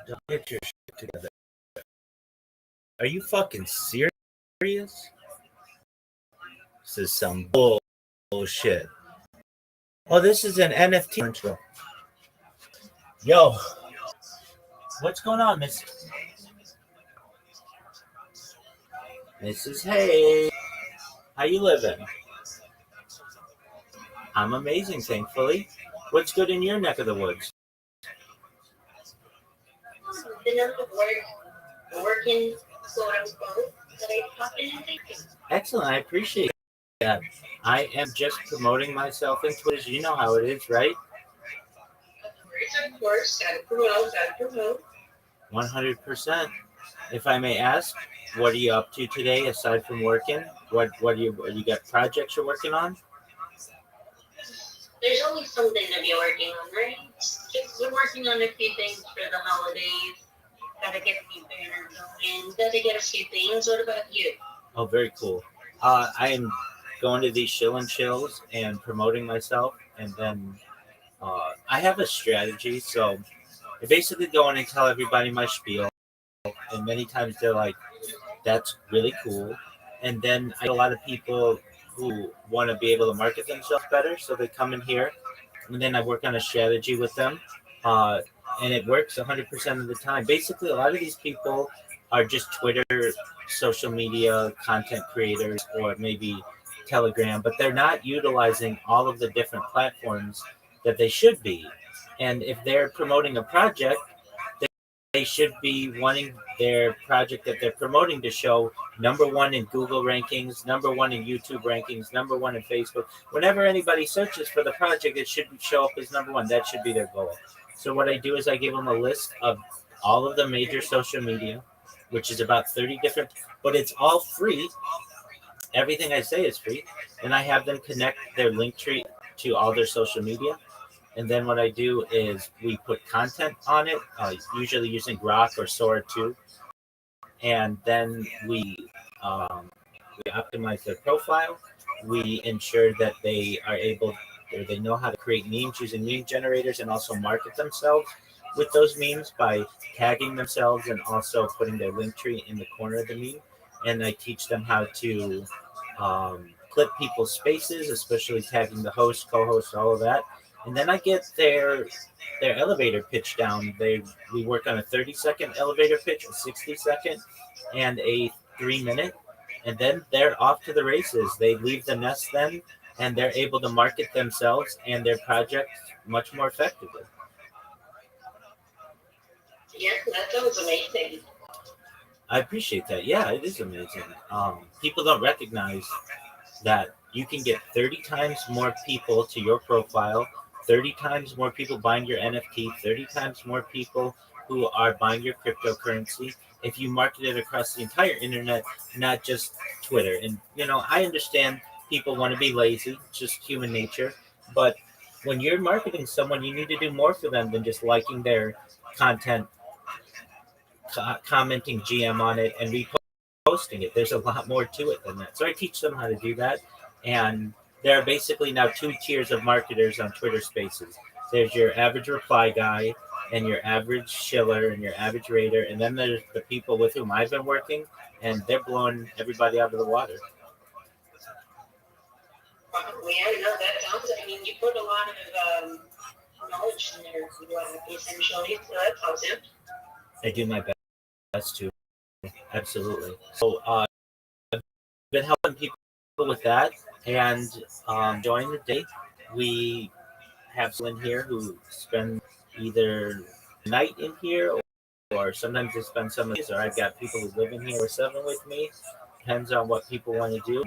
Get your shit together. Are you fucking serious? This is some bullshit. Oh, this is an NFT intro. Yo, what's going on, Mrs. Hay? How you living? I'm amazing, thankfully. What's good in your neck of the woods? Working, quote unquote. Excellent, I appreciate that. I am just promoting myself in Twitter. You know how it is, right? Of course, gotta promote. 100%. If I may ask, what are you up to today aside from working? What do you got projects you're working on? There's always something to be working on, right? We're working on a few things for the holidays. Gotta get a few banners going. Gotta get a few things. What about you? Oh, very cool. I am going to these shill and chills and promoting myself, and then I have a strategy. So I basically go in and tell everybody my spiel, and many times they're like, "That's really cool," and then I get a lot of people who want to be able to market themselves better, so they come in here, and then I work on a strategy with them, and it works 100% of the time. Basically, a lot of these people are just Twitter, social media content creators, or maybe Telegram, but they're not utilizing all of the different platforms that they should be. And if they're promoting a project, they should be wanting their project that they're promoting to show #1 in Google rankings, #1 in YouTube rankings, #1 in Facebook. Whenever anybody searches for the project, it should show up as #1. That should be their goal. So what I do is I give them a list of all of the major social media, which is about 30 different, but it's all free. Everything I say is free. And I have them connect their link tree to all their social media. And then what I do is we put content on it, usually using Grok or Sora 2. And then we optimize their profile. We ensure that they are able, or they know how to create memes using meme generators and also market themselves with those memes by tagging themselves and also putting their link tree in the corner of the meme. And I teach them how to clip people's spaces, especially tagging the host, co-host, all of that. And then I get their elevator pitch down. We work on a 30-second elevator pitch, a 60-second, and a 3-minute. And then they're off to the races. They leave the nest then, and they're able to market themselves and their project much more effectively. Yeah, that sounds amazing. I appreciate that. Yeah, it is amazing. People don't recognize that you can get 30 times more people to your profile, 30 times more people buying your NFT, 30 times more people who are buying your cryptocurrency if you market it across the entire internet, not just Twitter. And, I understand people want to be lazy, just human nature. But when you're marketing someone, you need to do more for them than just liking their content, commenting GM on it, and reposting it. There's a lot more to it than that. So I teach them how to do that. And there are basically now 2 tiers of marketers on Twitter Spaces. There's your average reply guy and your average shiller and your average raider. And then there's the people with whom I've been working, and they're blowing everybody out of the water. Yeah, no, that sounds, you put a lot of knowledge in there, essentially, so that's awesome. I do my best to. Absolutely. So I've been helping people with that, and during the day, we have someone here who spend either the night in here, or sometimes they spend some of these, or I've got people who live in here or 7 with me. Depends on what people want to do.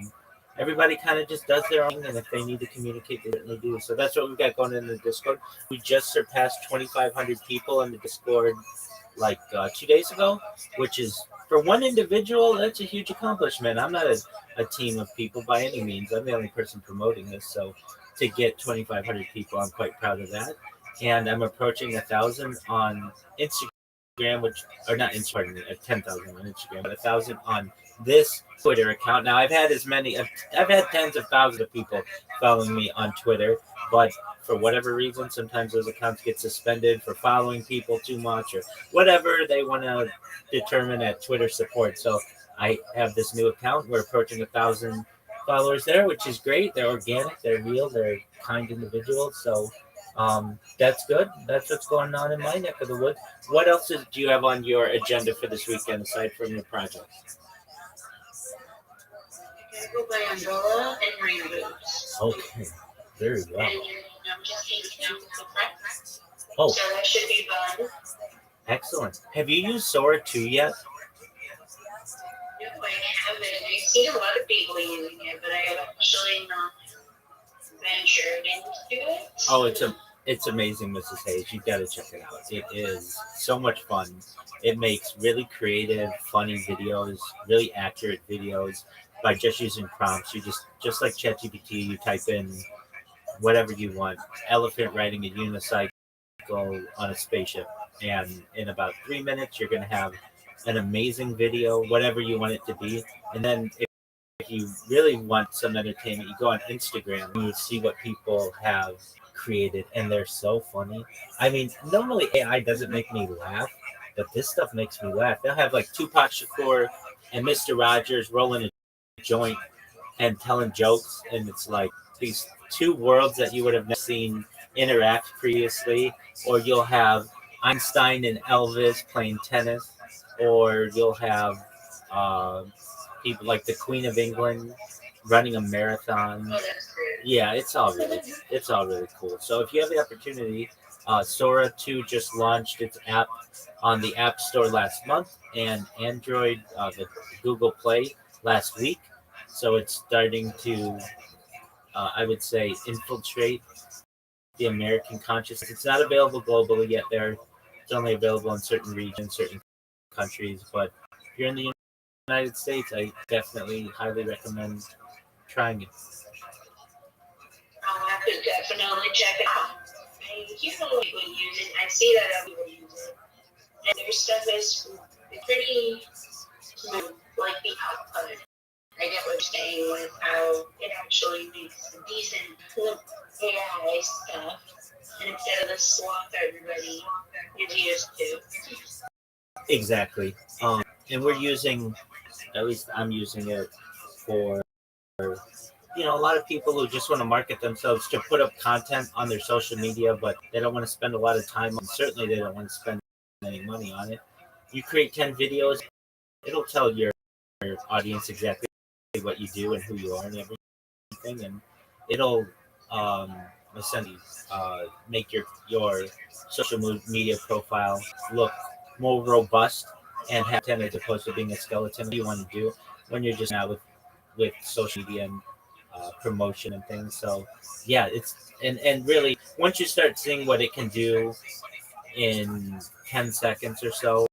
Everybody kind of just does their own, and if they need to communicate, they certainly do. So that's what we've got going in the Discord. We just surpassed 2,500 people in the Discord like 2 days ago, which is, for one individual, that's a huge accomplishment. I'm not a team of people by any means. I'm the only person promoting this. So to get 2,500 people, I'm quite proud of that. And I'm approaching 1,000 on Instagram, or not Instagram, 10,000 on Instagram, but 1,000 on this Twitter account. Now I've had tens of thousands of people following me on Twitter, but for whatever reason, sometimes those accounts get suspended for following people too much or whatever they want to determine at Twitter support. So I have this new account. We're approaching 1,000 followers there, which is great. They're organic, they're real, they're kind individuals. So that's good. That's what's going on in my neck of the woods. What else do you have on your agenda for this weekend aside from your projects? I go by umbrella and rain boots. Okay, very well. And I'm just hanging out with the friends. Oh, So that should be fun. excellent. Have you used Sora 2 yet? No, I haven't. I've seen a lot of people using it, but I have actually not ventured into it. Oh, it's amazing, Mrs. Hayes. You've got to check it out. It is so much fun. It makes really creative, funny videos, really accurate videos by just using prompts. You just like ChatGPT, you type in whatever you want. Elephant riding a unicycle on a spaceship, and in about 3 minutes, you're going to have an amazing video, whatever you want it to be. And then if you really want some entertainment, you go on Instagram and you see what people have created, and they're so funny. I mean, normally AI doesn't make me laugh, but this stuff makes me laugh. They'll have like Tupac Shakur and Mr. Rogers rolling a joint and telling jokes, and it's like these two worlds that you would have never seen interact previously. Or you'll have Einstein and Elvis playing tennis, or you'll have uh, people like the Queen of England running a marathon. Oh, that's great. Yeah, it's all really cool. So if you have the opportunity, Sora 2 just launched its app on the App Store last month and Android, the Google Play last week. So it's starting to, I would say, infiltrate the American consciousness. It's not available globally yet. It's only available in certain regions, certain countries. But if you're in the United States, I definitely highly recommend trying it. I'll have to definitely check it out. I hear a lot of people use it. I see that other people use it. And their stuff is pretty smooth, like the output. I get what you're saying with how it actually makes decent AI stuff. And instead of the slop everybody is used to. Exactly. And we're using, at least I'm using it for, a lot of people who just want to market themselves to put up content on their social media, but they don't want to spend a lot of time on. Certainly, they don't want to spend any money on it. You create 10 videos, it'll tell your audience exactly what you do and who you are and everything, and it'll essentially make your social media profile look more robust and have 10 as opposed to being a skeleton. What you want to do when you're just now with social media and promotion and things. So yeah, it's and really once you start seeing what it can do in 10 seconds or so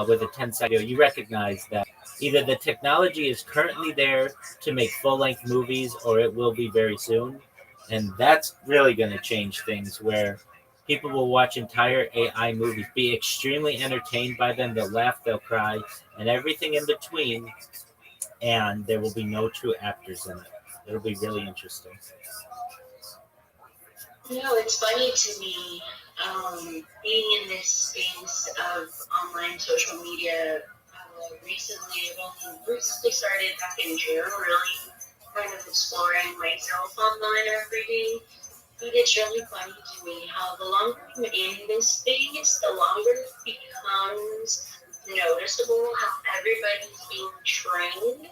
with a 10-second video, you recognize that either the technology is currently there to make full-length movies or it will be very soon. And that's really going to change things where people will watch entire AI movies, be extremely entertained by them. They'll laugh, they'll cry, and everything in between. And there will be no true actors in it. It'll be really interesting. It's funny to me, being in this space of online social media recently. I've only recently started back in June, really kind of exploring myself online every day. But it's really funny to me how the longer I'm in this space, the longer it becomes noticeable how everybody's being trained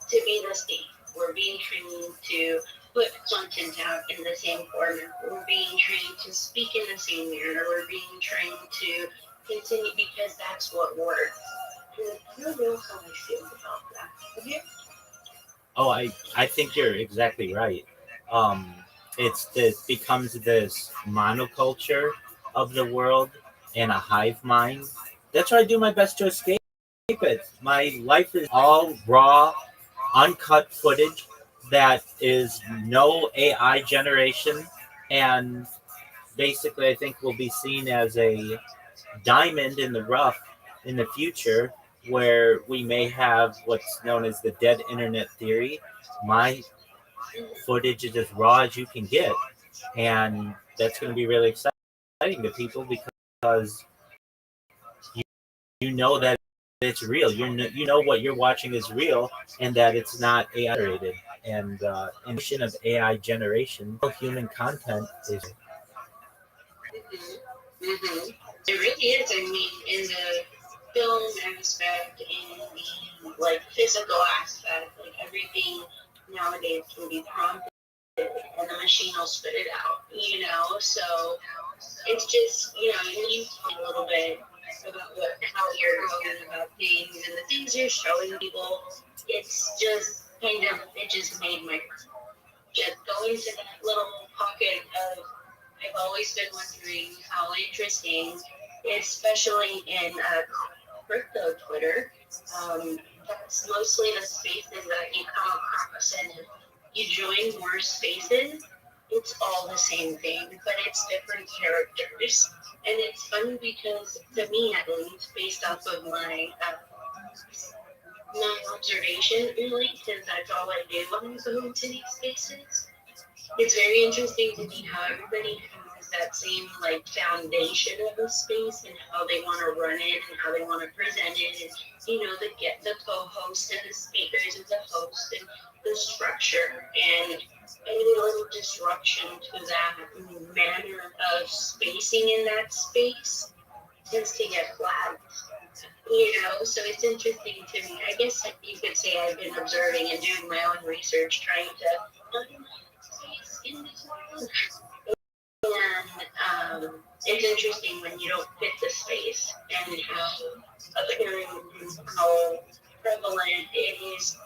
to be the same. We're being trained to put content out in the same format. We're being trained to speak in the same manner. We're being trained to continue because that's what works. And I don't know how I feel about that. Okay? Oh, I think you're exactly right. It becomes this monoculture of the world and a hive mind. That's why I do my best to escape it. My life is all raw, uncut footage that is no AI generation, and basically, I think will be seen as a diamond in the rough in the future, where we may have what's known as the dead internet theory. My footage is as raw as you can get, and that's going to be really exciting to people because you, you know that it's real. You know what you're watching is real, and that it's not AI generated. And in the of AI generation, human content is. Mm-hmm. It really is. I mean, in the film aspect, in the like physical aspect, like everything nowadays can be prompted, and the machine will spit it out. You know, so it's just you talk a little bit about how you're going about things and the things you're showing people. It's just it just made my just go into that little pocket of I've always been wondering how interesting, especially in crypto Twitter, that's mostly the spaces that you come across. And if you join more spaces, it's all the same thing, but it's different characters. And it's funny because, to me at least, based off of my observation, really, because that's all I do when I go into these spaces, it's very interesting to me how everybody has that same like foundation of a space and how they want to run it and how they want to present it, and the co-host and the speakers and the host and the structure, and any little disruption to that manner of spacing in that space tends to get flagged. So it's interesting to me. I guess you could say I've been observing and doing my own research, trying to find my space in this world. And it's interesting when you don't fit the space and how apparent and how prevalent it is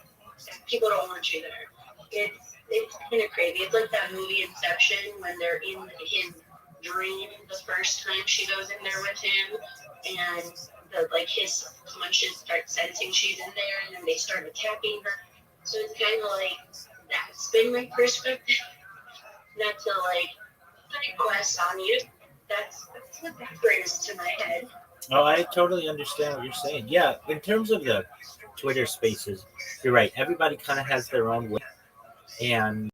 that people don't want you there. It's kind of crazy. It's like that movie Inception when they're in his dream the first time she goes in there with him, and his conscience starts sensing she's in there, and then they start attacking her. So it's kind of like that's been my perspective. Not to quest on you. That's what that brings to my head. Oh, I totally understand what you're saying. Yeah, in terms of the Twitter Spaces, you're right. Everybody kind of has their own way, and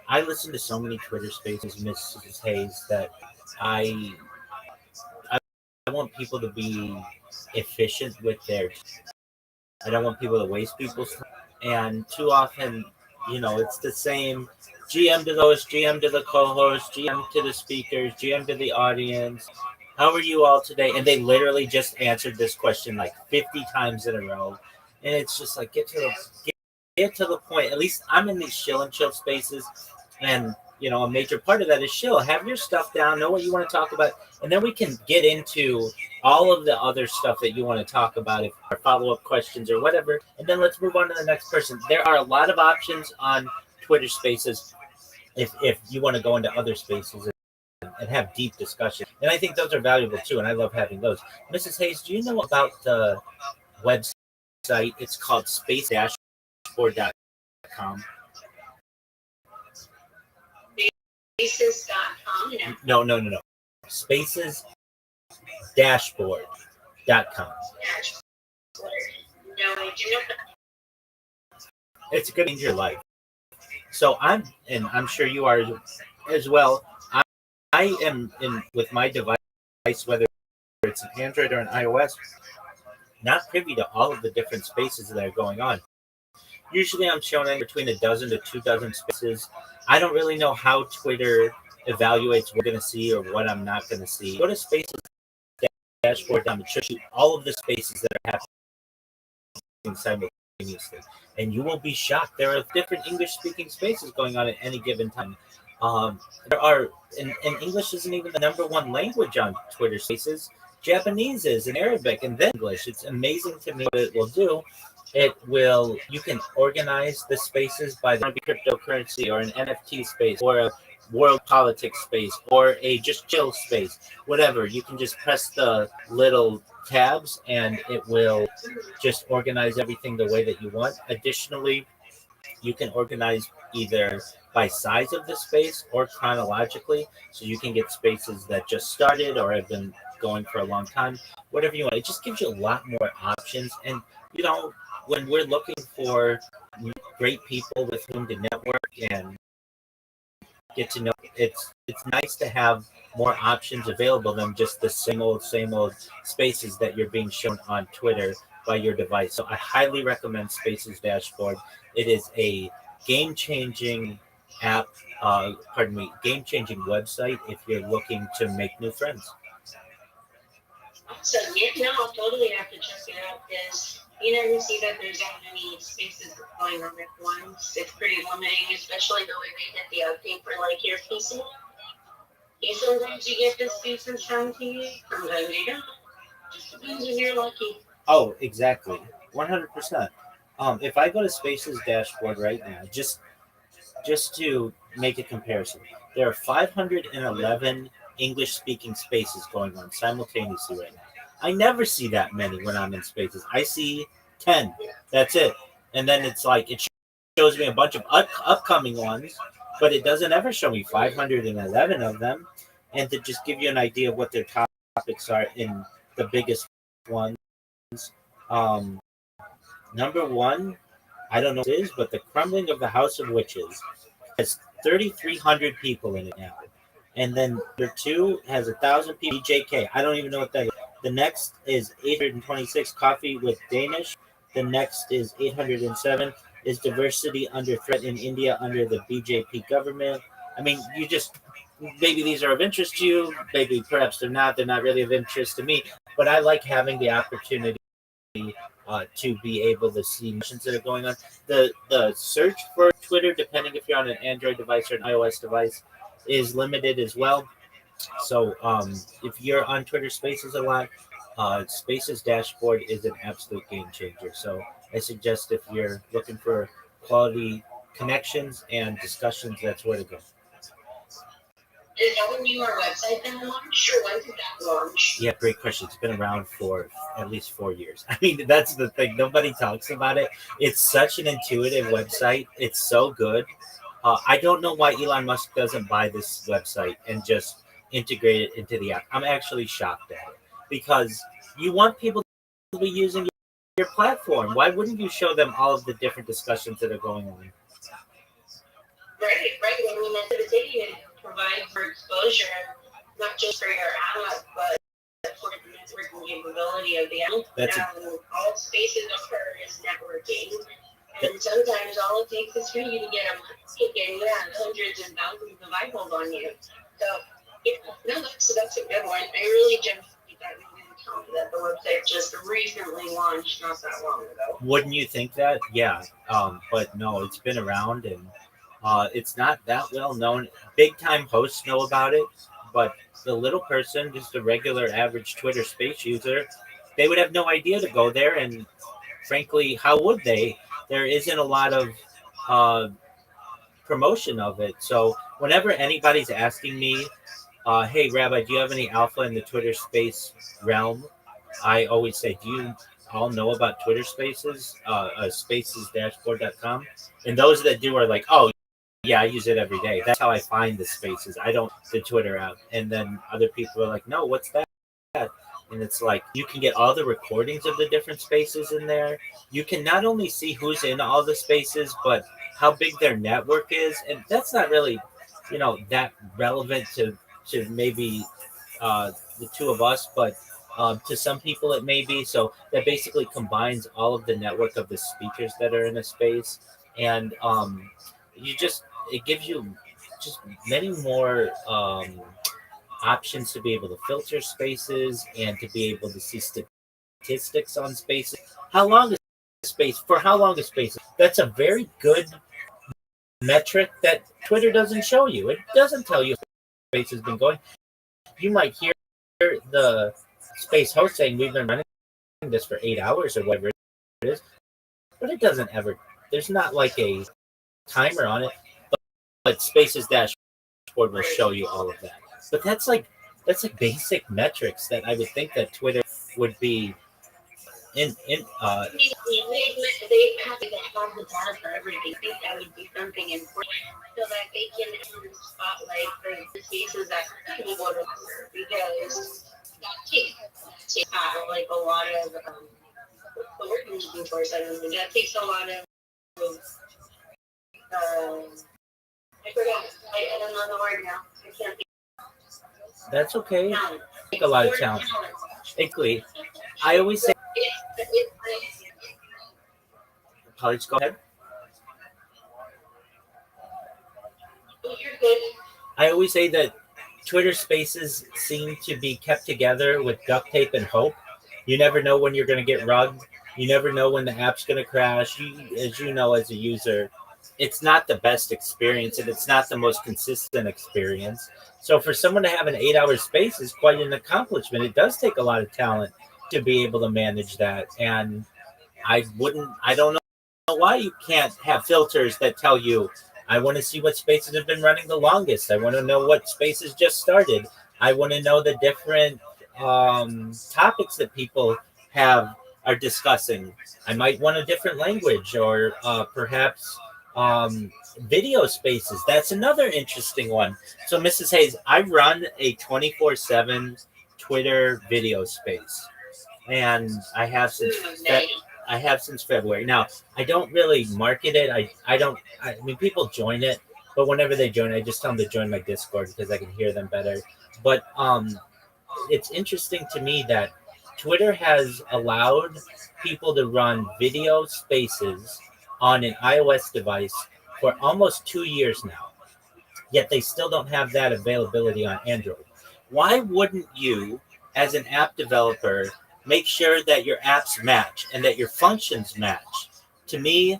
I listen to so many Twitter Spaces, Mrs. Hayes, that I I want people to be efficient with their. I don't want people to waste people's time. And too often, it's the same GM to the host, GM to the co-host, GM to the speakers, GM to the audience. How are you all today? And they literally just answered this question like 50 times in a row. And it's just like get to the point. At least I'm in these chill and chill spaces, and a major part of that is chill. Have your stuff down, know what you want to talk about, and then we can get into all of the other stuff that you want to talk about, if there are follow-up questions or whatever, and then let's move on to the next person. There are a lot of options on Twitter Spaces if you want to go into other spaces and have deep discussion. And I think those are valuable too, and I love having those. Mrs. Hayes, do you know about the website? It's called space-dashboard.com. Spaces.com? No. Spaces dashboard.com. No, I do not. It's going to change your life. So I'm sure you are as well. I am in with my device, whether it's an Android or an iOS, not privy to all of the different spaces that are going on. Usually I'm showing between a dozen to 2 dozen spaces. I don't really know how Twitter evaluates what I'm going to see or what I'm not going to see. Go to Spaces dashboard, it shows you all of the spaces that are happening simultaneously, and you will be shocked. There are different English-speaking spaces going on at any given time. There are, and English isn't even the number one language on Twitter Spaces. Japanese is, and Arabic, and then English. It's amazing to me what it will do. You can organize the spaces by the cryptocurrency or an NFT space or a world politics space or a just chill space, whatever. You can just press the little tabs and it will just organize everything the way that you want. Additionally, you can organize either by size of the space or chronologically, so you can get spaces that just started or have been going for a long time, whatever you want. It just gives you a lot more options. And when we're looking for great people with whom to network and get to know. It's nice to have more options available than just the same old spaces that you're being shown on Twitter by your device. So I highly recommend Spaces Dashboard. It is a game changing app. Pardon me, game changing website if you're looking to make new friends. Awesome. Yeah, no, I'll totally have to check it out because you never see that there's that many spaces going on at once. It's pretty limiting, especially the way they did the update for like your PC. Yeah, sometimes you get the spaces from TV, sometimes you don't. Just depends if you're lucky. Oh, exactly, 100%. If I go to Spaces Dashboard right now, just to make a comparison, there are 511 English speaking spaces going on simultaneously right now. I never see that many when I'm in spaces. I see 10. That's it. And then it's like it shows me a bunch of upcoming ones, but it doesn't ever show me 511 of them. And to just give you an idea of what their topics are in the biggest ones, um, number one, I don't know what it is, but the crumbling of the House of Witches has 3,300 people in it now. And then number two has 1,000 people. BJK. I don't even know what that is. The next is 826 Coffee with Danish. The next is 807 is diversity under threat in India under the BJP government. I mean, you just maybe these are of interest to you. Maybe perhaps they're not. They're not really of interest to me. But I like having the opportunity to be able to see missions that are going on. The search for Twitter, depending if you're on an Android device or an iOS device, is limited as well. So if you're on Twitter Spaces a lot, Spaces Dashboard is an absolute game changer. So I suggest if you're looking for quality connections and discussions, that's where to go. Is that a newer website that launched, or when did that launch? Yeah, great question. It's been around for at least 4 years. I mean, that's the thing. Nobody talks about it. It's such an intuitive website. It's so good. I don't know why Elon Musk doesn't buy this website and just integrate it into the app. I'm actually shocked at it because you want people to be using your platform. Why wouldn't you show them all of the different discussions that are going on? Right, right. I mean, at the day, it provides for exposure, not just for your app, but for the networking capability of the app. That's all spaces offer is networking. And sometimes all it takes is for you to get a mic and you have hundreds and thousands of eyeballs on you. So, yeah, no, that's a good one. I really just that that the website just recently launched not that long ago. Wouldn't you think that? Yeah. But no, it's been around and it's not that well known. Big time hosts know about it, but the little person, just a regular average Twitter space user, they would have no idea to go there. And frankly, how would they? There isn't a lot of uh, promotion of it. So whenever anybody's asking me, hey, Rabbi, do you have any alpha in the Twitter space realm? I always say, do you all know about Twitter spaces? Spacesdashboard.com. And those that do are like, oh, yeah, I use it every day. That's how I find the spaces. I don't the Twitter app. And then other people are like, no, what's that? And it's like you can get all the recordings of the different spaces in there. You can not only see who's in all the spaces, but how big their network is. And that's not really, that relevant to maybe the two of us, but to some people it may be. So that basically combines all of the network of the speakers that are in a space, and you just it gives you just many more options to be able to filter spaces and to be able to see statistics on spaces. How long is space? For how long is space? That's a very good metric that Twitter doesn't show you. It doesn't tell you if space has been going. You might hear the space host saying we've been running this for 8 hours or whatever it is, but it doesn't ever. There's not like a timer on it, but Spaces dashboard will show you all of that. But that's like basic metrics that I would think that Twitter would be in. They have to have the data for everything. I think that would be something important so that they can spotlight the spaces that people go to because that takes like a lot of the work I'm looking for. So that takes a lot of I forgot. I don't know the word now. I can't think. That's okay. Talent. Take a lot of talent. Exactly. I always say, college, go ahead. You're good. I always say that Twitter Spaces seem to be kept together with duct tape and hope. You never know when you're going to get rugged. You never know when the app's going to crash. As you know, as a user, it's not the best experience and it's not the most consistent experience. So for someone to have an 8-hour space is quite an accomplishment. It does take a lot of talent to be able to manage that. And I don't know why you can't have filters that tell you, I want to see what spaces have been running the longest. I want to know what spaces just started. I want to know the different topics that people have are discussing. I might want a different language or perhaps video spaces. That's another interesting one. So, Mrs. Hayes, I run a 24/7 Twitter video space, and I have since February. Now, I don't really market it. I don't. I mean, people join it, but whenever they join, I just tell them to join my Discord because I can hear them better. But it's interesting to me that Twitter has allowed people to run video spaces on an iOS device for almost 2 years now. Yet they still don't have that availability on Android. Why wouldn't you, as an app developer, make sure that your apps match and that your functions match? To me,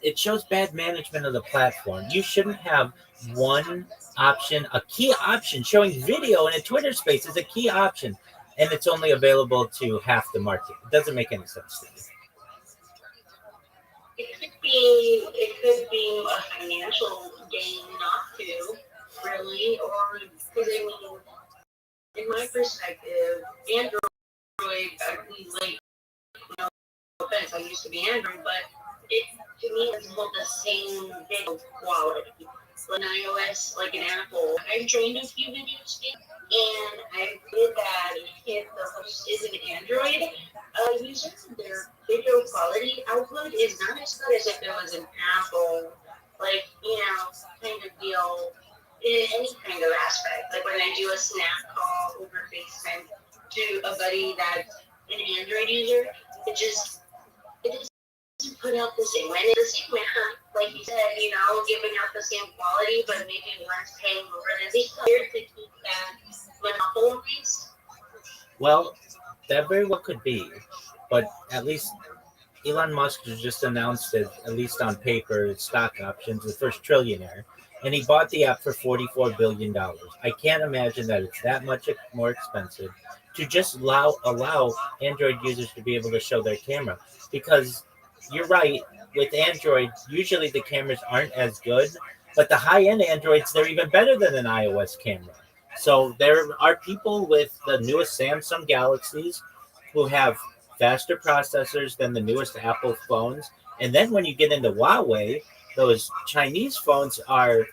it shows bad management of the platform. You shouldn't have one option, a key option showing video in a Twitter space is a key option, and it's only available to half the market. It doesn't make any sense to me. It could be a financial gain not to, really, or because I mean, in my perspective, Android, like, no offense, I used to be Android, but it to me doesn't hold the same video quality. Like an iOS, like an Apple, I've joined a few videos and I did that if the host is an Android user, their video quality output is not as good as if it was an Apple, like, kind of deal in any kind of aspect. Like when I do a snap call over FaceTime to a buddy that's an Android user, it doesn't put out the same way. The same way, like you said, giving out the same quality, but maybe one's paying more than the other to keep that monopolies. Well, that very well could be, but at least Elon Musk has just announced it, at least on paper, stock options, the first trillionaire, and he bought the app for $44 billion. I can't imagine that it's that much more expensive to just allow Android users to be able to show their camera. Because you're right, with Android, usually the cameras aren't as good, but the high end Androids, they're even better than an iOS camera. So there are people with the newest Samsung Galaxies who have faster processors than the newest Apple phones. And then when you get into Huawei, those Chinese phones are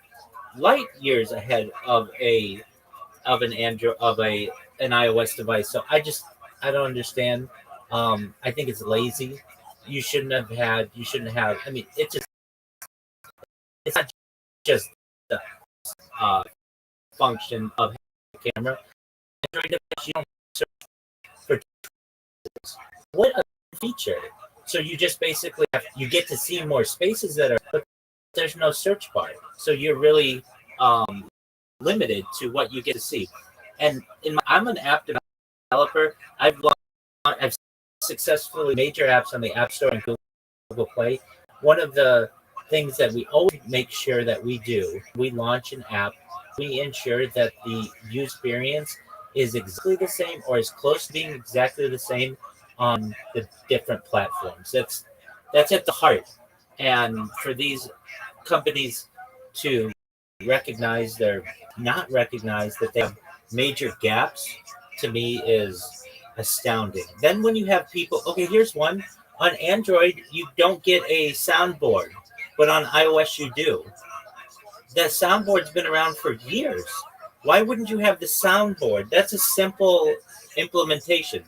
light years ahead of an Android of a an iOS device. So I don't understand. I think it's lazy. You shouldn't have. I mean, it's not just the uh, function of the camera. Android device, you don't search for what a feature. So you just basically you get to see more spaces that are, but there's no search bar. So you're really limited to what you get to see. And I'm an app developer. I've successfully major apps on the App Store and Google Play. One of the things that we always make sure that we launch an app, we ensure that the user experience is exactly the same or as close to being exactly the same on the different platforms. That's at the heart. And for these companies to not recognize that they have major gaps, to me is astounding. Then when you have people, okay, here's one. On Android, you don't get a soundboard, but on iOS you do. That soundboard's been around for years. Why wouldn't you have the soundboard? That's a simple implementation.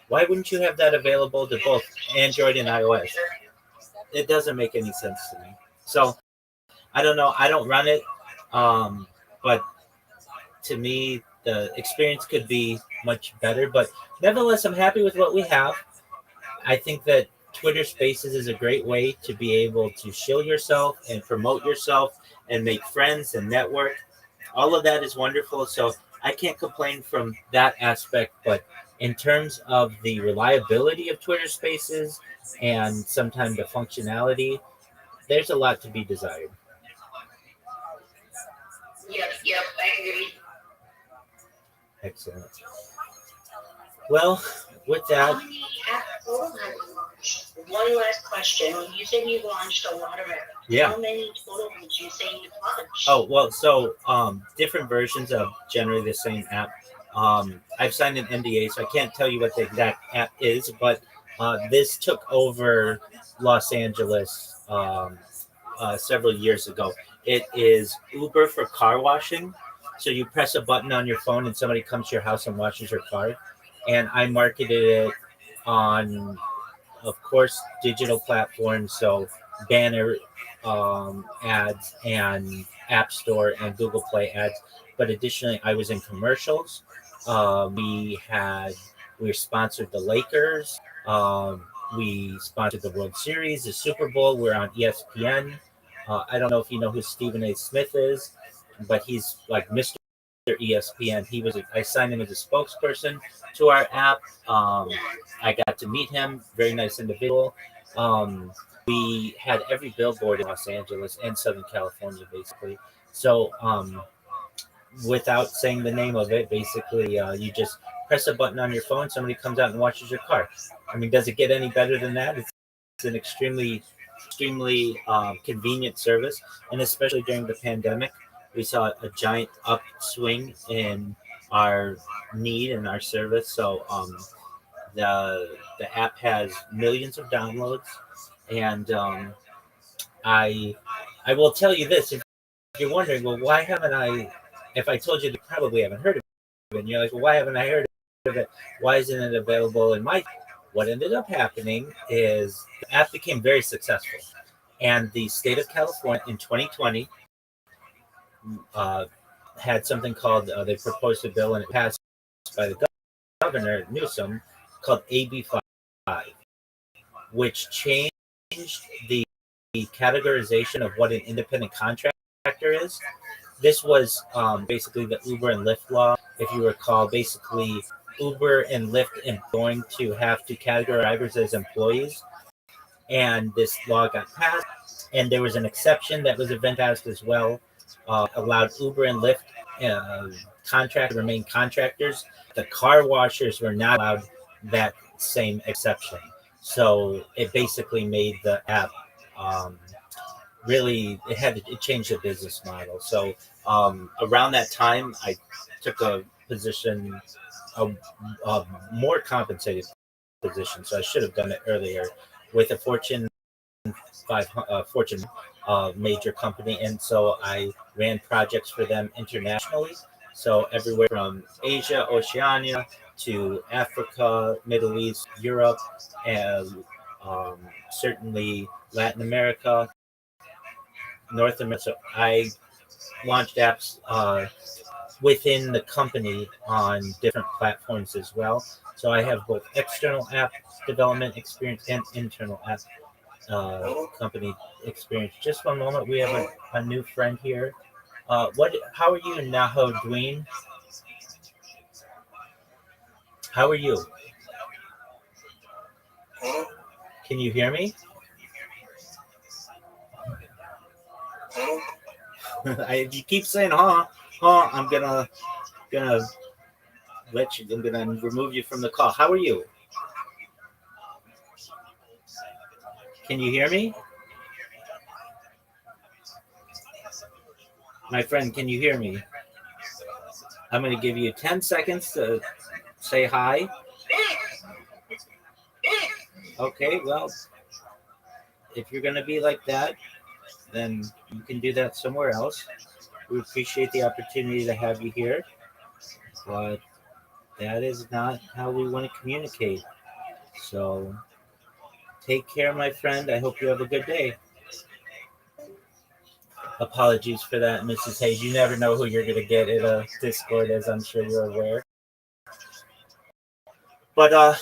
Why wouldn't you have that available to both Android and iOS? It doesn't make any sense to me. So I don't know. I don't run it. But to me, the experience could be much better. But nevertheless, I'm happy with what we have. I think that Twitter Spaces is a great way to be able to show yourself and promote yourself and make friends and network. All of that is wonderful. So I can't complain from that aspect. But in terms of the reliability of Twitter Spaces and sometimes the functionality, there's a lot to be desired. Yep, I agree. Excellent. Well, with How that, many apps total have you launched? One last question. When you said you launched a lot of apps, yeah. how many total would you say you've launched? Oh well, so different versions of generally the same app. I've signed an NDA, so I can't tell you what the exact app is, but this took over Los Angeles several years ago. It is Uber for car washing. So you press a button on your phone, and somebody comes to your house and washes your car. And I marketed it on, of course, digital platforms, so banner ads and App Store and Google Play ads. But additionally, I was in commercials. We sponsored the Lakers. We sponsored the World Series, the Super Bowl. We're on ESPN. I don't know if you know who Stephen A. Smith is, but he's like Mr. ESPN. I signed him as a spokesperson to our app. I got to meet him. Very nice individual. Um, we had every billboard in Los Angeles and Southern California, basically. So, without saying the name of it, basically, you just press a button on your phone. Somebody comes out and washes your car. I mean, does it get any better than that? It's an extremely convenient service, and especially during the pandemic, we saw a giant upswing in our need and our service. So, the app has millions of downloads, and I I will tell you this: if you're wondering, well, why haven't I? If I told you, you probably haven't heard of it, and you're like, well, why haven't I heard of it? Why isn't it available in my? What ended up happening is the app became very successful, and the state of California in 2020 uh, had something called they proposed a bill and it passed by the governor Newsom called AB 5, which changed the categorization of what an independent contractor is. This was basically the Uber and Lyft law. If you recall, basically Uber and Lyft are going to have to categorize drivers as employees, and this law got passed. And there was an exception that was event passed as well, allowed Uber and Lyft contract remain contractors. The car washers were not allowed that same exception. So it basically made the app um, really it changed the business model. So around that time, I took a position, a more compensated position. So I should have done it earlier with a Fortune major company, and so I ran projects for them internationally. So everywhere from Asia, Oceania to Africa, Middle East, Europe, and certainly Latin America, North America. So I launched apps within the company on different platforms as well. So I have both external app development experience and internal app company experience. Just one moment, we have a new friend here. What? How are you, Naho Dween? How are you? Can you hear me? If you keep saying huh, I'm gonna let you. I'm gonna remove you from the call. How are you? Can you hear me, my friend? Can you hear me? I'm gonna give you 10 seconds to say hi. Okay, well, if you're gonna be like that, then you can do that somewhere else. We appreciate the opportunity to have you here, but that is not how we want to communicate. So take care, my friend. I hope you have a good day. Apologies for that, Mrs. Hayes. You never know who you're going to get in a Discord, as I'm sure you're aware. But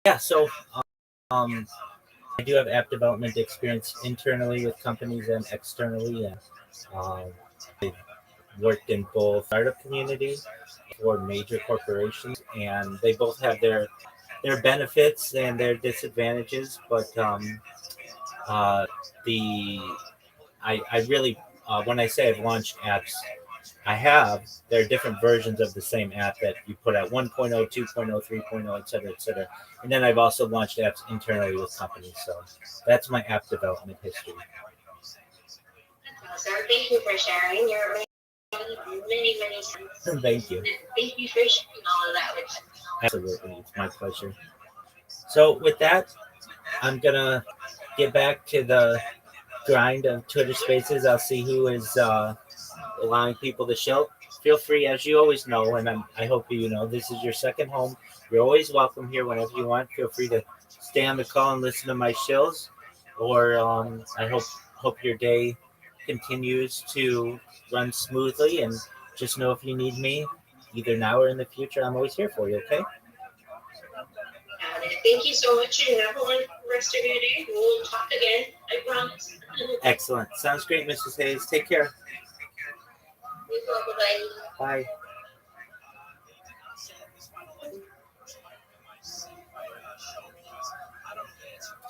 yeah, so um, I do have app development experience internally with companies and externally, and um, I worked in both startup community for major corporations, and they both have their benefits and their disadvantages. But the I really when I say I've launched apps, I have. There are different versions of the same app that you put out 1.0, 2.0, 3.0, et cetera, et cetera. And then I've also launched apps internally with companies. So that's my app development history. Awesome. Thank you for sharing your many times. Thank you. Thank you for sharing all of that with us. Absolutely. It's my pleasure. So with that, I'm going to get back to the grind of Twitter Spaces. I'll see who is allowing people to show. Feel free, as you always know, and I hope you know, this is your second home. You're always welcome here whenever you want. Feel free to stay on the call and listen to my shows. Or I hope your day continues to run smoothly. And just know if you need me, either now or in the future, I'm always here for you. Okay? Got it. Thank you so much, and have a wonderful rest of your day. We'll talk again. I promise. Excellent. Sounds great, Mrs. Hayes. Take care. Bye. Bye.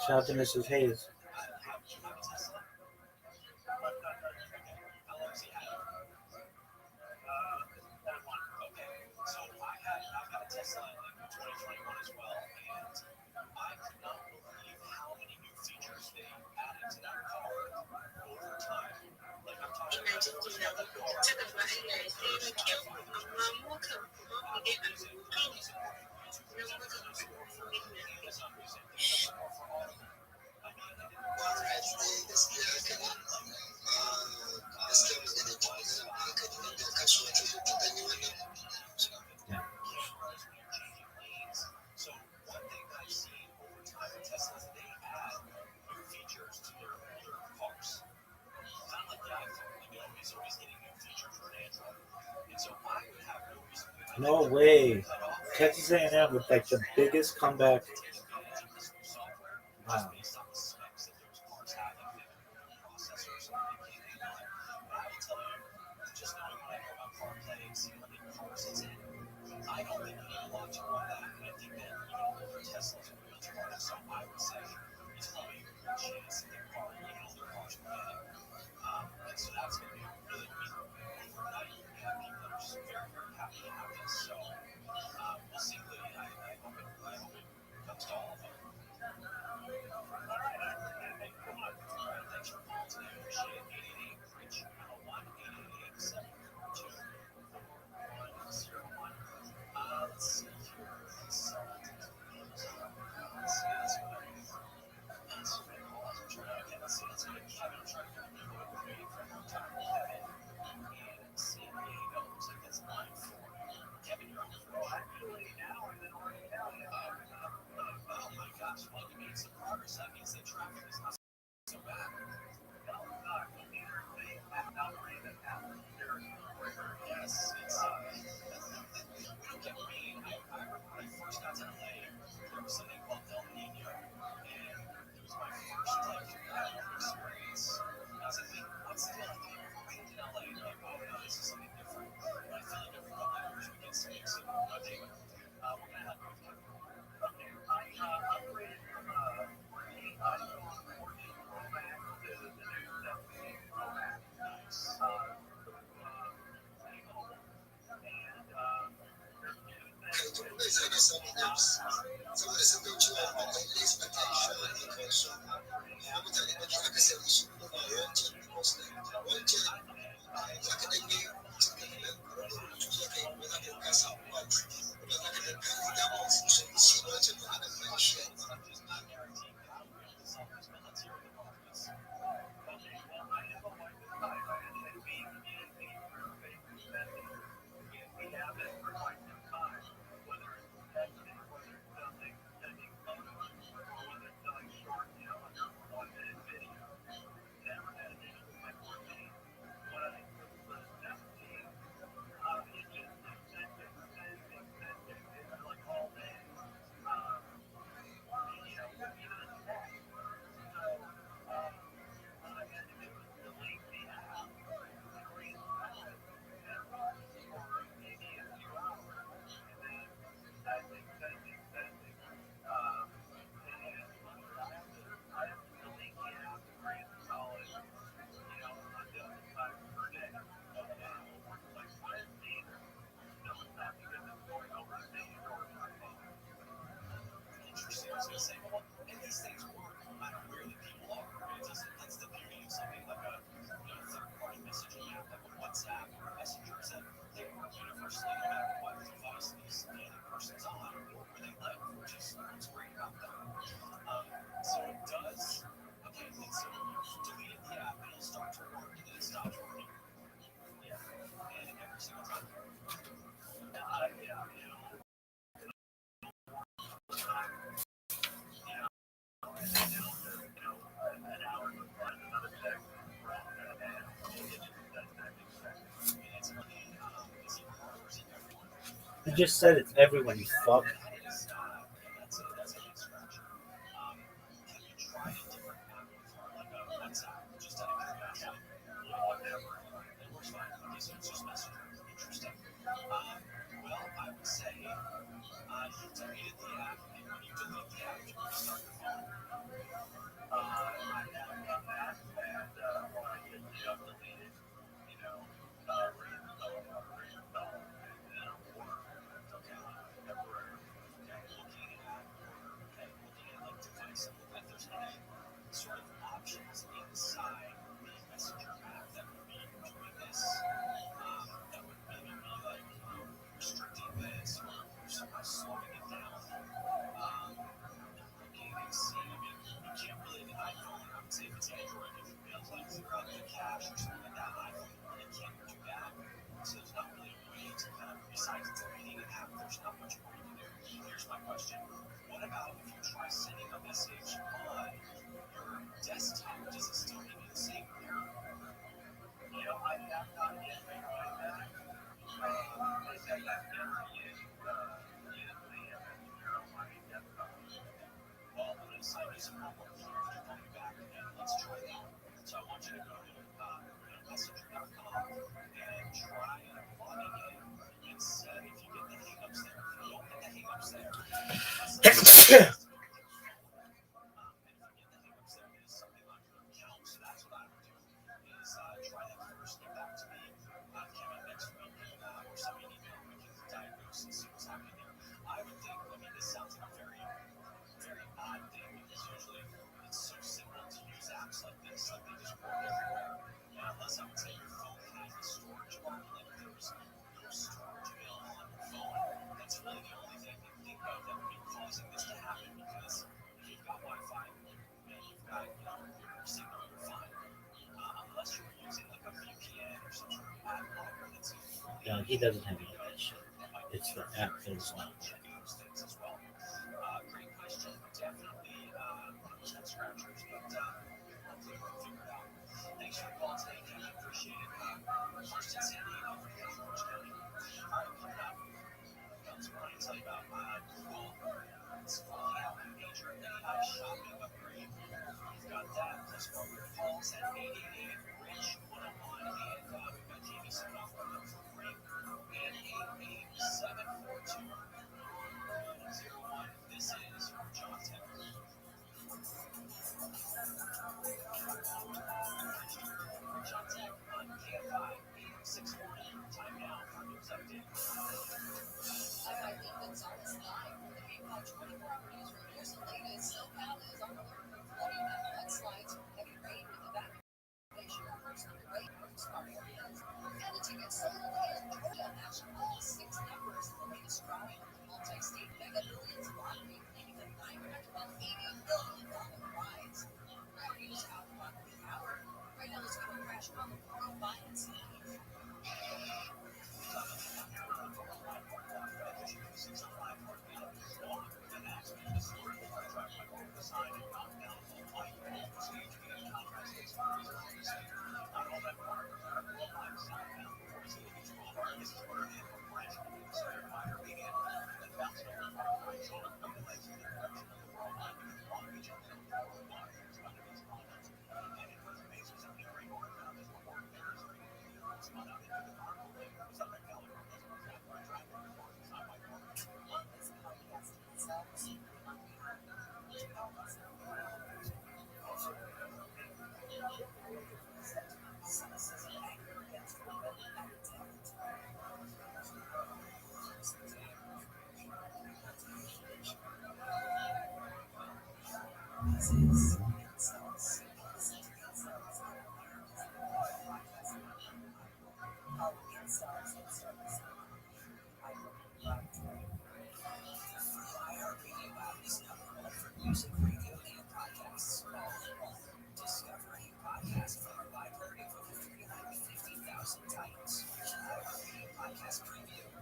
Shout out to Mrs. Hayes. No way. Texas A&M with like the biggest comeback. Wow. You just said it's everyone, you fuck. No, he doesn't have any of that shit. It's the app that is not working.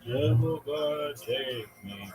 Jehovah, take me.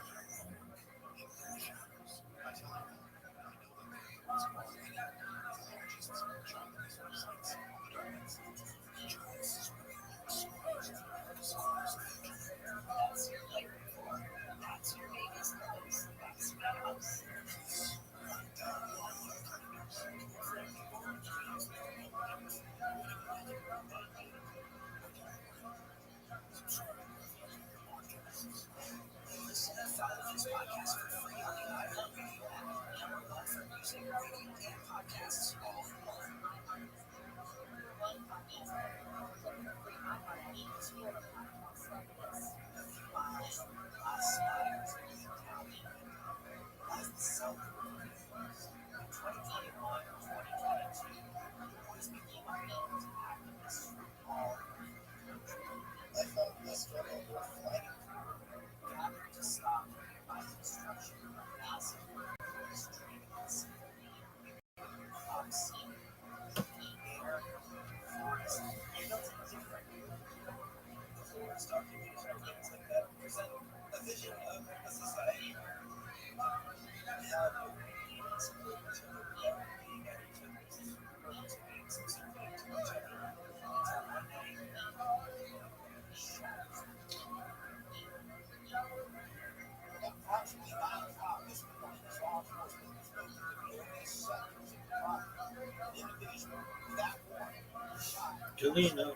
Julina.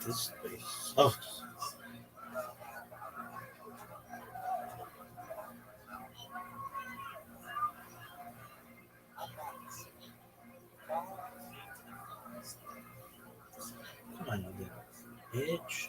This place. Oh, come on, you little bitch.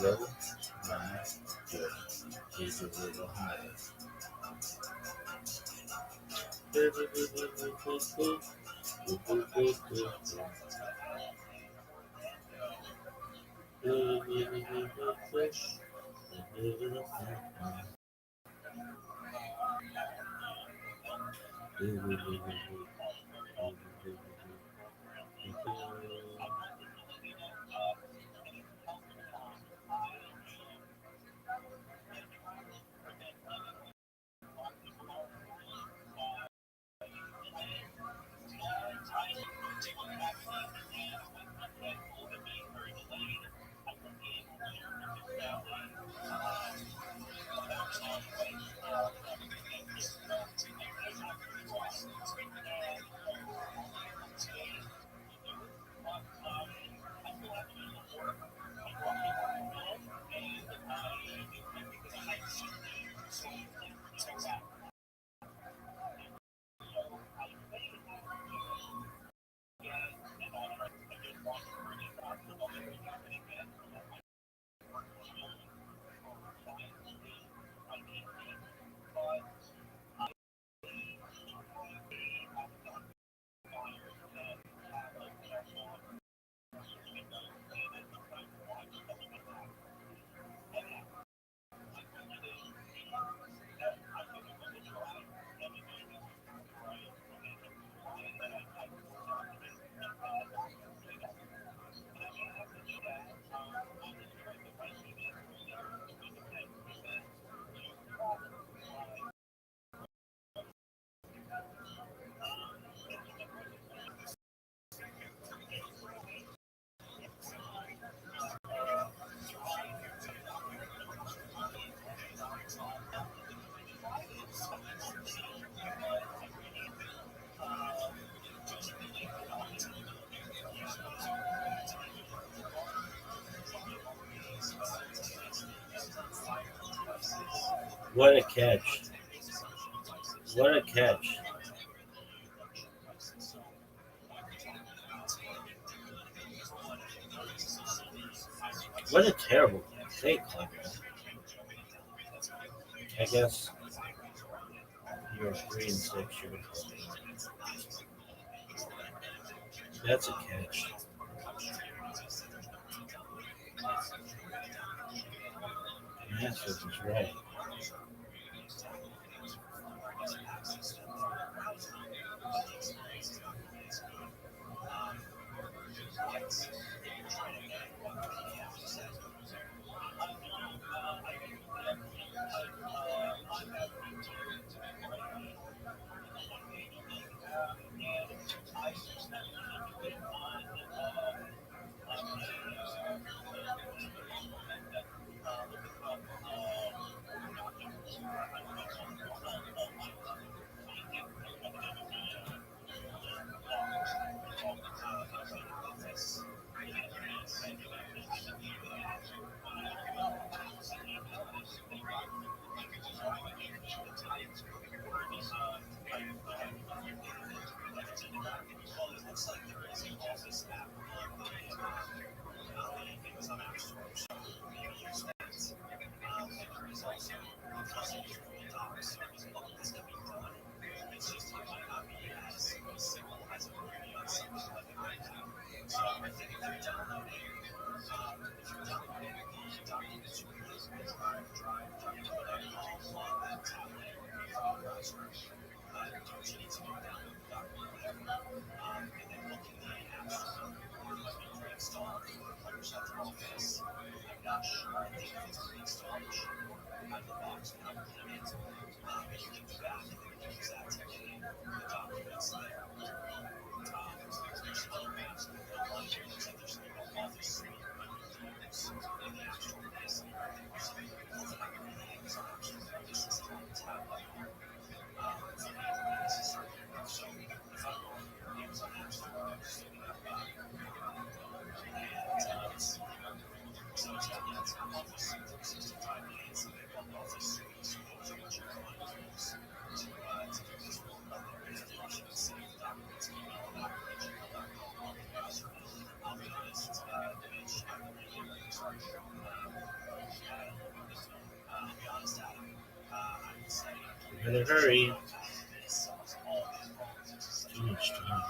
Low, my good is a little higher. What a catch. What a catch. What a terrible take, Clever. I guess you're 3-6. That's a catch. Masters is right. Better hurry. Too much time.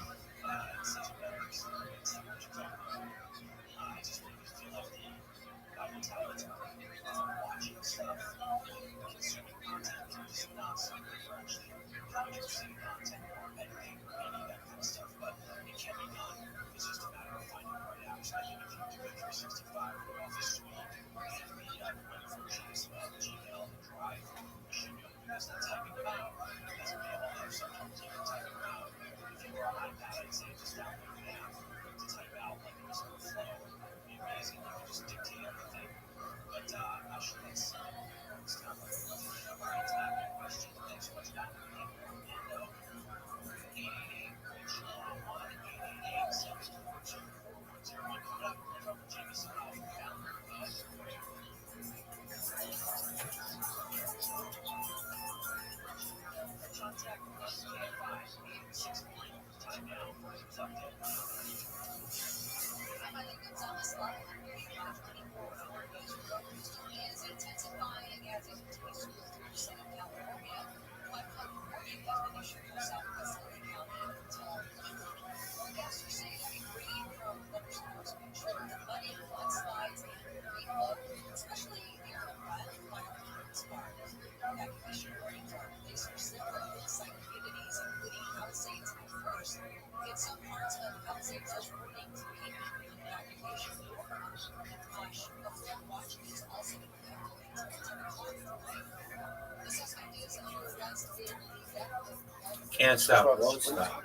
Can't stop, won't stop.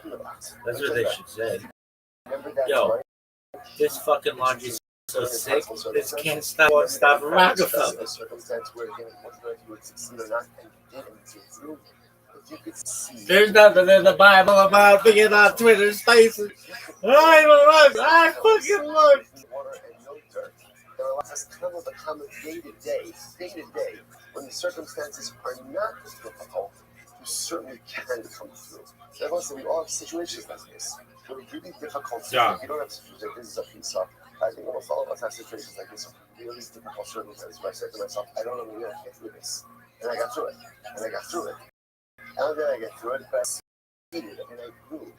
That's what they should say. Yo, this fucking laundry's so sick. This can't stop, won't stop. Rockefeller. There's nothing in the Bible about being on Twitter Spaces. I fucking look. As kind of a common day to day, when the circumstances are not as difficult, you certainly can come through. And also, we all have situations like this. They're really difficult. Yeah. You don't have situations like this is a piece of. I think almost all of us have situations like this. Really difficult circumstances where I said to myself, I don't know when I get through this. And I got through it. And I got through it. And then I get through it, but I succeeded and I grew.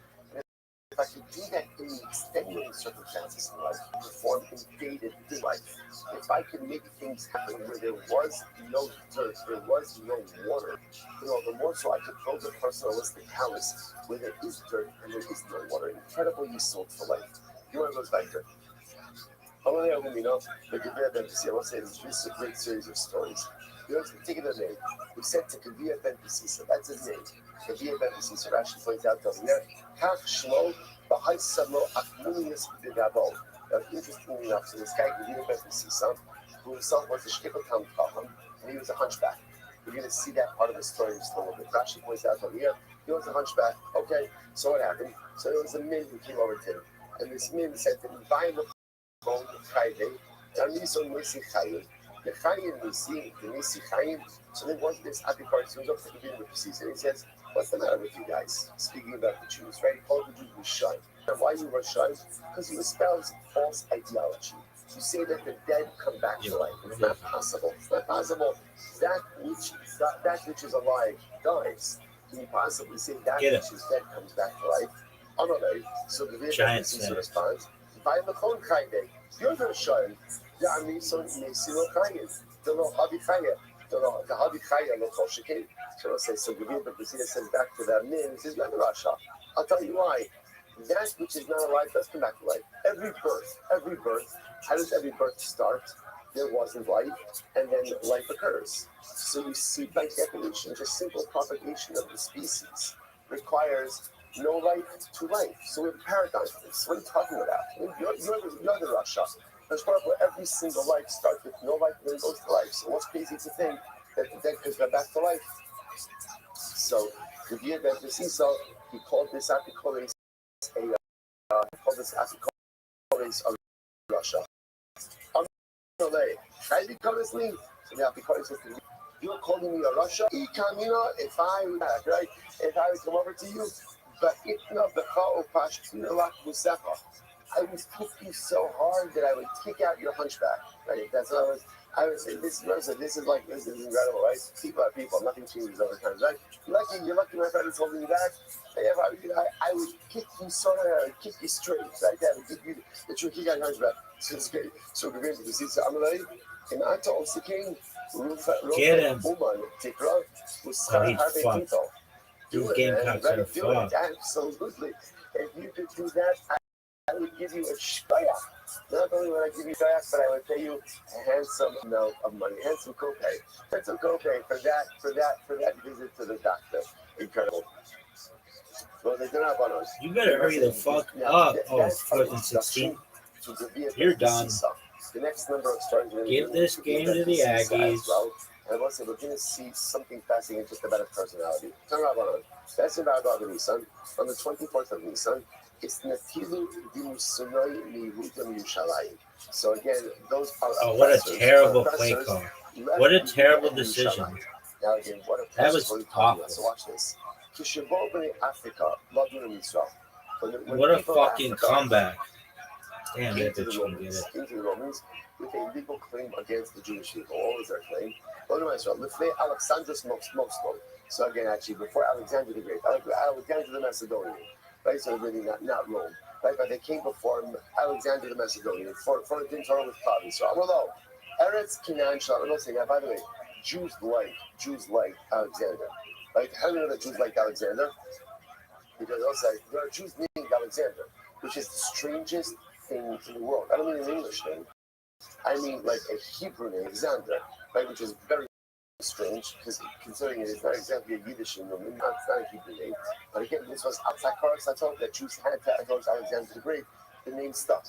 If I could do that in the extenuating circumstances in life, perform in day-to-day life, if I could make things happen where there was no dirt, there was no water, the more so I could build a personalistic house where there is dirt and there is no water. Incredible useful for life. You want to go back there? I want to I want to say this is a great series of stories. Let's take it a name. We said to Kavia Ben Pesisa, that's his name. Kavia Ben Pesisa, Rashi points out over here, Kach Shmo, Bahai Samo, Akmunius Bidabo. Now, interestingly enough, so this guy, Kavia Ben Pesisa, who himself was a Shkipakam Chacham, and he was a hunchback. We're going to see that part of the story just a little bit. Rashi points out over here, he was a hunchback. Okay, so what happened? So there was a min who came over to him, and this min said to him, Buy the phone, Chayde, and he's on Nisi Chayde. The Chayim we see, the Nisi Chayim, so then once this Apikar goes up to the beginning of the season, he says, what's the matter with you guys? Speaking about the Jews, right? He called the Jews Rishon. And why you Rishon? Because you espouse false ideology. You say that the dead come back to life. It's not possible. It's not possible. That which is alive dies. Can you possibly say that which is dead comes back to life? Oh no, no. So the Rebbe responds, by the Chon Chayde, you're the Rishon. Yeah, I mean, so Mesino Chayim. The Habichaya. The Habichaya, no Koshike. So let's say, so the Rebbe says back to that man, he says, you're the Rasha. I'll tell you why. That which is not alive does come back to life. Every birth, how does every birth start? There wasn't life, and then life occurs. So you see, by definition, just simple propagation of the species requires no life to life. So we have a paradigm for this. What are you talking about? You're the Rasha. There's part where every single life starts with no life and then goes to life. So what's crazy to think that the dead comes back to life? So the year that the Cecil, he called this Apikoles of Russia. So the Apikoles says, you're calling me a Russia? If I would come over to you, but I would kick you so hard that I would kick out your hunchback. Right? That's what I was. I would say this is like this is incredible, right? People are people. Nothing changes over time, right? You're lucky my friend is holding you back. If I would kick you so hard, I would kick you straight, right? I would kick you the true kick on back. So it's great. So we're going to see so I'm like in Ata Osiking, Get him. Uman, Tikra, Oh, he's Harvey fucked. Pinto. These Do it, Gamecocks man. are Right? Do it. fucked. Absolutely. If you could do that, I would give you a shkoyak. Not only would I give you shkoyak, but I would pay you a handsome amount of money, handsome copay. Handsome copay for that visit to the doctor. Incredible. Well, they don't have on us. You better hurry the fuck up. Oh, it's fucking 16. You're done. The next number of stars. Give this game to the Aggies. Well. And I want to say we're going to see something fascinating just about his personality. Turn around on. That's about the Nissan. On the 24th of Nissan, it's Natilu Dimusunoi Mihutam Yushalayim. So again, those are Oh, what a terrible play call. What a terrible decision. Now again, what a That was awful. So watch this. Africa, what a fucking comeback. Damn, that bitch can get it. Into the Romans with a legal claim against the Jewish people. What was their claim? Alexandros Moscow. So again, actually, before Alexander the Great, Alexander the Macedonian, right? So really not Rome, right? But they came before Alexander the Macedonian for a dinner with province. So Amalo, Eretz Canaan. I'm not saying that. By the way, Jews like Alexander. Like how do you know that Jews like Alexander? Because also there are Jews named Alexander, which is the strangest thing in the world. I don't mean an English name. I mean like a Hebrew name, Alexander, right? Which is very strange because considering it is not exactly a Yiddish name, it's not a Hebrew name. But again, this was Atzakar Sato that Jews had to acknowledge Alexander the Great. The name stuck.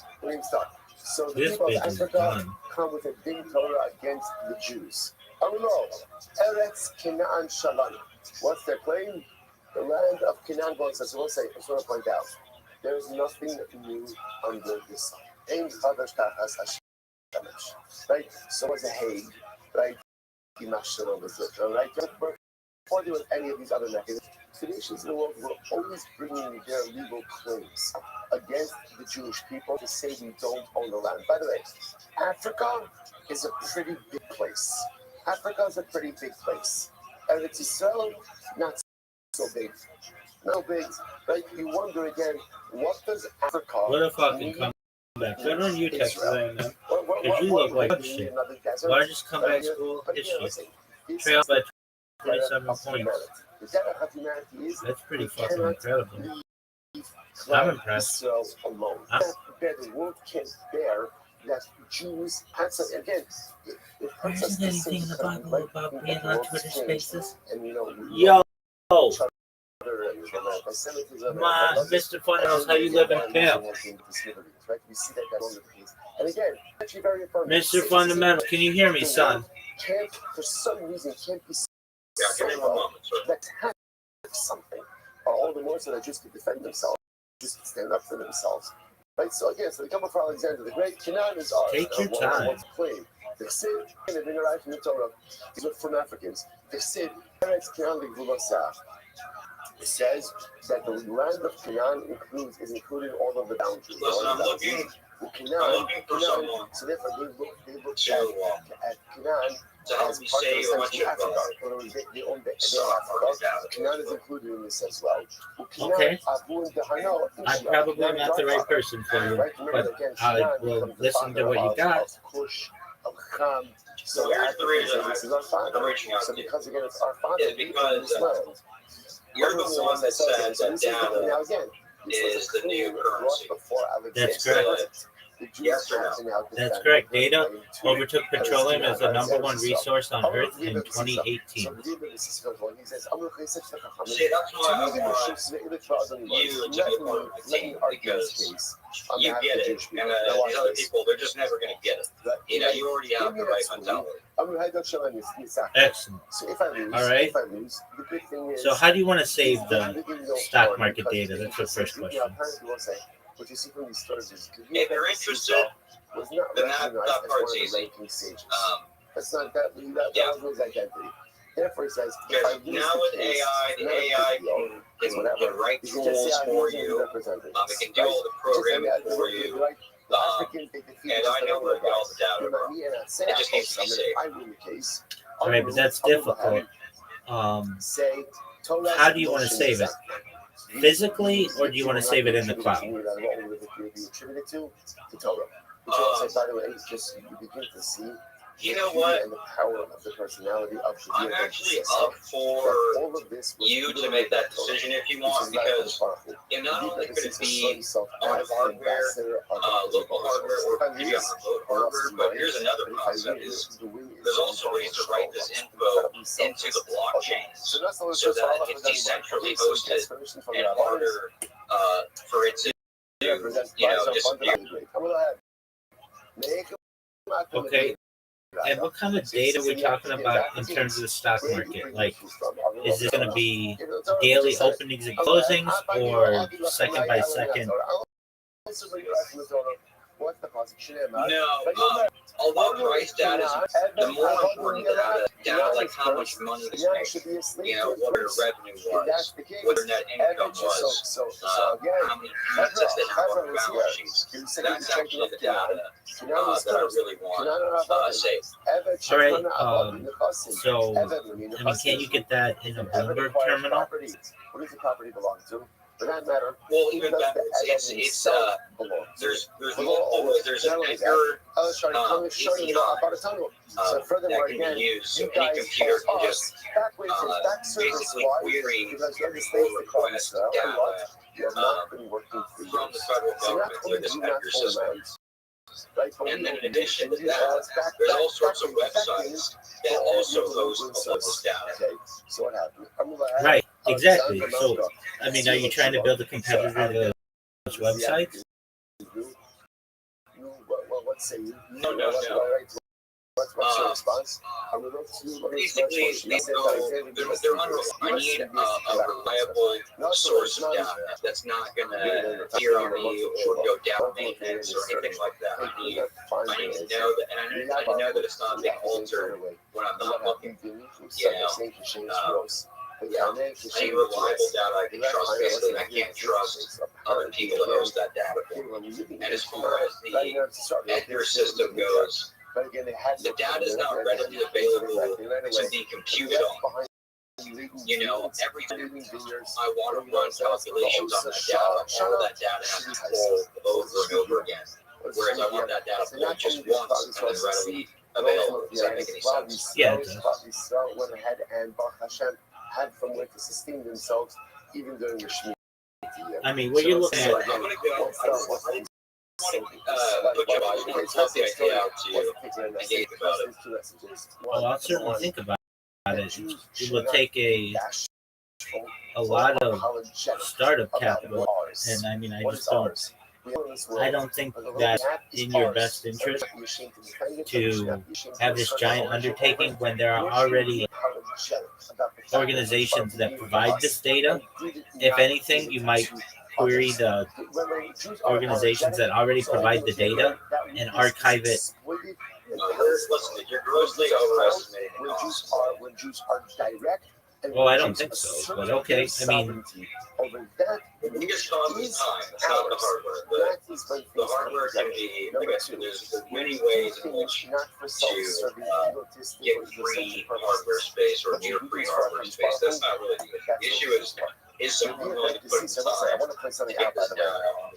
So the This people of bitch is Africa done. come with a din Torah against the Jews. Allah, Eretz Canaan Shalom. What's their claim? The land of Canaan goes. So I just want to point out, there is nothing new under the sun. Right? So was a Hague, right? Right? Before there was any of these other mechanisms, the nations in the world were always bringing their legal claims against the Jewish people to say we don't own the land. By the way, Africa is a pretty big place. Africa is a pretty big place. And it's so not so big. No big. Right? You wonder again, what does Africa What a fucking comeback. Good on you, Texas A&M. Because you look like shit. Largest comeback school history. Trailed by 27 points. That's pretty fucking incredible. I'm impressed. Alone. The world can't bear that Jews had some, again, it hurts us. There isn't anything in the Bible about being on Twitter Spaces. And you know, Yo! Ma, Mr. Funhouse, how you live in Pimp? And again, actually very affirming. Mr. Fundamental, can you hear me, son? Can't, for some reason, can't be give me 1 moment, sir. that have something. All the more so that Jews can defend themselves, Jews can stand up for themselves. Right, so again, so they come for Alexander the Great. Canaan is ours. Take your time. Claim. The Sid, and they've been arrived from the Torah. These are from Africans. The Sid, Eretz Canaan L'Gvulosah. It says that the land of Canaan is including all of the boundaries. Listen, I'm looking for someone So therefore, they look to at Canaan help as me part say of a bunch of Africa. In other words, they own the Africa. Canaan is included in this as well. Okay. I'm probably not the right person for you, but I will listen to what you got. So here's the reason I'm reaching out So to you. because again, it's our father. Is because you're the one that says that down is the new currency. That's correct. Yes or no? That's correct. Data overtook petroleum as the #1 resource on Earth in 2018. See, that's why I want you to be a part of the team because you get it, and the other people, they're just never going to get it. You know, you already have the right mentality. Excellent. So if I lose, All right. the good thing is. So how do you want to save the stock market data? That's the first question. What you see from these stories is If you're interested, was not then that recognized as one part's of the easy. ranking stages. Um, That's not that Yeah. was his identity. Therefore, he says, if I because lose now the with case, AI, the not a AI big deal. can write You can just say rules I for lose you. represented. It can do all the programming for you. African, they defeat And I know where to get all the data from. It just needs to be safe. I win the case. All right, but that's difficult. Say, How do you want to save it? Physically, or do you want to save it in the cloud? By the way, just you begin to see. You know what? And the power of the personality of the I'm actually up for you to make that decision if you want, because not only could it be on hardware, local hardware, or maybe on remote hardware, but here's another concept: is there's also ways to write this info into the blockchain so that it's decentrally hosted and harder for it to, disappear. Okay. And what kind of data are we talking about in terms of the stock market? Like, is this going to be daily openings and closings, or second by second? No, although price data is the more important data like how much money is made, what their revenue was, what their net income was, how many assets they have on their balance sheets. That's actually the data that I really want saved. All right. So, I mean, can you get that in a Bloomberg terminal? What does the property belong to? For that matter, well, even better, it's there's multiple ways. There's an Edgar API that can be used, so any computer can just basically query or request data from the federal government through this Edgar system. And then in addition to that, there's all sorts of websites that also host all this data. So what happened? Right, exactly. So, I mean, are you trying to build a competitor to those websites? What say you? No. What's your response? Basically, they're unreliable. I need a reliable source of data that's not going to appear on me or go down maintenance or anything like that. I need to know that, and I know that it's not being altered when I'm not looking. I need reliable data I can trust. Basically, I can't trust other people to host that data. And as far as the Edgar system goes, the data is not readily available to be computed on. Every time I want to run calculations on that data, all of that data has to be pulled over and over again. Whereas I want that data pulled just once and then readily available. Does that make any sense? Yeah, it does. Went ahead and Baruch Hashem had from where to sustain themselves even during the Shemitah year. I mean, what you're looking at. I'm going to go. Put you the idea out to you and think about it. Well, I'll certainly think about it. It will take a lot of startup capital, and I mean, I don't think that's in your best interest to have this giant undertaking when there are already organizations that provide this data. If anything, you might query the organizations that already provide the data and archive it. Listen, you're grossly overestimating the cost. When Jews are direct. Well, I don't think so, but okay. I mean, the biggest cost is time. It's not the hardware. The hardware can be, like I said, there's many ways in which to get free hardware space or near free hardware space. That's not really the issue. Is someone willing to put in time to get this data on?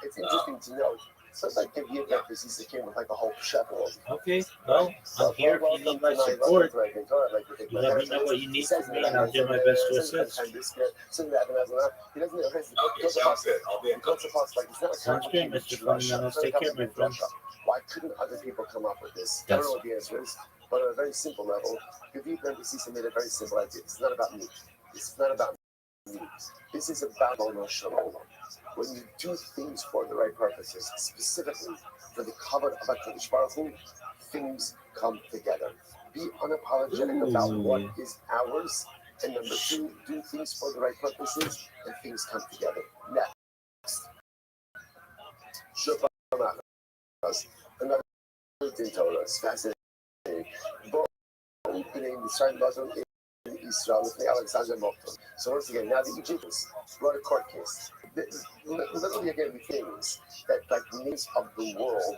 It's interesting to note. Sometimes the Vietnamese came with like a whole chevron. Okay, well, I'm here if you need my support. You let me know what you need from me, and I'll do my best to assist. Okay, sounds good. I'll be in touch. Sounds great, Mr. Fundamentals. Take care, my friend. Why couldn't other people come up with this? I don't know what the answer is, but on a very simple level, the Vietnamese made a very simple idea. It's not about me. It's not about me. This is about Bono Shalom. When you do things for the right purposes, specifically for the cover of HaKadosh Baruch Hu, things come together. Be unapologetic about what is ours, and number two, do things for the right purposes, and things come together. Next, another thing told us fascinating. Opening the starting button in Israel with Alexander Mokhtar. So once again, now the Egyptians brought a court case. literally again things that like names of the world,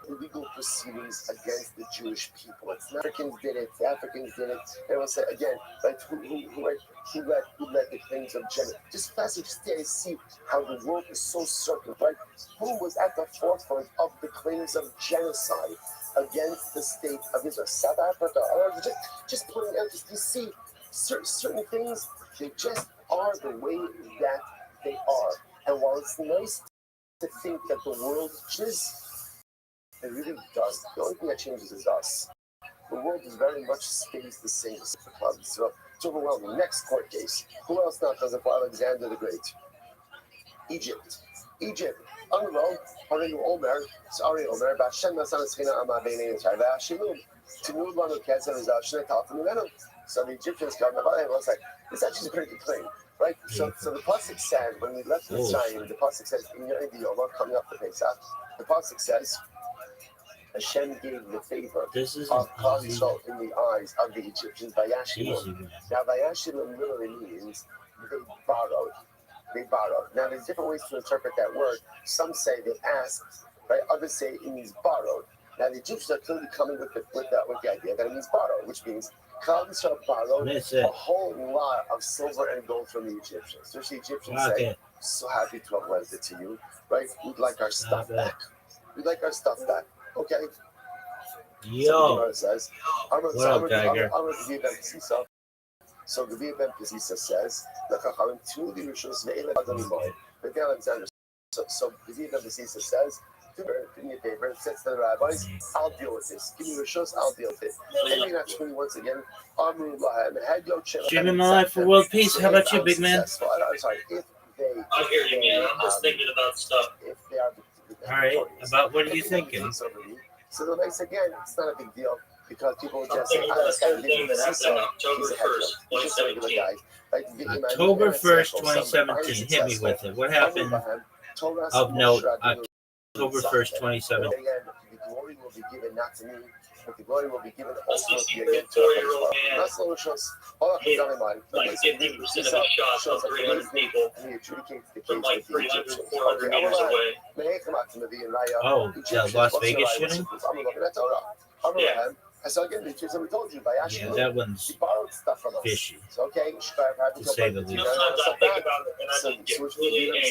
illegal proceedings against the Jewish people. It's not Africans did it, the Africans did it. And we'll say again, like who led the claims of genocide. Just passage stay see how the world is so circular, right? Who was at the forefront of the claims of genocide against the state of Israel? South Africa. Just pointing out, just you see certain things, they just are the way that they are. And while it's nice to think that the world changes, it really does. The only thing that changes is us. The world is very much stays the same. So it's overwhelming. Next court case. Who else now comes up for Alexander the Great? Egypt. Unwell, Harim Omer, sorry Omer, Bashem Nasan Schina Amabene Chava, Shilum, Tinu Lanu Kazan is Ashna Talmud. So the Egyptians come up and was like, this actually is a pretty good claim, right? So the Pasuk says, when we left the Zion, the Pasuk says, in your Yoma, coming up the Pesach, the Pasuk says, Hashem gave the favor of Klal Yisrael in the eyes of the Egyptians by Yashilum. Now, by Yashilum literally means they borrowed. Now, there's different ways to interpret that word. Some say they asked, right? Others say it means borrowed. Now, the Egyptians are clearly coming with the idea that it means borrowed, which means Klal Yisrael borrowed a whole lot of silver and gold from the Egyptians. So the Egyptians say, so happy to have lent it to you, right? We'd like our stuff back. Okay. Yo. Says, What up, Tiger? So the Ben Pesisa says, Alexander. So the Ben Pesisa says, give me a paper, it says to the rabbis, I'll deal with this. Give me Rishos, I'll deal with it. And you're actually once again, Streaming my life for world peace. How about you, big man? I'm sorry, if they. I hear you, man. I'm just thinking about stuff. If they are all right, about what are you thinking? So the next again, it's not a big deal because people would just say, this kind of thing that happened on October 1st, 2017. October 1st, 2017. Hit me with it. What happened of note October 1st, 2017? Again, the glory will be given not to me, but the glory will be given also to you. 64-year-old man, That's no choice. like 50% of his shots on 300 people from like 300, 400 meters away. Oh, the Las Vegas shooting? Yeah. So again, we told you by Yeah, that one's he borrowed stuff from us. fishy, So okay, to say the least. Sometimes I think about it and I just get really angry. I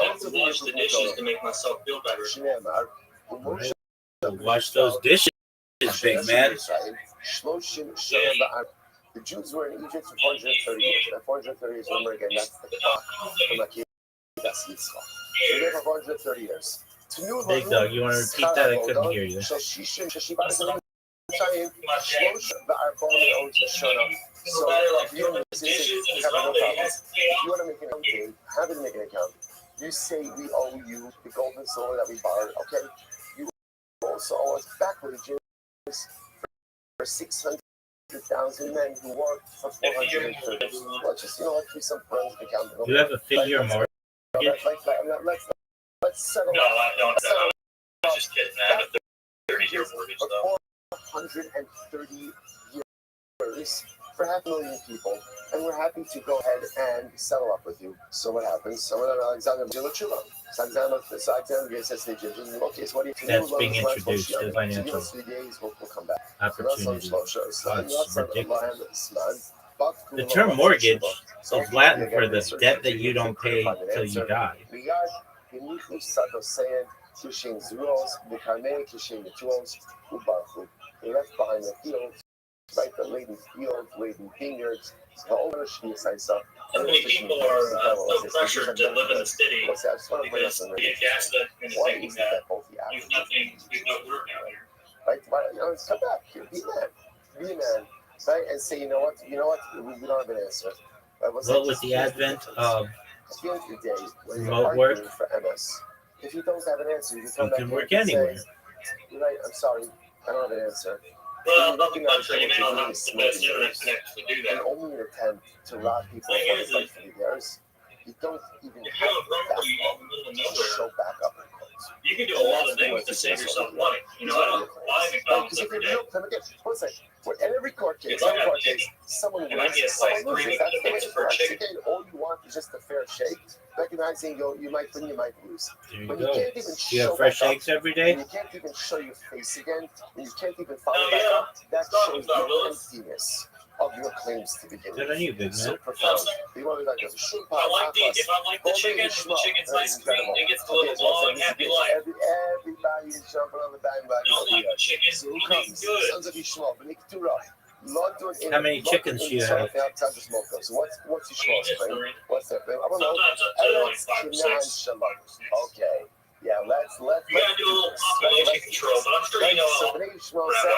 have to wash the dishes to make myself feel better. Right. Wash those dishes, big man. The Jews were in Egypt for 430 years. That 430 years, remember again, that's the clock from that's Yitzchak. So they're for 430 years. Big dog, you want to repeat that? I couldn't hear you. So if you want to make an account, have it make an account. You say we owe you the gold and silver that we borrowed, okay? You also owe us back with the Jews for 600,000 men who worked for 430. Let's just, let's do some forensic accounting. You have a figure mortgage? Let's settle. No, I don't. I'm just kidding. I have a 30-year mortgage, though. 430 years for 500,000 people, and we're happy to go ahead and settle up with you. So what happens? Someone at Alexander Jilachuba. Alexander says to the Egyptians, okay, so what do you That's being introduced to financial we'll come back. opportunity. Oh, it's ridiculous. The term mortgage is Latin for the debt that you don't pay till you die. They left behind the fields, right? The laden fields, laden vineyards, the older stuff. So many people are so pressured to live in the city because they get gaslit into thinking that there's no work out here. Right? Come back here, be a man, right? And say, you know what, we don't have an answer. Right? Well, with the advent of at the end of the day, when remote work, for MS, if you don't have an answer, you can work anywhere. You're right, I'm sorry, I don't have an answer. Well, not the country, you may not have the best internet connection to do And that. only an attempt to rob people Thing is, for years. You don't even If have you're a the property out in the middle of backbone to show nowhere, back up in court. You can do a lot of things to save yourself money. You know, I don't buy McDonald's every day. One second. In every court case, someone And I wins, get someone like 3 loses. That's the way McNuggets it per works. chicken. Again, all you want is just a fair shake, recognizing you might win, you might lose. There you When go. you can't even Do you show have fresh back up, eggs every when day? you can't even show your face again, when you can't even follow Oh, back yeah. up, that Stop, shows stop, the Willis. emptiness of your claims to begin Good with. on you, big So man. profound. You want to be like a If I like the chicken, if the chicken's nice green, it gets to live a long, happy life. Everybody is jumping on the bandwagon. You don't like the chicken, So who you comes? eat good. Sons of Yishmael, B'nai Keturah. How many chickens do you have? So what's Yishmael's Just claim? 3. What's that claim? I don't know. Sometimes up to like Eretz 5 or Canaan 6. Shalom. Okay. Yeah, let's We gotta do a little population control, but I'm sure you know So how B'nai Yishmael Rabbi, say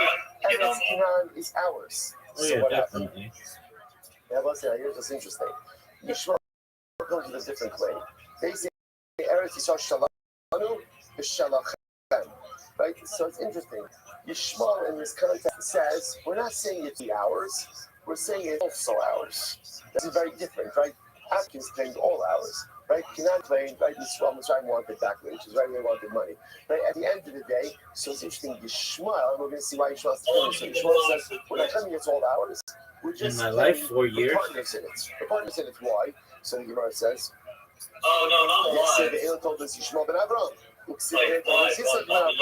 you know, Eretz Canaan is ours. Oh So yeah, what happened? definitely. Yeah, but here's what's interesting. Yishmael comes with a different claim. They say Eretz Yisrael Shalanu v'Shalachem. Right? So it's interesting. Yishmael in this context says, we're not saying it's ours, we're saying it's also ours. This is very different, right? Atkins claimed all ours, right? Canaan claimed, right? Yisrael wanted back wages, right? They wanted money. Right? At the end of the day, so it's interesting, Yishmael, and we're going to see why Yishmael's claiming. So Yishmael says, we're not claiming it's all ours. We're In just my life, 4 the years. partners in it. The partners in it. Why? So the Gemara says, oh no, not alive. Yisrael told us Yishmael ben Avram. Like live on the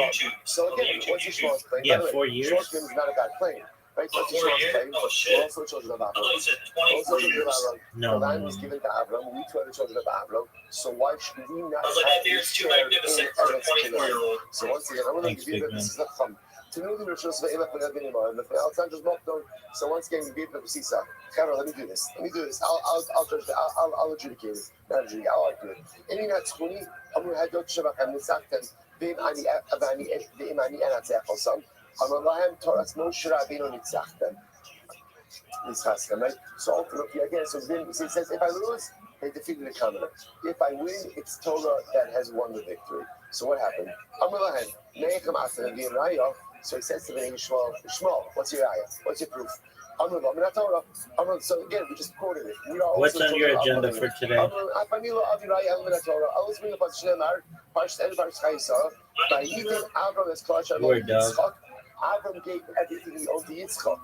YouTube. So On the again, YouTube, what's Yishmael's claim? Yeah, By the way, 4 years. Yishmael's claim is not a bad claim. Right? Oh, What's 4 Yishmael's years? claim? Oh We're shit. also the children of I thought Avram. you said Also 24 children of years. Avram. No, The no, land was no. given to Avram. We too are the children of Avram. So why should we not I was like, have that beard's too share magnificent in for a Eretz Canaan? 24-year-old. So once again, I'm going to Thanks, give you big this man. is a thumb. To know the rituals of Elach Ben Adinimah, and the Alexander's Mokdon. So once again, we gave the Sisa. Carol, let me do this. I'll judge it. I'll adjudicate it. Not adjudicate. I'll argue it. Any not 20, I'm going to have Dot Shabbat and Nisakten. Beim Ani Avani Beim Ani Anatzach Osam. I'm Allahem Torah Moshe Rabbeinu Nitzachtem. Nitzachtem, right? So ultimately, again, so then it says, if I lose, they defeated the commoner. If I win, it's Torah that has won the victory. So what happened? Amalahem, Neichem Asen, the Raya. So he says to the Shmuel, what's your ayah? What's your proof? So again, we just quoted it. We are What's also on your agenda Amalek. for today? Poor dog. Avram gave everything he owed to Yitzchak.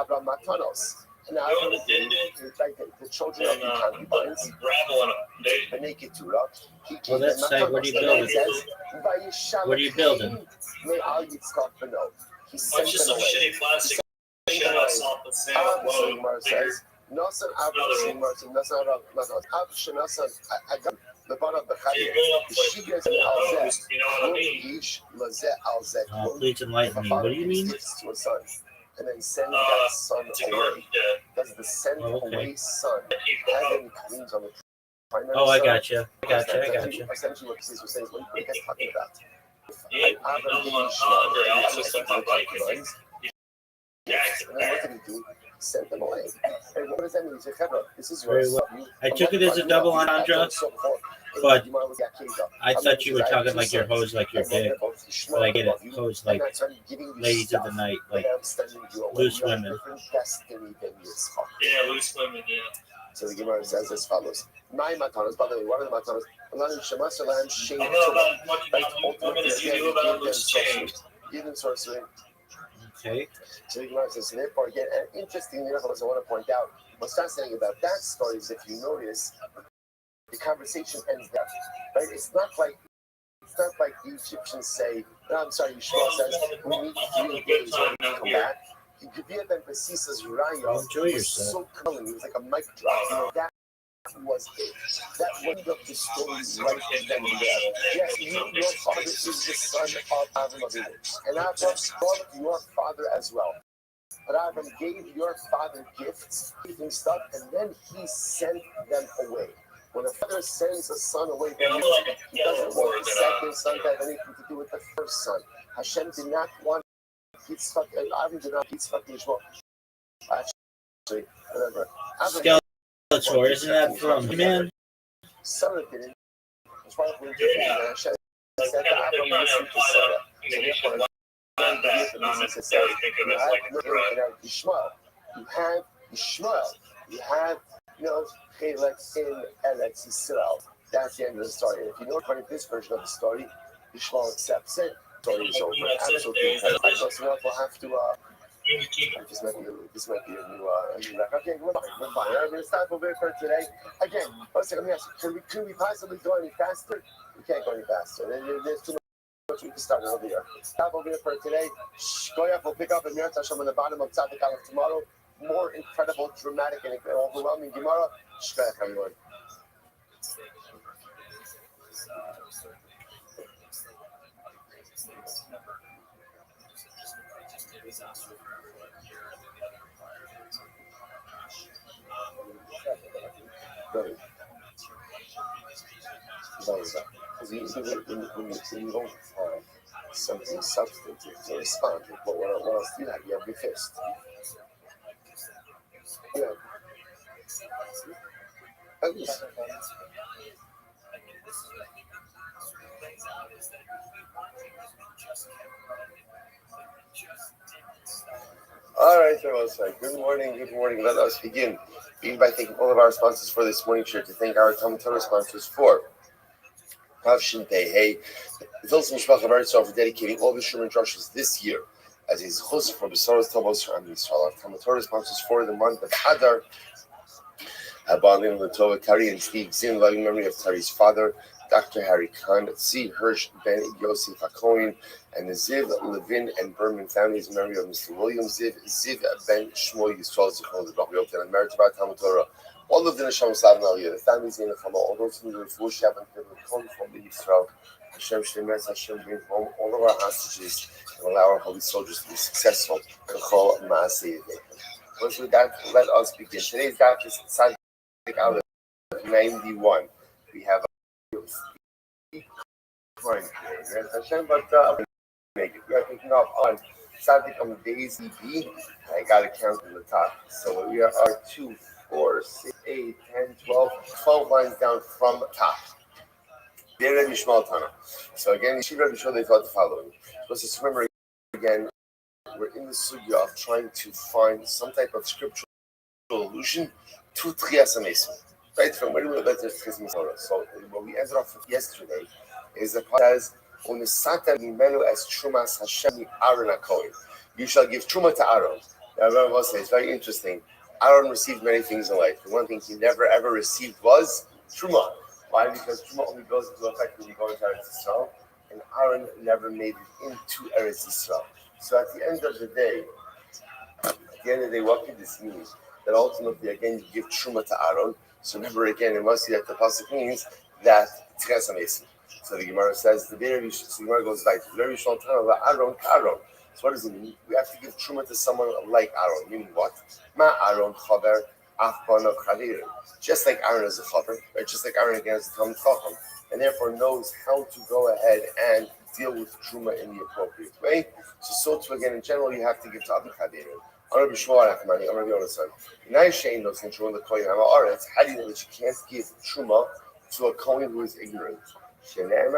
Avram matanos. And Avram gave the children of the concubines, the naked Torah. He Well, gave that's them like, what are you building? What are you building? May al Yitzchak beno. He sent It's just them some away. shitty plastic shit I saw at the sale. Avram Whoa, bigger. says, Nasan Avram Nasan Avram Agam the bar of the So you Chayim. go up The with Shigas full al Zeh. hose, you know what I mean? Yish Lazeh al Zeh. Oh, please enlighten me. What do you mean? To a son, and then send that son It's a away. garden shed. Does the send Oh, okay. away son Keep have going. any claims on the primary Oh, I son? gotcha. Essentially, what this was saying is what you guys talking about. Yeah, Avram no gave one Yishmael under the also stuff on bike. concubines, Yeah, and then what did he do? Sent them away. And what does that mean? He said, "Chevra, this is Very yours." well. I took it as a double entendre, but I thought you were talking like your hose, like your dick. But I get it. Hose like ladies of the night, like loose women. yeah, loose women, yeah. So the Gemara says as follows. My matanos, by the way, one of the matanos, I don't know about much about loose women as you do about loose chains. even sorcery. Okay. So the Gemara says, so therefore, again, and interestingly enough, I want to point out, what's fascinating about that story is if you notice, the conversation ends there. Right? It's not like the Egyptians say, no, I'm sorry, Yishmael says, we need 3 days when we come back. Gevir ben Basisa's Raya Enjoy was yourself. so compelling. It was like a mic drop. You know, that was it. That ended up the story right then and there. Yes, your father is the son of Avram Avinu. And Avram brought your father as well. But Avram gave your father gifts, gave him stuff, and then he sent them away. When a father sends a son away, then he doesn't want the second son to have anything to do with the first son. Hashem did not want Yitzchak, and Avram did not Yitzchak Yishmael. Actually, whatever. Skeletor, isn't that from man? Sarah did it. It's part of the Hashem said to Avram, listen to Sarah. So therefore, Yishmael, you have Chelek in Eretz Yisrael. That's the end of the story. And if you know this version of the story, Yishmael accepts it. The story is over. Absolutely incredible. I thought someone will have to. This might be a new record. Okay, we're fine. I'm going to stop over here for today. Again, one second, let me ask you, can we possibly go any faster? We can't go any faster. There's too much we can start over here. Stop over here for today. Shkoyach will pick up in Meretz Hashem on the bottom of Tzadik Aleph tomorrow. More incredible, dramatic, and overwhelming Gemara. Shkoyach, everyone. Right. Because you when you don't have something substantive to respond to, what else do you have? You have your fist. Yeah. At least. All right, everyone. Good morning. Good morning. Let us begin by thanking all of our sponsors for this morning share. To thank our Talmud Torah sponsors for Pavshin Pei Hey, the Vilson Mishpacha Eretz for dedicating all the Shuman drushes this year as his host for Besaros Tovos Am Yisrael. Our Talmud Torah sponsors for the month of Hadar, Abalim Latova Tari and Steve Zin, loving memory of Tari's father, Dr. Harry Khan, C. Hirsch Ben Yosef HaKohen, and the Ziv, Levin, and Berman families in memory of Mr. William Ziv, Ziv Ben Shmuel Yisrael Zichron Zebach and merit of our Talmud Torah. All of the Neshama Slavim Aliyah, the families in the Chama, all those who live for Shabbat, the Kol from the Yisrael, Hashem Shemeres, Hashem bring home all of our hostages and allow our holy soldiers to be successful. Kol Maaseh. Once with that, let us begin. Today's daf is Tzadik Aleph 91. We have Hashem, but make it. We are picking up on Tzadik on days EB. I got to count from the top. So we are 2, 4, 6, 8, 10, 12 lines down from top. So again, you should be sure they thought the following. So let's just remember again, we're in the sugya of trying to find some type of scriptural allusion to Tchias HaMesim. Right, from where do we get to Tchias HaMesim? So what we ended off with yesterday is the part says, Unisata Nimenu as Trumas Hashem Aaron HaKohen. You shall give Truma to Aaron. Now, remember, it's very interesting. Aaron received many things in life. The one thing he never ever received was Truma. Why? Because Truma only goes into effect when you go into Eretz Yisrael, and Aaron never made it into Eretz Yisrael. So at the end of the day, what could this mean? That ultimately, again, you give Truma to Aaron. So remember again, it must be that the pasuk means that Tchias HaMesim. So the Gemara says the Gemara goes like very short time Aaron. So what does it mean? We have to give Truma to someone like Aaron. Meaning what? Ma Aaron Chaver Afbana Chadir. Just like Aaron is a Chaver, right? Just like Aaron again is a Talmid Chacham, and therefore knows how to go ahead and deal with Truma in the appropriate way. So too again in general you have to give to other Chadirim. How do you know that you can't give Truma to a Kohen who is ignorant? Liam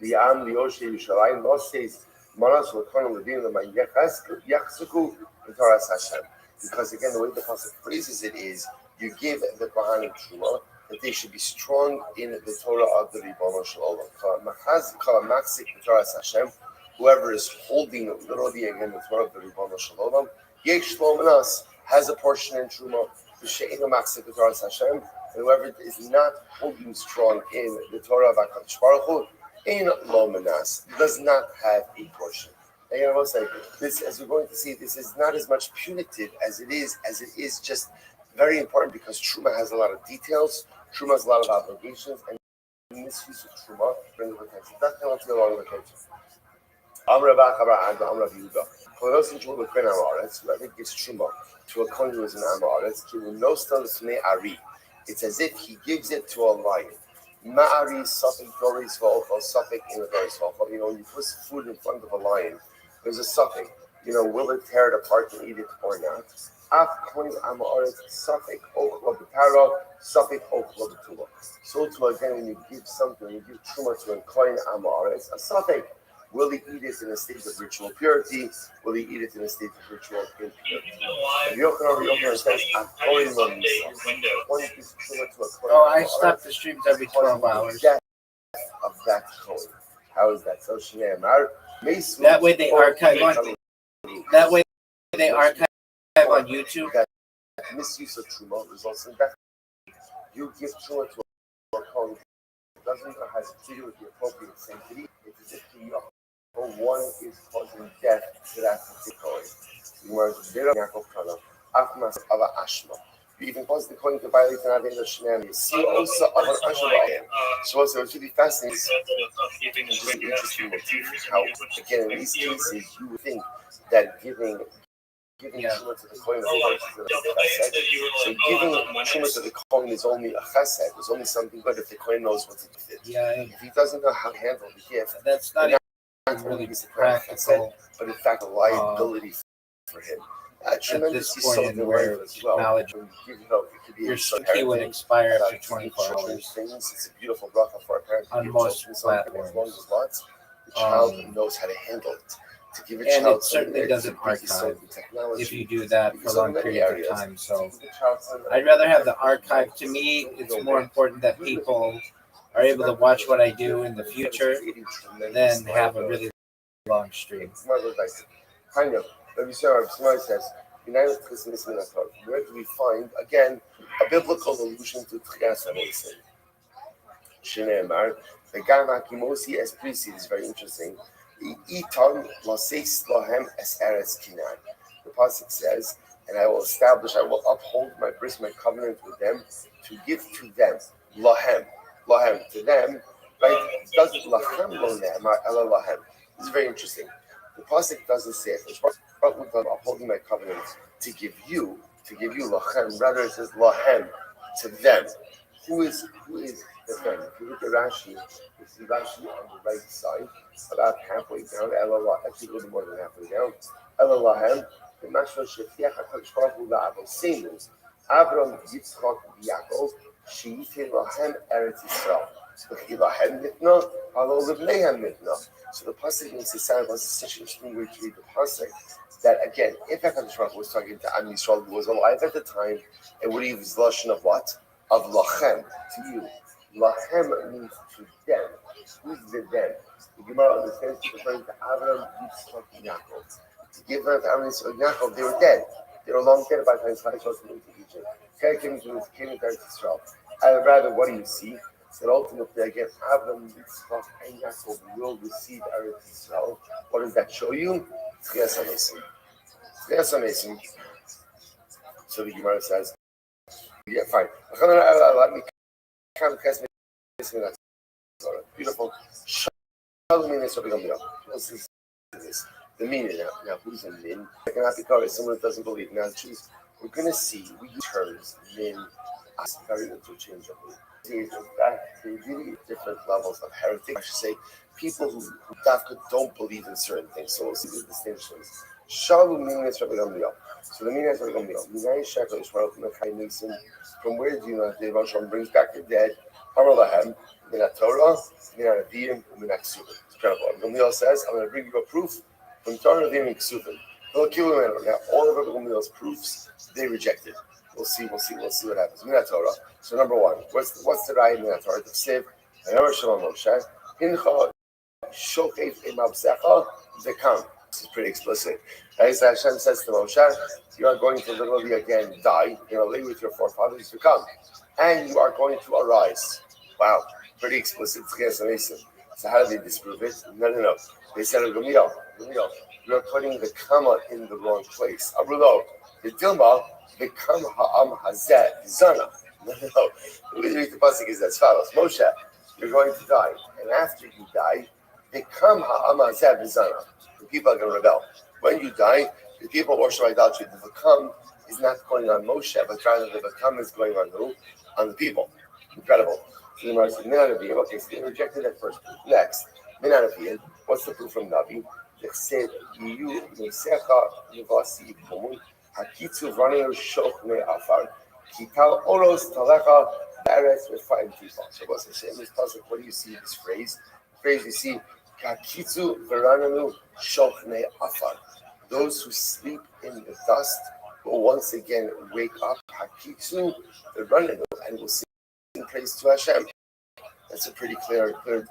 Lioshe Yushalayim Lo says Manas Lakonim Levin Lema Yachzuku V'Toras Hashem. Because again, the way the pasuk phrases it is, you give the Kohanim Truma that they should be strong in the Torah of the Ribono Shel Olam. Machaz Kol Maksik V'Toras Hashem. Whoever is holding literally again the Torah of the Ribono Shel Olam, Yesh Lo Manas has a portion in Truma. V'She'ino Maksik V'Toras Hashem. And whoever is not holding strong in the Torah of HaKadosh Baruch Hu, in Lo Manas, does not have a portion. And I will say this, as we're going to see, this is not as much punitive as it is just very important because Truma has a lot of details, Truma has a lot of obligations, and misuse of Truma brings attention. That's not what's going on with attention. Whoever gives Truma to a Kohen who is an Amaretz, it's as if he gives it to a lion. Ma'ari suffix doris v'olchol suffix in a doris v'olchol. When you put food in front of a lion, there's a suffix. Will it tear it apart and eat it or not? Af koin amaretz suffix ochla b'taro suffix ochla b'tuba. So too again, when you give something, you give truma to a koin amaretz, a suffix. Will he eat it in a state of ritual purity? Will he eat it in a state of ritual impurity? Yochanan says, Oh, I stop the streams every 12 hours. Of that coin. How is that? So That way they archive on. That way they archive on YouTube. That misuse of truma results in death. You give truma to a coin. It doesn't even have to do with the appropriate sanctity. It's as if the one is causing death to that particular coin. You even cause the coin to violate an Aveda Shnam. So it's really fascinating. It's just an interesting motif how, again, in these cases, you would think that giving truma to the coin is a chesed. So giving truma to the coin is only a chesed. It's only something good if the coin knows what to do with it. If he doesn't know how to handle the gift, that's not really practical, but in fact a liability for him. Tremendous point in where knowledge your CP would expire after 24 hours. It's a beautiful bracha for a parent on most platforms. The child knows how to handle it. To give a and child it certainly doesn't archive if you do that for long periods of time. So I'd rather have the archive. To me, it's more important that people are able to watch what I do in the future than have a really long stream. Kind of. Rabbi Shimon says, where do we find, again, a biblical allusion to Tchias HaMesim? Shneimar, the Gam HaKimosi as priest is very interesting. Iton Laseis Lohem es Eretz Kinan. The pasuk says, and I will uphold my bris, my covenant with them, to give to them, Lohem, to them, right? Doesn't Lachem Lo Ne'emar Ela Lohem. This is very interesting. The pasuk doesn't say it. But with them upholding my covenant to give you lachem. Rather, it says lahem to them. Who is the them? If you look at Rashi, you see Rashi on the right side, about halfway down. Actually, a little more than halfway down. Lahem. The mashma shetiach hakadosh baruch hu la'avosenu. Avram, Yitzchak, Yaakov. Sheyitin lahem Eretz Yisrael. So the pasuk makes it sound like such an interesting way to read the pasuk that again, if HaKadosh Baruch Hu was talking to Am Yisrael who was alive at the time, it would use the lashon of what? Of lachem, to you. Lachem means to them. Who's the them? The Gemara understands it's referring to Abraham, Yitzchak, and Yaakov. To give them to Abraham, Yitzchak, and Yaakov, they were dead. They were long dead by the time Yitzchak came into Egypt. Came into Israel. Rather, what do you see? That ultimately, again, Abraham, Yitzchak, and Yaakov will receive Eretz Yisrael. What does that show you? Tchias HaMesim. So the Gemara says, yeah, fine. Beautiful. The meaning now, who's a min? Someone that doesn't believe. Now, choose. We're going to see, we use terms min as very interchangeably. They really different levels of heritage. I should say, people who don't believe in certain things. So we'll see the distinctions. Shalom meaning Rabbi Gamliel. So the meaning is Rabbi Gamliel. From where do you know that the Rosh brings back the dead? Haralahem, Minat Torah, Minat Adiyim, Minat Ksuvim. It's incredible. Gamliel says, I'm going to bring you a proof from Torah, Adiyim, and Ksuvim. Now, all of Rabbi Gamliel's proofs, they rejected. We'll see what happens. Minat Torah. So number one, what's the right in Minat Torah? The Siv, Hayomer Shalom Moshe, Hincha, Shokef Imabsecha, Vekam. This is pretty explicit. Hashem says to Moshe, you are going to literally again die. You're going to lay with your forefathers to come. And you are going to arise. Wow, pretty explicit. So how do they disprove it? No. They said, Gamliel, you're putting the comma in the wrong place. Arulo, the Dilma, the Kam Ha'am Hazet, Zana. No. The way the pasuk is as follows. Moshe, you're going to die. And after you die, the Kam Ha'am Hazet, Zana. The people are going to rebel. When you die, the people worship idolatry. The Vakam is not going on Moshe, but rather the Vakam is going on who? On the people. Incredible. So the Gemara says, okay, so they rejected that first proof. Next, Minanavian, what's the proof from Navi? They said, you Nesecha Nivasi Pomun, Hakitsu Vanir Shokne Afar, Kital Oros Talecha, Eretz with 5 people. So what's the same? This puzzle, what do you see in this phrase? The phrase you see, Kakitzu verananu shochne afar. Those who sleep in the dust will once again wake up. Hakitzu verananu, and will sing praise to Hashem. That's a pretty clear. The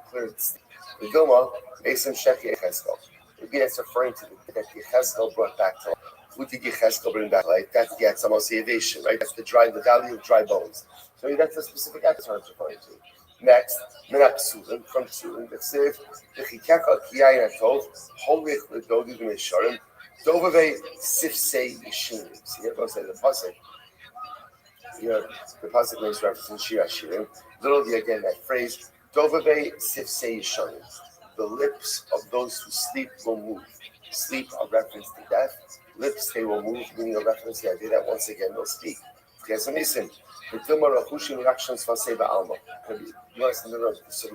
Gilma makes him Sheki Yecheskel. Maybe that's referring to that Yecheskel brought back to life. Who did Yecheskel bring back to life? That's the Atzamosiyadation, right? That's the valley of dry bones. So that's a specific episode it's referring to. Next, Menapsulim, from Psulim, the Siv, the Chikeka Kiyayin Atov, Holich Ledodi Gumesharim, Dovave Sifsei Yishinim. See, here goes the Pasuk. Here, the Pasuk makes reference in Shir Hashirim. Literally, again, that phrase, Dovave Sifsei Yishanim. The lips of those who sleep will move. Sleep, a reference to death. Lips, they will move, meaning a reference to the idea that once again they'll speak. So the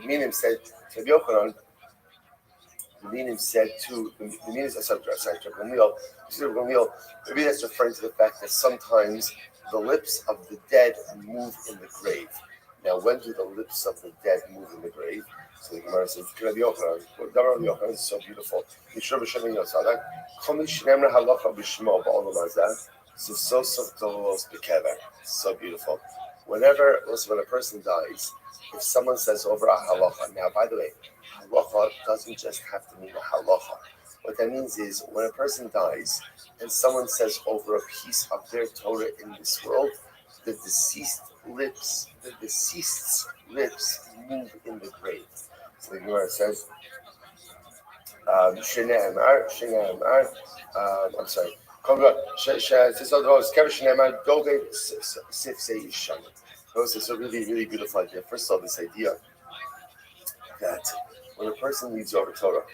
Minim said to Yochanan, maybe that's referring to the fact that sometimes the lips of the dead move in the grave. Now, when do the lips of the dead move in the grave? So the Gemara says, Rabbi Yochanan is so beautiful. So beautiful. When a person dies, if someone says over a halacha, now by the way, halacha doesn't just have to mean a halacha. What that means is when a person dies and someone says over a piece of their Torah in this world, the deceased's lips move in the grave. So the Gemara says, I'm sorry. It's a really, really beautiful idea. First of all, this idea that when a person reads over Torah,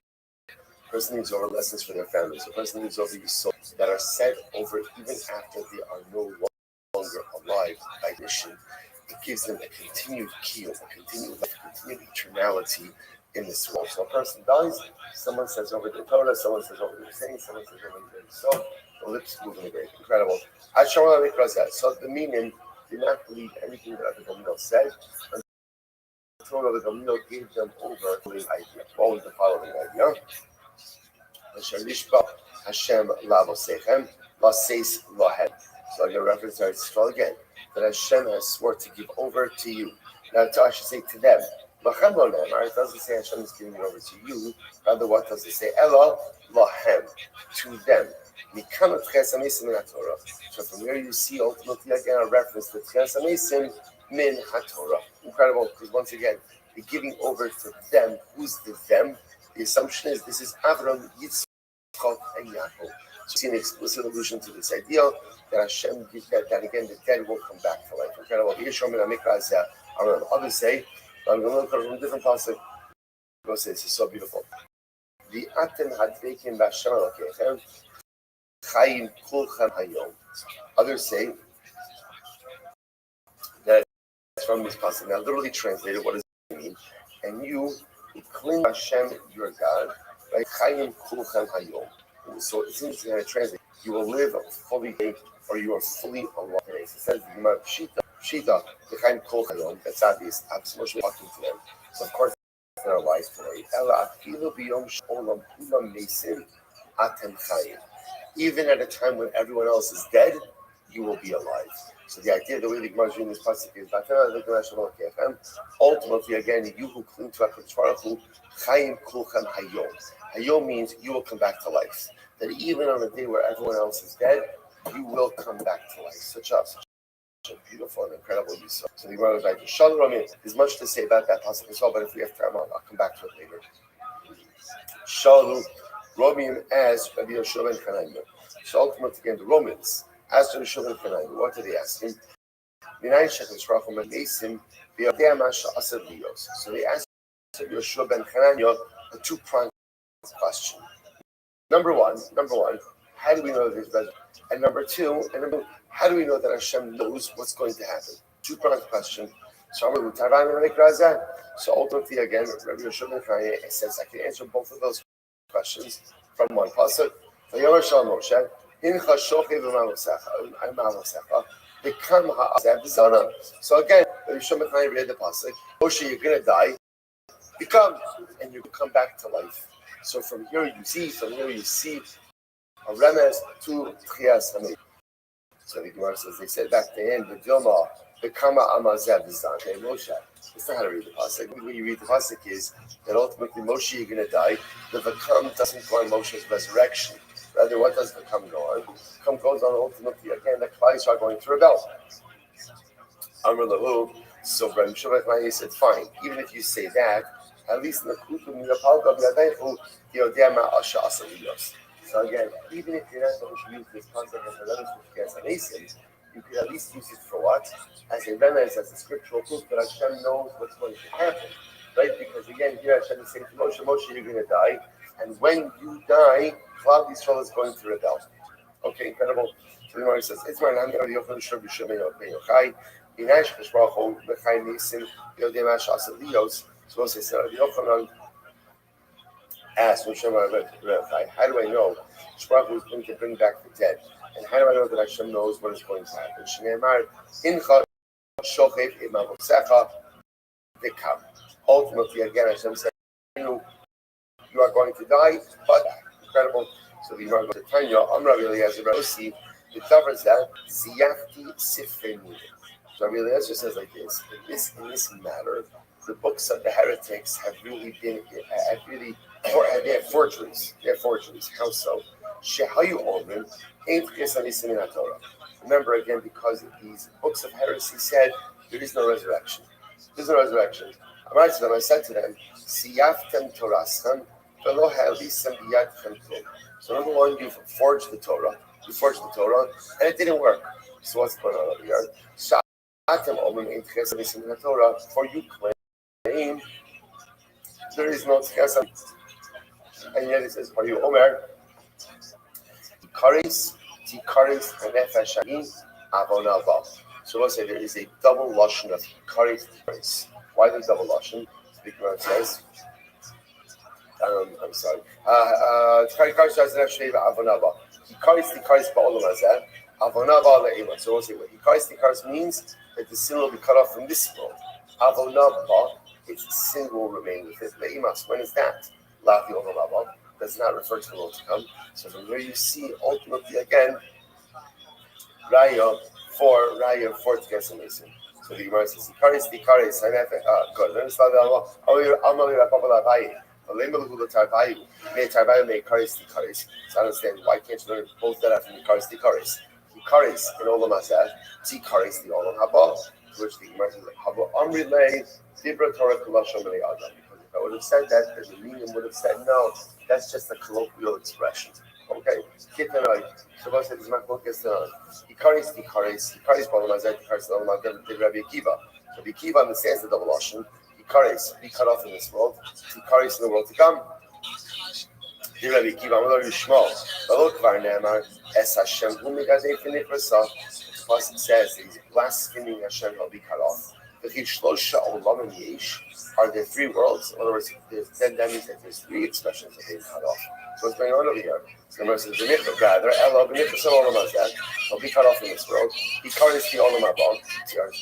a person reads over lessons for their families, a person reads over Yisod that are said over even after they are no longer alive by mission, it gives them a continued kiyum, a continued life, continued eternality in this world. So a person dies, someone says over the Torah, someone says over the saying, someone says over the Yisod, the lips move in the grave. Incredible. So the meaning did not believe anything that the Gamliel said until the Gamliel gave them over the idea. What was the following idea? Hashem lavosechem laseis lahem. So I'm going to reference to Israel again. That Hashem has sworn to give over to you. Now, I should say to them. It doesn't say Hashem is giving it over to you. Rather, what does it say? Ella lahem, to them. So from here you see ultimately again a reference to Tchias HaMesim min HaTorah. Incredible, because once again, the giving over to them. Who's the them? The assumption is this is Avram, Yitzchak, and Yaakov. So you see an explicit allusion to this idea that Hashem gives that again the dead will come back to life. Incredible. Others say, I'm going to look from a different passage. This is so beautiful. The Atem Hadvekim B'Hashem Elokechem Chayim Kulchem Hayom. Others say that it's from this passage. Now, literally translated, what does it mean? And you cling to Hashem, your God, like Chayim Kulchem Hayom. So it seems to translate, you will live fully day, or you are fully alive today. So it says, Pshita, the Chayim Kulchem Hayom. That's obvious. I'm supposed to be talking to them. So, of course, in our lives today. Even at a time when everyone else is dead, you will be alive. So the idea, the way the Gemara is reading this passage is, ultimately, again, you who cling to HaKadosh Baruch Hu, Chayim Kulchem Hayom. Hayom means you will come back to life. That even on a day where everyone else is dead, you will come back to life. Such a beautiful and incredible use. So the Gemara is like, Shalom, there's much to say about that passage as well, but if we have time, I'll come back to it later. Shalom. Romans asked Rabbi Yoshua ben Chananya. So ultimately, again, the Romans asked Rabbi Yoshua ben Chananya. What did they ask him? So they asked Rabbi Yoshua ben Chananya a two-pronged question. Number one, how do we know that there's better? And number two, how do we know that Hashem knows what's going to happen? Two-pronged question. So ultimately, again, Rabbi Yoshua ben Chananya says, I can answer both of those questions from one pasuk. So again, Rabbi Shimon read the pasuk. Moshe, you're gonna die. You come and you come back to life. So from here you see a remez to Tchias Hamid. So the Gemara says they said back to him, the Dilma, the Kama Amazev is on Moshe. That's not how to read the pasuk. The way you read the pasuk is that ultimately Moshe you're going to die. The Vakam doesn't go on Moshe's resurrection. Rather, what does Vakam go on? Vakam goes on ultimately again. The Klais are going to rebel. Amr Lahu. So Rabbi Shuvah said, fine. Even if you say that, at least in the Kutum Mirapalga Biadehu Diodema Asha Asalios. So again, even if you're not going to use this concept as a remez, you could at least use it for what? As a remez, as a scriptural proof that Hashem knows what's going to happen. Right? Because again, here Hashem is saying to Moshe, you're going to die. And when you die, Klal Yisrael is going to rebel. Okay, incredible. So the Gemara says, it's my name, Yochanan Shur B'Shemei Yochai, Inash Kishbrachu, B'Chai Nisim, Yodem Ash Asalios. So it says, Yochanan asked Moshe Rabbeinu, how do I know Shbrachu is going to bring back the dead? And how do I know that Hashem knows what is going to happen? Shneimar, Incha Shochev Imavosecha Dekam. Ultimately, again, Hashem said, you are going to die, but incredible. So the Gemara goes to Tanya, Amra Eliezer Rosi, the covers that Ziyafti Sifrei. So Rabbi Eliezer says like this: in this matter, the books of the heretics have really been they're forgeries. They're forgeries. How so? Shehayu Omrim ain't Chesanisim in Torah. Remember again, because these books of heresy said there is no resurrection. There's no resurrection. I said to them, Siyaftem Torasam, Velo Ha'elisem Biyadchem Tov. So number one, you forged the Torah. You forged the Torah, and it didn't work. So what's going on over here? Sha'atem Omrim ain't Chesanisim in Torah. For you claim there is no Chesam. And yet it says, for you, Omer, Tikaris, and Nefesh Avonava. So let's say there is a double lashon of Tikaris. Why the double lashon? The Gemara says, I'm sorry. Tikaris says Nefesh Avonava. Tikaris ba'olam hazeh. Avonava le'ema. So we'll say what Tikaris means that the sin will be cut off from this world. Avonava, its sin will remain with it. Le'emas. When is that? Lavi Olamava does not refer to the world to come. So from where you see ultimately again, Raya for Tchias Hamid. So the Gemara says, Tikaris, good. Let me start that one. So I understand why can't you learn both that from Tikaris? Tikaris in Olam Hazeh, Tikaris the Olam Haba, which the Gemara says, Haba Amrilei, Dibra Torah Kulashom B'nei Adam. I would have said that, and the meaning would have said, no, that's just a colloquial expression. Okay? Kittanoi. So I said, it's not focused on Ikaris, Balamazet, Ikaris, Balamazet, Rabbi Akiva. So Rabbi Akiva understands the double lashon. Ikaris, be cut off in this world. Ikaris in the world to come. Rabbi Akiva, Amar Yishmo. Balok Var Ne'amar, Es Hashem, Hu Megadei Finikrasa. The pasuk says that he's blaspheming Hashem, will be cut off. Are there three worlds? In other words, then that means that there's three expressions of being cut off. So what's going on over here? So the says, rather, Ella, will be cut off in this world. He carries the Olam Haba,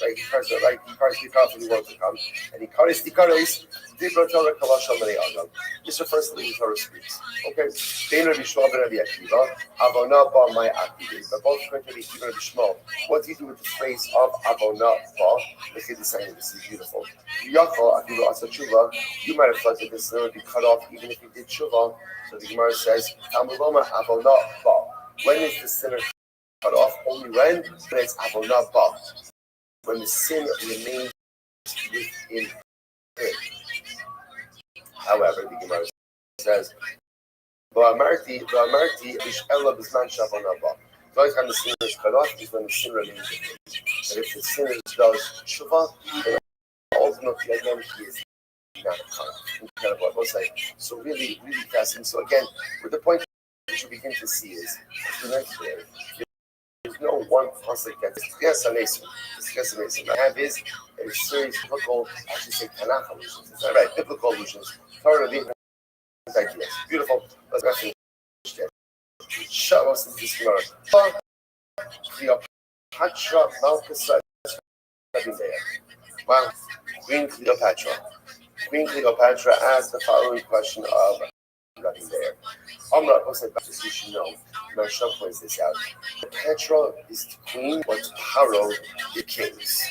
right? He carries the cut off in the world to come. And he carries the Dibra Torah Kalasham B'nei Adam. This refers to the Torah speaks. Okay. Bein Rabbi Shmuel ben Rabbi Akiva, Avona Ba Mai Akiva. But both going to be Akiva and Rabbi Shmuel. What do you do with the phrase of Avona Ba? Look at this saying. This is beautiful. Yachol Akiva Asa Tshuva. You might have thought that this would be cut off even if he did Tshuva. So the Gemara says, Amuloma Avona Ba. When is the sinner cut off? Only when it's Avona Ba. When the sin remains within him. However, the Gemara says, "V'amarti ish'ela b'zman shavona ba." The only time the sinner is cut off is when the sin remains with him. But if the sinner does tshuva, then ultimately again he is not cut off. Incredible. I was like, so really, really fascinating. So again, with the point that you begin to see is, as we mentioned there, there's no one concept that Tchias Hamid. I have is a series of biblical, I should say, Tanakh allusions. Is that right? Biblical allusions. Torah, different ideas. Beautiful. Let's go finish there. Shabbos is this Gemara. Cleopatra Malchus. Wow. Queen Cleopatra. Queen Cleopatra asked the following question of Rabbi Meir. Amra, just you should know, Marsha points this out. Petra is the queen, but Paro the kings.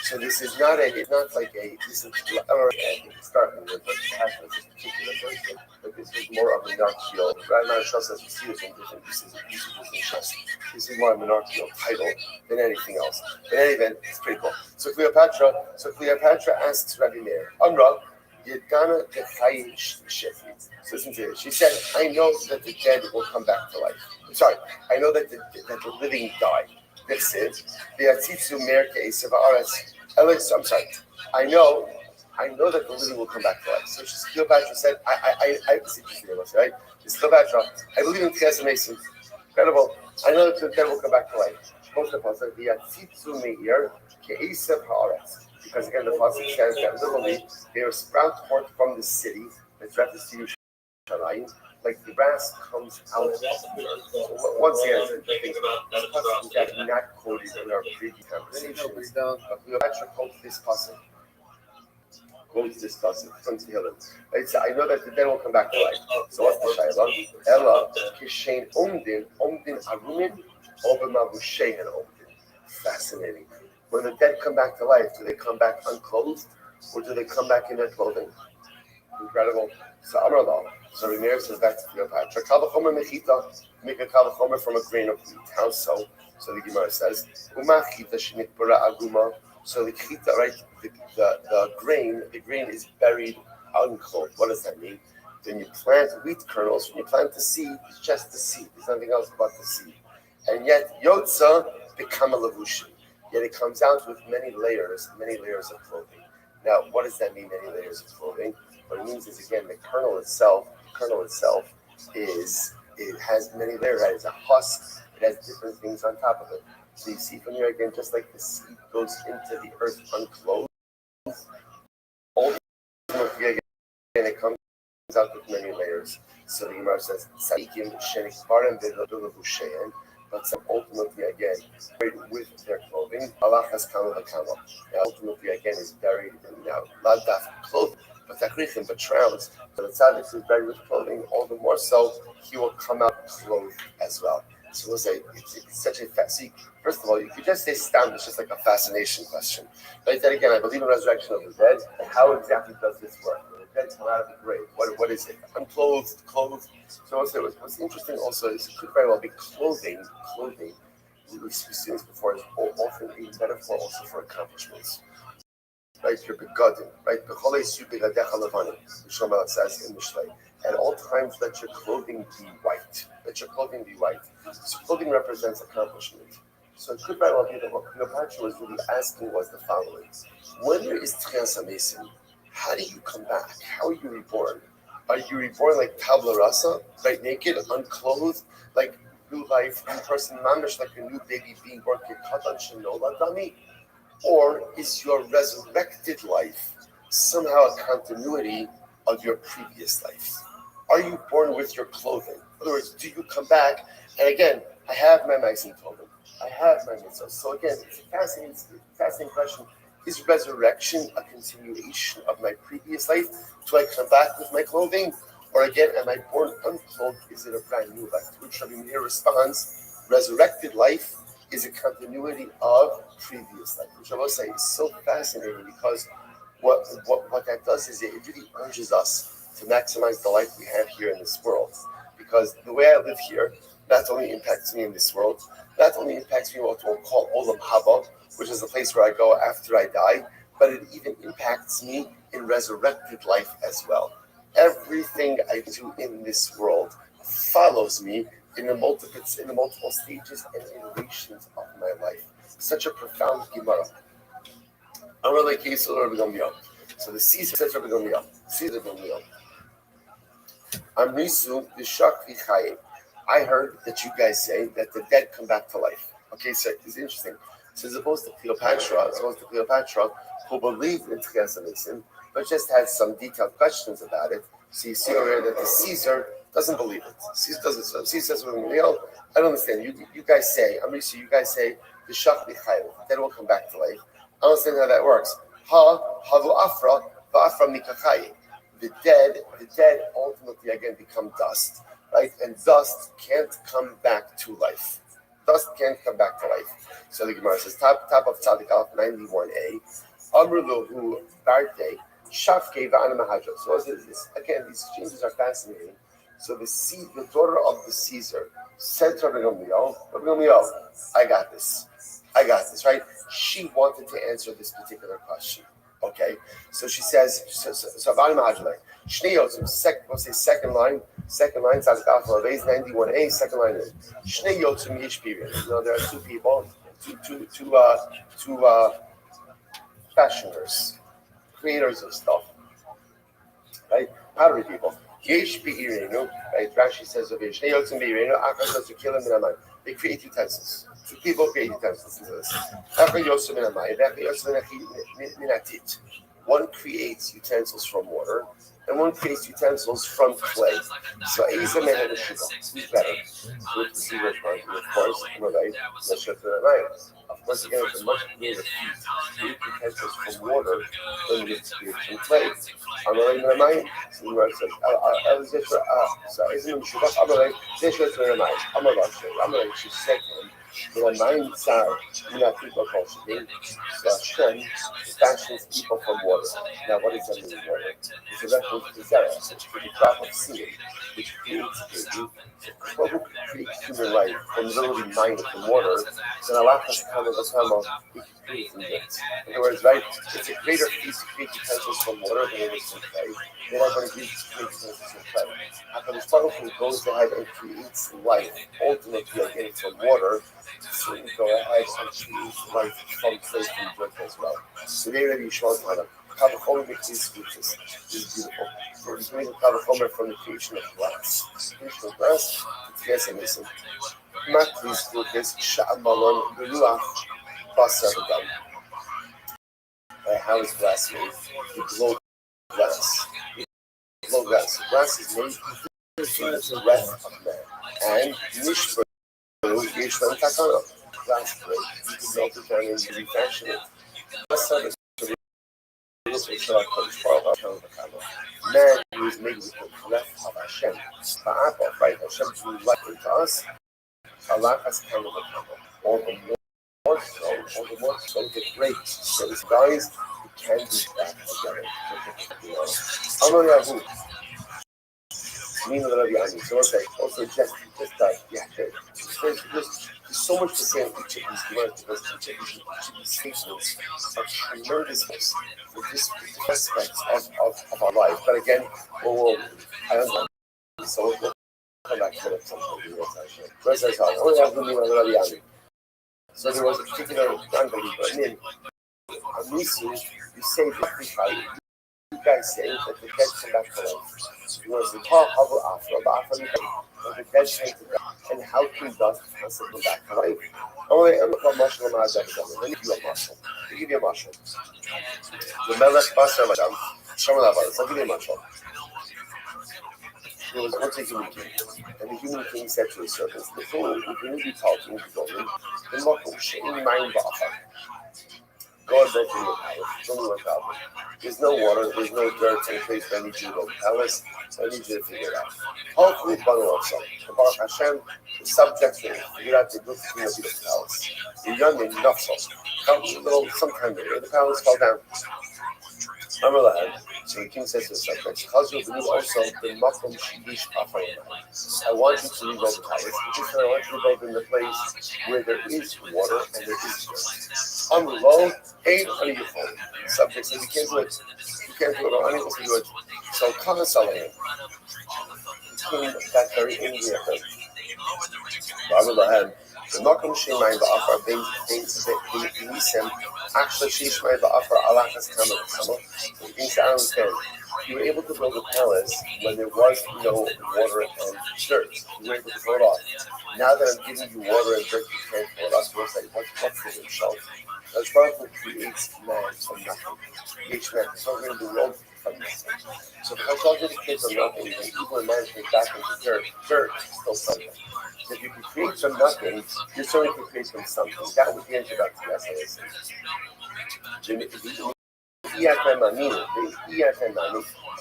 So this is not it's not like this is, starting with Petra, this particular version, but this is more of a monarchical, Rabbi Marsha says you see this in different usages in chess. This is more a monarchical title than anything else. In any event, it's pretty cool. So Cleopatra asks Rabbi Meir, Amra, Yedana Techai Shefri. So listen to this. She said, I know that the dead will come back to life. I'm sorry, I know that the living die. This is the Atitsu Merke Esav Alex, I'm sorry. I know that the living will come back to life. So Cleopatra said, I it's interesting, right? It's Cleopatra. I believe in Tchias Mason. Incredible. I know that the dead will come back to life. Most of us are the Atitsu Meir Ke Esav Haaretz. Because again, the pasuk says that literally they are sprout forth from the city that's referenced to Yerushalayim, like the grass comes out. Once again, the pasuk is actually not quoted in our previous conversations. But Cleopatra quotes this pasuk. From Tehillim. Right? I know that the dead will come back to life. So what's the shayla? Ella kishein omdin arumin obema v'shein omdin. Fascinating. When the dead come back to life, do they come back unclothed or do they come back in their clothing? Incredible. So Amrullah. So Rameir says back to Cleopatra. Kavachomer mechita, make a kavachomer from a grain of wheat. How so? So the Gemara says, Umachita shenitbara aguma. So the chita, right? The grain is buried unclothed. What does that mean? When you plant wheat kernels, when you plant the seed, it's just the seed. There's nothing else but the seed. And yet Yotza become a lavushim. Yet it comes out with many layers of clothing. Now, what does that mean, many layers of clothing? What it means is, again, the kernel itself it has many layers. It has a husk. It has different things on top of it. So you see from here, again, just like the seed goes into the earth unclothed, ultimately, again, it comes out with many layers. So the Gemara says, but some ultimately again buried with their clothing. Allah has kama v'kama. Ultimately again is buried in now not that clothing, but takrichim, but shrouds. So the tzaddik is buried with clothing. All the more so, he will come out clothed as well. So we'll say it's such a see. First of all, you could just say stam. It's just like a fascination question. Like that again, I believe in resurrection of the dead. How exactly does this work? When the dead come out of the grave, what is it? Unclothed, clothed. So I'll say what's interesting also is it could very well be clothing. We've seen this before. Is often a metaphor also for accomplishments. Right, you're begotten. Right, the Shlomo says in Mishlei. At all times, let your clothing be white. So clothing represents accomplishment. So it could very well be that what Cleopatra was really asking was the following: when there is Tchias Mason, how do you come back? How are you reborn? Are you reborn like tabla rasa, right, naked, unclothed, like new life, new person, mamish, like a new baby being born, or is your resurrected life somehow a continuity of your previous life? Are you born with your clothing? In other words, do you come back? And again, I have my Mason clothing. I have my mitzvah. So again, it's a fascinating question. Is resurrection a continuation of my previous life? Do I come back with my clothing? Or again, am I born unclothed? Is it a brand new life? To which Rabbi Meir responds, resurrected life is a continuity of previous life. Which I will say is so fascinating because what that does is it really urges us to maximize the life we have here in this world. Because the way I live here not only impacts me in this world, not only impacts me what we'll call Olam Haba, which is the place where I go after I die, but it even impacts me in resurrected life as well. Everything I do in this world follows me in the multiple stages and iterations of my life. Such a profound Gemara. So the Caesar says Rabbi Gamliel. Caesar Gamliel. Amrisu b'shakvi chayim. I heard that you guys say that the dead come back to life. Okay, so it's interesting. So as opposed to Cleopatra, who believed in Tchias Mason, but just had some detailed questions about it. So you see over here that the Caesar doesn't believe it. Caesar doesn't. So Caesar says, "Well, I don't understand. You guys say, Amrisu, you guys say the dead will come back to life. I don't understand how that works. Ha havu afra The dead ultimately again become dust, right? And dust can't come back to life. Dust can't come back to life. So the Gemara says, top of Tzadik Alf 91a, Amruluhu Barte, Shafke Va'ana Mahadra. So this, again, these exchanges are fascinating. So the daughter of the Caesar said to Rabbi Gamliel, I got this, right? She wanted to answer this particular question. Okay, so she says, so Va'ana Mahadra, Shnei Yotzim, second line, Tzadik Alf 91a, second line is Shnei Yotzim Yish Period. There are two people, two fashioners, creators of stuff, right? Pottery people. Yesh Be'irenu, right? Rashi says of Yesh Yotzim Be'irenu, Achas Yotzim Kilim Minamai. They create utensils. Two people create utensils. Listen to this. Achas Yotzim Minamai, Achas Yotzim Minatit. One creates utensils from water, and one creates utensils from clay. So Eza Mehed Shiva. Who's better? With the Caesar part, of course, right? Of course, again, it's a much greater feat to create utensils from water than it is to create from clay. Amalei Minamai. So the word says, so Eza Mehed Shiva. Amalei Zeshet Minamai. Amalei. She said to him, Minamai Tzar. Minatit Lokal Shebin. So Hashem fashions people from water. Now, what does that mean? Water? It's a reference to Zerah, to the crop of seed, which creates baby. What would create human life from literally mined from water? Then Allah has come as a camel, we can create from it. In other words, right? It's a greater feat to create utensils from water than it is from clay. Then everybody creates utensils from clay. HaKadosh Baruch Hu goes ahead and creates life, ultimately again from water. So we go ahead and create life from clay from dirt as well. Today, Rabbi Yishmael Tana, Kavachomer makes these speeches. This is beautiful. So he's doing Kavachomer from the creation of glass. The creation of glass, it's amazing. Not these focus, Sha'amalon, Beluach, Basar Adam. How is glass made? You blow glass. Glass is made through the breath of man. And Nishbur, Yishvan Takana. Glass break. You can melt it down and refashion it. Man who is made with the breath of Hashem. Right? Hashem drew life into us. Allah has come with a all the more so the great. So these guys who can be back together. Amar Yahu. Meaning Rabbi Ani. So what's that? Also just there's so much to say in each of these words because each of these statements are tremendous for different aspects of our life. But again, I don't know. So we'll come back to it at some point. So there was a particular unbeliever. And then on Nisu, you say that you guys say that the dead come back to life. He was the the dead came to death. And how can dust possibly come back to life? Oh, I'm going to marshal him as let me give you a marshal. I'll give you a marshal. The Melech Basar Madam, Shamalabas, I'll give you a marshal. There was once a human king, and the human king said to his servants, the fool, if you need to talk to me, the Mokum, Shane Mind Bafa. Go and build your palace. Show me what problem. There's no water, there's no dirt in place where I need you to build a palace, so I need you to figure it out. Hopefully, Banu also. The Baruch Hashem, the subjects will figure out the good thing of the palace. The young and Nafsal. Sometime later, the palace fell down. So the king says to the subjects, also the Makom Shidish Afayim. I want you to rebuild the palace. I want you to build in the place where there is water and there is dirt. Amrullah, ain't any of them. The subject says, you can't do it. You can't do it. I'm unable to do it. So Kama Salayim. The king got very angry at them. The Makom Shemaim Ba'afar Benisem actually Shemaim Ba'afar Allah has come. The king said, you were able to build a palace when there was no water and dirt. You were able to build off. Now that I'm giving you water and dirt, you can't build off. So it's like, what's for himself? As far as creates man from nothing. Each man is not going to do world from nothing. So because all the kids are nothing, and even when man comes back into dirt is still something. So if you can create from nothing, you're certainly can create from something. That was the introduction. That's how it is. And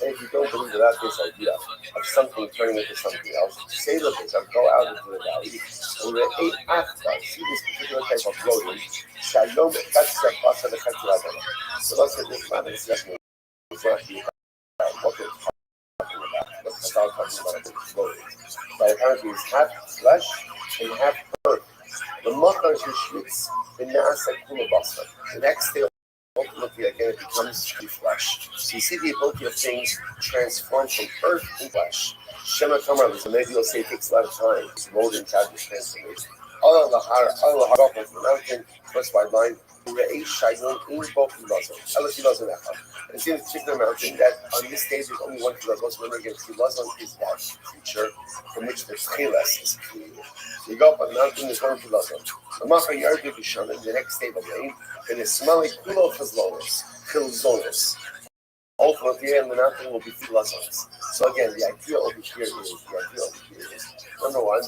if you don't believe without this idea of something turning into something else, say the bishop, go out into the valley, and see this particular type of rodent. Shalom, that's the basa the Katirabana. So let's say this man is just what they're talking about. What Chazal talking about is rodent. But apparently it's half flesh and half earth. The machar shishmitz in Naasa Kulabasa. The next day, ultimately, again, it becomes flesh. So you see the ability of things transform from earth to flesh. Shema Tomar, maybe you'll say it takes a lot of time. It's rodent type of transformation. Allah Lahar up the mountain, first wide line. And it's in a particular mountain that on this day there's only one Filazon. Remember again, Filazon is that creature from which the Tchelas is created. So you go up on the mountain, there's one Filazon. The next day will rain, and it's smelling Kulo Chilzonis. Ultimately, and the mountain will be Filazons. So again, the idea over here is number one,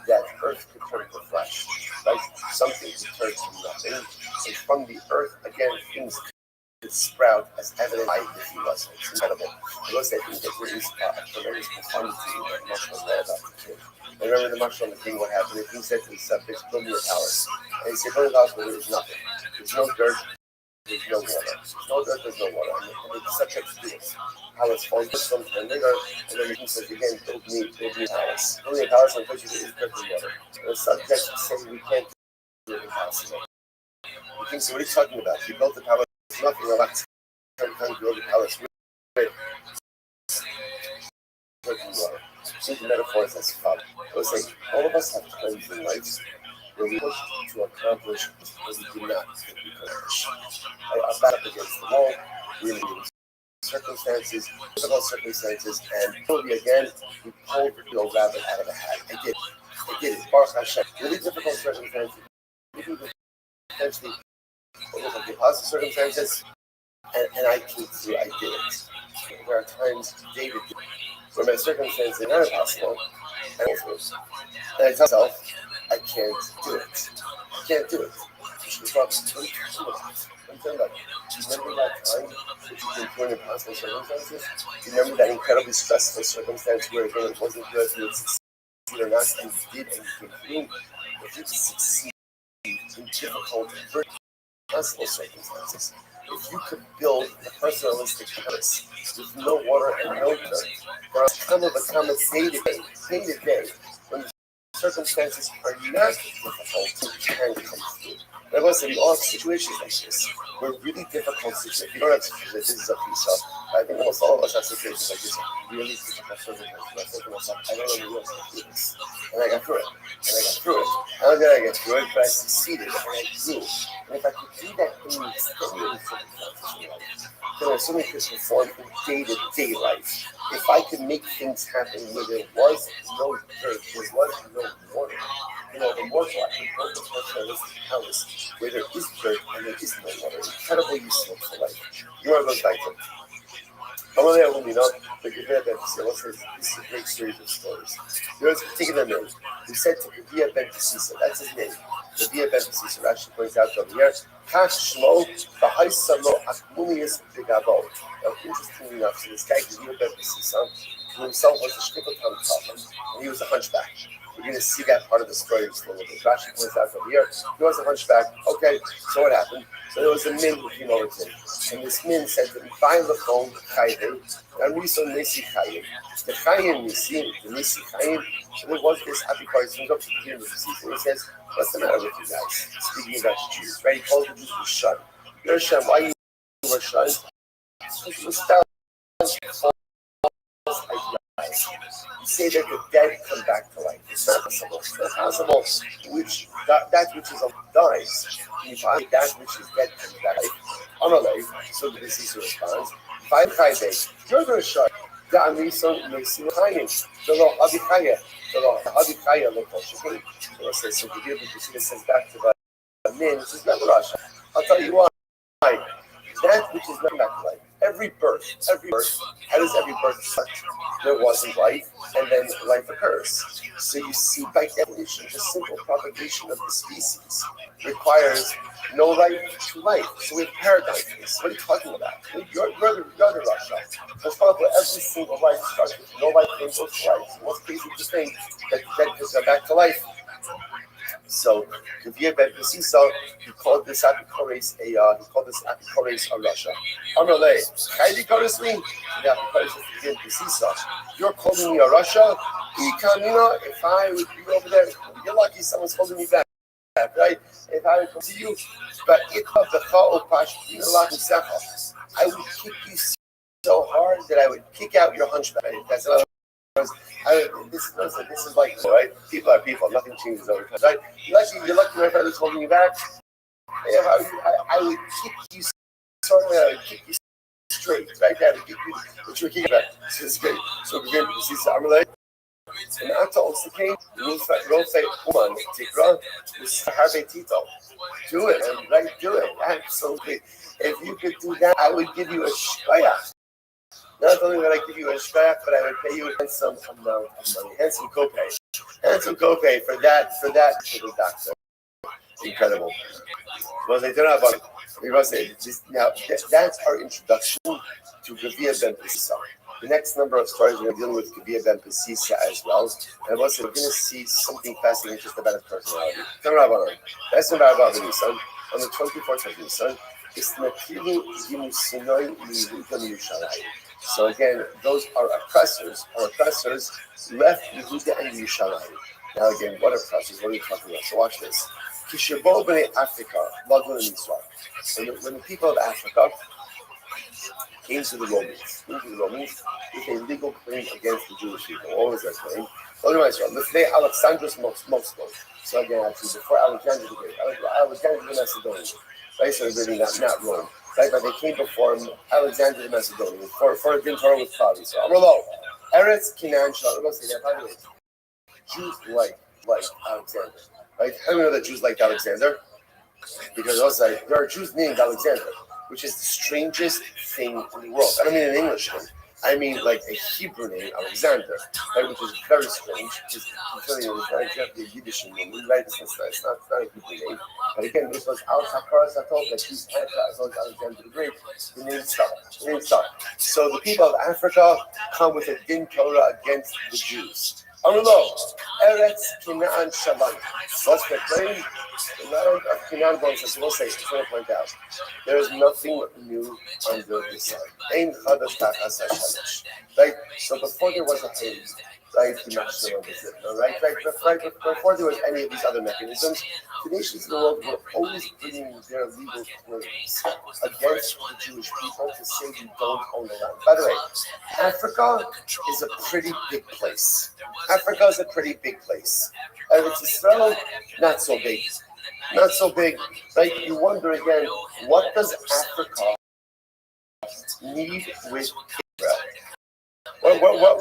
that earth could turn to flesh, right? Something could turn to nothing, and from the earth, again, things could sprout as evident by the Filazons. It's incredible. I must say, I think that there is a tremendous profundity in that much of that about the king. I remember the much on the king, what happened, the king said to his subjects, build me a palace. And he said, build a house where there's nothing. There's no dirt. There's no water. There's no dirt, there's no water. And the subjects do it. Palace falls from and then the king says again, build me a palace. Build me a palace and put you in dirt and water. And the subjects say we can't do it impossible. The king said, what are you talking about? You built the palace, there's nothing left. Every time you build a palace, dirt and water. See the metaphors as follows. I would say all of us have times in life where we push to accomplish what we do not think we can accomplish. I back up against the wall, really circumstances, difficult circumstances, and probably again, we pulled the rabbit out of a hat. I did it. Baruch Hashem. Really difficult circumstances, potentially positive circumstances, and I came through. I did it. There are times David did it, where my circumstances are not impossible, and I tell myself, I can't do it. I can't do it. Do you remember that time that you went through impossible circumstances? Do you remember that incredibly stressful circumstance where again it wasn't good if you would succeed or not, and you did and you came through? If you could succeed in difficult, very impossible circumstances, if you could build a personalistic house with no water and no dirt, there are some of the comments day to day, when the circumstances are not difficult, you can come through. But listen, we all have situations like this. We're really difficult situations. If you don't have situations like this, is up to yourself. I think almost all of us have situations like this. Really difficult circumstances. I said to myself, I don't know who else can do this. And I got through it. How did I get through it? But I succeeded and I grew. And if I could do that in so many circumstances in life, then I certainly could perform in day-to-day life. If I could make things happen where there was no dirt, there was no water, the more so I can build a personalistic house where there is dirt and there is no water. Incredibly useful for life. You are those items. I'm only able to know the Gevir Ben Sisa. This is a great series of stories. There was a particular man who said to Gevir Ben Sisa, that's his name. Gevir Ben Sisa actually points out over here, Kash Shmo, Bahaisalo Akmunius Begabo. Now, interestingly enough, so this guy Gevir Ben Sisa, who himself was a Shkippa Tam, and he was a hunchback. We're going to see that part of the story just a little bit. Rashi points out over here, he was a hunchback. Okay, so what happened? So there was a min who came over to him. And this min said to him, find the phone, Chayim, and we saw Nisi Chayim. The Chayim Nisi, the Nisi Chayim. So there was this happy party. So he goes to the beginning of the season. And he says, what's the matter with you guys? Speaking about the Jews, right? He calls the Jews Rishon. You're Rishon. Why are you Rishon? Because you spell you say that the dead come back to life. It's not possible. It's not possible. That which is alive dies. You find that which is dead comes back to life. Unalive. So the deceased responds. Five Chayim. You're the Rishon. Da'amison Mesim Chayim. So lo Abichaya. So let's say, so the Gevir says back to the man, he says, I'll tell you why. That which is not back to life. Every birth, how does every birth start? There wasn't life, and then life occurs. So you see, by definition, the simple propagation of the species. requires no right to life. So we have paradigm things. What are you talking about? You're the Russia. Let's talk about every single life starts with no life thing goes to life. So what's crazy to think that just got back to life? So the Via Ben Pesisa, he called this Apicores he called this Apicores a Russia. Amalei, Heidi Korisli, the Apicores of Via Pesisa. You're calling me a Russia? If I would be over there, you're lucky someone's holding me back. Right? If I would come to you, but I would kick you so hard that I would kick out your hunchback. That's another. This is like right. People are people. Nothing changes over time. Right? You're lucky my brother's holding you back. I would kick you straight. Right? I would kick you. But you're kicking back. So it's good. So we're going to see some relate. And Anta also came, Rosei Uman, Tikra, Harvey Tito. Do it, right? Do it. Absolutely. If you could do that, I would give you a shkoyach. Not only would I give you a shkoyach, but I would pay you a handsome amount of money, handsome copay. Handsome copay for that, to the doctor. Incredible. Well, they don't have now, that's our introduction to Gavia Ben Pesisa. The next number of stories we're dealing with Gavia Ben Pesisa as well. And also we're going to see something fascinating just about his personality. That's about Nisan. On the 24th of Nisan, it's Nakilu Yimusinoi Yehuda Yerushalayim. So again, those are oppressors. Our oppressors left Yehuda and Yerushalayim. Now again, what oppressors? What are you talking about? So watch this. Kishabo b'nei Africa, when the people of Africa came to the Romans with a legal claim against the Jewish people. What was their claim? Alexander's Moscow. So again, actually, before Alexander the Great, Alexander the Macedonian, right? So really not Rome, right? But they came before Alexander the Macedonian for a din Torah with Favi. So Amrlo, Eretz Canaan, Jews like Alexander, right? How do we know that Jews liked Alexander? Because also there are Jews named Alexander, which is the strangest thing in the world. I don't mean an English name. I mean like a Hebrew name, Alexander, right? Which is very strange. It's not exactly a Yiddish name. We write this inside. It's not a Hebrew name. But again, this was Al Takar Satol, that Jews had as well as Alexander the Great. The name stuck. So the people of Africa come with a din Torah against the Jews. Amrlo, Eretz Canaan Shabbat. What's their claim? The land of Canaan belongs to us. Just want to point out, there is nothing new under the sun. Ein chadash tachas hashamash. Right? So before there was a haze, right? Before there was any of these other mechanisms, the nations of the world were always bringing their legal claims against the Jewish people to say we don't own the land. By the way, Africa is a pretty big place. Eretz Israel, not so big. Right? You wonder again, what does Africa need with Israel?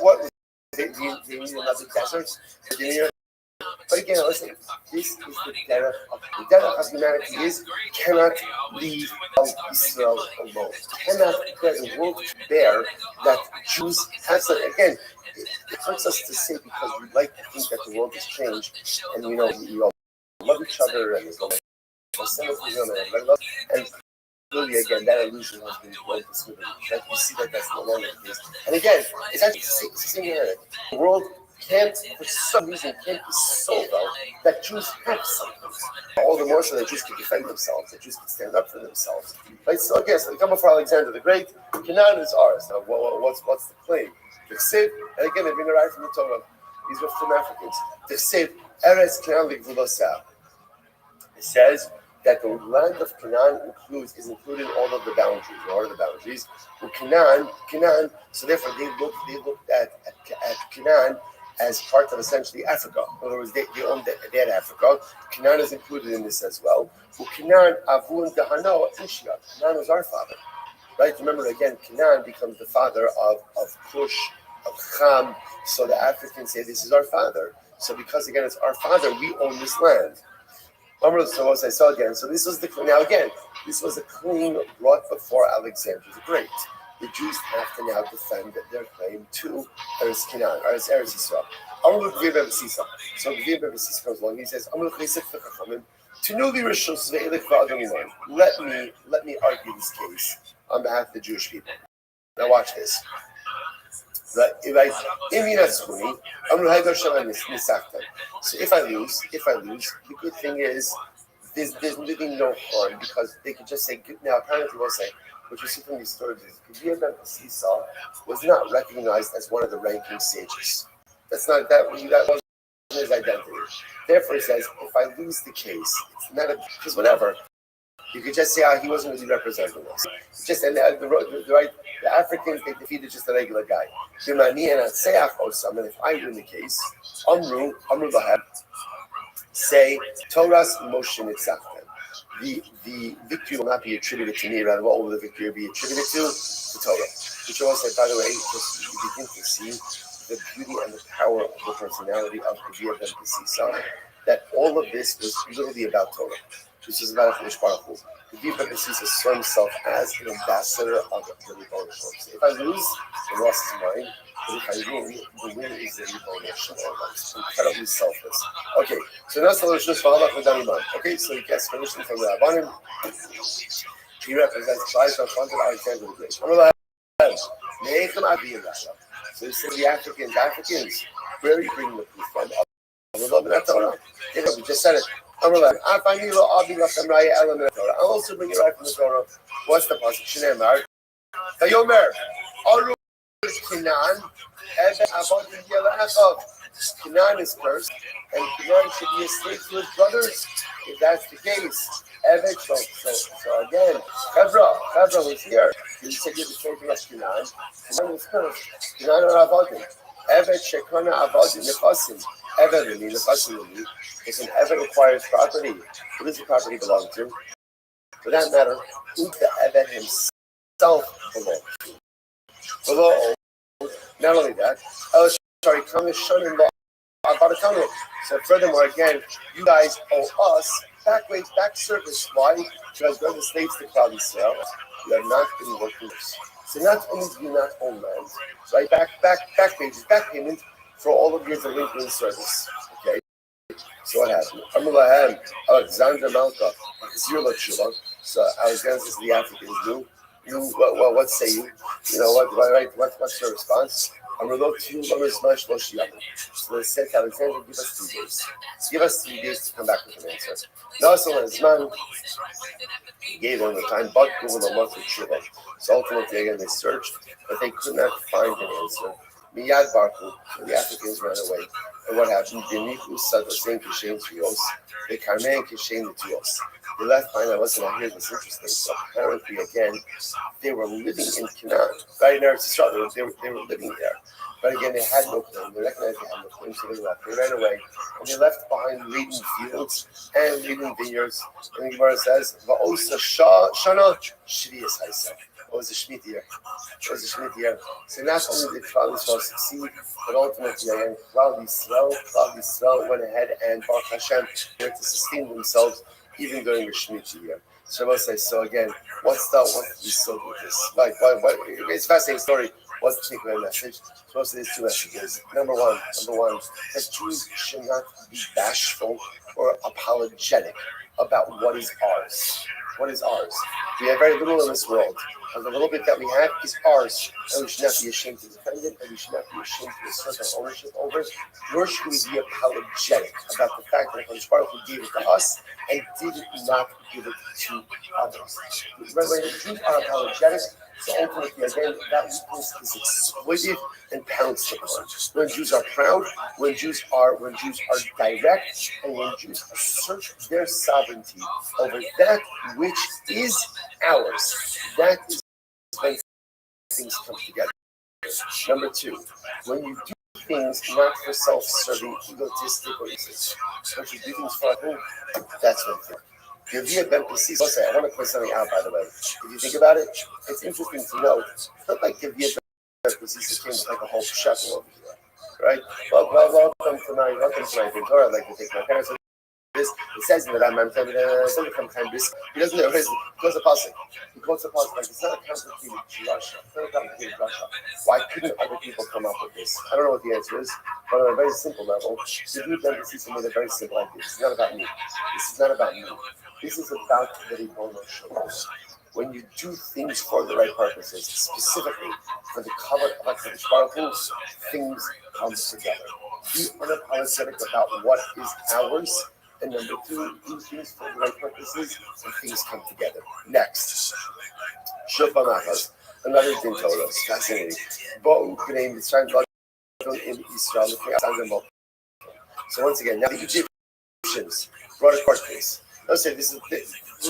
What they need another desert? But again, listen, this is the derech of humanity is cannot leave Israel alone. Cannot get the world to bear that Jews have some. Again, it hurts us to say because we like to think that the world has changed, and we all love each other, and there's no anti-Semitism, and clearly, again, that illusion has been well discovered. Right? We see that that's no longer the case. And again, it's actually the same thing. The world can't, for some reason, can't be so well that Jews have something. All the more so that Jews can defend themselves, that Jews can stand up for themselves. Right? So again, so they come before Alexander the Great. Canaan is ours. Now, what's the claim? The Sid, and again, they've been arrived from the Torah. These were from Africans. The Sid, Eretz Canaan Ligvulosa. It says that the land of Canaan is included in all of the boundaries. What are the boundaries? Well, Canaan. So therefore, they looked at Canaan as part of essentially Africa. In other words, they had Africa. Canaan is included in this as well. Well, Canaan Avun Dahano Ishia. Canaan was our father, right? Remember again, Canaan becomes the father of Cush, of Ham. So the Africans say this is our father. So because again it's our father, we own this land. So as I saw again, so this was the claim brought before Alexander the Great. The Jews have to now defend their claim to Eretz Canaan, Eretz Yisrael. So Gvir Ben Pesisa comes along. He says, Let me argue this case on behalf of the Jewish people. Now watch this. So if I lose, the good thing is there's really no harm because they could just say, now apparently we'll say, what you see from these stories is Gvir ben Sisa was not recognized as one of the ranking sages. That wasn't his identity. Therefore he says, if I lose the case, it's not because whatever. You could just say, he wasn't really representing us. Just and the Africans, they defeated just a regular guy. And if I win the case, Amru Lahab, say Torah's Moshe Nitzachtem. The victory will not be attributed to me, rather what will the victory be attributed to? The Torah. Which also said, by the way, just you begin to see the beauty and the power of the personality of Gvir ben Sisa, that all of this was literally about Torah. This is about Hakadosh Baruch Hu. Gvir ben Sisa saw himself as an ambassador of the Rebbeinu Shalom. So if I lose, the loss is mine. But if I win, the win is the Rebbeinu Shalom. It's incredibly selfless. Okay, so now solutions for Halach V'Damiman. Okay, so he gets permission from the Rabbanim. He represents Christ on front of Alexander the Great. So he said the Africans, where are you bringing the proof from? We just said it. I'll also bring it right from the Torah. What's the pasuk? Shneimar. Vayomer Aru Canaan Canaan is cursed, and Canaan should be a slave to his brothers. If that's the case, so again, Chevra was here. He said you're the children of Canaan. Canaan is cursed. Canaan are Avodim. Evet Shekana Avodim Nechasim. Evet Nechasim. If an Evet acquires property, who does the property belong to? For that matter, who does the Evet himself belong to? Below, not only that, so furthermore, again, you guys owe us back service. Why? Because we're the slaves to Klal Yisrael. You have not been working. So not only do you not own land, right? Back payment for all of your delinquent service. Okay. So what happened? Alexander Malka, so Alexander says the Africans do. What say you? You know what? Right? What's your response? So they said to Alexander, give us 3 days. Give us 3 days to come back with an answer. No, so his man gave them the time, but over the month of Shiva. So ultimately, again, they searched, but they could not find an answer. Miyad Barku, the Africans ran away. And what happened? They Carmen Kishen the Tuos. They left behind. Here's what's interesting. So apparently, again, they were living in Canaan. Right in Eretz Yisrael, they were living there. But again, they had no claim. They recognized they had no claim, so they left. They ran away, and they left behind laden fields and laden vineyards. And the Gemara says, "Va'osa shana shviyas haisa." What was the Shemitah year? So not only did Klal Yisrael succeed, but ultimately, again, Klal Yisrael went ahead and Baruch Hashem were to sustain themselves even during the Shemitah year. So I must say, so again, what's the so with this? It's a fascinating story. What's the takeaway message? Supposed to there's 2 messages. Number one, that Jews should not be bashful or apologetic about what is ours. What is ours? We have very little in this world. And the little bit that we have is ours. And we should not be ashamed to defend it, and we should not be ashamed to assert our ownership over it. Nor should we be apologetic about the fact that Hakadosh Baruch Hu gave it to us and did not give it to others. When the Jews are apologetic, so ultimately, again, that weakness is exploited and pounced upon. When Jews are proud, when Jews are direct, and when Jews assert their sovereignty over that which is ours, that is when things come together. Number 2, when you do things not for self-serving, egotistic, or easy, but you do things for whom, that's when things. Gvir ben Sisa. I want to point something out, by the way. If you think about it, it's interesting to note. It's not like Gvir ben Sisa came with like a whole shekel over here, right? Well, welcome to my Torah. I'd like to take my parents. this. It says in the Rambam, he doesn't know his, he goes to Pasuk. He goes to Pasuk, like it's not a complicated drasha. It's not a complicated drasha. Why couldn't other people come up with this? I don't know what the answer is, but on a very simple level, the Jews emphasis made a very simple idea. This is not about me. This is not about me. This is about the Ribono Shel Olam. When you do things for the right purposes, specifically for the cover of HaKadosh Baruch Hu, things come together. Be unapologetic about what is ours, and number two, do things for the right purposes, and things come together. Next, Shofar Machas, another thing told us, fascinating. Bo'u B'nei Mitzrayim in Israel. So once again, now the Egyptians brought a court case. Let's say this is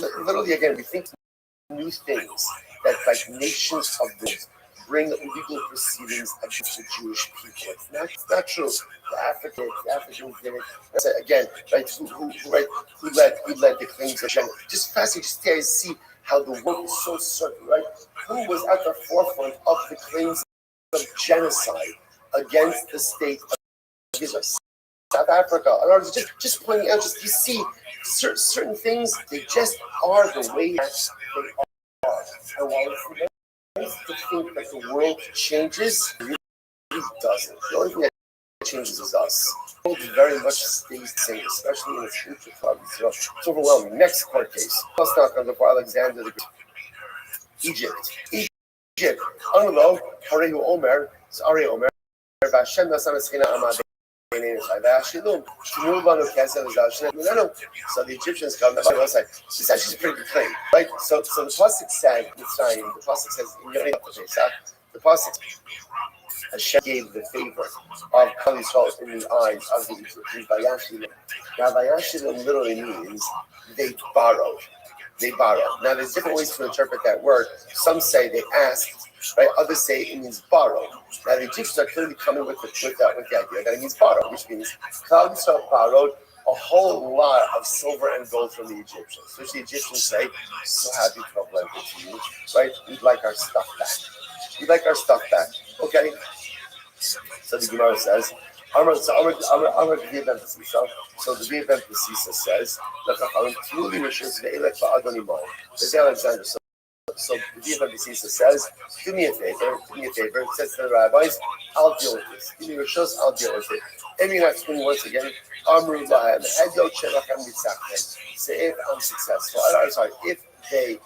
literally again, we think new things that like nations of this bring legal proceedings against the Jewish people. It's not true. The Africans did it. That's it. Again, right? Who led the claims of genocide? Just fascinating. Just to see how the world is so certain, right? Who was at the forefront of the claims of genocide against the state of Israel? South Africa. In other words, just pointing out, just you see certain things. They just are the way that they are. And while it's nice to think that the world changes, it really doesn't. The only thing that changes is us. The world very much stays the same, especially in its future problems. So it's overwhelming. Next court case. Let's talk about Alexander the Great. Egypt. Anlo, Harehu Omer, Ari Omer, Vashem Nasam Eskina Amad. So the Egyptians come to the side. This actually is a pretty good claim, right? So the pasuk said, the pasuk says, the pasuk, Hashem gave the favor of Kal Yisrael in the eyes of the Egyptians. Now, Vayashilim literally means they borrowed. They borrowed. Now, there's different ways to interpret that word. Some say they asked. Right? Others say it means borrow. Now the Egyptians are clearly coming with the idea that it means borrow, which means Klal Yisrael borrowed a whole lot of silver and gold from the Egyptians. Which the Egyptians say, so happy to have lent it to you, right? We'd like our stuff back. We'd like our stuff back. Okay. So the Gemara says, so the Viv Emphasis says, so the Diva Besisa says, do me a favor, it says to the rabbis, I'll deal with this. Give me your shows, I'll deal with it. Amy Natsuni once again, Amru Lahem, Hedo Chelachem Mitzachim. Say if I'm successful. I'm sorry, if they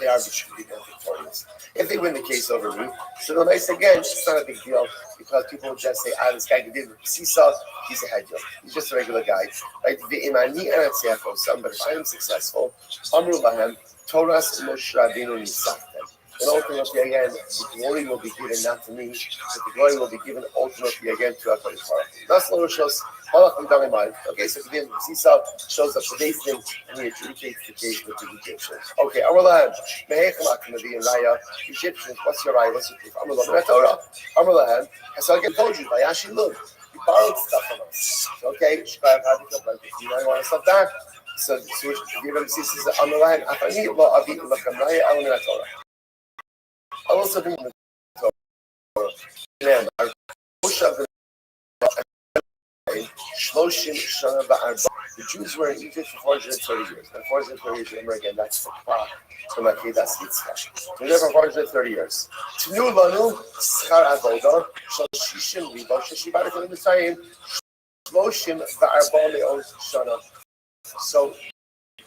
are victorious. If they win the case over me, so the nice again, it's not a big deal because people will just say, this guy did Sisa, he's a head job. He's just a regular guy. Right? But if I am successful, Amru Lahem, Torah's Moshe Rabbeinu Nisachtem. And ultimately again, the glory will be given not to me, but the glory will be given ultimately again to HaKadosh Baruch Hu. That's what shows. Okay, so the Sisa shows up today's thing and he adjudicates the case with the Egyptians. Okay, Amrulahem, Egyptians, what's your right? What's your proof? Amrulahem, so I told you, Vayashi, look, you borrowed stuff from us. Okay, you know, you want stuff back? So the Rebbe says, Amrulahem, I'll also bring the Torah. The Jews were in Egypt for 430 years. And 430 years, remember again, that's the clock from Akedas Yitzchak. We're there for 430 years. Tnu lanu schar avoda shal shishim libo sheshibara kol mitzrayim shloshim va'arba me'ot shana. So,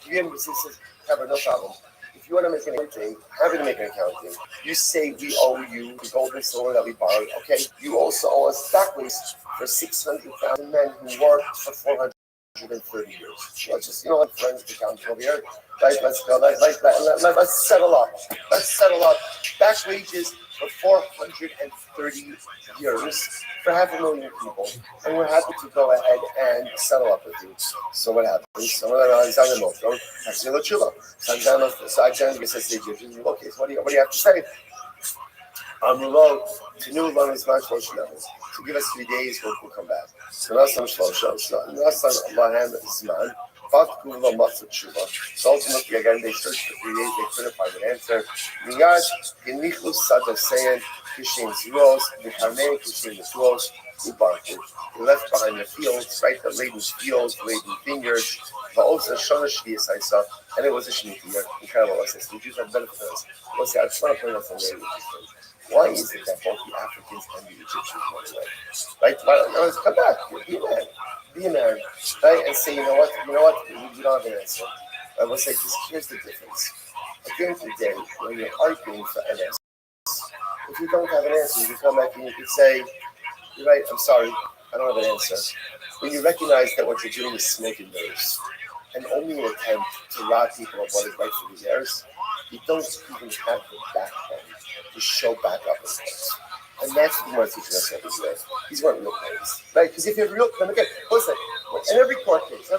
again, he says, have no problem. If you want to make an accounting, have it make an accounting. You say we owe you the gold and silver that we borrowed. Okay, you also owe us backwards for 600,000 men who worked for 430 years. Let's just, friends, the count over here. Right, let's go. Let's settle up. Let's settle up. Back wages for 430 years for 500,000 people, and we're happy to go ahead and settle up with you. So what happens? So Alexander says to the Egyptians, okay, so what do you have to say? So give us 3 days, we'll come back. So ultimately, again, they searched for 3 days, they couldn't find an answer. who barked it. He left behind the fields, right, the laden fields, laden vineyards, but also Shana Shvius I saw, and it was a Shemitah year. Incredible, what's this? The Jews had benefit of this. Let's see, I just want to point out something very interesting. Why is it that both the Africans and the Egyptians went away? Right? Now let's come back. Be a man. Be a man. Right? And say, you know what? We don't have an answer. I will say, here's the difference. At the end of the day, when you're arguing for an answer, if you don't have an answer, you can come back and you can say, you're right, I'm sorry, I don't have an answer. When you recognize that what you're doing is smoke and mirrors, and only an attempt to rob people of what is rightfully theirs, you don't even have the backbone to show back up in place. And that's what we're teaching us every day. These weren't real claims, right? Because if you have real claims, again, listen, in every court case,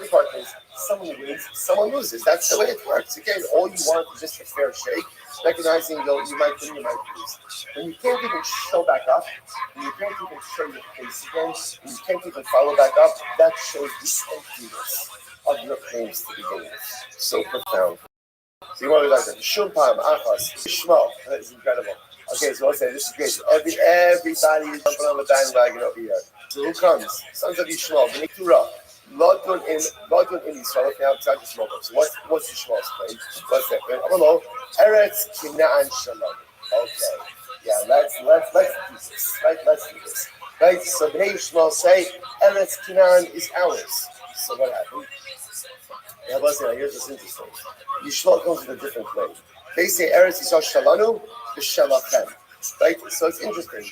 someone wins, someone loses. That's the way it works. Again, all you want is just a fair shake, recognizing you might win, you might lose. When you can't even show back up, when you can't even show your face again, when you can't even follow back up, that shows the emptiness of your claims to begin with. So profound. So you want to be like that. Shumpam, Achas, Shmo. That's incredible. Okay, so I'll say this is great. Everybody is jumping on the bandwagon over here. So who comes? Sons of Yishmael, B'nei Turah. Lodun in Israel. Now it's not Yishmael. So what's Yishmael's claim? What's that claim? Hello, Eretz Kinaan Shalom. Okay, yeah, let's do this. Right, let's do this. Right. So B'nei Yishmael say Eretz Kinaan is ours. So what happened? Yeah, listen. Here's what's interesting. Yishmael comes with a different claim. They say Eretz Yisrael Shalanu, the Shalachem. Right? So it's interesting.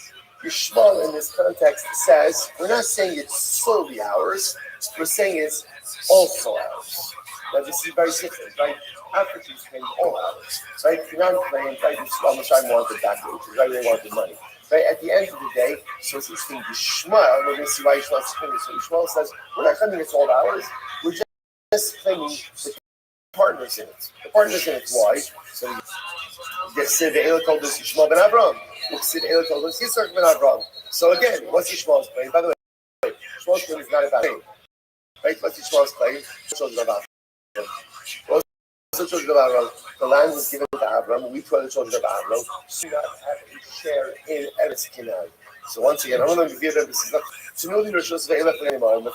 Yishmael in this context says, we're not saying it's solely ours, we're saying it's also ours. Now this is very different, right? Africans claim all ours. Right? Canaan claimed, right, Yishmael Mishai wanted backwards, right? They wanted money. Right? At the end of the day, so it's interesting, Yishmael, we're going to see why Yishmael's claiming. So Yishmael says, we're not claiming it's all ours, we're just claiming the partners in it. The partners in it, why? So Yechsid Eila told us Yishmael ben Avram. Yechsid Eila told us Yitzchak ben Avram. So again, what's Yishmael's claim? By the way, Yishmael's claim is not about him. Right? What's Yishmael's claim? Children of Avram. What's the children of Avram? The land was given to Avram. We put the children of Avram. Do not have a share in Eretz Canaan. So once again, I'm going to give them this is not to know the Rishos of Eila anymore.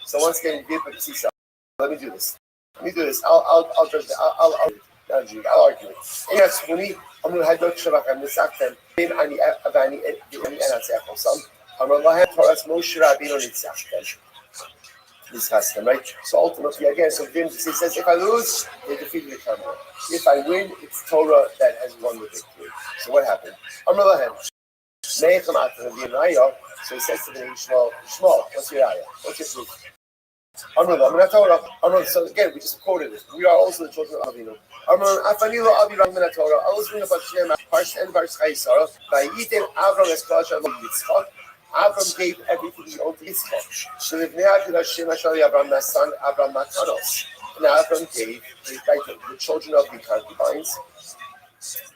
So once again, give them the Let me do this. I'll judge that. I'll argue it. Yes, when I'm going to have Dr. Shabak and Nisaktem, Ani Avani and Atzachosam, I'm going to have Torah's Moshe Rabbeinu Nitzachtem. Discuss them, right? So ultimately, again, so Vim says, if I lose, they defeated the camera. If I win, it's Torah that has won the victory. So what happened? I'm going to let him. So he says to the Shmuel, what's your ayah? What's your proof? So again, we just quoted it. We are also the children of Avinu. I was reading about Shem, Parsh and Parsh Chaisar. By eating Avram as Kasha Yitzchak, Avram gave everything he owned to Yitzchak. So if Hashem Ashali Avram, my son, Avram Matanos. And Avram gave the children of the concubines,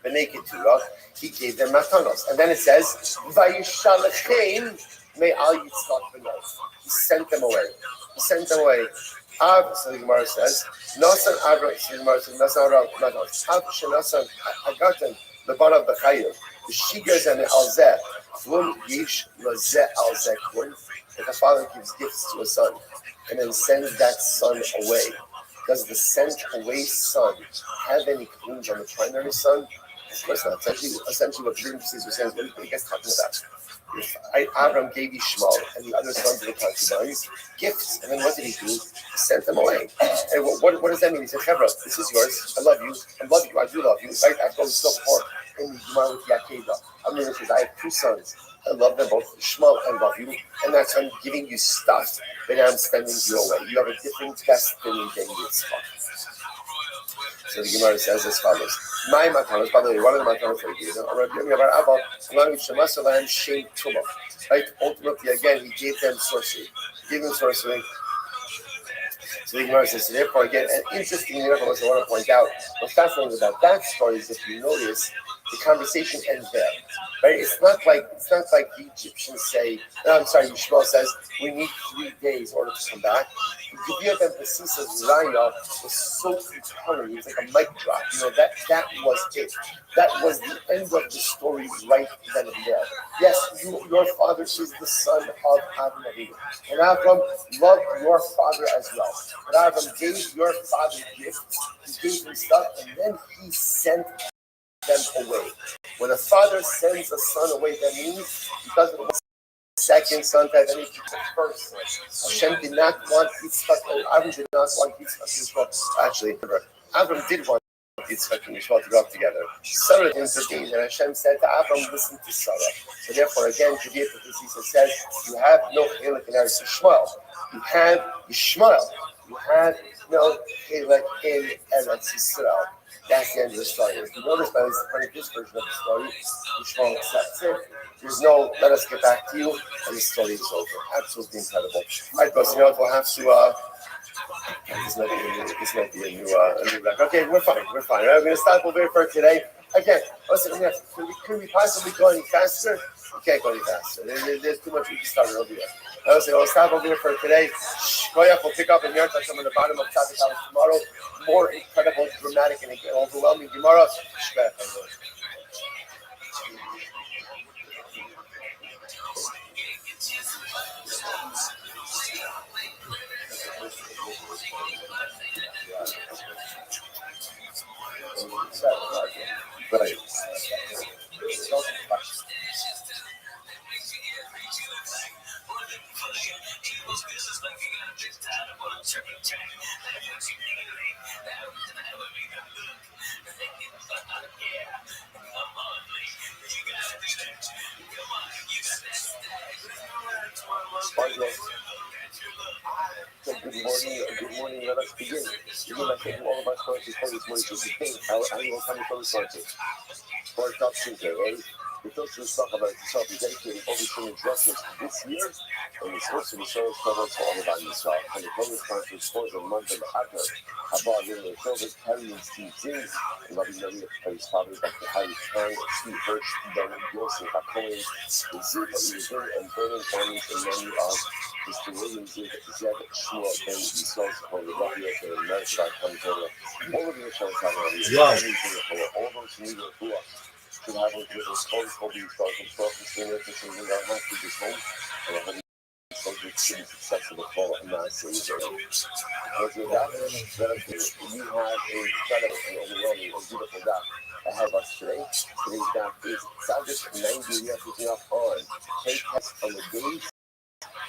the naked Torah, he gave them Matanos. And then it says, Vayishalachem may al Yitzchak benov. He sent them away. So the Gemara says, Nasan Avram, the Gemara says, Nasan Avram, Av Shenasan Agatan, the Ban of Bechayim, the Shigers and the Alzeh, Vun Yish Lazeh Alzeh Kun, that the father gives gifts to a son and then sends that son away. Does the sent away son have any claims on the primary son? Of course not. Essentially what the Biblicist was saying is what are you guys talking about? If Avram gave Yishmael and the other sons of the concubines gifts, and then what did he do? He sent them away. And what does that mean? He said, Chevra, this is yours. I love you. I do love you. Right? I've told you so before in the Gemara with Yaakov. I mean, it says, I have two sons. I love them both, Yishmael and love you. And that's I'm giving you stuff that I'm spending you away. You have a different destiny than Yitzchak. So the Gemara says as follows. My matanos, by the way, one of the matanos for you. Right? Ultimately, again, he gave them sorcery. So the Gemara says, so therefore, again, and interestingly enough, I want to point out, what's fascinating about that story is if you notice, the conversation ends there. Right? It's not like the Egyptians say. No, I'm sorry. Yishmael says we need 3 days in order to come back. The Gevir Ben Basisa's raya was so compelling. It's like a mic drop. That was it. That was the end of the story right then and there. Yes, your father is the son of Avram Avinu, and Avram loved your father as well. But Avram gave your father gifts. He gave him stuff, and then he sent them away. When a father sends a son away, that means he doesn't want the second son to have anything to the first son. Hashem did not want Yitzchak, Avram did not want Yitzchak and Yishmael. Actually, Avram did want Yitzchak and Yishmael to grow up together. Sarah intervened, and Hashem said to Avram, listen to Sarah. So therefore, again, Judea Prophecy says, you have no Halak in Eretz Yishmael. You have Yishmael. You have no Halak in Eretz Yisrael. That's the end of the story. If you notice by this version of the story, Yishmael accepts it. There's no, let us get back to you, and the story is over. Absolutely incredible. All right, boss, we'll have to, this might be a new record. Okay, we're fine. All right, we're going to stop over here for today. Again, listen, can we possibly go any faster? We can't go any faster. There's too much we can start over here. Listen, we'll stop over here for today. Koyach will pick up in here on the bottom of Tzaddik tomorrow. More incredible, dramatic, and overwhelming Gemara. Right. So good morning, let us begin. I think all of our sources for this morning to begin. I will come from the sources. First up, Tuesday, right? The first we'll talk about itself is dedicating everything adjustments this year, and it's also the source covers for all about yourself. And the bonus conference for the month of Adar, about the service carrying Steve James, and loving Maria Paris Father, Dr. Harry Chang, Steve Birch, Ben Yosef Hakohen, the Zip, and Vernon Farmers, and many of Mr. William Zed, Shmuel, Ben Yisrael, for the Rabbi, and America, all of the shows have all those who need a book. To have a little story for the sooner to see we are happy this home and I hope subject to be successful for a nice season. Because with that, you have a incredible and overwhelming and beautiful day ahead of us today. Today's day is subject 90 we are picking up on 10 tests on the days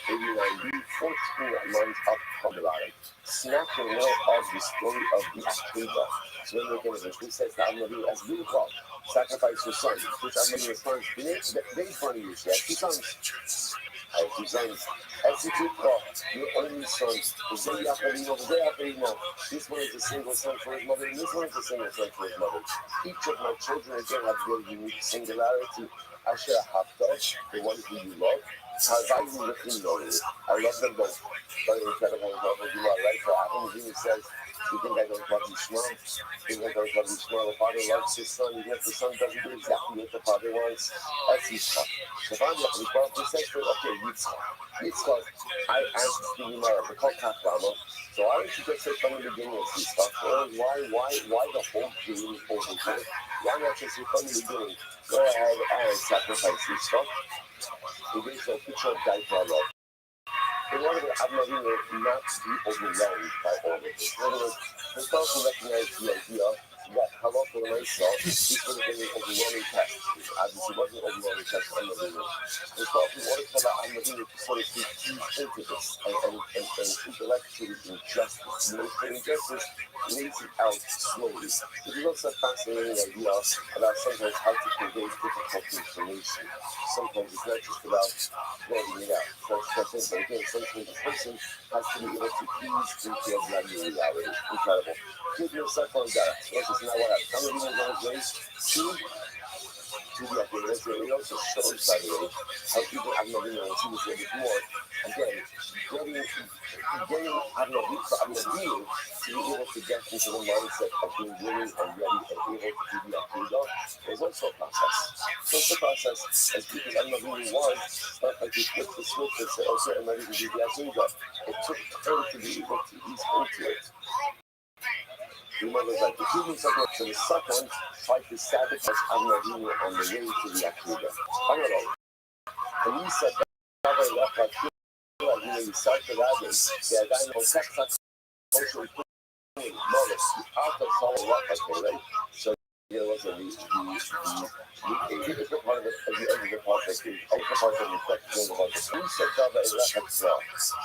89 14 months up from the bottom. Snap the middle of the story of the Akeda. So when we're going to which says that I'm going to be as beautiful. Sacrifice your son, which I'm going to respond to. They funny you, she has 2 sons. I have 2 sons. Execute God, your only son. This one is a single son for his mother, and this one is a single son for his mother. Each of my children again have very unique singularity. Asher Haftosh, the one who you love. I love them both. Very incredible love of you are, right? So Adam Zini says, you think I don't love you small? You think I don't love you small? The father loves his son, even if the son doesn't do exactly what the father wants. That's Yitzchak. The father says, okay, Yitzchak, I asked the Gemara, the Kol Kaframa, so why don't you just say from the beginning of Yitzchak? Why the whole dream over here? Why not just say from the beginning? Go ahead and sacrifice Yitzchak. We give a picture of dialogue. In order to have Marina not be overwhelmed by all of this. In other words, the thought to recognize the idea that halal for myself, this would have been an overwhelming test. Obviously, it wasn't an overwhelming test for Marina. The thought in order for Marina to sort of be eased into this and intellectually injustice. Injustice lays it out slowly. It is also a fascinating idea about sometimes how to convey difficult information. Sometimes it's not just about letting it out. That's it. But again, sometimes the person has to be able to ease into a bloody reality. Incredible. Give yourself on that. So this is not what I'm telling you. 2 to the academics. It also shows, by the way, how people have not been able to see this a bit more. Again, getting Abnavino to be able to get into the mindset of being willing and ready and able to do the Akida was also a process. So it's a process as good as Abnavino was. It's not like you flip the switch and say, oh, so I'm ready to do the Akida. It took time to be able to ease into it. Remember that the Hebrew second to the second fight to sabotage Abnavino on the way to the Akida. I don't know. And he said that יסד ולאדם, שעדיין הופך קצת כמו שהוא פונים, מולס, after follow up, okay, right? So there was a the part of the end of the project, the outer part of the reflection of the three said Java is left as well.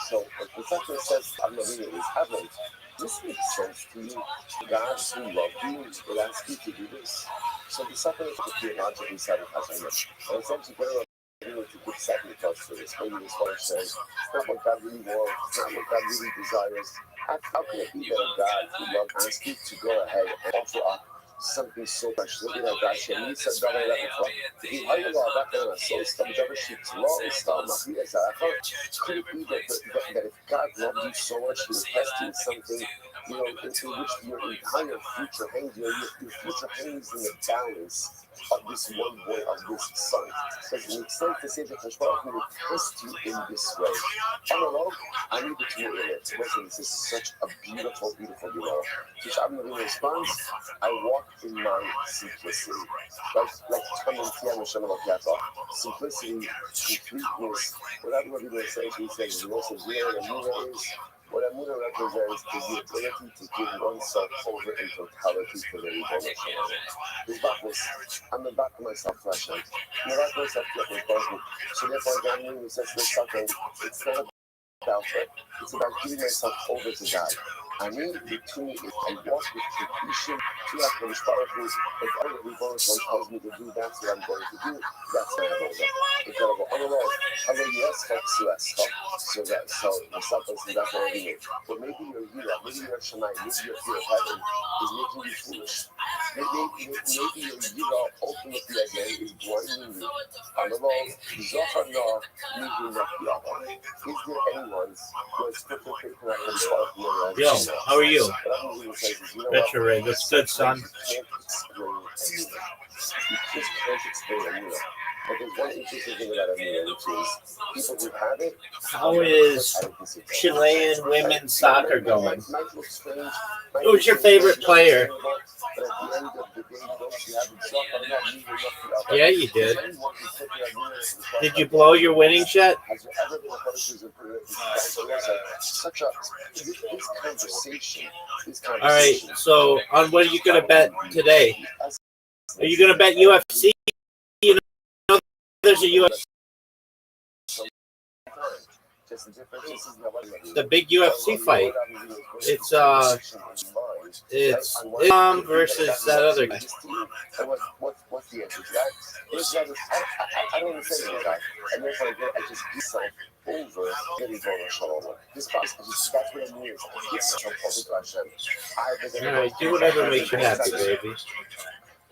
So the second says Abnavino is heaven. This makes sense to you. God who loved you will ask you to do this. So the second is theologically satisfying. And essentially, to give sacrifice to this. Maybe this one says, it's not what God really wants, it's not what God really desires. How can it be that a God who loves ask you to go ahead and offer up something so much? Look at that God, and he said, God, I love it. If I love that, then I saw some other sheets, law and stuff. Could it be that if God loved you so much, he would test you in something, you know, into which your entire future hangs, your future hangs in the balance of this one boy, of this son. Because it makes sense to say that Hashbaruch will test you in this way. Analog, I need to hear it. Listen, this is such a beautiful, beautiful Gemara. To Shabbat response, I walk in my simplicity. Like simplicity, completeness, whatever Rabbi essentially says, the most real and Amuna is. What Amuna represents is the ability to give oneself over in totality to the Ribbon Shalom. This backwards, I'm the back of myself flashlight. I'm the back of myself flashlight. So therefore, God knew says there's something. It's not about it. It's about giving myself over to God. I mean, between it, I walk with completion to that Kodesh Baruch Hu. If ever the Ribbon Shalom tells me to do, that's what I'm going to do. That's what I'm going to do. It's got to go on the road. So the substance is not going to be it. But maybe your Yira, maybe your Shemai, maybe your fear of heaven is making you foolish. Maybe your Yira ultimately again is blinding you. On the road, Zohar Nah, maybe not the other. Is there anyone who has put the Yo, how are you? Retro Ray, that's good, son. You just can't explain Amuna. But there's one interesting thing about Amuna, which is people who have it. How is Chilean women's soccer going? Who's your favorite player? Yeah, you did. Did you blow your winnings yet? All right, so on what are you going to bet today? Are you going to bet UFC? You know, there's a UFC. The big UFC fight. It's Islam versus that other guy. What's the answer? I don't understand the guy. And therefore I just give myself over getting going Shalom. This that's what I mean. All right, do whatever makes you happy, baby.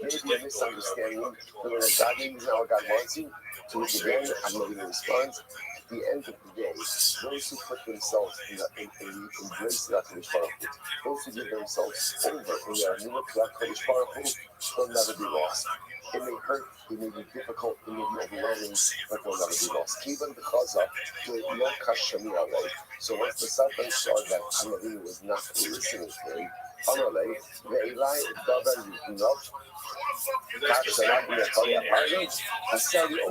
Maybe a misunderstanding. But when God is now God wants you to which again I'm not going to respond. At the end of the day, those who put themselves in embrace that Kodesh Baruch Hu, those who give themselves over in their new Kodesh Baruch Hu, will never be lost. It may hurt, it may be difficult, it may be overwhelming, but they'll never be lost. Even because of the no Kashmir way. So once the Satan saw that Hanavinu was not listening to him, Amalei, the Eli, Davan, not.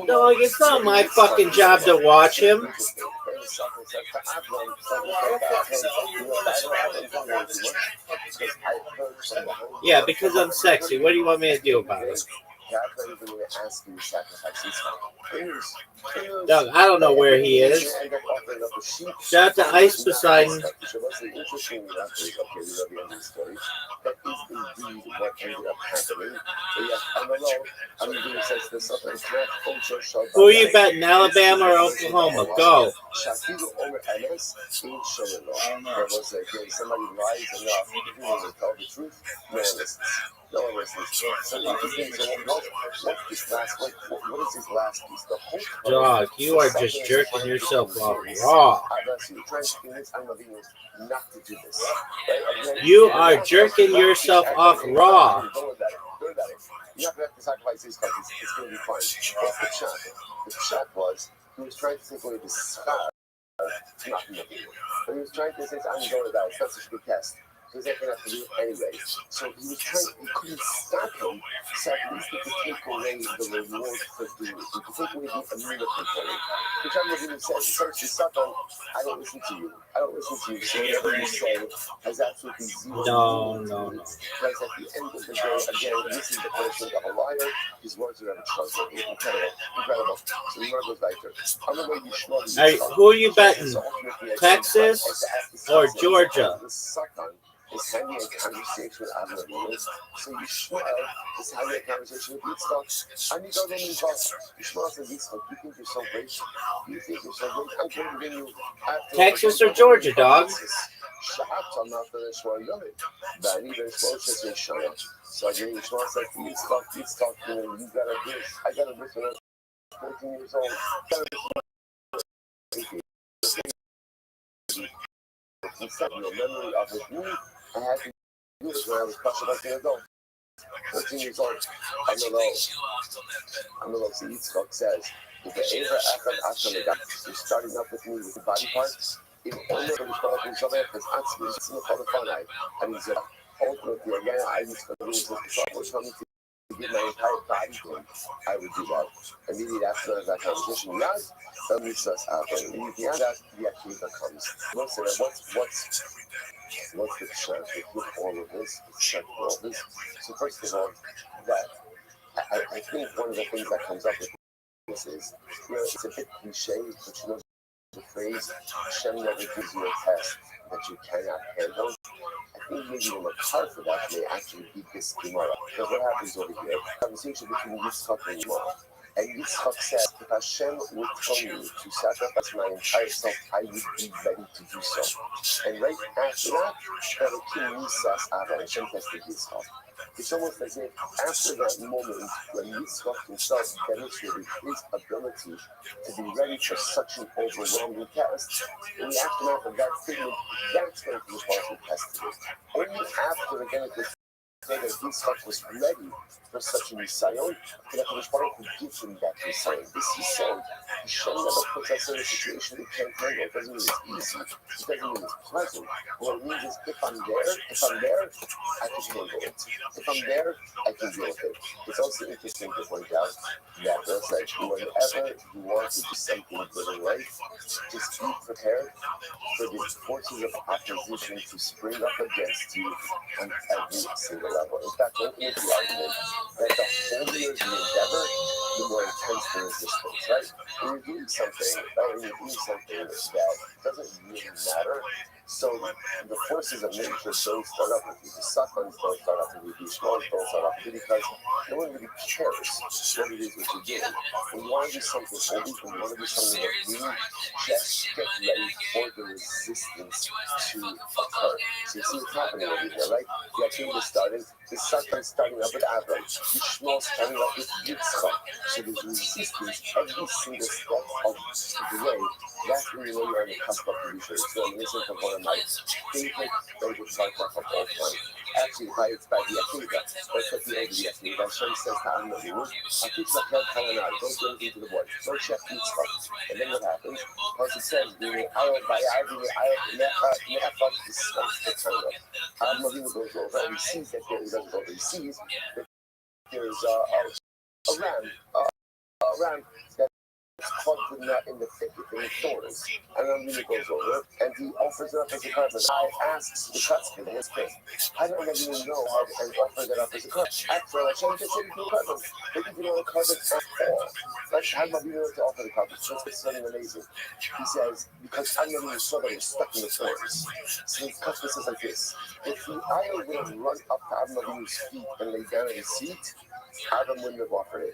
No, it's not my fucking job to watch him. Yeah, because I'm sexy. What do you want me to do about it? Doug, I don't know where he is. Shout out to Ice Poseidon. Who are you betting, Alabama or Oklahoma? Go. Somebody lies enough to tell the truth. No one listens. So what's this last? What is this last piece? The whole Dog, you are just jerking yourself off raw. You're trying to convince Almavino not to do this. Right? You are jerking yourself off raw. Don't worry about it. You're not going to have to sacrifice these countries. It's going to be fine. What's the shot? The shot was he was trying to take away the scar. Not Almavino. But he was trying to say, I'm going to die. It's not such a good test. Because they're going to have to do it anyway. So he was trying, he couldn't stop him. So at least he could take away the reward for doing it. He could take away the immunity component. Which I'm looking at says, to Satan, I don't listen to you. I don't listen to you. So whatever you say has absolutely zero. No. Because at the end of the day, again, this is the punishment of a liar. His words are never trusted. Incredible. So the word goes back to I'm the way you schmug. Hey, who are you betting? Texas or Georgia? Satan is having a conversation with Avraham. So Yishmael is having a conversation with Yitzchak. And you don't even talk. Yishmael says, Yitzchak, you think you're so great? You think you're so great? I'm going to bring you Texas or Georgia, dog? So again, Yishmael says, Yitzchak, you gotta do it. I gotta do it when I was 14 years old. He said, your memory of it, I had to do this when I was like an adult. 14 years old. I'm alone. See, Yitzchak says, if you're ever after you're starting up with me with the body parts, if only the response is something because actually it's in the fun night. And he's ultimately, again, I used to do this before telling me to give my entire body to him. I would do that. Immediately after that conversation, yes, that meets us out. And immediately after that, the Akiva comes. What's the chance with all of this? So first of all, that I think one of the things that comes up with this is, it's a bit cliche, but the phrase, Hashem never gives you a test that you cannot handle. I think maybe the makar for that may actually be this Gemara. Because what happens over here? Conversation between Yitzchak and Gemara. And Yitzchak says, if Hashem would tell me to sacrifice my entire self, I would be ready to do so. And right after that, Elohim Nisas Ava, Hashem tested Yitzchak. It's almost as if after that moment when Yitzchak himself demonstrated his ability to be ready for such an overwhelming test, in the aftermath of that statement, that's when he was also tested. Only after, again, it was said that Yitzchak was ready for such a Nisayon, that he was trying to give him that Nisayon. This Nisayon, Hashem never puts us in a situation we can't handle. It doesn't mean it's easy. It doesn't mean it's pleasant. What it means is if I'm there, I can handle it. If I'm there, I can deal with it. It's also interesting to point out that there's like whenever you want to do something good in life, just be prepared for the forces of opposition to spring up against you on every single level. In fact, don't make the argument that the holier the endeavor, the more intense the resistance, right? When you're doing something, that doesn't really matter, so the forces of nature don't start up with you. The Satans don't start up with you. The Shmons don't start up with you because no one really cares what it is that you're doing. When you want to do something holy, when you want to do something that really just get ready for the resistance to occur. So you see what's happening over here, right? The Akim is starting, the Satan starting up with Abraham, the Shmon starting up with Yitzchak. So there's resistance every single step of the way. That's when you know you're on the cusp of the future. So I'm listening to one of my favorite podcasts of all time. Actually, it's by the Akiva. That's at the end of the Akiva. Hashem says to Aaron Avinu, Akit Lachel Kalanai, don't do anything to the boy. Don't check Yitzchak. And then what happens? Because it says, the Ayah by Ne'afak discussed the Torah. Aaron Avinu goes over and he sees that there is he sees that there's a ram that caught in the thicket, in the thorns. And then he goes over and he offers it up as a carbon. I asks the customer, his king, I don't even know how to offer that up as a carbon. Actually, I can't just say it's no carbon. They give you no carbon at all. Like, how do you know to offer the carbon? It's something amazing. He says, because I never even saw that he was stuck in the thorns. So the customer says like this, if the ayah would have run up to Abraham's feet and lay down in his seat, Adam wouldn't have offered it.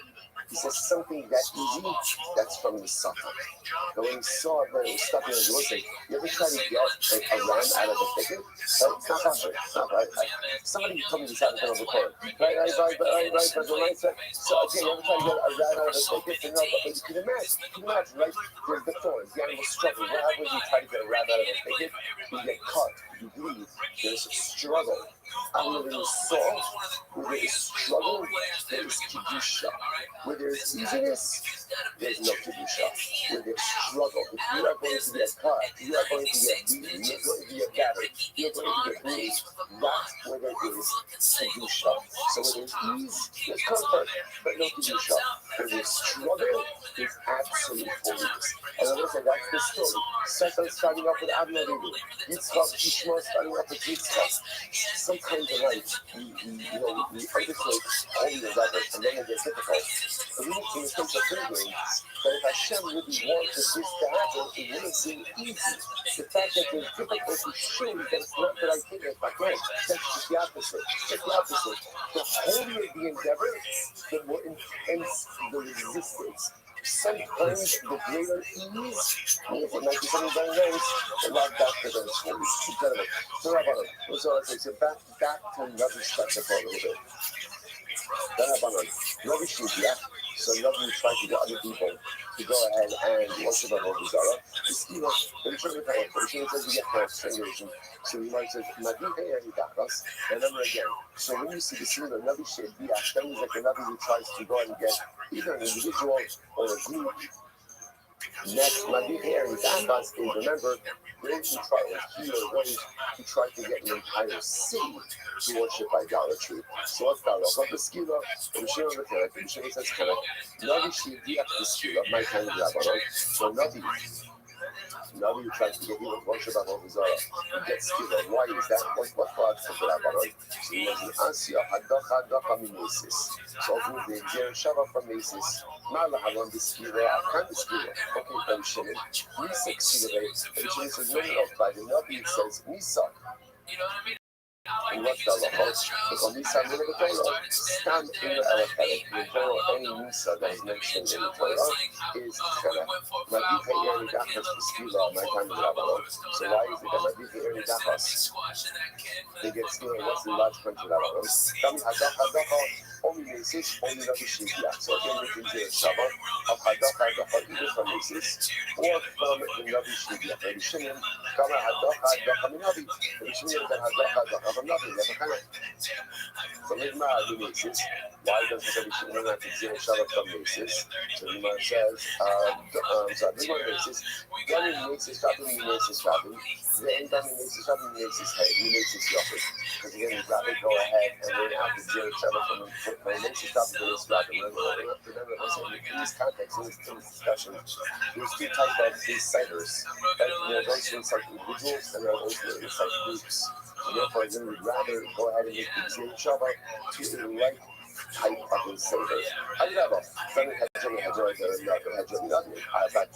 He says something that easy, that's from the Satan. But when he saw that it was stuck in his voice, you ever try to get a ram out of the thicket? It's not possible. It's not right. Somebody told me this happened on the court. Right. So, okay, you ever try to get a rat out of the thicket? No, but you can imagine, right? There's the thorns, the animal's struggling. What happens when you try to get a rat out of the thicket? You get cut, you bleed, there's a struggle. And when there is salt, where there is struggle, there is kedusha. Where there is easiness, there's no kedusha. Where there's struggle, if you are going to get cut, you are going to get beaten, you're going to get battered, you're going to get bruised, that's where there is kedusha. So where there's ease, there's comfort, but no kedusha. Where there's struggle, there's absolute holiness. And like I said, that's the story. Satan starting off with Abner Avihu, Yitzchak, Ishmael starting off with Yitzchak. Sometimes in life, we undertake holiness efforts, and then it gets difficult. So we need to take a thinking that if Hashem really wanted this to happen, it would have been easy. The fact that there's difficulty shows that it's not the right thing, it's not right. That's just the opposite. Just the opposite. The holier the endeavor, the more intense the resistance. Sometimes the greater ease means it might be something very nice, but not back to the story. So back to another structure for a little bit. So Navi tried to get other people to go ahead and worship our Lord Zara. The says we get the strangulation. So he writes, remember again. So when you see the scene of Navi Shediach, that means like a Navi who tries to go and get either an individual or a group. Next, Navi Hidachas is, remember, those who try to heal those who try to get an entire city to worship idolatry. So what's that? What the skila? The Shema the Kerek, the Shema says Kerek. Navi Shediach the skila, my kind of rabbi. So Navi who tries to get healed worship Avodah Zarah, he gets skila. Why is that? What God's for rabbi? So he was the Asya Hadacha Mimesis. So who the Ger Shava from Mesis. Malahavan the skila, kind of skila. Okay, Ben Shimon. Nisak skila. Ben Shimon says, no, by the Navi it says Nisak. And what's the law? Because Nisa in the Torah, stand in the Elephatic, the Torah, any Nisa that is mentioned in the Torah is Chana. Madika Eri Dachas is Skila, my time in Rabbalon. So why is it that Madika Eri Dachas, they get Skila, what's the large country of Rabbalon? Kami Hadacha, only Mesis, only Nabi Shivya. So again, we can do a Shabbat of Hadacha, either from Mesis or from the Nabi Shivya. Rabbi Shimon, Kama Hadacha, Minabi, Rabbi Shimon, Hadacha, from nothing, never kind of. So Nigma Mesis, why does the Rabbi Shimon have to zero Shabbat from Mesis? So Nigma says, so Nigma Mesis, one in Mesis shopping, Mesis shopping, the end time in Mesis shopping, Mesis head, Mesis shopping. Because again, you'd rather go ahead and learn out the zero Shabbat from Mesis shopping to this shopping. Remember, in this context, in this discussion, there's two types of insiders. Those who incite individuals and those who incite groups. So therefore, then we'd rather go ahead and make the Zero Shabbat to the right type of insider. I'd rather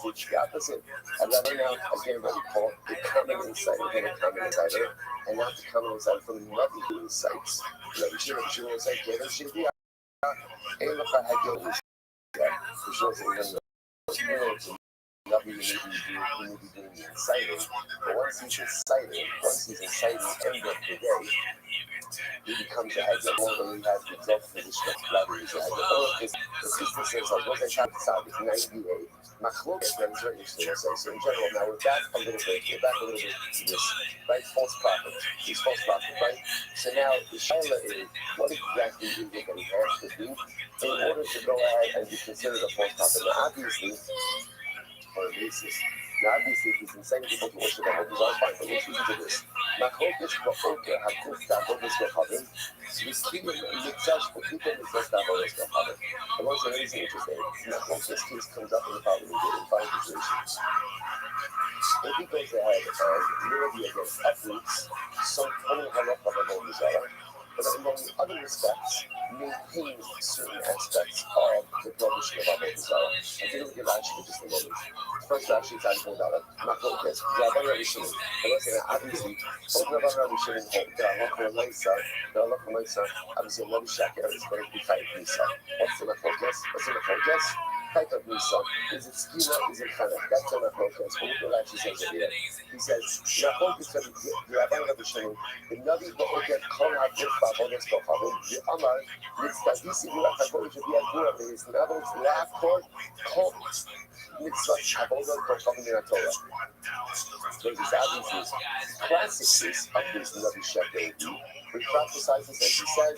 teach the opposite. I'd rather now, again, what we call the common insider, get a common insider, and not the common insider from the Navi insights. Rabbi Shimon was like, Kevin Shivya, and look, I had your insight. Which was in Navi may be doing the inciting, but once he's inciting end of the day, he becomes a headline. More he has the exalted position of Flavia as a headline. The sister says, what I shot is 98. Machlok is very interesting. So in general, now we're back a little bit to this, right? False prophet. He's false prophet, right? So now the shaila is, what exactly is it that he has to do in order to go ahead and be considered a false prophet? Now obviously, or a racist. Now, obviously, if he's inciting people to worship God, he's all fine, but let's listen to this. Machokish ba'oker hakuf ta'avodas b'chavim. V'skim mitzvah sh'pokitem mitzvah ta'avodas b'chavim. The most amazing interesting. Machokish case comes up in the following situations. If he goes ahead and merely against uproots some total halakha of Avodah Zarah, but in other respects, maintain certain aspects of the prohibition of Avodah Zarah. I think we give Rashi for just a moment. First Rashi is Adi Kodara, Machlokes, Rabban Rabbi Shimon. And let's say, obviously, both Rabban Rabbi Shimon hold the Halacha L'Maisa, obviously, Rabbi Shaker is going to be Chayat Nisa. What's the Machlokes? Chayat Nisa. Is it Skila? Is it Chanech? That's the Machlokes. But what Rashi says over here, he says, Machlokes of the Rabban Rabbi Shimon, the Navi Ba'oket Kol HaGuf Ba'avodas Ba'chavim, the Amar, Mitzvah Ruach HaKodesh of the Agura, there is levels, La'akor, Kol, Mitzvah Avodah Ba'chavim in Torah. There's this obvious classics of this Navi Shekel, which prophesies this, and he says,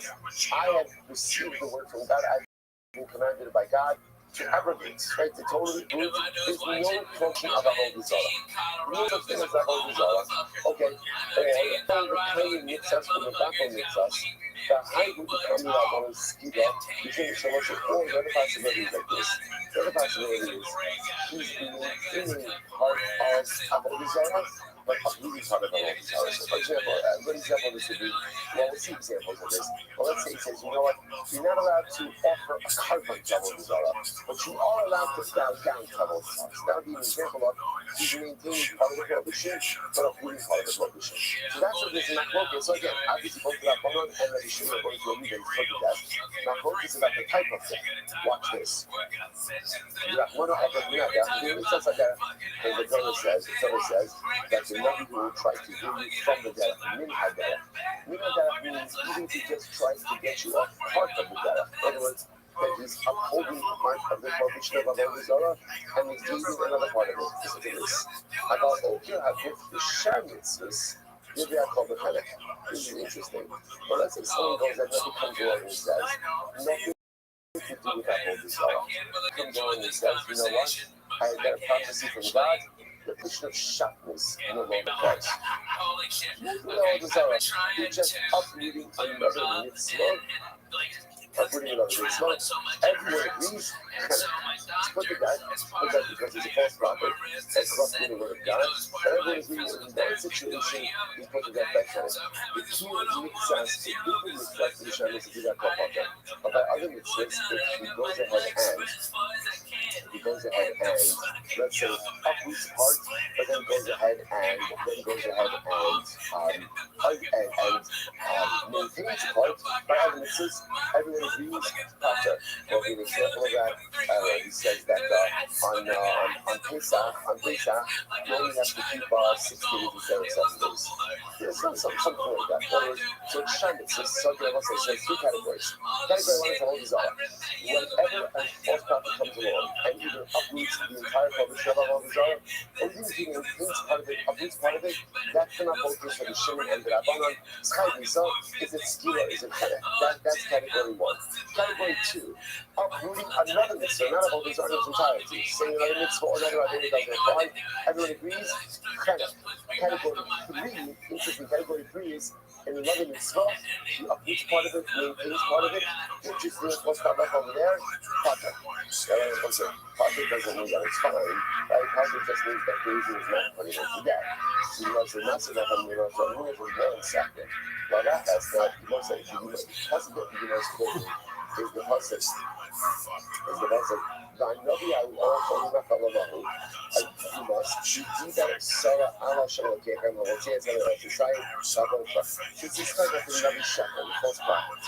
I have received the word from God, I've been commanded by God to abrogate, right, to totally root. There's no function of Avodah Zarah. No such thing as Avodah Zarah. Okay, all the kind of mitzvahs from the Bapel mitzvahs, the high would become the Avodah Skida, between Shalosh and 4, the other possibility is like this. The other possibility is, he's maintaining part of Avodah Zarah, but uprooting part of Avodah Zarah. So, for example, a good example of this would be, well, we'll see examples of this. Well, let's say he says, you know what, you're not allowed to offer a carbon to Avodah Zarah, but you are allowed to bow down to Avodah Zarah. So that would be an example of he's maintaining part of the prohibition, but uprooting part of the prohibition. So that's what this Machlokes. So again, obviously both Rabbanan and Rabbi Shimon are going to agree that it's look at that. Machlokes is about the type of thing. Watch this. Rabbanan of the Minhag, it says like that, and the Torah says that the Navi will try to heal you from the death. Minhag means even to just try to get you off part of the death. In other words, that he's upholding part of the prohibition of Avodah Zarah and he's leaving another part of it. Listen to this. About Okir HaGuf, the Shar mitzvahs, maybe I call the Chalek. This is interesting. But let's say someone goes and nothing comes along and says, nothing to do with Avodah Zarah. Comes along and says, you know what? I got a prophecy from God. The position of sharpness no longer applies. Avodah Zarah, you're just uprooting another mitzvah. Uprooting another mitzvah. Everyone agrees. Put the guy because he's a false prophet and corrupting the word of God. And everyone agrees in that situation, he put the guy back on it. The key mitzvahs, the different mitzvahs, the Shana is to do that called prophet. But by other mitzvahs, if he goes ahead and let's say uproots part, but then goes ahead and maintains part by other mitzvahs, everyone agrees. Prophet. Well, an example of that, he says that on Pesach, you only have to keep 6 days instead of 7 days. Yeah, something like that. So it's Shabbat. So there's 3 categories. Category 1 is Avodah Zarah. Whenever a false prophet comes along and either uproots the entire prohibition of Avodah Zarah, or even if he maintains part of it, uproots part of it, that's the focus for the Shimon and the Rabbanan. So is it Skila, is it Chalek? That's category 1. Category 2, uprooting another mitzvah, not Avodah Zarah in its entirety. Saying another mitzvah or another idea doesn't apply. Everyone agrees. Chalek. Category 3, interesting. Category 3 is in another mitzvah, he uproots part of it, maintains part of it, which is the what's got left over there. Pater. Pater doesn't mean that it's fine, right? Pater just means that Daisy is not putting it to death. He loves the massive of him, was one second. Well, that has not, he looks like he has to get the most important. Is the pasuk. Va'anovi al Chalalahu. You must be that Sarah Allah Shalokechem Halotzei Etzem Eretz This is kind of the Navi Shekel, the false prophet.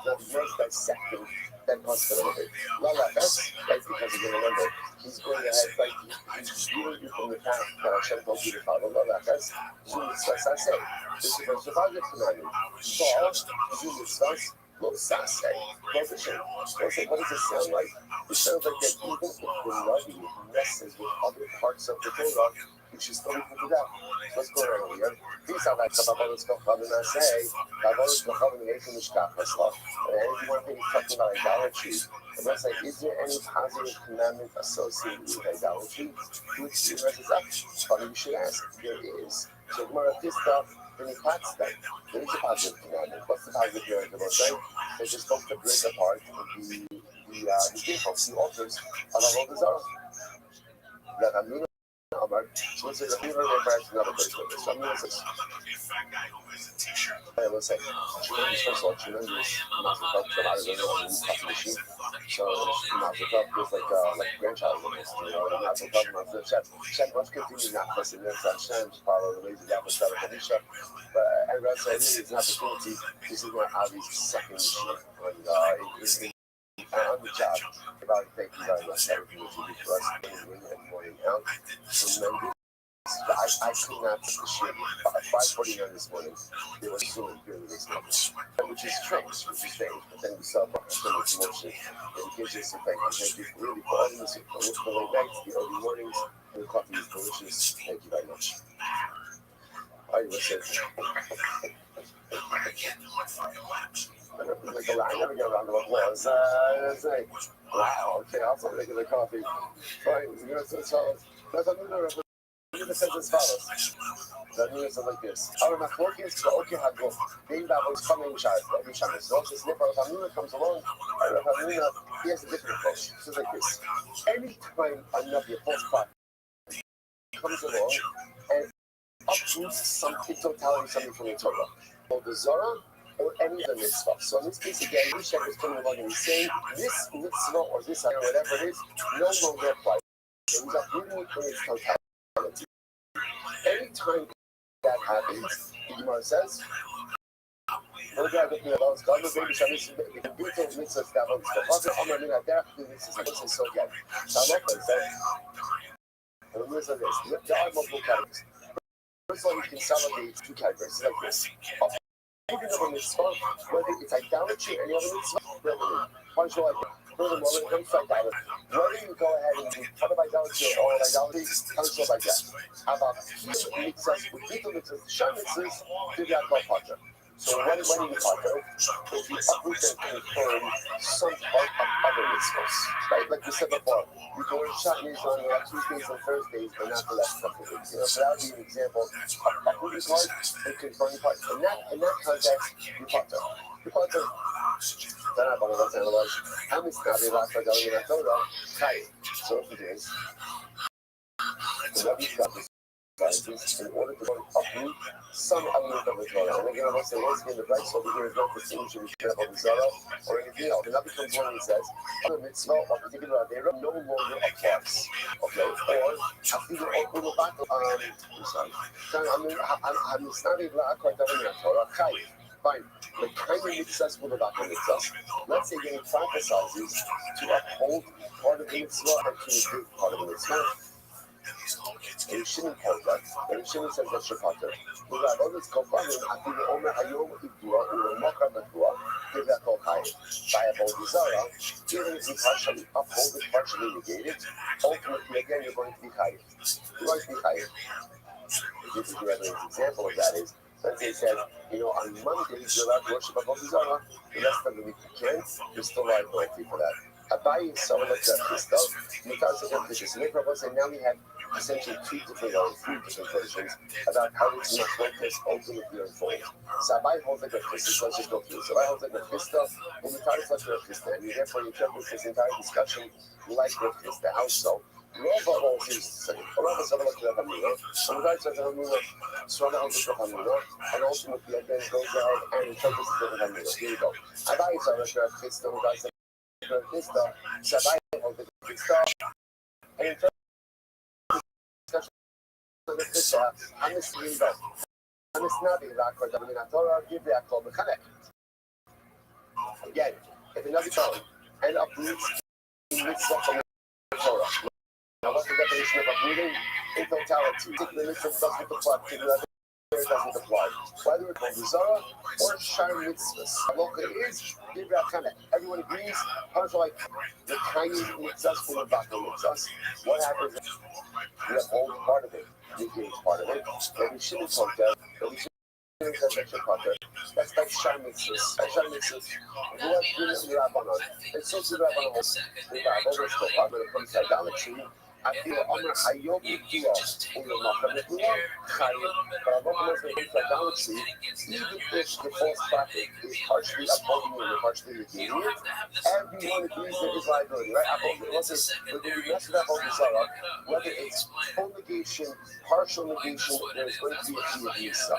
That he was dissecting that possibility. Lalachas, right? Because you remember, he's going ahead, like he's leading you from the path that Hashem told you to follow. Lalachas, Zum Mitzvah Saseh. This is the Survivor commandment. Baal, Zum Mitzvah. What does it sound like? It sounds like that even if the Navi messes with other parts of the Torah, you should still be put to death. What's going on here? These are like Kabbalah's Kachavim and say, Kabbalah's Kachavim and Eichel Mishkachas. And if you want to think talking about idolatry, I'm going to say, is there any positive commandment associated with idolatry? Which the rest is up. But you should ask. There is. So Gemara Pista. There is a positive commandment. What's the positive commandment? They're just supposed to break apart the defaults, the altars of Avodah Zarah. That Amina Amar, so let's say the Amina refers to another place. So Amina says, I will say, tremendous, first of all, tremendous Mazel Tov to a lot of everyone who's cut the machine. So Mazel Tov feels like a grandchild almost, you know. Mazel Tov, Mazel Tov. Shem, let's continue not pressing this on Shem, follow the lazy apple, start with Anisha. But and Red said, this is an opportunity. This is where Avi's second machine. And on the job, about thank you very much for everything that you do for us and morning out. Tremendous. I could not put the shit at 5:49 this morning. It was so imperial this morning, which is strange, but then we saw so much emotion. And it gives us some thank you really for all the music, for the late nights, the early mornings, and the coffee is delicious. Thank you very much. All right, listen. I never get a round of applause. It's like, wow, okay, I'll take the coffee. Fine, that's another it says as follows. The news is like this. Our Machlokes Ba'oke Haguf. Being that was coming every Shabbos. So this Nipper Hamuna comes along. Our Hamuna, he has a different approach. So like this. Anytime another false prophet comes along and uproots something, totality, something from the Torah, or the Zorah, or any other mitzvah. So in this case again, each is coming along and he's saying this mitzvah or this or whatever it is no longer applies. So he's uprooting it from its totality. Anytime that happens, the Gemara says, "What about the laws? God will be shamis the detailed mitzvahs that was the father Amar min aderech the mitzvahs. This is so good. So I'm not going to say. And the Gemara says this: there are multiple categories. First of all, you consolidate two categories like this. Even of a mitzvah, whether it's idolatry or any other mitzvah, partial idolatry. Furthermore, when it comes to idolatry, whether you go ahead and do part of idolatry or all idolatry, comes to like that. About mitzvahs, with little mitzvahs, sham mitzvahs, do that called pater. So when you pater, if you uproot and confirm some part of other mitzvahs, right? Like we said before, you can wear shatnez on Tuesdays and Thursdays, but not the last couple of weeks. You know, so that would be an example of uprooting part and confirming part. In that context, you pater. You pater. How many studies last I don't even know that? So it is. In order to uproot some element of the Torah. And again, I'm not saying once again, the price over here is not the solution we share about the Zara or anything else. And that becomes one that says, other mitzvah or particular Adera no longer applies. Okay? Or, after the battle, I'm sorry. I'm studying La Akar Davin Torah. Fine. The kind of mitzvahs will not be mitzvahs. Let's say he emphasizes to uphold part of the mitzvah and to improve part of the mitzvah. And Shimon calls that. And Shimon says that's your pater. The Rabbis go back and after the Omer Hayom Ibdua or Makar Badua, give that called high. By a Bodhizara, even if you partially uphold it, partially negate it, ultimately again you're going to be high. You're going to be high. This is the other example of that is. Let's say it says, on Mondays you're allowed to worship a Bodhizara, the rest of the week you can't, you're still liability for that. Abai is someone like that, this stuff, because of this. And now we have essentially three different versions about how this Machlokas ultimately unfolds. So Abai holds like a Christus, let's just go through. So Abai holds like a Christus, and the entire such a Christus, and therefore you interpret this entire discussion like a Christus. How so? Rava holds his second. Rava said like the Hamina, and the guy says the Hamina, Srana holds the Hamina, and ultimately again goes ahead and interprets the Hamina. Here you go. Abai is like a Christus, who guys like a Christus, so Abai holds the Christus, and in terms of discussion of the Christus, I'm the screen though. I'm the Snabi, Rakor, Davina Torah, give the Akol Mechanek. Again, if another tongue and uproots the mitzvah from the Torah. Now, what's the definition of uprooting? In totality, take the mitzvah doesn't apply, take the other doesn't apply. Whether it's called Zara or Shar Mitzvahs. Halacha is, everyone agrees, like the tiny mitzvahs from the back of mitzvahs. What happens is we uphold part of it, we gain part of it, and we shouldn't talk that, but we shouldn't that's like Shar Mitzvahs. Shar Mitzvahs, who has been in the Rabbanon? It's so to the Rabbanon. The Rabbanon is called when it comes to idolatry. אפילו אומר היום ידוע ולמחר ידוע חיים, but I'm not going to make idolatry, even if the false prophet is partially upholding you and partially redeeming it, everyone agrees there is liability, right? When you mess with Avodah Zarah, whether it's full negation, partial negation, there's going to be a key of Nisa.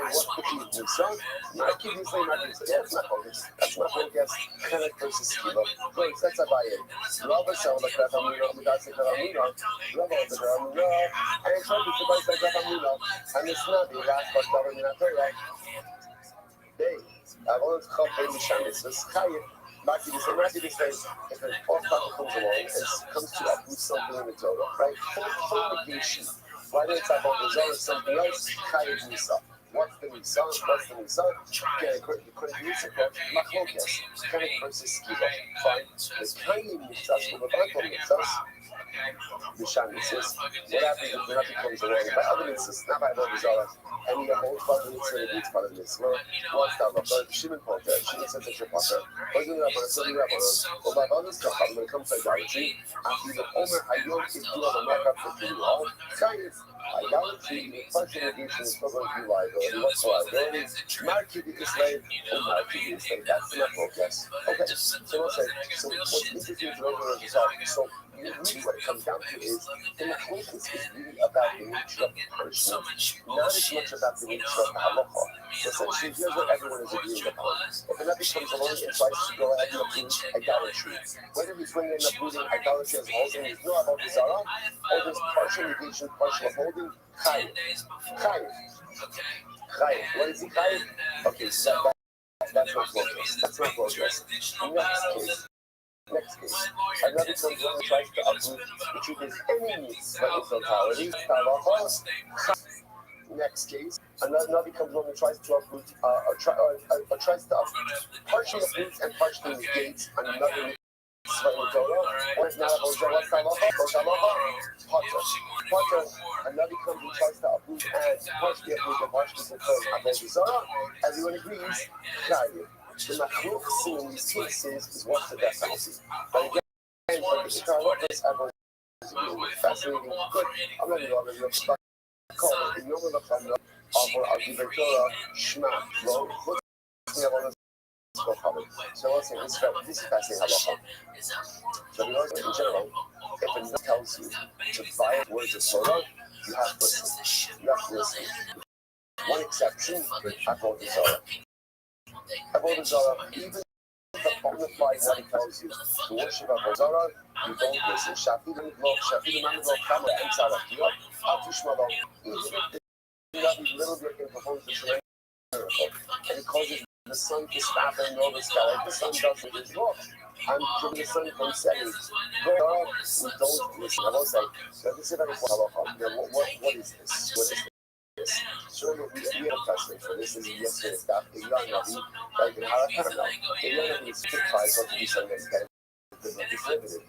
What's the key of Nisa? Not key of Nisa, that's not focus. That's not focus. Chenek versus Kiva. Great, that's a buy-in. Rava sounds like that Amina, Midas like that Amina, Rava like that Amina, and it's hard to buy like that Amina, and it's not the last part of Amina Torah. They, I want to come in the Shabbos, this Chayim, Maki the same, if an false prophet comes along and comes to uproot something in the Torah, right? Full negation. Why don't it's about the Zohar something else? Chayim Nisa. What's the Nisa? Okay, according to this approach, Machlokes, Chenek versus Kiva. Fine. The Chayim Nisas, or the Bible Nisas, the Shabbos, what happens if the Nabi comes along by other Nisas, not by Avodah Zarah, and you hold part of the Mitzvah and each part of the Mitzvah? What's that? Shimon Potter, Shimon said to Shapater, or by others, when it comes to idolatry, after the Omer Hayom is doing a markup for Kiva, Chayim. Idolatry, partial negation is equivalent to liability. What's liability? Market is slave, or market is slave. That's not focus. Okay, so let's say, so what's interesting to know is so really what it comes down to is the focus is really about the nature of the person, not as much about the nature of the halacha. So essentially, here's what everyone is agreeing upon. If another comes along and tries to go ahead and uproot idolatry, whether he's going to end up uprooting idolatry as a whole, and he's no about the Zara, or there's partial negation, partial upholding, Chayiv. What is he Chayiv? Okay, so that's not focus. That's not focus. Next case. Another comes along and tries to uproot the truth is any mitzvah in totality. Next case. Another comes along and tries to uproot, partially uproot and partially negate another mitzvah. What's not about Potter, another comes and tries to uproot and partially uproot and partially fulfill Avodah Zarah. Everyone agrees, Chayim. The machlokes in these cases is what's the death penalty. But again, for the Shkarlokas, everyone is really fascinating. Good. I'm not even going to look back. Call it the Yom HaLacham for Akiva Torah Shema. Well, let's have on so let's say this is fascinating halacha. So we know in general, if a nut tells you to buy words of Torah, you have to listen. You have to listen. One exception, Avodah Zarah. Avodah Zarah, even if a bona fide nut tells you to worship Avodah Zarah, you don't listen. Shafidim Manivlo Kama and Tzarachiyah, Atishmalo. Even if the nut is little bit in performance of Shalem miracle, and it causes the sun to stop and know the sky. The sun doesn't is wrong. I'm from the sun from setting. Go on, we don't listen. I was like, so this is very what is this? What is this? So we have a testament for this. This is yesterday's stuff. The young Navi, like in Harakana, the young Navi is surprised what to be saying that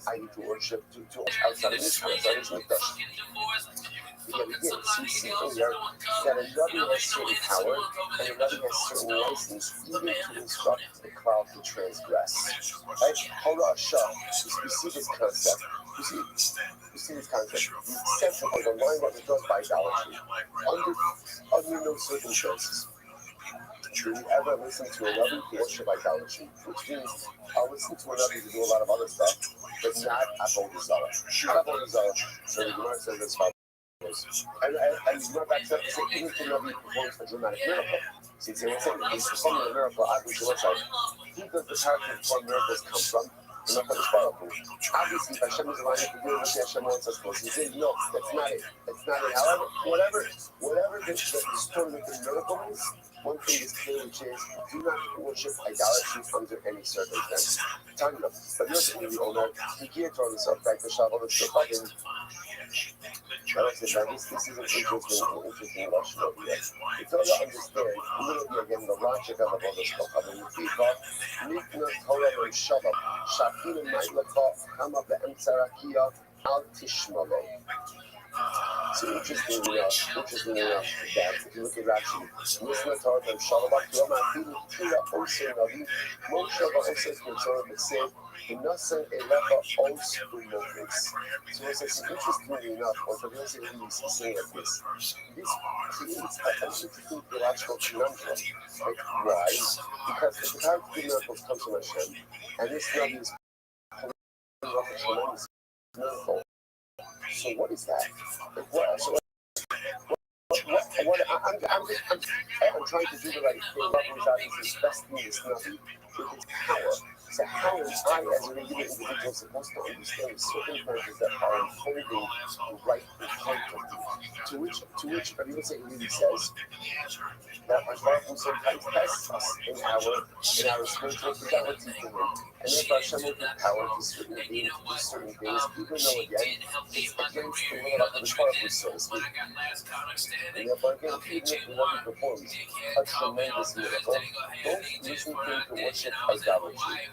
I need to worship to outside of Israel, outside of Mikdash. Again, so you see here that another has certain power and another has certain license even to instruct the cloud to transgress. Right? Hora Shah, you see this concept. You see this concept. The exception of the line that was done by idolatry. Under no circumstances should you ever listen to another to worship idolatry, which means I'll listen to another to do a lot of other stuff, but not Avodah Zarah. Not Avodah Zarah. So the Gemara says this. And not back to say, even if the Navi performs a dramatic miracle. See, what's saying? He's performing a miracle, obviously, what's like, who does the power to perform miracles come from? The Nakadosh Baruch Hu. Obviously, if Hashem is allowing you to do what Hashem wants us to do, he's saying, no, that's not it. That's not it. However, whatever the story of the miracle is, one thing is clear, which is, do not worship idolatry under any circumstance. Tanya, but you're saying the owner, he can't throw himself back to Shabbat and Shabbat. This is an interesting lesson over here. You try to understand literally again the logic of all this stuff. I mean, Nikna Torah and Shabbat, Shafina Ma'ilaka, Hama Be'emtsarakia, Al Tishmalo. So interestingly enough, that if you look at Rashi, listen to Torah from Shalom Kiloma Afilu Kira Osei Navi Moshe Osei Torah B'Sev V'Nasan Elecha Os U'Mofis. So it says, interestingly enough, or the real thing is saying like this creates an interesting theological conundrum. Like, why? Because if the power to do miracles comes from Hashem, and this Navi is pulling off a tremendous miracle. So what is that? Like, what? So I'm trying to do the right thing. What is best in this Navi with its power? So how am I, as a regular individual, supposed to understand the circumstances that are unfolding right in front of me? To which Rabbi really says that Hashem sometimes tests us in our spiritual fidelity to Him, and therefore Hashem will give power to certain beings to do certain things, even though again it's against the will of the Torah, so to speak. And therefore again, even if the one who performs a tremendous miracle, don't listen to him to worship idolatry.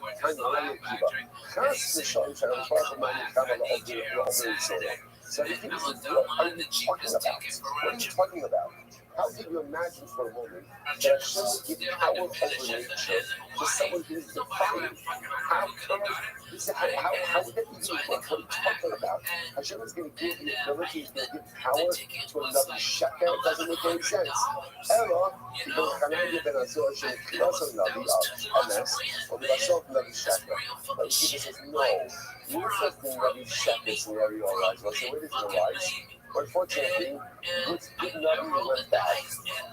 So he thinks, what are you talking about? What are you talking about? How can you imagine for a moment that Hashem would give power over nature to someone who is defying? How would that even work? What are you talking about? Hashem is going to give the ability, he's going to give power to another sheker. It doesn't make any sense. Ella, because Hananiah ben Azor should cross another MS, or the Asov another sheker. But Jesus says, no. You said the Navi sheker scenario arises. Well, so where does it arise? Unfortunately, good nothing went bad.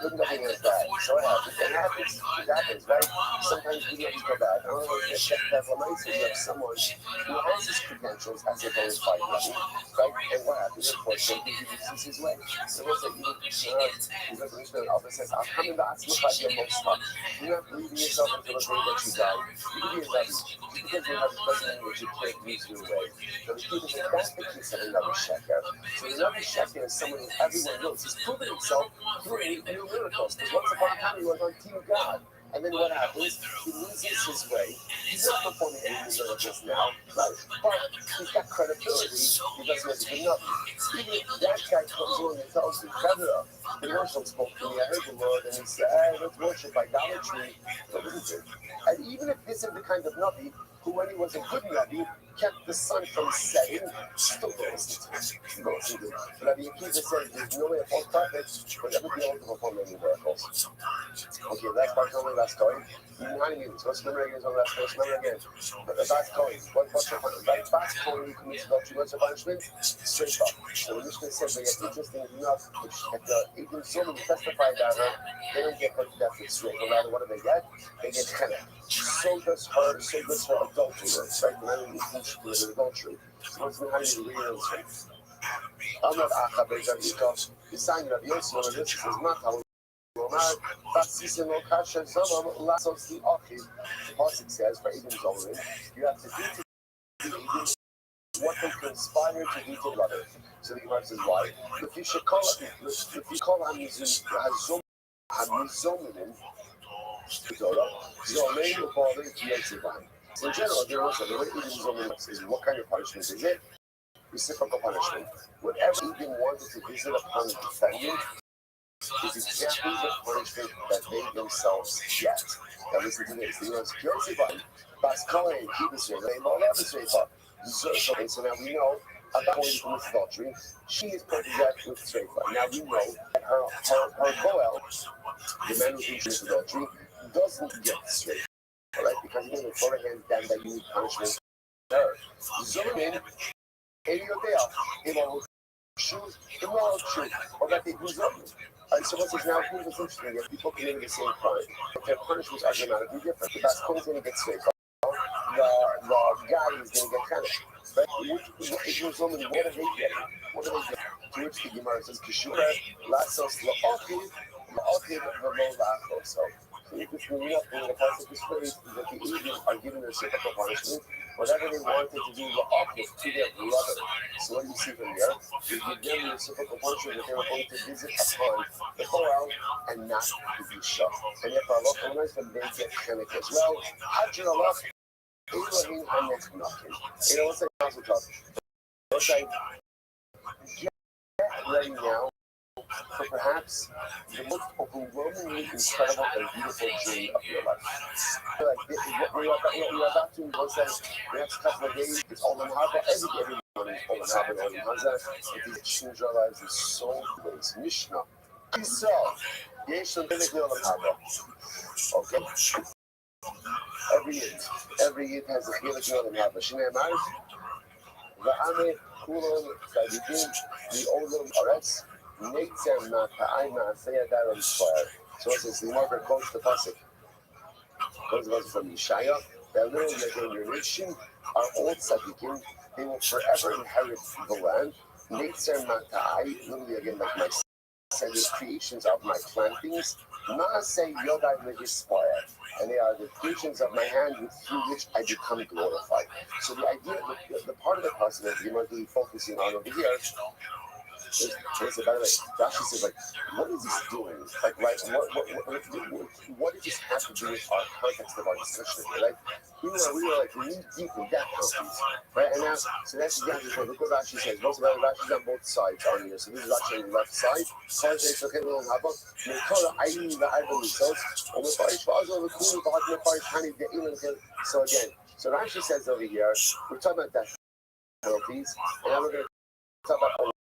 Good nothing went bad. So it happens. It happens, right? Sometimes good nothings go bad. I don't know if you have someone who has his credentials as a bona fide Navi, right? And what happens? Unfortunately, he uses his way. So what's that? The author says, I'll come in the Atzmachad Yamosma. You're not believing yourself until the day that you die. You can be a Navi. Because you're not doesn't mean that you can't lose your way. So the people say that's the case of a Navi sheker. So the Navi sheker is someone who everyone knows. He's proven himself through new miracles. Because once upon a time he was on Team God. And then what happens? He loses his way. He's not performing any miracles now, right? But he's got credibility because he has a good Navi. Even if that guy comes along and tells you, Kavra, the Marshal spoke to me, I heard the Lord, and he said, hey, let's worship idolatry. And even if this is the kind of Navi who, when he was a good Navi, kept the sun from setting, still don't listen to him. But Rabbi Akiva says there's no way a false prophet would ever be able to perform any miracles. Okay, last part, last going. Even how many what's the number again? Last again. But the last going. What's your punishment? Right? Last going, you commit adultery. What's your punishment? Straight up. So the Mishnah says, but yet interesting enough, if the even so many testify about her, they don't get put to death with straight. But rather, what do they get? They get kind of. So does her adultery, right? When you teach her adultery. So what's the how do you read it? I'm not Acha the sign of Yosef, and this is Mata. The Pasuk says, for Edom Zorin, you have to do to what they conspire to do to another. So the Gemara says, why? If you call Hamizominim, in general, there was a way Edom Zorin is what kind of punishment is it? Reciprocal punishment. Whatever Edom wanted to visit upon the defendant, is exactly the punishment that they themselves get. Now listen to this. The Yosef Yosefan, Baskala and Kibusir, they all have the Sreifa. So now we know about when he commits adultery, she is put to death with Sreifa. Now we know that her Goel, the man who commits adultery, doesn't get Sreifa. Alright? Because he doesn't throw hands down that you need punishment. Her. Zomin, Eliotea, shoot, immoral truth, or that they do something. And so what's now here's what's interesting, if people committing the same crime, but their punishments are dramatically different. The Bascon is going to get straight up. The guy is going to get punished. Right? If you're someone, what are they getting? What are they getting? To which the Gemara says, Kishura, Lasos, La'ochiv, V'lo So if it's really up, the concept is phrase is that the Indians are given their reciprocal punishment, whatever they wanted to do La'ochiv to their brother. So what do you see from here? You give them the reciprocal punishment that they were going to visit upon the Chorel and not the Bisha. And therefore, Allah commands them, they get Chenek as well. Hajr Allah, Elohim HaNech Nachim. You know, what's that also talk? Let's say, get ready now for perhaps the most overwhelmingly incredible and beautiful journey of your life. Like what we're about to was that the next couple of days, it's all in Haba. Every morning, all in Haba, all in Haza. It changes our lives in so many ways. Mishnah. So, yes, I'm going to go Haba. Okay. Every yid has a chilek all in Haba. Shnei Mars. Va'ame kulon tzadikim li'olam aretz. Neitzer ma'ka'ay ma'aseh adar l'shvar. So it says the marker quotes the pasuk. Those of us from Yeshaya, that little generation are all tzaddikim. They will forever inherit the land. Neitzer ma'ka'ay, literally again like my the creations of my plantings. Ma'aseh yodai l'hispar. And they are the creations of my hand through which I become glorified. So the idea, the part of the pasuk that you might be focusing on over here is by the way, Rashi says, like, what is this doing? Like, right, what does this have to do with our context of our discussion? Right? We were like knee deep in that context, right? And now, so that's exactly what look what Rashi says. Most of Rashi's on both sides on here. So this is Rashi on the left side. So again, so Rashi says over here, we're talking about death penalties, and now we're going to talk about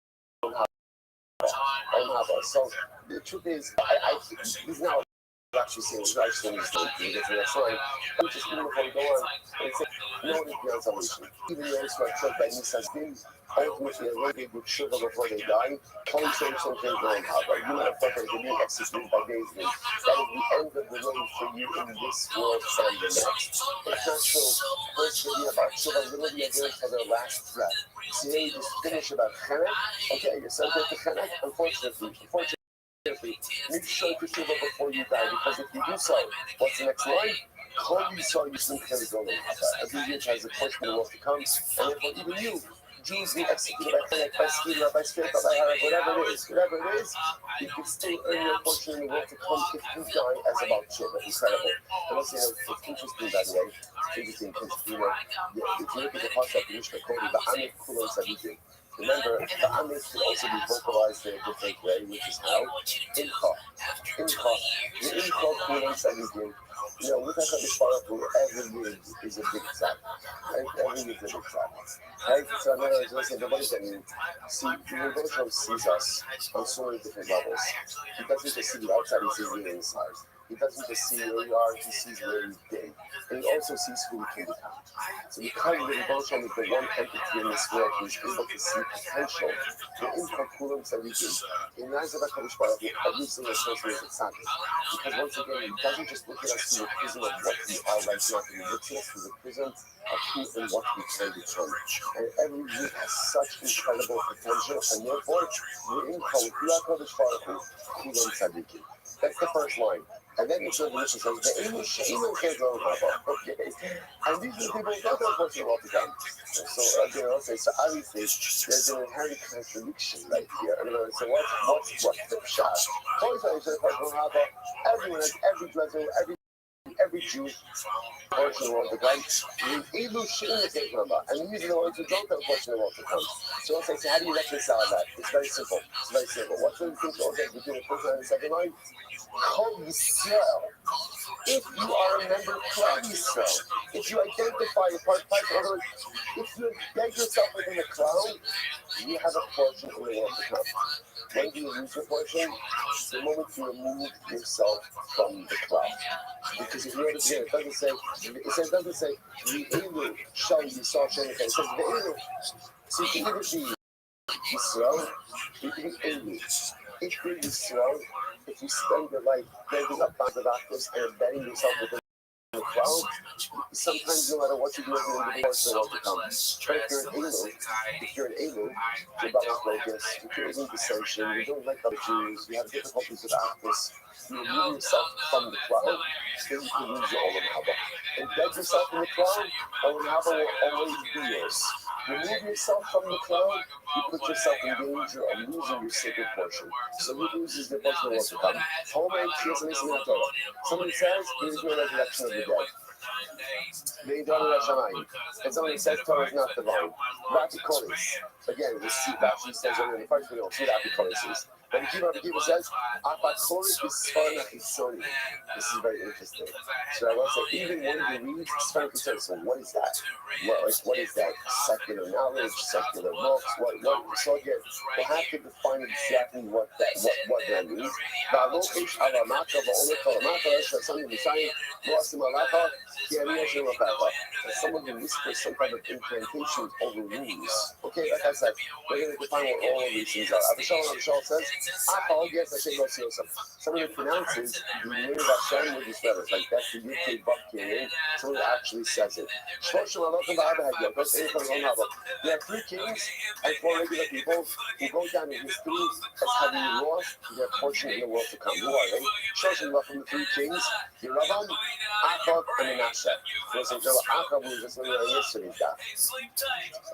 so the truth is, I he's now actually saying he's actually saying that's right. I'm just even before we go on and say no one is beyond salvation. Even those who are killed by Nissa's being ultimately a really good sugar before they die, only saying something going out. Like you might have to be executed by days. That is the end of the road for you in this world and the next. It's not true. First to be about sugar, literally again for their last breath. See, you just finish about Chenek. Okay, you're subject to Chenek. Unfortunately, make sure you push over before you die, because if you do so, what's the next line? Call you saw you soon can go in. Every year has a portion of the world to come, and therefore even you, Jews, be executed by Chenek, by Skira, by Spirit, by Harak, whatever it is, you can still earn your portion in the world to come if you die as about children. Incredible. And also, it's interesting, by the way, it's interesting because, if you look at the Pasuk, the Mishnah Kodi, the Amit Kulon Sadikim. Remember, the Amit can also be vocalized in a different way, which is how? Incha. The Incha Kulon Sadikim. Look at the Baruch every year is a big tzad. Right? Every year is a big tzad. Right? So in other words, listen, what does that mean? See, the Rebbe sees us on so many different levels. He doesn't just see the outside, he sees the inside. He doesn't just see where you are, he sees where you've been. And he also sees who we can become. So because the Rebbe is the one entity in this world who is able to see potential, the inkakulam tzadikim, in the eyes of HaKadosh Baruch Hu, every single person is a tzaddik. Because once again, he doesn't just look at us through the prism of what we are right now, he looks at us through the prism of who and what we can become. And every youth has such incredible potential, and therefore, the inkakulam tzadikim. That's the first line. And then it's the mission says, the English kids don't have okay. And these are the people who don't have much of all to come. So, so obviously, there's an inherent contradiction right here. So what's the shot? Everyone has every blessing, every Jew portion of the world to come. And these are the ones who don't have a portion of the world to come. So I'll say, so how do you reconcile that? It's very simple. What's the difference between the first line and the second line? Call Yisrael. If you are a member of Klal Yisrael, if you identify a part, in other words, if you embed yourself within the cloud, you have a portion in the world to come. When do you lose your portion? The moment you remove yourself from the cloud. Because if you notice here, it doesn't say Ve'elu shall Yisrael Shem. It says Ve'elu. So you can either be Yisrael, you can be Elu. If you're Yisrael, if you spend your life building up bonds of actors and embedding yourself within the crowd, sometimes no matter what you do as an individual, will come. But if you're an Elu, you're about focus, you're creating dissension, you don't like other Jews, you have difficulties with actors, you remove yourself from the crowd, then you can lose your Olam Haba. Embed yourself in the crowd, Olam Haba will always be yours. Remove yourself from the crowd, you put yourself in danger of losing your sacred portion. So who loses the portion of what's to come? Somebody says, there is no resurrection of the dead. They don't know Shamayim. And somebody says Torah is not divine. Rapikolis. Again, we see that she says earlier in the first video, see Rapikolis is. But the Kiva says, Apakolis is Sfar Nachisoni. This is very interesting. So I want to say, even when you read Sfar Nachisoni, so what is that? What is that? Secular knowledge, secular books, what? So again, we have to define exactly what that means. Valokish alamaka, va'oleka alamaka, something deciding, Moasim alaka, Kianiyash alaka. Someone who whispers some kind of incantations over rules. Okay, like I said, we're going to define what all of these things are. Avishal says, Apal, yes, I say Rosiyosam. Someone who pronounces the name of Hashem with these letters, like that's the UK Bucky name, someone who actually says it. There are 3 kings and 4 regular people who go down in history as having lost their portion in the world to come. Who are they? Shoshim from the 3 kings, Yeravam, Achab, and Menashe. So Achab was just living on yesterday's death.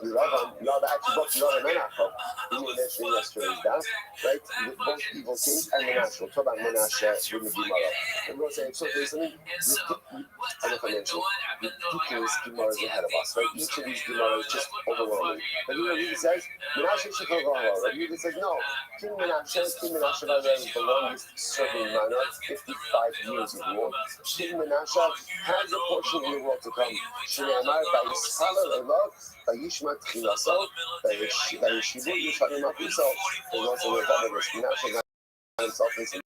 Yeravam, no, the actual book, Yeravam and Achab, we were mentioning yesterday's death, right? With both evil kings and Menashe. We'll talk about Menashe in the Gemara. And we'll say, so there's something, I don't know if I mentioned, ridiculous Gemaras ahead of us, right? Each of these Gemaras is just overwhelming. But you know, he says, Menashe should go wrong, right? He says, no, King Menashe, by the way, is the longest serving monarch, 55 years of war. King Menashe has a portion in the world to come. Shneamar, Vayishalel Elov, Vayishma Tchilaso, Vayishivu Yishanim Apiso. There's also a lot of this. Menashe got himself in some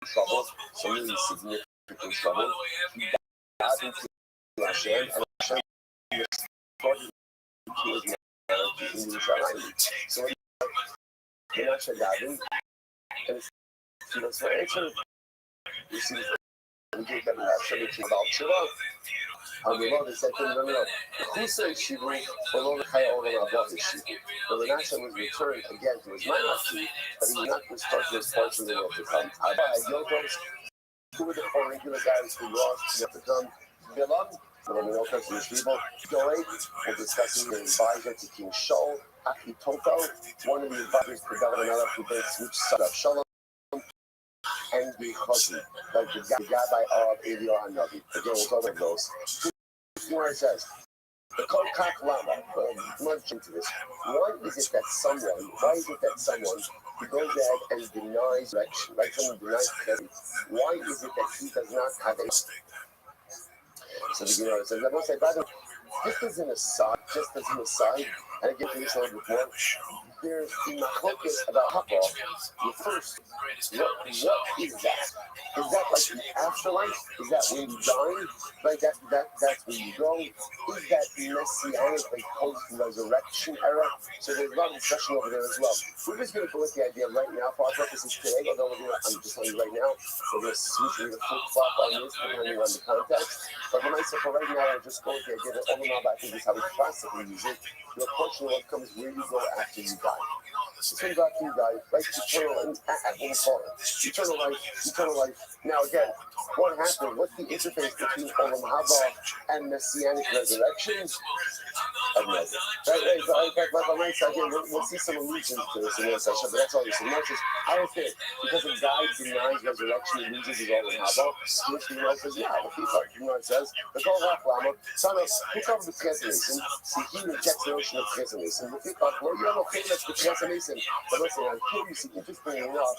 trouble, some really significant trouble. He died into Hashem, and Hashem restored to his marriage in Yerushalayim. So Menashe died, and it's for answer. You see, we get them Hashem about Shiva. And the Lord said to him, who says Shiva? The Lord Chaya Olam Abba is Shiva. But when Menashe was returned again to his monarchy, but he was not restored to his portion in order to come. Abba had Yotos, 2 of the 4 regular guys who lost yet to come. Bilam, when we know because of the people, Doeg, we're discussing the advisor to King Shaul, Achitopel, one of the advisors to Governor Melech who brings which son of Shalom, and the Chazi, like the Gabbai of Eliyahu Hanavi. Again, we'll talk about those. Where it says, the Kol Kach Lama, much into this. Why is it that someone who goes ahead and denies election, like someone denies president, why is it that he does not have a... So the Gemara says, I will say, by the way, just as an aside, and again, to this one before, there's the machlokas about Haba. The first, what is that? Is that like the afterlife? Is that when you die? Like that's where you go? Is that messianic, like post-resurrection era? So there's a lot of discussion over there as well. We're just going to go with the idea right now for our purposes today, although I'm just telling you right now, we're going to switch with a flip-flop on this depending on the context. But when I say for right now, I'll just go with the idea that Olam I think is how we classically use it. Your portion of what comes where you go after you die. It's when after you die, like eternal, and we'll call it eternal life. Now again, what happened? What's the interface between Olam Haba and Messianic resurrection? I've never. Like on my side here, we'll see some allusions to this in one session, but that's all this. Not just, I don't think, because a guy denies resurrection, he loses his Olam Haba. Which the Gemara says, yeah, the people, the Gemara says, the Kol Rach Lama, son of, who comes with Tchias Mason? See, he rejects the notion of Tchias Mason. The people, well, you're okay with Tchias Mason. But listen, I'm curious, interestingly enough,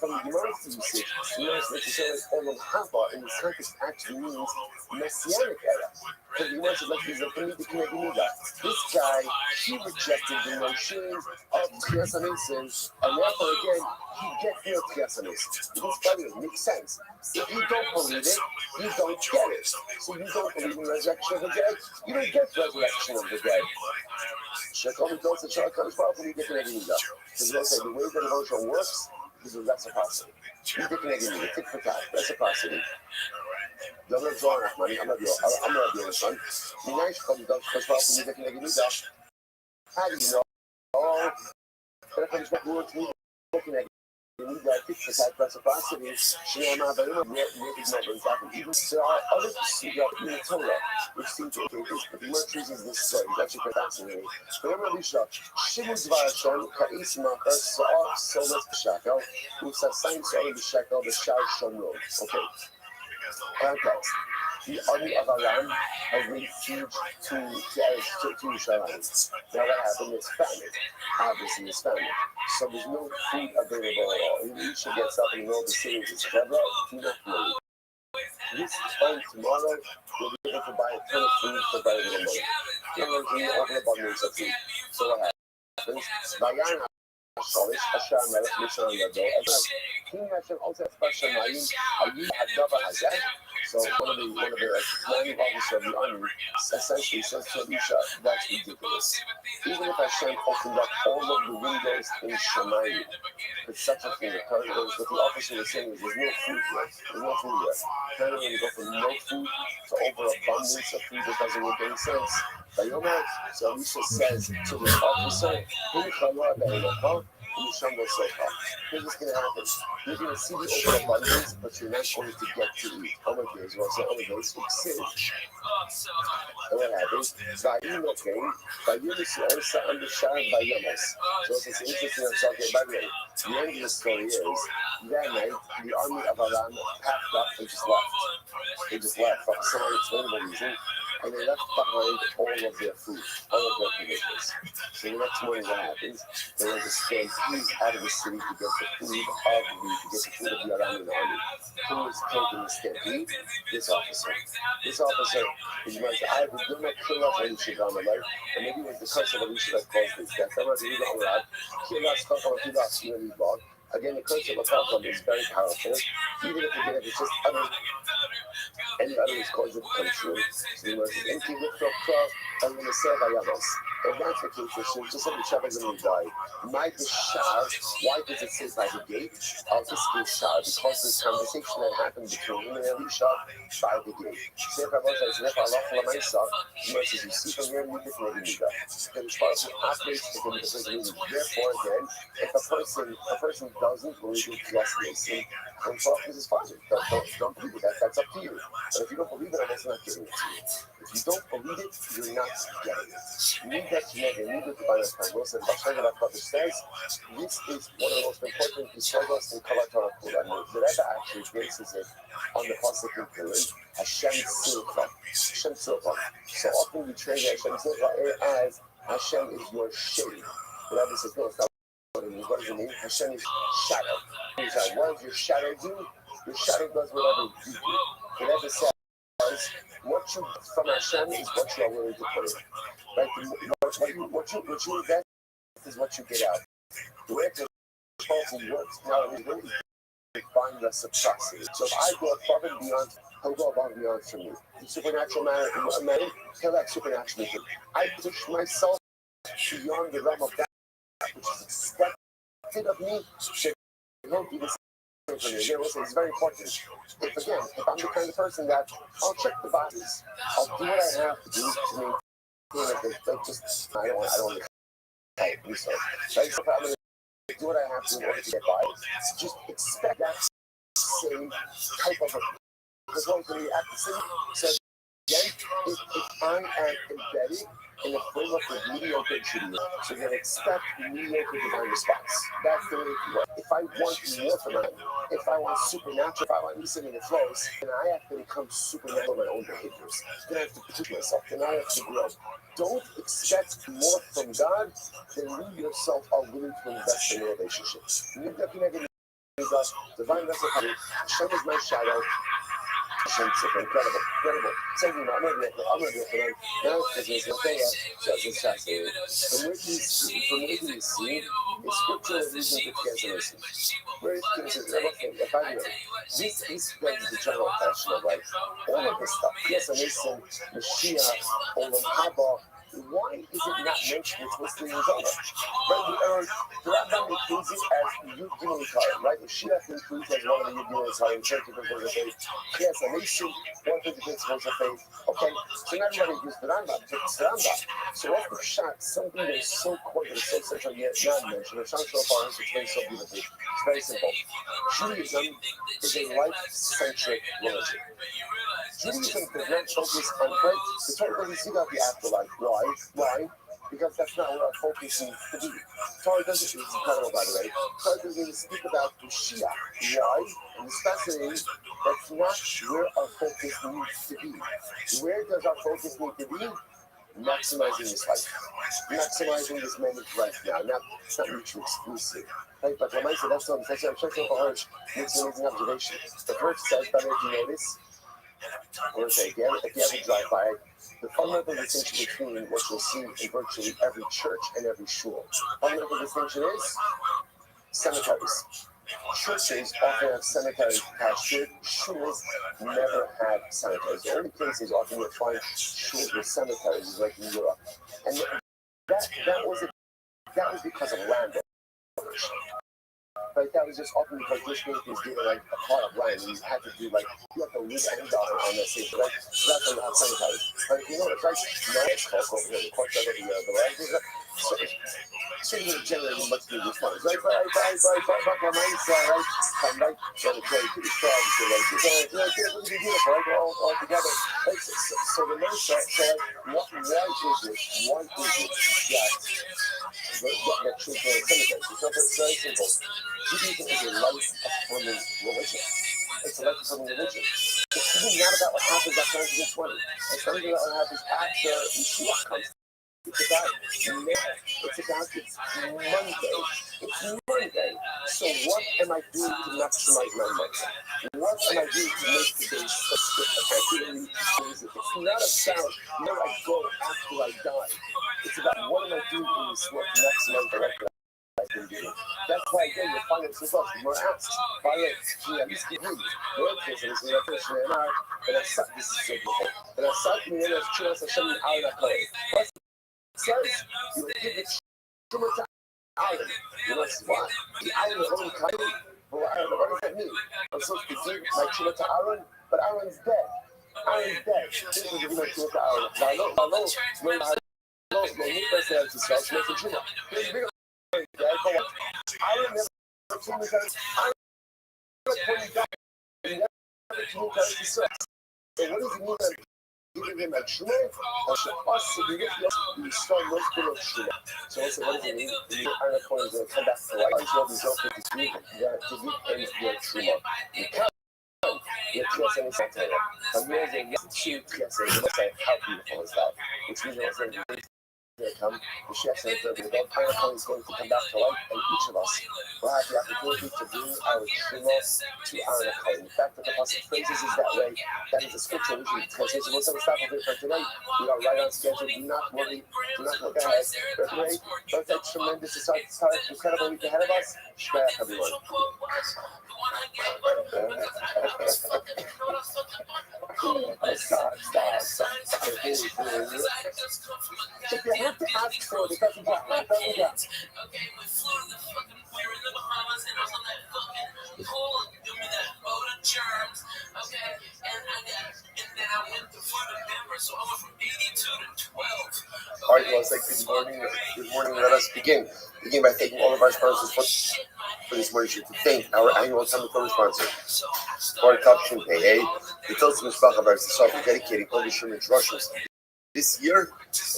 from the Gemara's usage, the Gemara's necessarily Olam Haba in this context actually means Messianic era. Because the Gemara says, like, he's a Kamida Kamida. This guy, he rejected the notion of Tchias Mason, and therefore, again, he gets no Tchias Mason. Because, by the way, it makes sense. If you don't believe it, you don't get it. So you don't believe in resurrection of the dead, you don't get resurrection of the dead. Shekom goes to Shalakosh Baruch you get the Neginida. Because they'll say the way that devotion works is with reciprocity. You get the Neginida, tick for tat, reciprocity. Don't let go of money, I'm not the other son. The nice Shekom goes to Baruch you get the Neginida. How do you know? Oh, but if I'm just going to get the Neginida. You need that fixed type reciprocity. There are other in the Torah which seem to indicate this, but the Gemara chooses this story. It's actually quite fascinating. Remember, Elisha, Shimon Dvar Hashem, Ka'is Machar, Sa'ar, Solas B'Shakel, Usasayim Sa'ar B'Shakel, B'Shar Shomron. Okay. Context. the army of Aram has been sieged to Yerushalayim. Now what happened is famine. Obviously, it's famine. So there's no food available at all. Elisha gets up in the middle of the city and says, "Clever, do not worry. This time tomorrow, we'll be able to buy a ton of food for very little money." In other words, we overabundance of food. So what happens? Vayan HaShalish Asher HaMelech Mishra Yado. King Hashem also has Bashamayim Ayim Hadava Hazeh. So one of the commanding officers of the army essentially says to Elisha, "That's ridiculous. Even if Hashem opened up all of the windows in Shemayim, it's such a thing. Because what the officer was saying is there's no food here. There's no food here. Kind of when you go from no food to overabundance of food, it doesn't make any sense." So Elisha says to the officer, "Here's what's going to happen. You're going to see the overabundance, but you're not going to get to eat." And what happens? So it's interesting I'm talking about. By the way, the end of the story is that night the army of Aram packed up and just left. They just left for some unexplainable reason, and they left behind all of their food, all of their provisions. So the next morning, what happens? They went to stampede out of the city to get the food of the Aramean army. Who was killed in the stampede? This officer. This officer, he was I was doing a kill off Elisha down the life, and maybe it was the curse of Elisha that caused this death. Again, the curse of a problem is very powerful, even if again it's just any others cause it to come true. So the word is empty with the and when the Sevayamos. If that's the case, it should just have the Shabbos and die. My Bishar, why does it say by the gate? Of this Bishar, because this conversation that happened between him and Elisha by the gate. So if I was as if Allah for myself, you see from here, we can maybe do that. The response operates within the person. Therefore, again, if a person doesn't believe in just listen, and talk is his father. Don't believe it. That's up to you. But if you don't believe it, I'm also not giving it to you. If you don't believe it, you're not getting it. Need that to make a need to buy a time. Wilson Bashar says this is one of the most important disciples in Kalatara Kula. The Rebbe actually bases it on the pasuk in Purim, Hashem Silcha. Hashem Silcha. So often we translate Hashem Silcha as Hashem is your shade. The Rebbe says no, it's not. What does it mean? Hashem is shadow. What does your shadow do? Your shadow does whatever you do. The Rebbe says what you from Hashem is what you are willing to put in. Right? What you invest is what you get out. The way the policy works now is really find reciprocity. So if I go above and beyond, he'll go above and beyond for me. In supernatural manner, he'll act supernaturally. I push myself beyond the realm of that which is expected of me. He'll do this. Again, listen, it's very important. If I'm the kind of person that I'll check the boxes, I'll do what I have to do to maintain it. I don't want to type research. Right? So if I'm going to do what I have to in order to get by, just expect that same type of because one can react the same. So again, if I am embedded in a framework of mediocre Judaism, so you're going to expect mediocre divine response. That's the way it works. If I want more from him, if I want supernatural, if I want listening in the flows, then I have to become supernatural in my own behaviors. Then I have to push myself. Then I have to grow. Don't expect more from God than you yourself are willing to invest in a relationship. Divine vessel, Hashem is my shadow. Incredible. Tell me, I'm going to do it for them. Now, because there's no thing else, it's fascinating. From what you see, the scripture is using the cancellation. Where is cancellation? This is the general question of like, all of this stuff. Yes, Amazing, Mashiach, Olam Haba. Why is it not mentioned explicitly in the Torah? Right, the Rambam includes it as Yud Gimel Yitzhak, right? The Mashiach includes as one of the Yud Gimel Yitzhak in 30 principles of faith. Yes, a nation, 150 principles of faith. Okay, so now everybody uses the Rambam, it's the Rambam. So what's the shot? Something that is so core, that is so central yet not mentioned. The Shang Shofar explains so beautifully. It's very simple. Judaism is a life-centric religion. Judaism does not focus on right. The Torah doesn't speak about the afterlife. Why? because that's not where our focus needs to be. Torah doesn't, it's incredible by the way, Torah doesn't even speak about Mashiach. Why? And it's fascinating, that's not where our focus needs to be. Where does our focus need to be? Maximizing this life, maximizing this moment right now. It's not mutually exclusive. Right? But when I say that's what I'm saying, Hirsch makes an amazing observation. The Hirsch says, by the way, if you notice, or say, if you ever drive by, the fundamental distinction between what you'll see in virtually every church and every shul. Fundamental distinction is cemeteries. Churches often have cemeteries attached to it. Shuls never had cemeteries. The only places often you'll find shuls with cemeteries is like in Europe. And that was because of land. Right, that was just often because this group was given like a plot of land, and you had to do like you have to live and die on that same, right? So that's why you have cemeteries. But if you know it's like no, it's called the court of the land. So you're generating much bigger funds, right? But my mindset, right? I'm like trying to play pretty strong, so like it's really beautiful, right? We're all together. Right? So the mindset, so like, why is it that children are cemeteries? It's very simple. Judaism is a life-affirming religion. It's a life-affirming religion. It's really not about what happens after 1920. It's not even about what happens after Yeshua comes. It's about Monday. It's Monday. So what am I doing to maximize my Monday? What am I doing to make today effectively easy? It's not about where I go after I die. It's about what am I doing in this world to maximize the life that I've been doing. That's why again you'll find it results. We're asked by it, this is says you would give it to Aaron. You know what? The Aaron is only coming. What does that mean? I'm supposed to give my children to Aaron, but Aaron's dead. Aaron's dead. This is giving my children to Aaron. Aaron never communicated. Aaron never communicated. So what does it mean? Giving him a true possibly you start most of true. So also what does it mean? The Aaron is going to come back to life. I'm sure there's no focus to give him your true. You can't. Your TSN is not there. I'm using two TSN. How beautiful is that? Which means come, the chef said that the Aaron is going to come back to life, and each of us will have the opportunity to bring our true to Aaron. In fact, the Pasuk phrases is that way. That is a scripture which we translate. Most of the stuff for today, we are right on schedule. Do not worry. Do not look ahead. But today, but that tremendous, incredible week ahead of us. Shkaya, everyone. Stop. If you have to ask for it, it doesn't get. Okay, we flew the fucking we're in the Bahamas and I was on that fucking pool and give me that boat of germs. Okay, and then I went to Florida, Denver, so I went from 82 to 12. All right, well, it's like good morning. Let us begin by thanking all of our sponsors for this morning show. To thank our annual Summer Program sponsor, Bar Caption Pay. It's also Mishpach of our society dedicating all the Sherman Russians this year,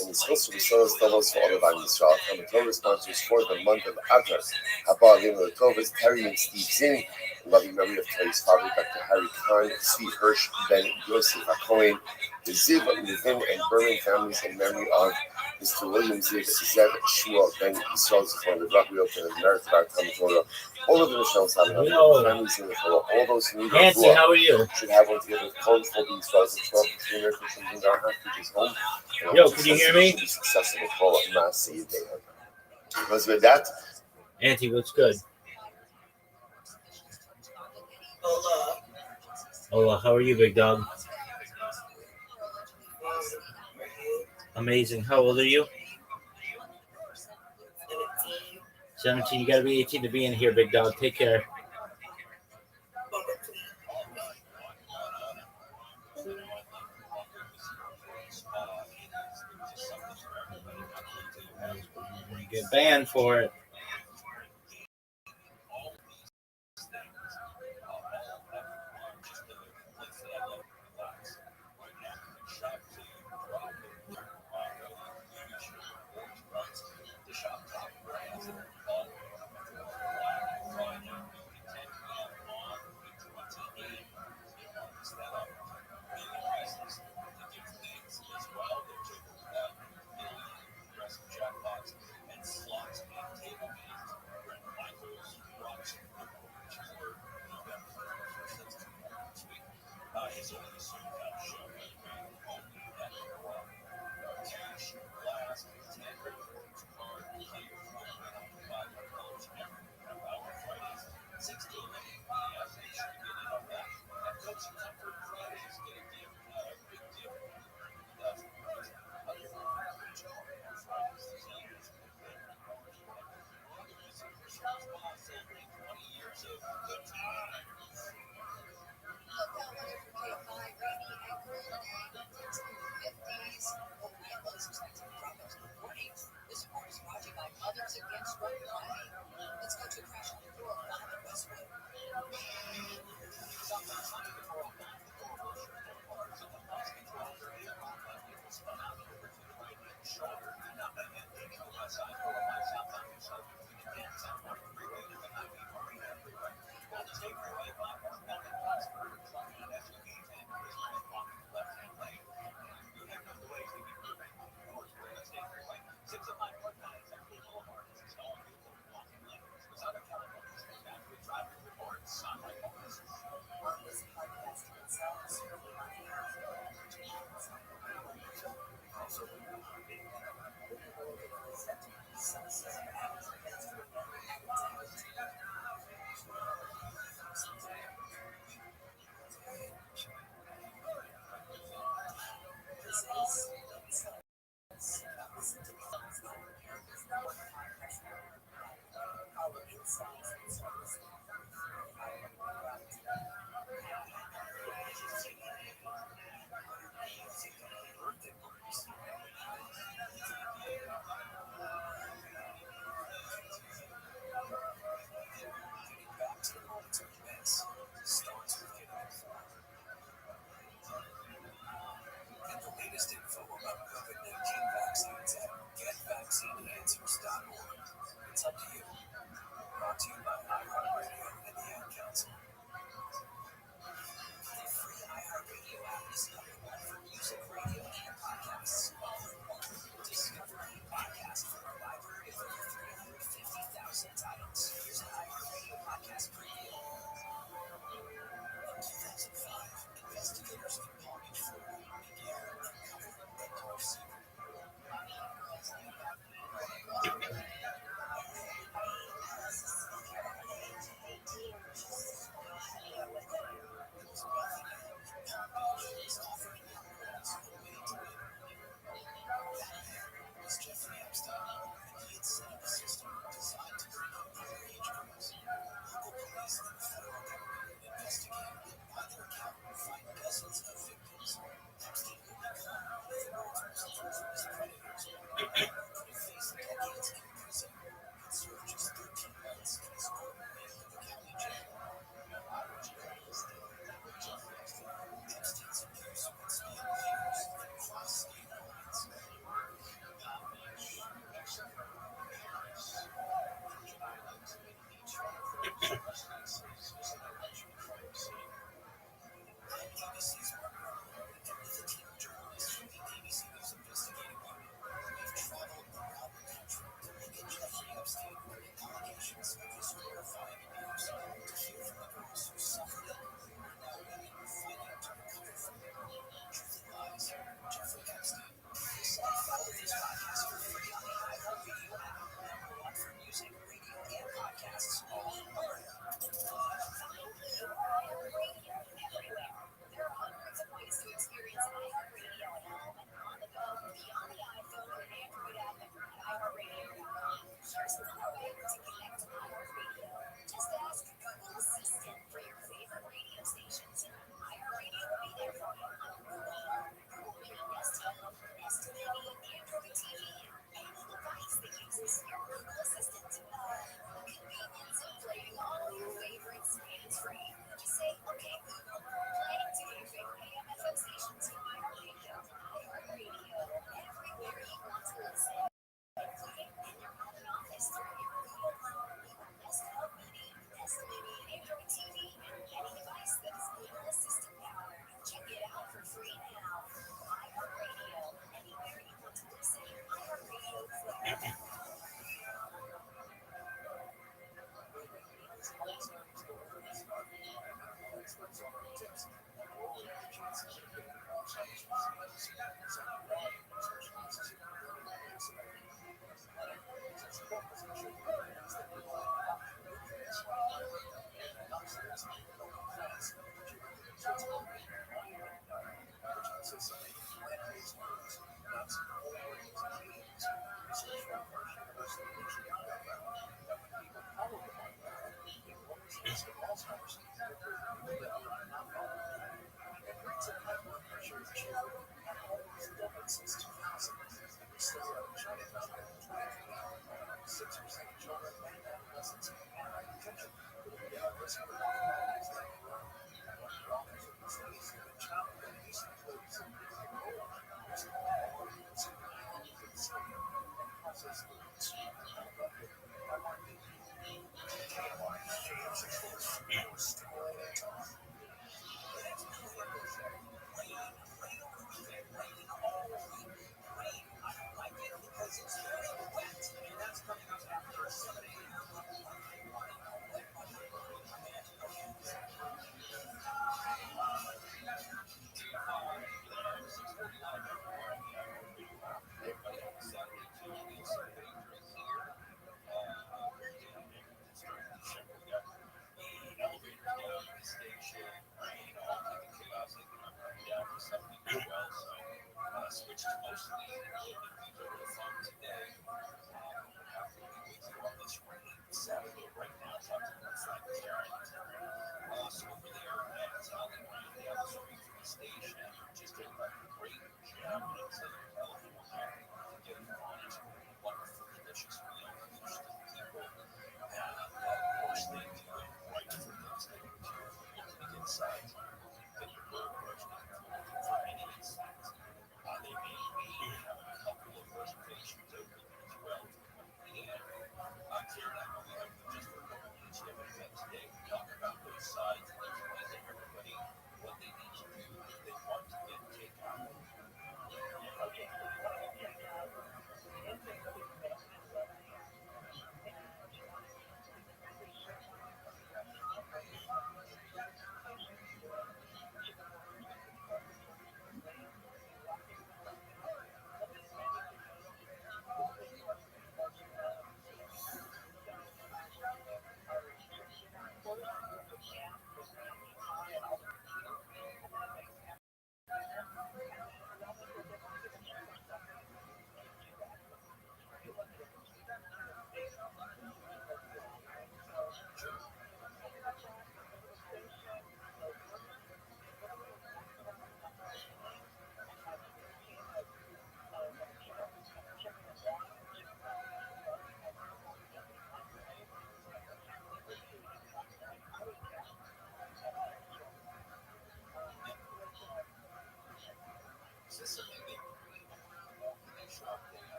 and it's also the Soros Tovos for all of our Yisrael. And the sponsors for the month of Adar, Haba Lino Tovos, Terry and Steve Zinn, loving memory of Terry's father, Dr. Harry Kahn, Steve Hirsch, Ben Yosef Cohen, the Ziv, Levin, and Berman families in memory of Mr. William Ziv, Zev, Shua, Ben Yisrael, for the Rabbi Open and Merit of our Torah. All of the Michelle's having families in the Torah, all those who need Nancy, how are you? Should have one together with college for these fellows and 12 between their Christians and our houses home. Yo, can you hear me? Successful for massive day. Because with that, Auntie, what's good? Hola, how are you, big dog? Amazing. How old are you? 17. You gotta be 18 to be in here, big dog. Take care. You get banned for it.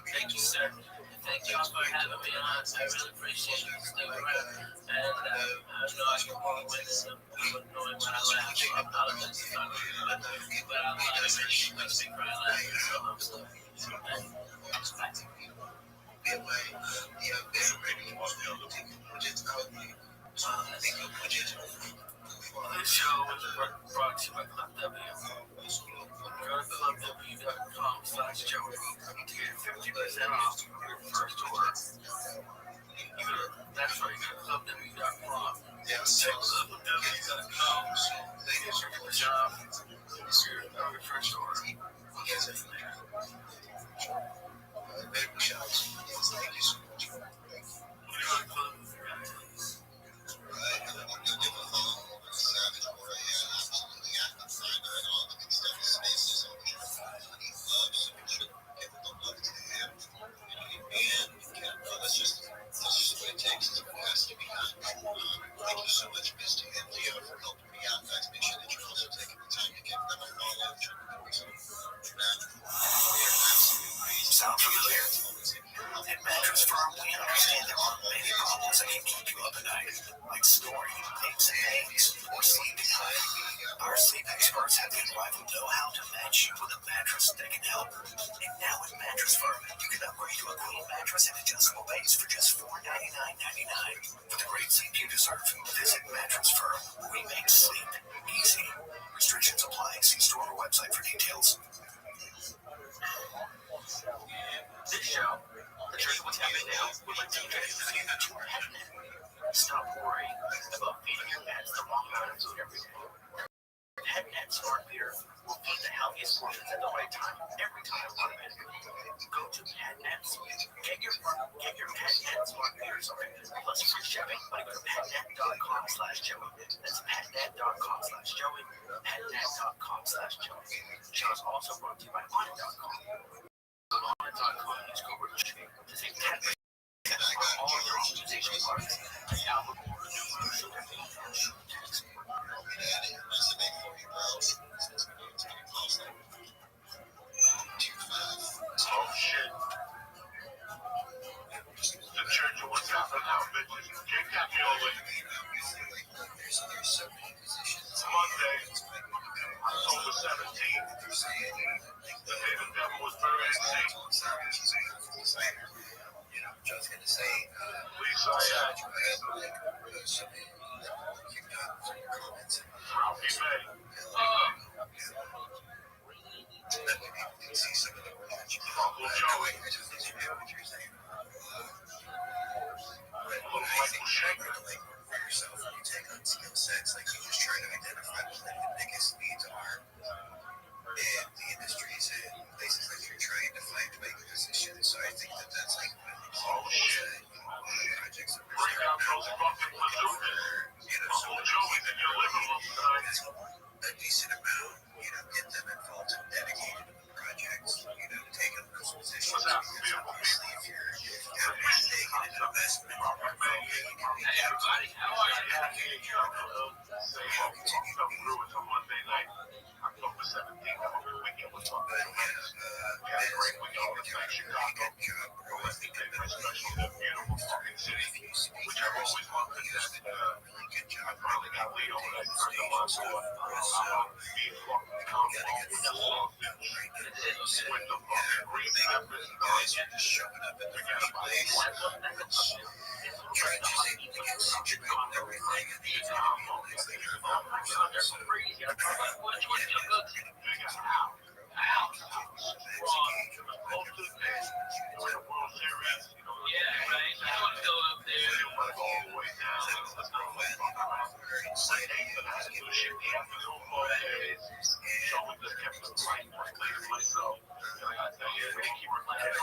Thank you, sir. Thank you for having me on. I really appreciate you sticking around. And I know I can walk with some people knowing what I laugh. So I apologize if I'm but I love it. It makes me cry laughing. So I'm sorry. This show was brought to you by Club W. Go to clubw.com/Joey to get 50% off your first order. That's right, clubw.com. Clubw.com. They get 50% off your first order. Yes, it's there. Sound familiar? At Mattress Firm, we understand there are many problems that can keep you up at night, like snoring, aches and pains, or sleeping high. Our sleep experts have the unrivaled know-how to match you with a mattress that can help. And now at Mattress Firm, you can upgrade to a queen mattress and adjustable base for just $499.99. For the great sleep you deserve, visit Mattress Firm. We make sleep easy. Restrictions apply. See store or website for details. This show, the truth of what's happening now, would like to introduce you to PetNet. Stop worrying about feeding your pets the wrong amount of food every day. PetNet Smart Feeder will feed the healthiest portions at the right time, every time on a menu. Go to PetNet. Get your PetNet Smart Feeder sorry, plus free shipping by go to petnet.com/Joey. That's petnet.com/Joey. Petnet.com/Joey. The show is also brought to you by Audit.com. On.com use code Restream to save 10% on all of your optimization parts. Album or new commercial tax. Oh shit. The church of what's happening now, bitches. Kick that building. Monday, October 17th. The day the devil was buried in St. Please Ralphie May. Uncle Joey. Michael Shaker. Oh shit. Bring out those fucking bazookas. Uncle Joey's in your living room tonight. A decent amount, get them involved and dedicated to the projects, take up those positions. Obviously, if you're taking an investment, hey everybody, how are you? Continue to through until Monday night, October 17th. Have a good weekend with some friends. We had a great weekend with Chicago. Yesterday was special, the beautiful fucking city, which I've always wanted to visit. I finally got laid over that turned them on to it. Being fucking comfortable with the long beach. With the fucking green peppers and guys showing up at the right place. Trying to see if we can situate everything in the economy. Which one you go to? Out. Most of the days, we're in the World Series. Yeah, right. I don't want to go up there. They don't want to go all the way down. Let's not fuck around. Like, hey, but I had to do shit the afternoon, 4 days. So we just kept the right one later myself. I tell you, they keep replying.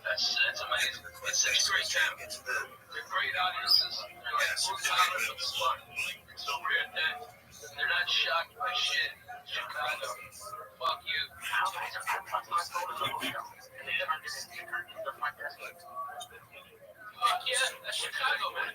That's amazing. It's such a great time. They're great audiences. They're like, Fuck you. Fuck yeah, that's Chicago, man.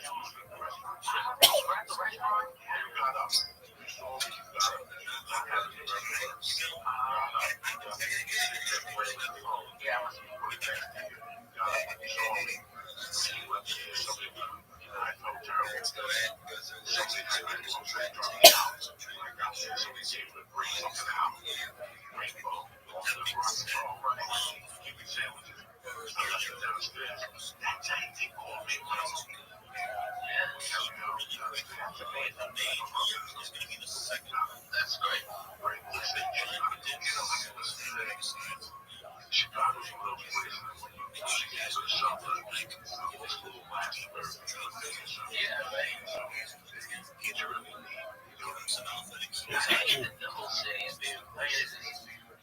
That's great. Yeah, the whole city is being painted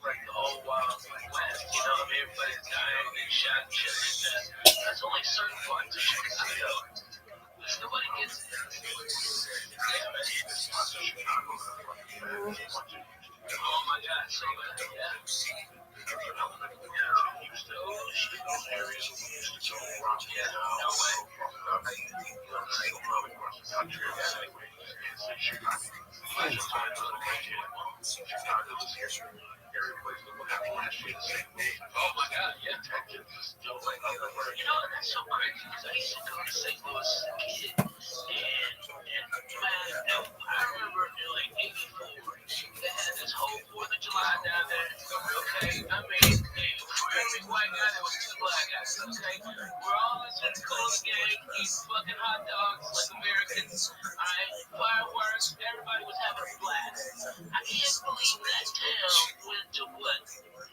like the whole wild west. You know, I mean, everybody's dying and shot and shit like that. That's only certain parts of Chicago. Nobody gets it. Yeah, man. Oh my God, so bad. Yeah. Yeah, no way. Oh my God, yeah. You know, that's so crazy because I used to go to St. Louis as a kid, and man, I remember in like '84, they had this whole 4th of July down there. Okay, I mean, for every white guy, there was 2 black guys. Okay, we're all in the cool gang, eating fucking hot dogs like Americans. Alright, fireworks, everybody was having a blast. I can't believe that town went to what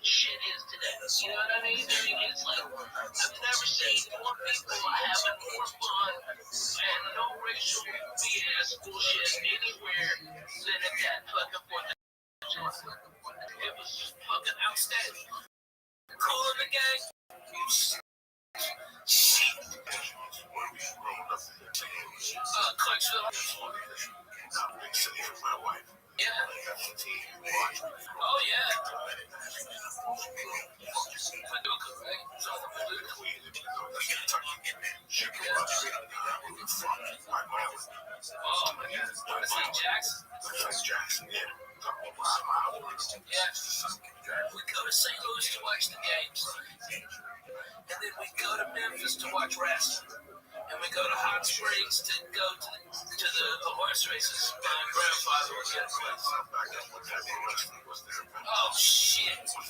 shit is today. You know what I mean? It's like I've never seen more people having more fun and no racial BS bullshit anywhere than at that fucking 4th of July. It was fucking outstanding. Cool in the gang. Clarksville. Yeah. Oh yeah. Oh my God. St. Jackson. Yeah. We go to St. Louis to watch the games, and then we go to Memphis to watch wrestling, and we go to Hot Springs to go to the horse races. My grandfather was at a place. Oh shit! Fuck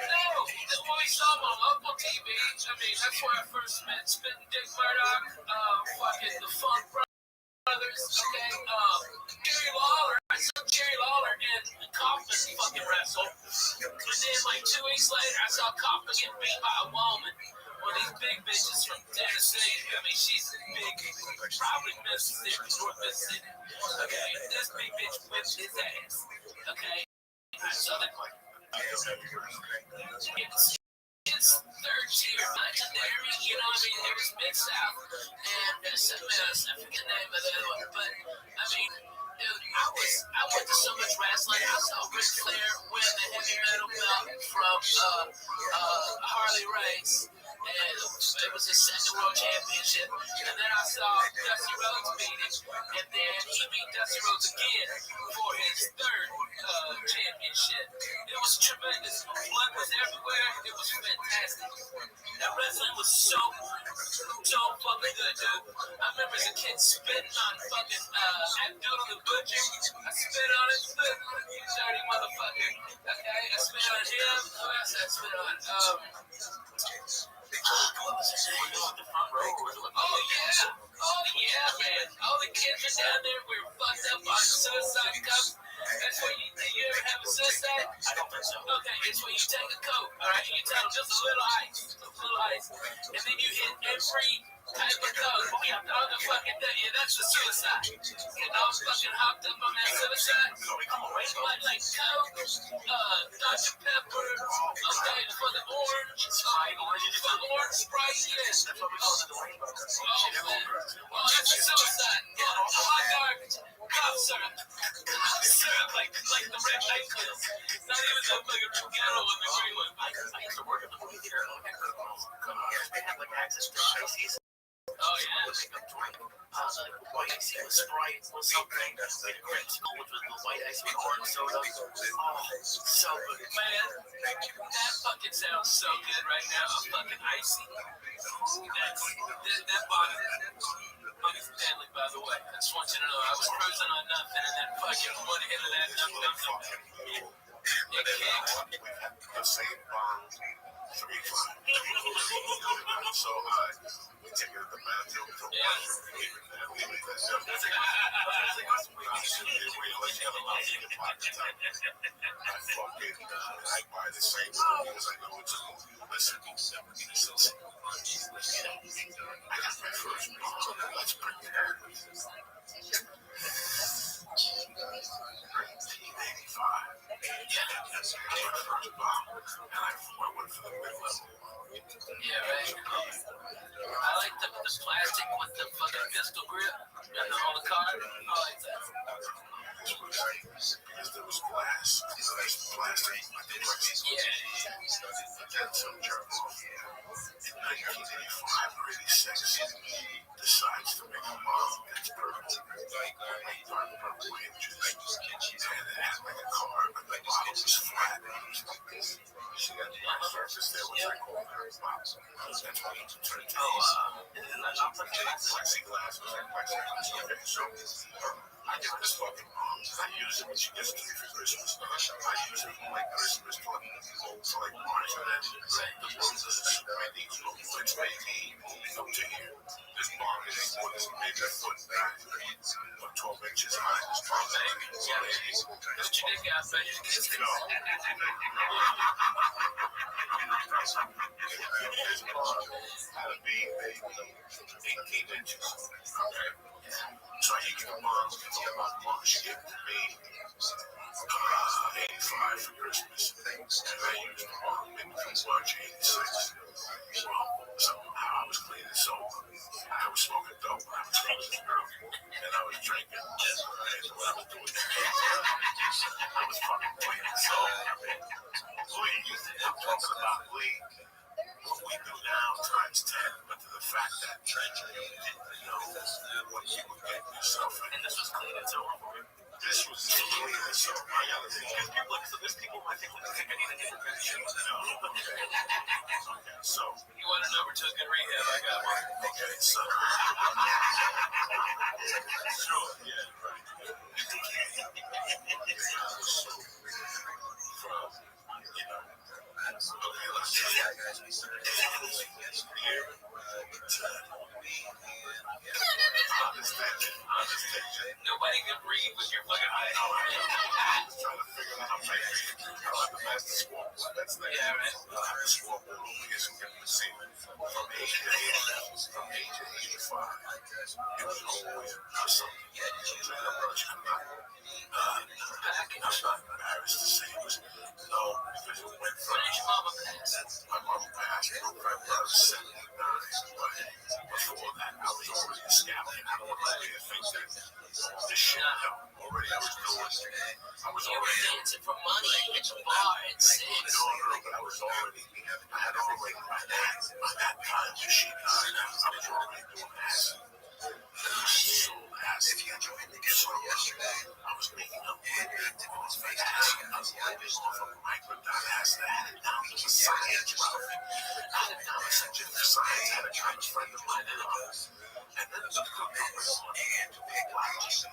no! When we saw him on local TV, I mean that's where I first met Spittin' Dick Murdoch, fucking the Funk Brothers, okay, Jerry Lawler. I saw Jerry Lawler and Kaufman fucking wrestle. And then like 2 weeks later, I saw Kaufman get beat by a woman. One of these big bitches from Tennessee. I mean, she's big, probably Mississippi, North Mississippi. Okay, this big bitch whipped his ass. Okay, I saw that. It's third tier legendary, you know what I mean? There was Mid South and something else, I forget the name of the other one, but I mean, dude, I went to so much wrestling. I saw Ric Flair win the heavy metal belt from Harley Race. And it was his second world championship. And then I saw Dusty Rhodes beat him. And then he beat Dusty Rhodes again for his third championship. It was tremendous. Blood was everywhere. It was fantastic. That wrestling was so fucking good, dude. I remember as a kid spitting on fucking Abdul the Butcher. I spit on it, you dirty motherfucker. Okay, I spit on him. Who else I spit on? What was his name? Oh yeah, man. All the kids are down there. We're fucked up on suicide cups. That's where you ever have a suicide? I don't think so. Okay, it's where you take a coat, alright, and you tell them just a little ice, and then you hit every type of coat. Yeah, all the fucking thing, yeah, that's the suicide. Getting all fucking hopped up on that suicide. Like Coke, Dr. Pepper, okay, for the orange Sprite, yes. Oh, man. Oh, that's a suicide. Yeah, hot garbage. Cough syrup. like the red light clips. Not even that fucking ghetto in the green one. I used to work at the movie theater. They had like access to Pisces. Oh yeah. White ice with Sprite or something. With a creamsicle, which was the white ice with orange soda. Oh, so good, man. That fucking sounds so good right now. I'm fucking icy. That bottom. Money's deadly, by the way. I just want you to know I was cruising on nothing, and then fucking one hit of that nothing. It kicked. The same bomb 3 times. So high. We take it to the bathroom for I buy the same movie because I know it's a movie. Listen, I got my first bomb. Let's pretend. 1985. That's my first bomb. And I went for the mid-level. Yeah, right. I like the plastic with the fucking pistol grip and all the card. I like that. Because there was glass. There's plastic. Yeah. That's some jerk off. In 1985 or 86, decides to make a bomb that's purple. Dark purple hinges. And it had like a card, but the bottom was flat. She got the surface there, which I call her box. That's why you turn to plexiglass. Okay, so I get this fucking bomb. I use it when she gets to me for Christmas. I use it for like Christmas for like March and then the roses. I need to look for 20 moving up to here. This bomb is maybe a foot back, or 12 inches high. This bomb is What you did, guys? This bomb had a beam maybe 18 inches. Okay. So I get the bomb, she gave it to me 85 for Christmas. And I used the bomb in March 86. Well, somehow I was cleaning sober. I was smoking dope. I was fucking this girl. And I was drinking. And what I was doing. I was fucking cleaning sober. Weed. I'm talking about weed. What we do now times 10, but to the fact that you didn't know what you were getting yourself in. And this was clean and sober for you. This was clean and sober. I gotta think. So there's people I think I need to get a shit. Okay, so You want an over to a good rehab? I got one. okay, so sure, yeah, right. Okay, let's see. Here, understand. Nobody can breathe with your fucking eyes. I was trying to figure out how to make it. I like the master scoreboard. That's the scoreboard over here so people can see from age to 85. It was always something. I'm not embarrassed to say it was no, because it went from my mama passed in November of 79, but before that I was already a scouting. I don't want anybody to think that this shit already I was doing. I was already dancing for money. It's a bar at 6. But I was already, I had already by that time machine. I was already doing acid. So acid. So I was making up on fake acid. I was all this stuff from microdot acid. I had it down to the science, bro. I had it down to such a science. I had a Chinese friend of mine in office. And then the company was on and big black Jesus.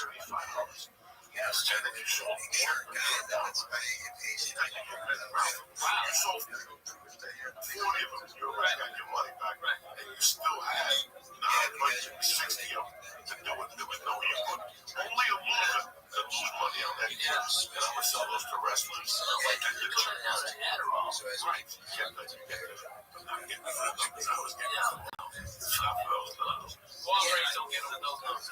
$35. Yes, and then you sold $40 of them. You already got your money back, and you still had 960 of them to do it. There was no input. Only a loser could lose money on that. And I'm gonna sell those to wrestlers. And the church. Right. Get the I'm getting the numbers I was getting. Stop those numbers. Walgreens don't give them those numbers.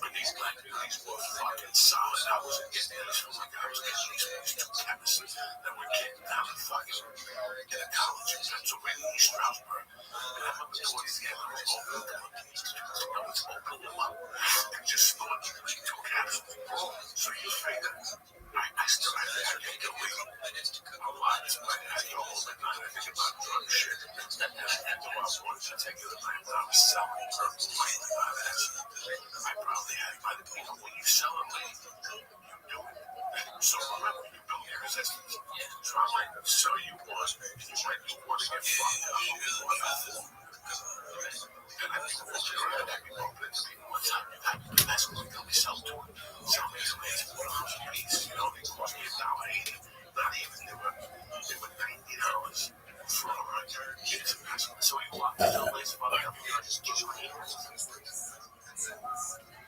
But these black people, these were fucking solid. I was getting these from like I was getting these from these two chemists that were getting down in fucking in a college in Pennsylvania, Stroudsburg. And I remember doing these guys, I was opening them up and just snorting like two capsules. So you figure, I still had to take a leak. A lot is my head all the night. I think about drug shit. And about one particular night when I was selling drugs lately by that, I probably had, by the way, when you sell a lead, you do it. So remember, you build your resistance. So I might sell you one, you might do one to get fucked up. And I think that's correct. What's up? That's what we really sell to it. Sell these amazing products, you know, they cost me $1.80. Not even, they were $90 for a hundred. So you walk into a place, motherfucker, you just get your hands.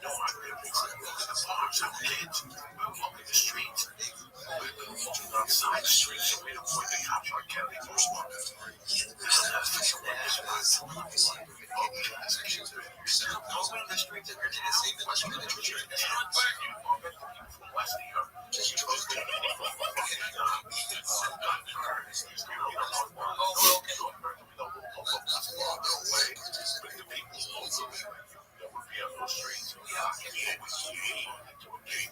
No, I really couldn't go to the bars. I was kids. We were walking the streets. We were walking outside the streets, so we didn't point the cops like Kennedy for smokers. This is not for someone who's not someone who's like, oh, that's a cute thing. Go in the streets of your town. What's your name? You're from West New York. You go to the streets.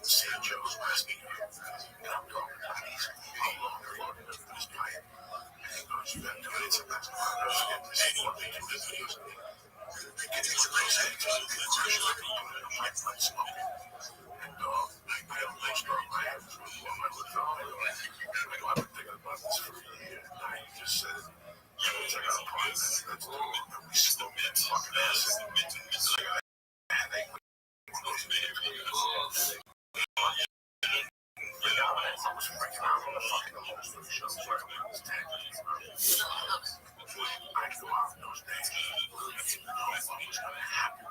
St. Joe's West New York. And I'm talking about these long floating up this pipe. And he goes, you got to do it. It's a mess. They get into the place, they get into the crush, like you put it in a pipe, like smoking. And I don't like strong my hands with my lips on. I know I've been thinking about this for a year. Now you just said it. Check out a part of that. Let's do it. And we still get fucking acid. And they those videos. I was freaking out on the fucking host of the show, so I was tagging you. I knew out in those days. I didn't know what was going to happen.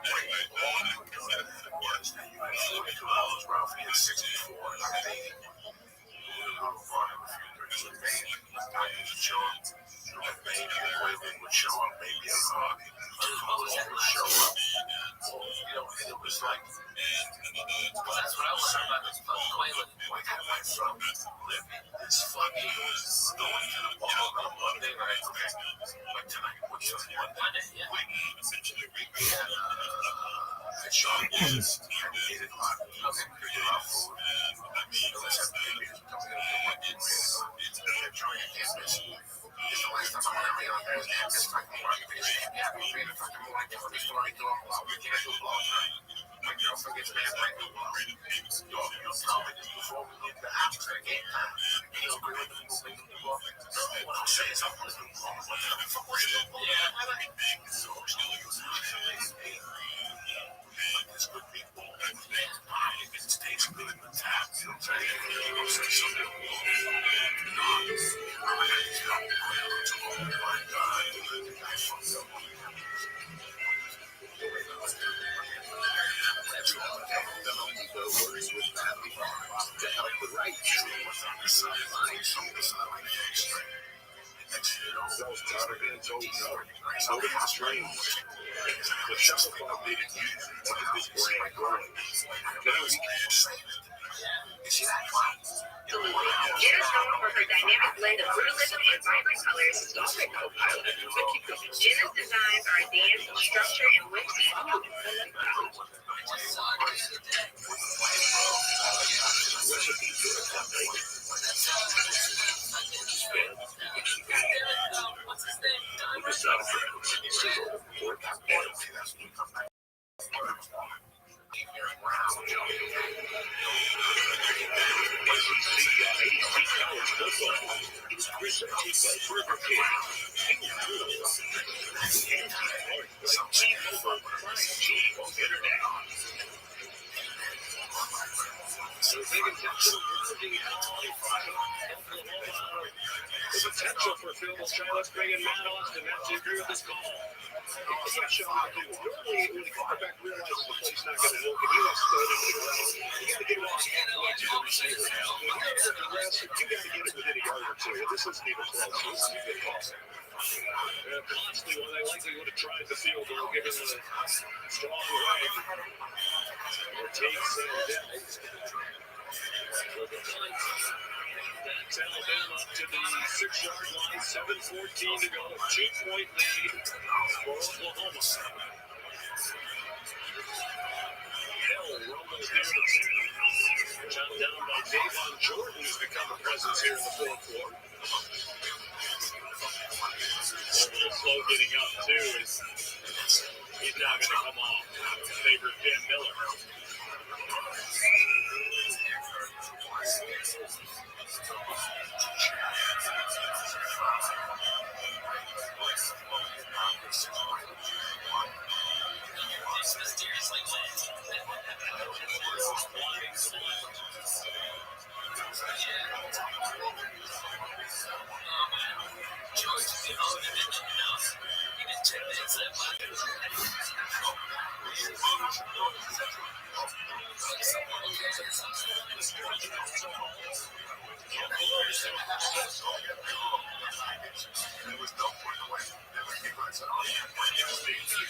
All I knew was that you had $42, Ralph. He had 64, and I had 80. I brought him a few drinks with maybe I used to show him. And maybe a Quaalude would show up, maybe a Coke would show up. You know, and it was like, well, that's what I was talking about, this fucking Quaalude. Like, I went from living this fucking, going to the bar on a Monday, right? Okay. Like tonight, what's on Monday? Yeah. We had at Sean Woods at 8 o'clock. Okay. Figure out food. Let's have babies. Don't get up to 1, 2, 3 o'clock. Enjoy your campus. It's the last time I'm ever on Thursday. I'm just like, I'm happy to be in the fucking morning telling the story to them. We can't do vlog time. My girlfriend gets mad when I do vlog. You'll tell me this before we leave the house at game time. You'll agree with me when we do vlog. What I'm saying is I'm going to do vlog. Yeah, I like it. So I'm still using it. Like this good people. It stays good in the tap. You know what I'm saying? I'm saying something. Oh my God. I fucked up. Those Jonathan told so it's strange. The Shopify made it easy to get this brand going. Now you can say it. Get us known for her dynamic blend of realism and vibrant colors, Dolphin Co-Pilot. Jenna's designs are advanced in structure and whimsy. The potential for Phil Charlotte's bringing Matt Austin. Matt, do you agree with this call? Yeah, Sean, I do. Normally, when the quarterback realizes the play's not going to work and he wants to throw it into the ground, you got to get it off halfway to the receiver. When you're at the rest, you got to get it within a yard or two. This isn't even close. This is a good call. Possibly one they likely would have tried the field goal given the strong way. It takes that's Alabama up to the 6-yard line, 7:14 to go, 2-point lead for Oklahoma. Hill rumbles near the 10. Shot down by Davon Jordan, who's become a presence here in the fourth quarter. A little slow getting up, too. He's now going to come off. Favorite Ben Miller.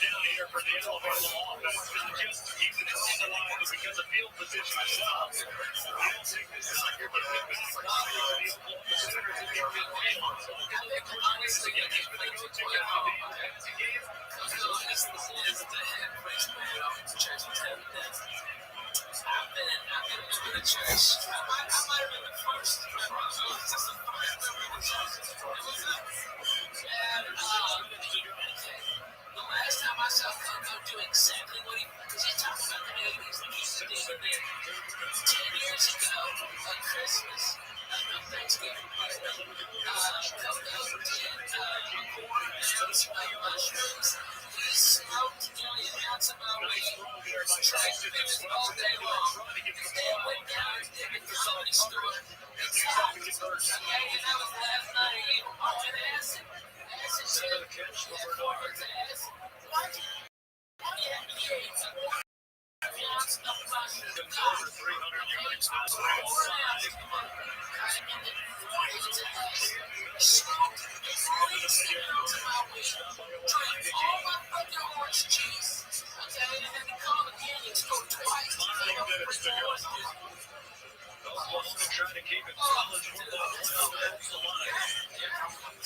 Down here for the Alabama offense, not just to keep the ball alive, but because of field position as well. I don't think this is like you're going to get back to the Oklahoma Sooners and get good games. So I think they're good ways to get it, but they don't take out the defense game. The last time I saw Coco do exactly what he, because he's talking about the movies that he used to do, but then 10 years ago on Christmas, Thanksgiving, Coco did smoked mushrooms. He smoked the amounts of my weed. He was trying to fix it all day long. Then went down and did it for somebody's store. It's hot. And that was last night. He wanted acid. Acid shit. Forward to acid. What? Over 300 yards Oklahoma trying to keep it solid for the playoff line.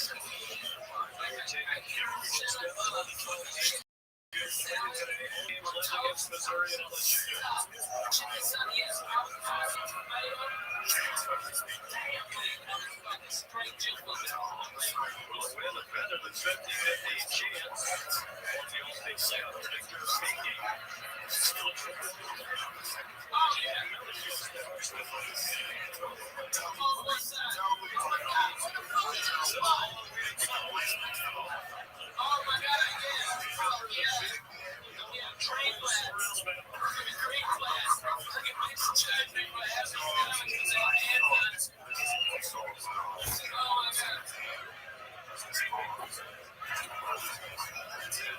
They were taking a huge step on the 12th. Against Missouri and LSU. With a better than 50-50 chance on the All-State playoff predictor speaking. Oh my God, train class. Great class. Look at my judgment class. Oh my God.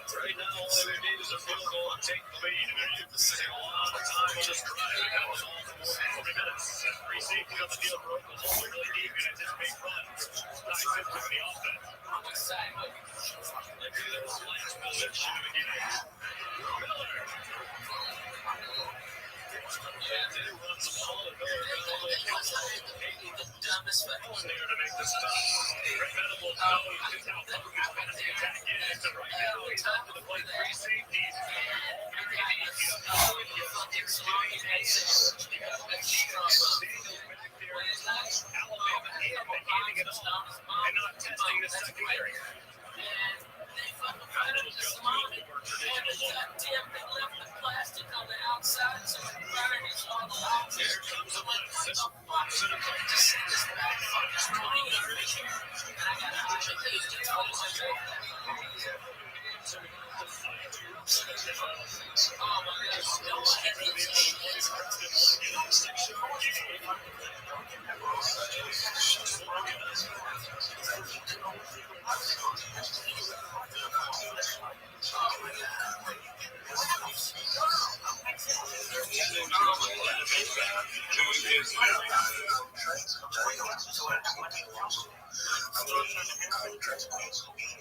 Right now, all they need is a field goal and take the lead. They're using a lot of time on this drive. That was all for 40 minutes. Free safety on the deal for Oklahoma. Really deep in anticipate run. Nice hit from the offense. I'm excited. Maybe that was the last possession of the game. Miller. Yeah, they run the ball and Miller The dumbest going there to make the stop. Greg Venables knows just how focused the attack is. And right now, he's up to the plate. Free safeties. Alabama handing it off and not testing the secondary. They fucking tried to just move it. And the goddamn thing left the plastic on the outside, so the burn is all along. Here comes the left. What the fuck? Just send this back fucking 20 years. And I got to leave to tell my joke. Oh my God, no one hit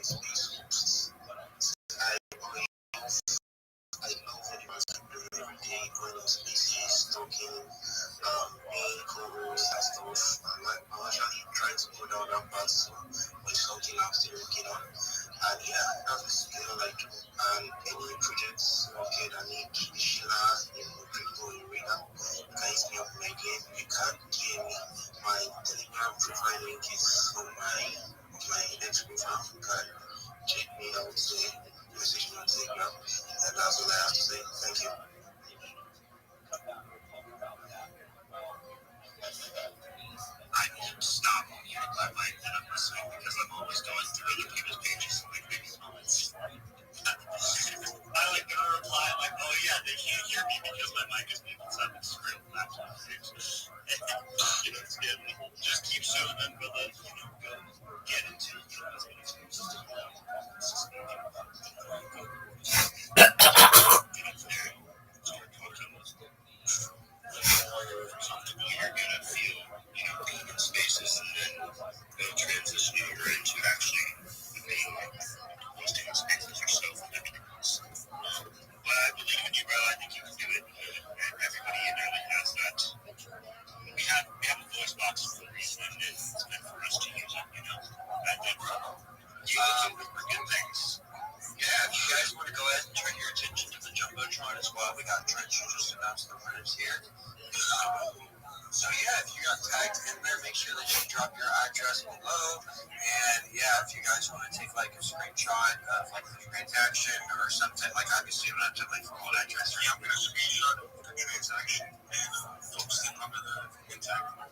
I know that you guys can do it every day, going on species, talking, being co-host and stuff. I'm actually trying to put down that part, so it's something I'm still working on. And yeah, that's like any projects okay that need Sheila in crypto arena, you can hit me up in my game. You can DM me. My Telegram profile link is on my next profile. You can check me out there, message me on Telegram. And that's all I have to say. Thank you. I need to stop muting my mic when I'm listening because I'm always going through other people's pages. Like, maybe I like to reply, like, oh yeah, they can't hear me because my mic is muted. So I'm just screwed back to the page. You know, it's good. Just keep showing them, but then, you know, go get into it. You know, that's what it's supposed to do. You're gonna feel, you know, good in spaces, and then they'll transition you into actually being hosting spaces yourself and everything else. But I believe in you, bro. I think you can do it. And everybody in LA has that. We have a voice box for a reason, and it's meant for us to use it, you know. I think use it for good things. Yeah, if you guys want to go ahead and turn your attention to the Jumbotron as well, we got Trent who just announced the winners here. So yeah, if you got tagged in there, make sure that you drop your address below. And yeah, if you guys want to take like a screenshot of like the transaction or something, like obviously you don't have to like full address. Yeah, I'm gonna screenshot the transaction and post it under the contact.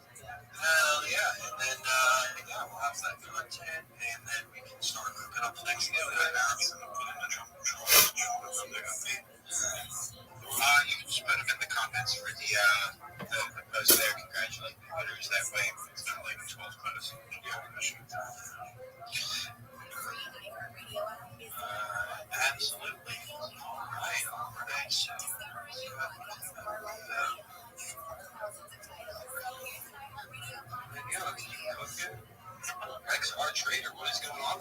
Hell yeah, and then yeah, we'll have that content, and then we can start cooking up things new right now. And put in the jump control. You can just put them in the comments for the post there. Congratulate the winners that way. It's not like 12 posts. Absolutely. Alright. So, yeah, let's keep cooking. XR Trader, what is going on?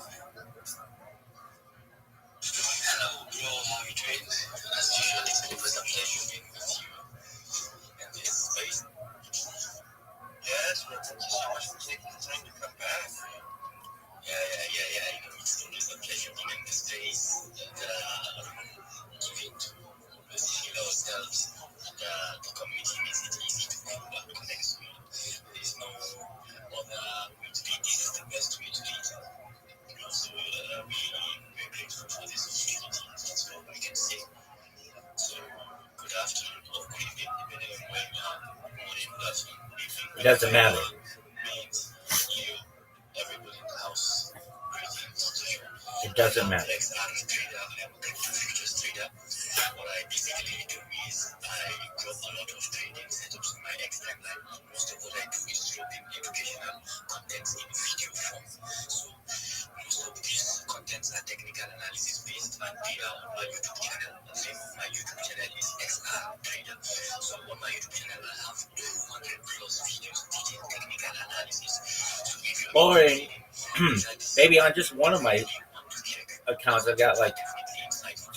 Hello, Joel, how are you doing? As usual, it's always a pleasure being with you in this space. Yes, well, thank you so much for taking the time to come back. Yeah. You know, it's always a pleasure being in this space and giving to ourselves and the community makes it easy to come back connect. There's no other way to do it. This is the best way to do it. So we're grateful for this opportunity. That's all we can say. So good afternoon or good evening, depending on where you are. Morning, good afternoon, good evening. It doesn't matter. You, everybody in the house, greetings to you. It doesn't matter. I'm a crypto futures trader. What I basically do is I drop a lot of trading setups on my X timeline. Most of what I do is dropping educational content in video form. So most of these contents are technical analysis based and they are on my YouTube channel. The name of my YouTube channel is XR Trader. So on my YouTube channel I have 200 plus videos teaching technical analysis. So if you're Boring. Maybe on just one of my accounts I've got like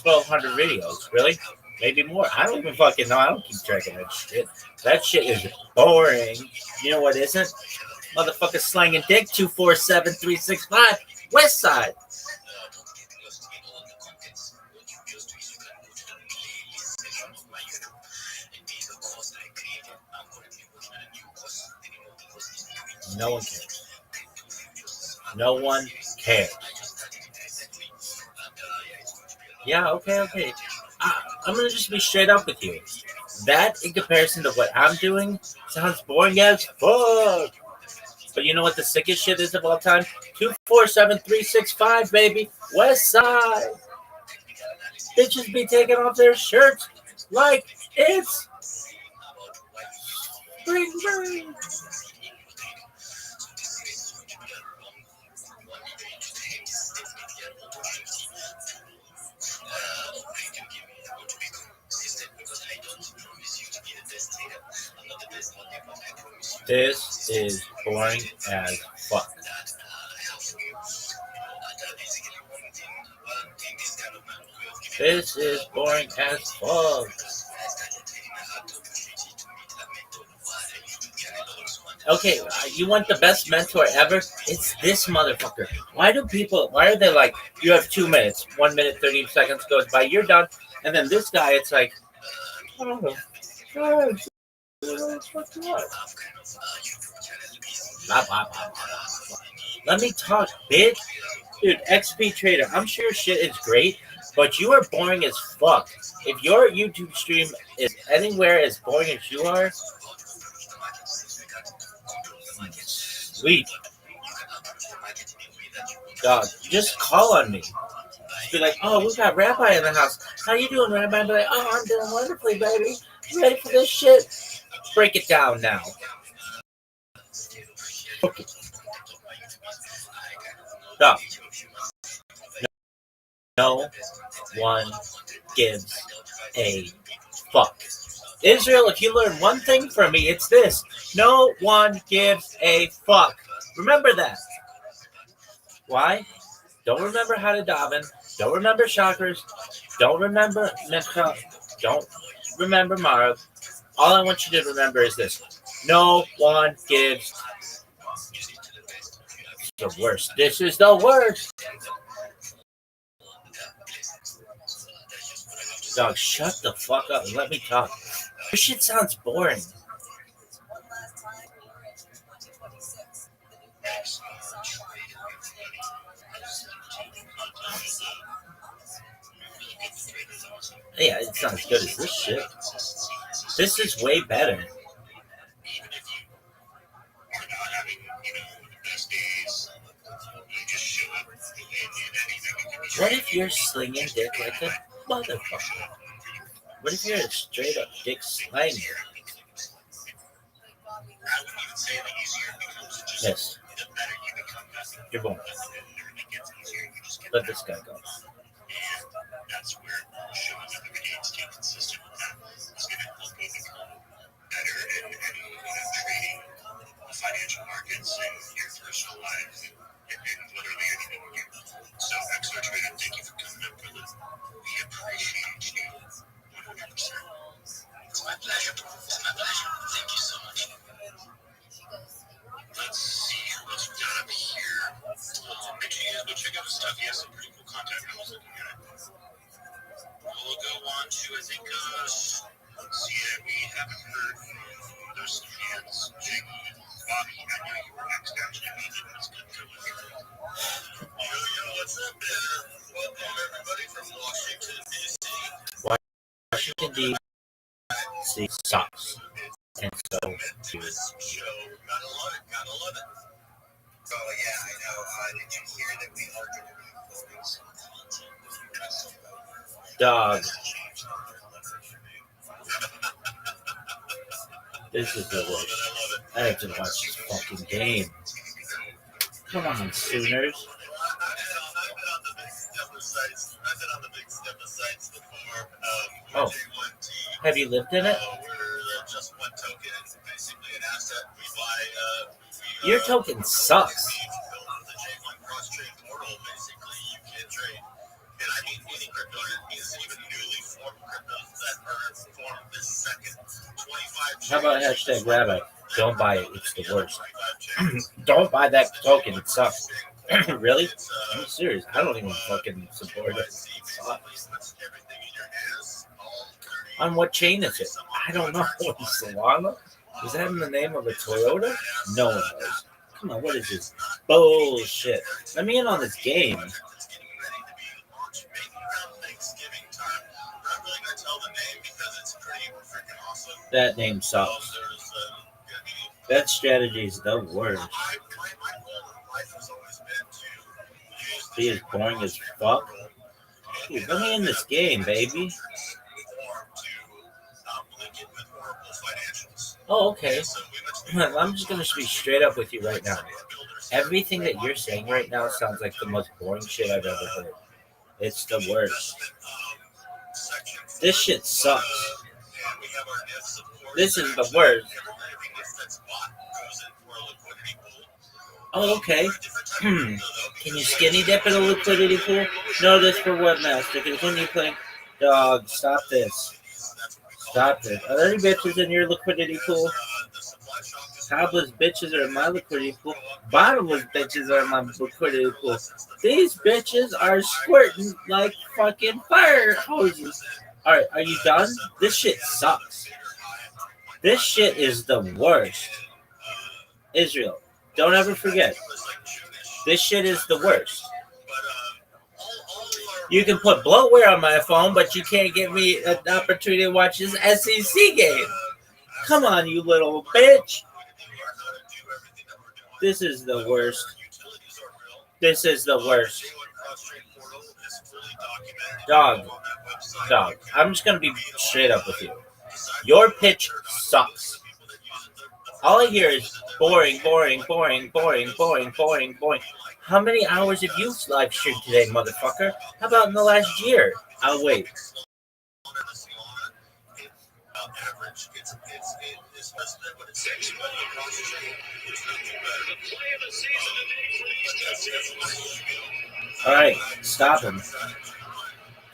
1,200 videos. Really? Maybe more. I don't even fucking know. I don't keep tracking that shit. That shit is boring. You know what isn't? Motherfucker slanging dick 247-365 West Side. No one cares. No one cares. Yeah, okay. I'm gonna just be straight up with you. That, in comparison to what I'm doing, sounds boring as fuck. But you know what the sickest shit is of all time? 247-365, baby. West Side. Bitches be taking off their shirts like it's spring break. This is boring as fuck. This is boring as fuck. Okay, you want the best mentor ever? It's this motherfucker. Why are they like, you have 2 minutes, 1 minute, 30 seconds goes by, you're done. And then this guy, it's like, oh, God. Let me talk, bitch. Dude, XP Trader, I'm sure shit is great, but you are boring as fuck. If your YouTube stream is anywhere as boring as you are, sweet. Dog, just call on me. Just be like, oh, we got Rabbi in the house. How you doing, Rabbi? Be like, oh, I'm doing wonderfully, baby. You ready for this shit? Break it down now. Okay. Stop. No one gives a fuck. Israel, if you learn one thing from me, it's this. No one gives a fuck. Remember that. Why? Don't remember how to daven. Don't remember chakras. Don't remember Mincha. Don't remember Marav. All I want you to remember is this. No one gives. The worst. This is the worst. Dog, shut the fuck up and let me talk. This shit sounds boring. Yeah, it's not as good as this shit. This is way better. What if you're slinging dick like a motherfucker? What if you're a straight up dick slanger? Yes. You're born. Let this guy go. That's where showing up every day and staying consistent with that is going to help you become better and trading the financial markets and your personal life and literally anything again. So, XR Trader, thank you for coming up with us. We appreciate you 100%. It's my pleasure. It's my pleasure. Thank you so much. Let's see who else we got up here. Make sure you guys go check out his stuff. He has some pretty cool content. I was looking at it. We'll go on to, I think, see, we haven't heard from, there's some hands, Jake, Bobby, I know you were next, actually, that's good to with you. Yo, what's up, man? Welcome, everybody, from Washington, D.C. Washington, D.C. sucks. And so, to this show, gotta love it. So, yeah, I know, did you hear that we are going to be posting some content? Dog. This is the worst. I have to watch this fucking game. Come on, Sooners. Oh. Have you lived in it? Your token sucks. And I mean any crypto, it means even newly formed cryptos that are formed this second. 25. How about hashtag Rabbi? Don't buy it. It's the worst. Don't buy that token. It sucks. Really? I'm serious. I don't even fucking support it. On what chain is it? I don't know. Solana? Was that in the name of a Toyota? No one knows. Come on, what is this bullshit? Let me in on this game. That name sucks. That strategy is the worst. Be as boring as fuck. Dude, let me in this game, baby. Oh, okay. I'm just going to be straight up with you right now. Everything that you're saying right now sounds like the most boring shit I've ever heard. It's the worst. This shit sucks. This is the worst. Oh, okay. Can you skinny dip in a liquidity pool? No, this for webmaster. Continue playing. Dog, stop this. Stop it. Are there any bitches in your liquidity pool? Topless bitches are in my liquidity pool. Bottomless bitches are in my liquidity pool. These bitches are squirting like fucking fire hoses. Alright, are you done? This shit sucks. This shit is the worst. Israel, don't ever forget. This shit is the worst. You can put bloatware on my phone, but you can't give me an opportunity to watch this SEC game. Come on, you little bitch. This is the worst. This is the worst. Dog. I'm just going to be straight up with you. Your pitch sucks. All I hear is boring. How many hours have you live streamed today, motherfucker? How about in the last year? I'll wait. All right, stop him.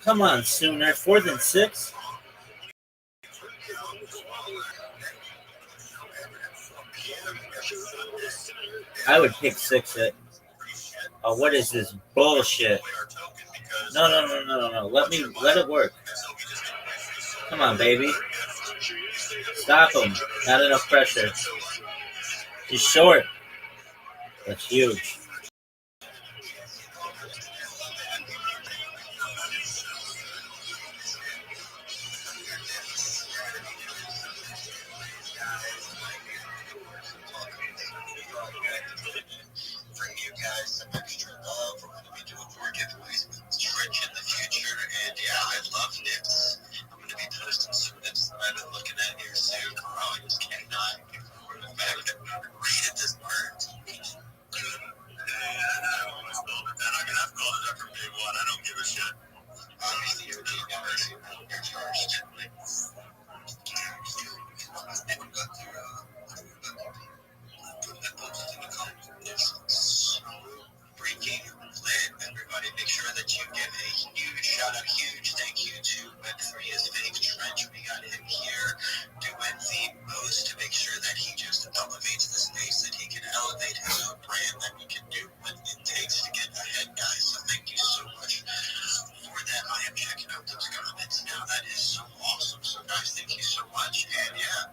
Come on, Sooner. 4th and 6. I would pick 6 it. Oh, what is this bullshit? No. Let it work. Come on, baby. Stop him. Not enough pressure. He's short. That's huge. Bring you guys some extra love. We're going to be doing more giveaways with Twitch in the future, and yeah, I love nips. I'm going to be posting some nips that I've been looking at here soon. Oh, I just cannot ignore the fact that we rated this bird. I've called it up from day one. I don't give a shit. Obviously, you're the guys who know you're first. Freaking lit, everybody. Make sure that you give a huge shout out, huge thank you to Web3's Fake Trench. We got him here doing the most to make sure that he just elevates the space, that he can elevate his own brand, that we can do what it takes to get ahead, guys. So thank you so much for that. I am checking out those comments now. That is so awesome. So guys, thank you so much. And yeah,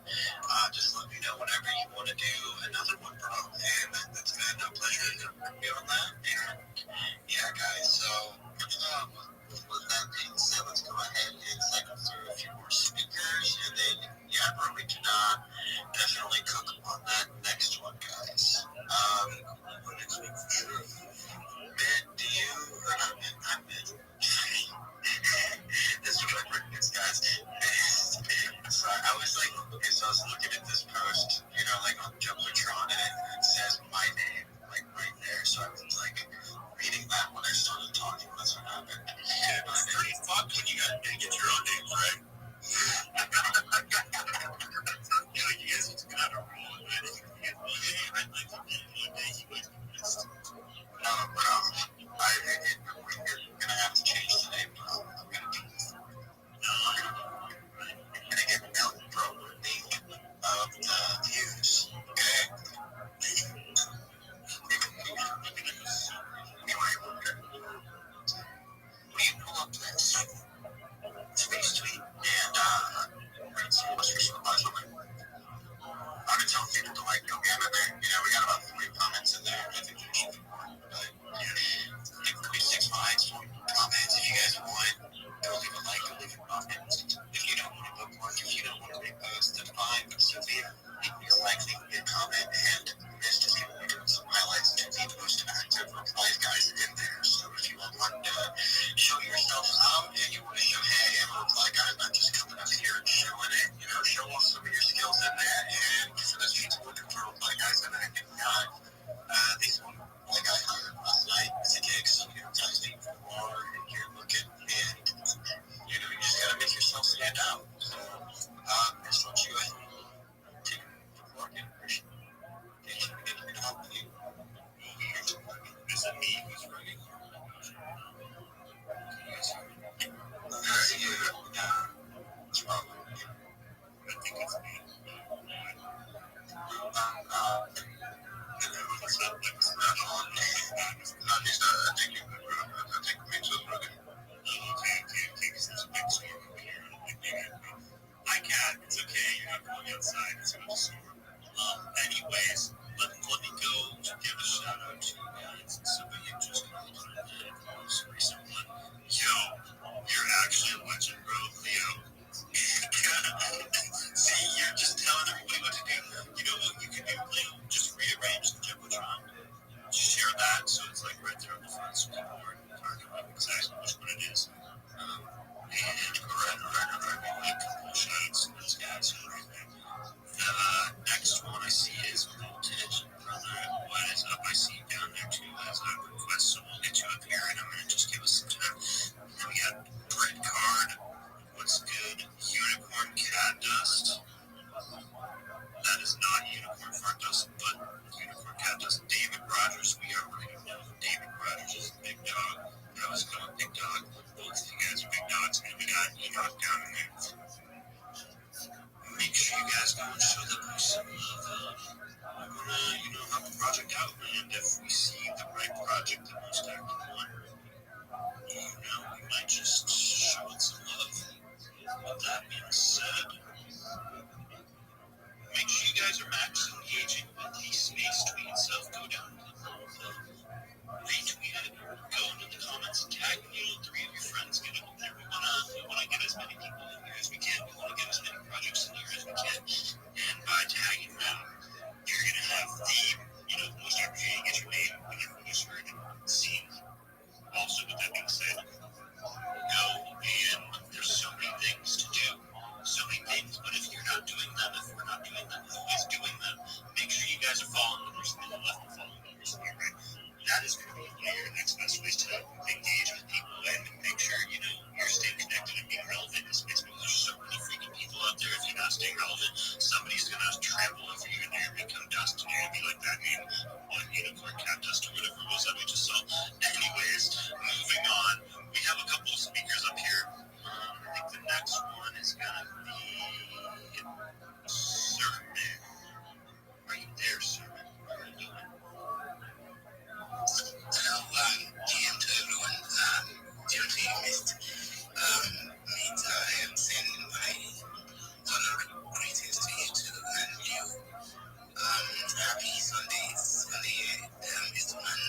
just let me know whenever you want to do another one, bro. And it's been a pleasure to be on that. And yeah, guys, so with that being said, let's go ahead and cycle through a few more speakers. And then, yeah, bro, we can definitely cook on that next one, guys. Next week for sure. Ben, do you, I'm Ben. This is what this guys. So I was like, okay, so I was looking at this post, you know, like on Jumbotron, and it says my name, like right there. So I was like reading that when I started talking. That's what happened. Yeah, it's pretty fucked when you get your own names right. You know, you guys just gotta roll with it. I'd like to be one day you guys can just. We're gonna have to change the name, bro. I'm gonna do this. Gonna get Milk Bro of the views, okay? Anyway, we pull up this space tweet and we're gonna see what's your response on it. I'm gonna tell people to like go get in there. You know, we got about 40 comments in there. I think there should be more, but yeah, I think there'll be 6 likes, 1 comments. If you guys want, go leave a like, go leave a comment. If you don't want to bookmark, if you don't want to repost, then fine, but still leave a like, leave a comment, and this just gonna be doing some highlights to the most active replies guys in there. So if you want to show yourself out and you want to show, hey, I'm a reply guy, I'm not just coming up here and showing it, you know, show off some of your skills in there. And for those people looking for reply guys, and I think these one reply guy hired last night as a gig, so you know, guys need more and you're looking, and you know, you just gotta make yourself stand out. So that's what you take the work in appreciation. Is it me who's running? knocked down and moved. Make sure you guys go and show the person love. I wanna, help the project out, and if we see the right project, the most active one, we might just show it some love. With that being said, make sure you guys are max engaging with the space tweet itself. Go down to the retweet it, go into the comments, tag 3 of your friends, get it in there. We wanna get as many people in here as we can. We wanna get as many projects in here as we can. And by tagging them, you're gonna have the most opportunity to get your name and your voice heard and seen. Also, with that being said, go and there's so many things to do. So many things, but if you're not doing them, if we're not doing them, who is doing them? Make sure you guys are following the person on the left and following the person on the right. That is going to be one of your next best ways to engage with people and make sure you're staying connected and being relevant. It's because there's so many freaking people out there. If you're not staying relevant, somebody's going to trample over you and you're going to become dust and you're going to be like that name on unicorn cat dust or whatever it was that we just saw. Anyways, moving on, we have a couple of speakers up here. I think the next one is going to be Sermon. Are you there, Sermon? What are you doing? Hello, GM to everyone. Seriously, you missed. Mate, I am sending my honor greetings to you too, and you. Happy Sunday. Sunday is one.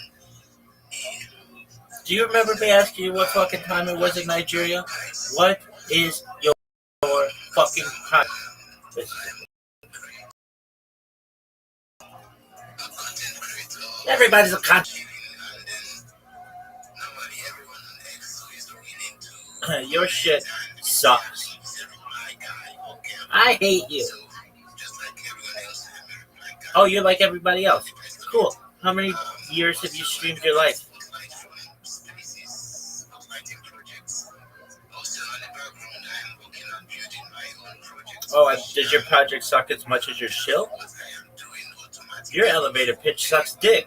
Do you remember me asking you what fucking time it was in Nigeria? What is your fucking time? Everybody's a cunt. Your shit sucks. I hate you. Oh, you're like everybody else. Cool. How many years have you streamed your life? Oh, does your project suck as much as your shill? Your elevator pitch sucks dick.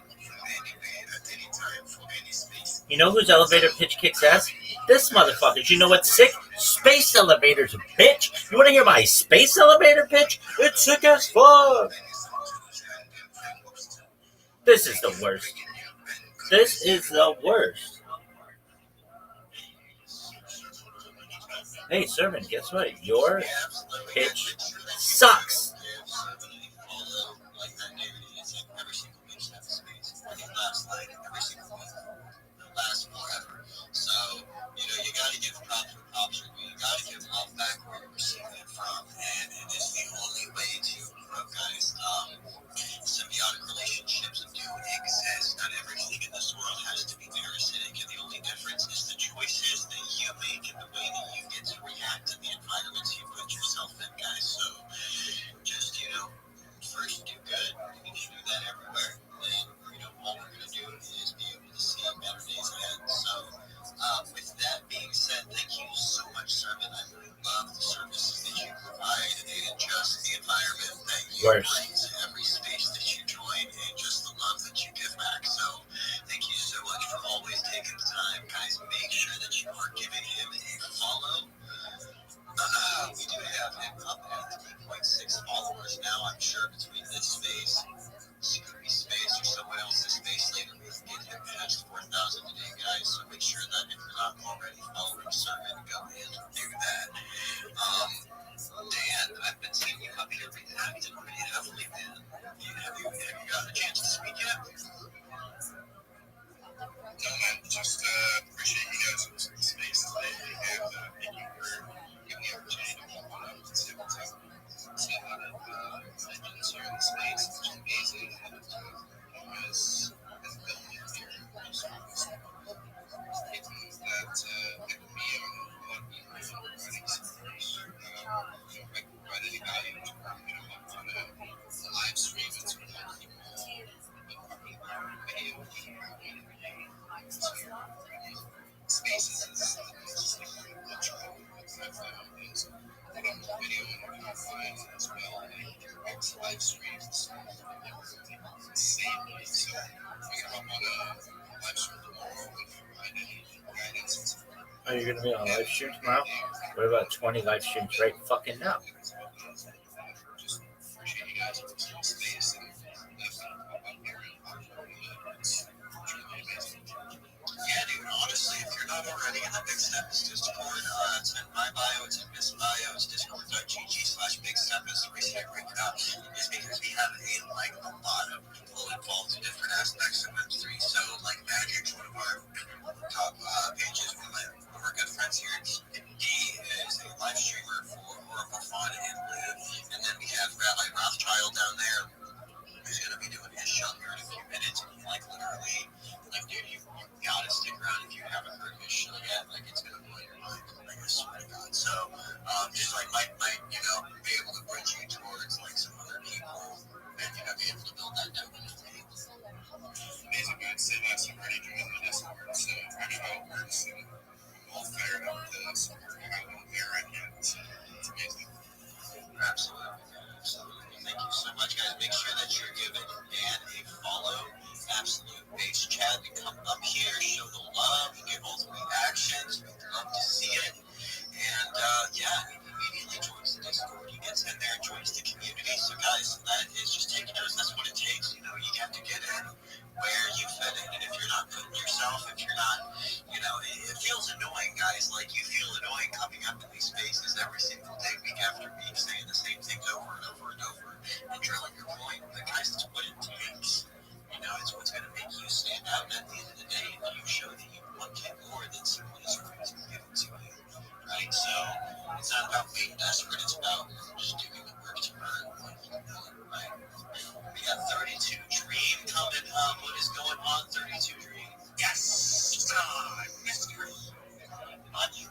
You know whose elevator pitch kicks ass? This motherfucker. You know what's sick? Space elevators, bitch. You want to hear my space elevator pitch? It's sick as fuck. This is the worst. This is the worst. Hey, servant, guess what? Your pitch sucks. Last forever. So, you gotta give props where props are due. You gotta give love back where you're receiving it from. And it is the only way to grow, guys. Symbiotic relationships do exist. Not everything in this world has to be parasitic, and the only difference is the choices that you make and the way that you get to react to the environments you put yourself in, guys. So, just, first do good. You can do that everywhere. And, all we're going to do is be able to see better days ahead. So, with that being said, thank you so much, Sermon. I really love the services that you provide and just the environment that you bring to every space that you join and just the love that you give back. So, thank you so much for always taking the time. Guys, make sure that you are giving him a follow. We do have him up at 3.6 followers now. I'm sure between this space, security space, or someone else's space later, we can get him past 4,000 today, guys. So make sure that if you're not already following Sermon, go ahead and do that. Dan, I've been seeing you up here pretty heavily, man. Have you gotten a chance to speak yet? No, man. Just appreciate you guys hosting the space today, and thank you for giving me the opportunity to walk on up and see what's up. See a lot of legends here in the space, which is amazing, and as built here, also things that could be on a lot of people running servers. If I can provide any value, on a live stream, it's sort of like people video spaces is just like cultural. I've found is put on the video and online as well, and direct live streams safely. So we can hop on a live stream tomorrow and provide any guidance and support Are you going to be on live stream tomorrow? What about 20 live streams right fucking now? Yeah, dude, honestly, if you're not already in the Big Steppers Discord, it's in my bio, it's in Miss Bio, it's discord.gg/Big Steppers. The reason I bring it up is because we have a lot of people involved in different aspects of Web3. So, like Magic's one of our top pages, one of our good friends here. He is a live streamer for Oracle Fun and Live. And then we have Rabbi Rothschild down there, who's going to be doing his show here in a few minutes. And literally, dude, you gotta stick around if you haven't heard his show yet. It's gonna blow your mind. I swear to God. So, just might be able to bridge you towards some other people and be able to build that network. Amazing, man. So that's already doing the Discord. So I know how it works. And all fired up to support how there I can. So it's amazing. Absolutely. Absolutely. Thank you so much, guys. Make sure that you're giving Dan a follow. Absolute Base Chat to come up here, show the love, give all the reactions. We'd love to see it. And he immediately joins the Discord. He gets in there, joins the community. So, guys, that is just take notes. That's what it takes. You have to get in where you fit in. And if you're not putting yourself, if you're not, it feels annoying, guys. You feel annoying coming up in these spaces every single day, week after week, saying the same things over and over and over and drilling your point. But, guys, that's what it takes. It's what's going to make you stand out. And at the end of the day, if you show that you want to get more than someone is going to give it to you, right? So it's not about being desperate. It's about just doing the work to earn what you know, right? We got 32 Dream coming up. What is going on, 32 Dream? Yes, Mr. Much.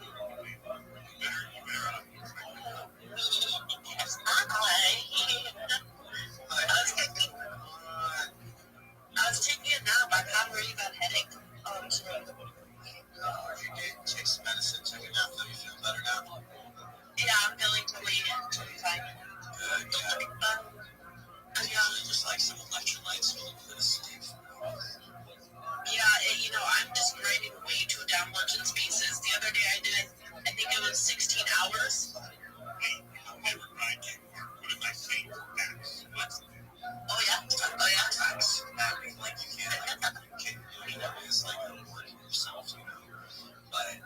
Yes, I was taking a nap. I've had a really bad headache. You did take some medicine, took a nap, though you feel better now? Yeah, I'm feeling totally fine. Good, just some electrolytes, a little bit of sleep. Yeah, I'm just grinding way too down luncheon spaces. The other day I did, I think it was 16 hours. Hey, I'll never grind you. What am I saying? What? Oh yeah, facts. You can't really always work yourself, But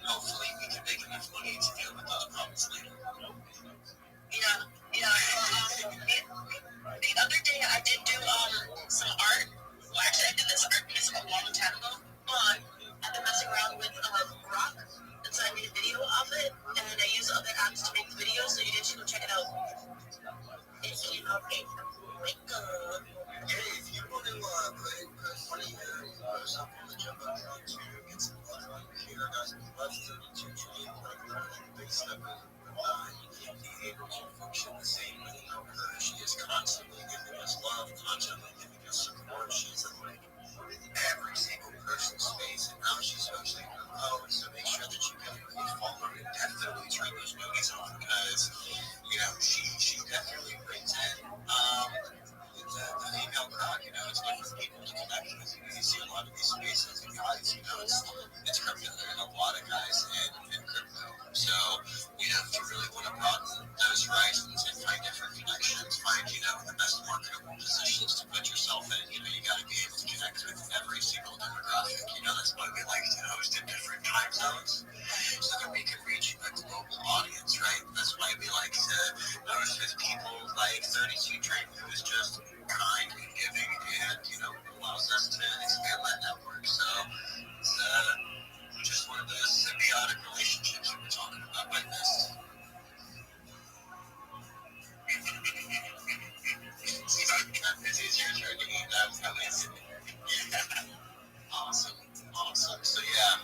hopefully we can make enough money to deal with other problems later. Yeah. The other day I did do some art. Well, actually I did this art piece a long time ago. But I've been messing around with rock, and so I made a video of it, and I use other apps to make the video, so you guys should go check it out. It came out a wicked. Hey, if you want to put money in or something on the jumbo drone to get some blood on here, guys, plus 32 trillion big step in be able to function the same without her. She is constantly giving us love, constantly giving us support. She's in every single person's space, and now she's hosting her own. So make sure that you give her a follow and definitely turn those movies on because she definitely brings in the female crowd. It's different people to connect with. You see a lot of these spaces and guys. It's crypto. There are a lot of guys in crypto. So if you really want to broaden those horizons and find different connections, find the best marketable positions to put yourself in. You got to be able to connect with every single demographic. That's why we like to host in different time zones so that we can reach a global audience, right? That's why we like to host with people like 32 Dream, who is just kind and giving and, allows us to expand that network. So it's just one of those symbiotic relationships that we're talking about right this. It's your turn to eat. That's how it's. Awesome. So yeah.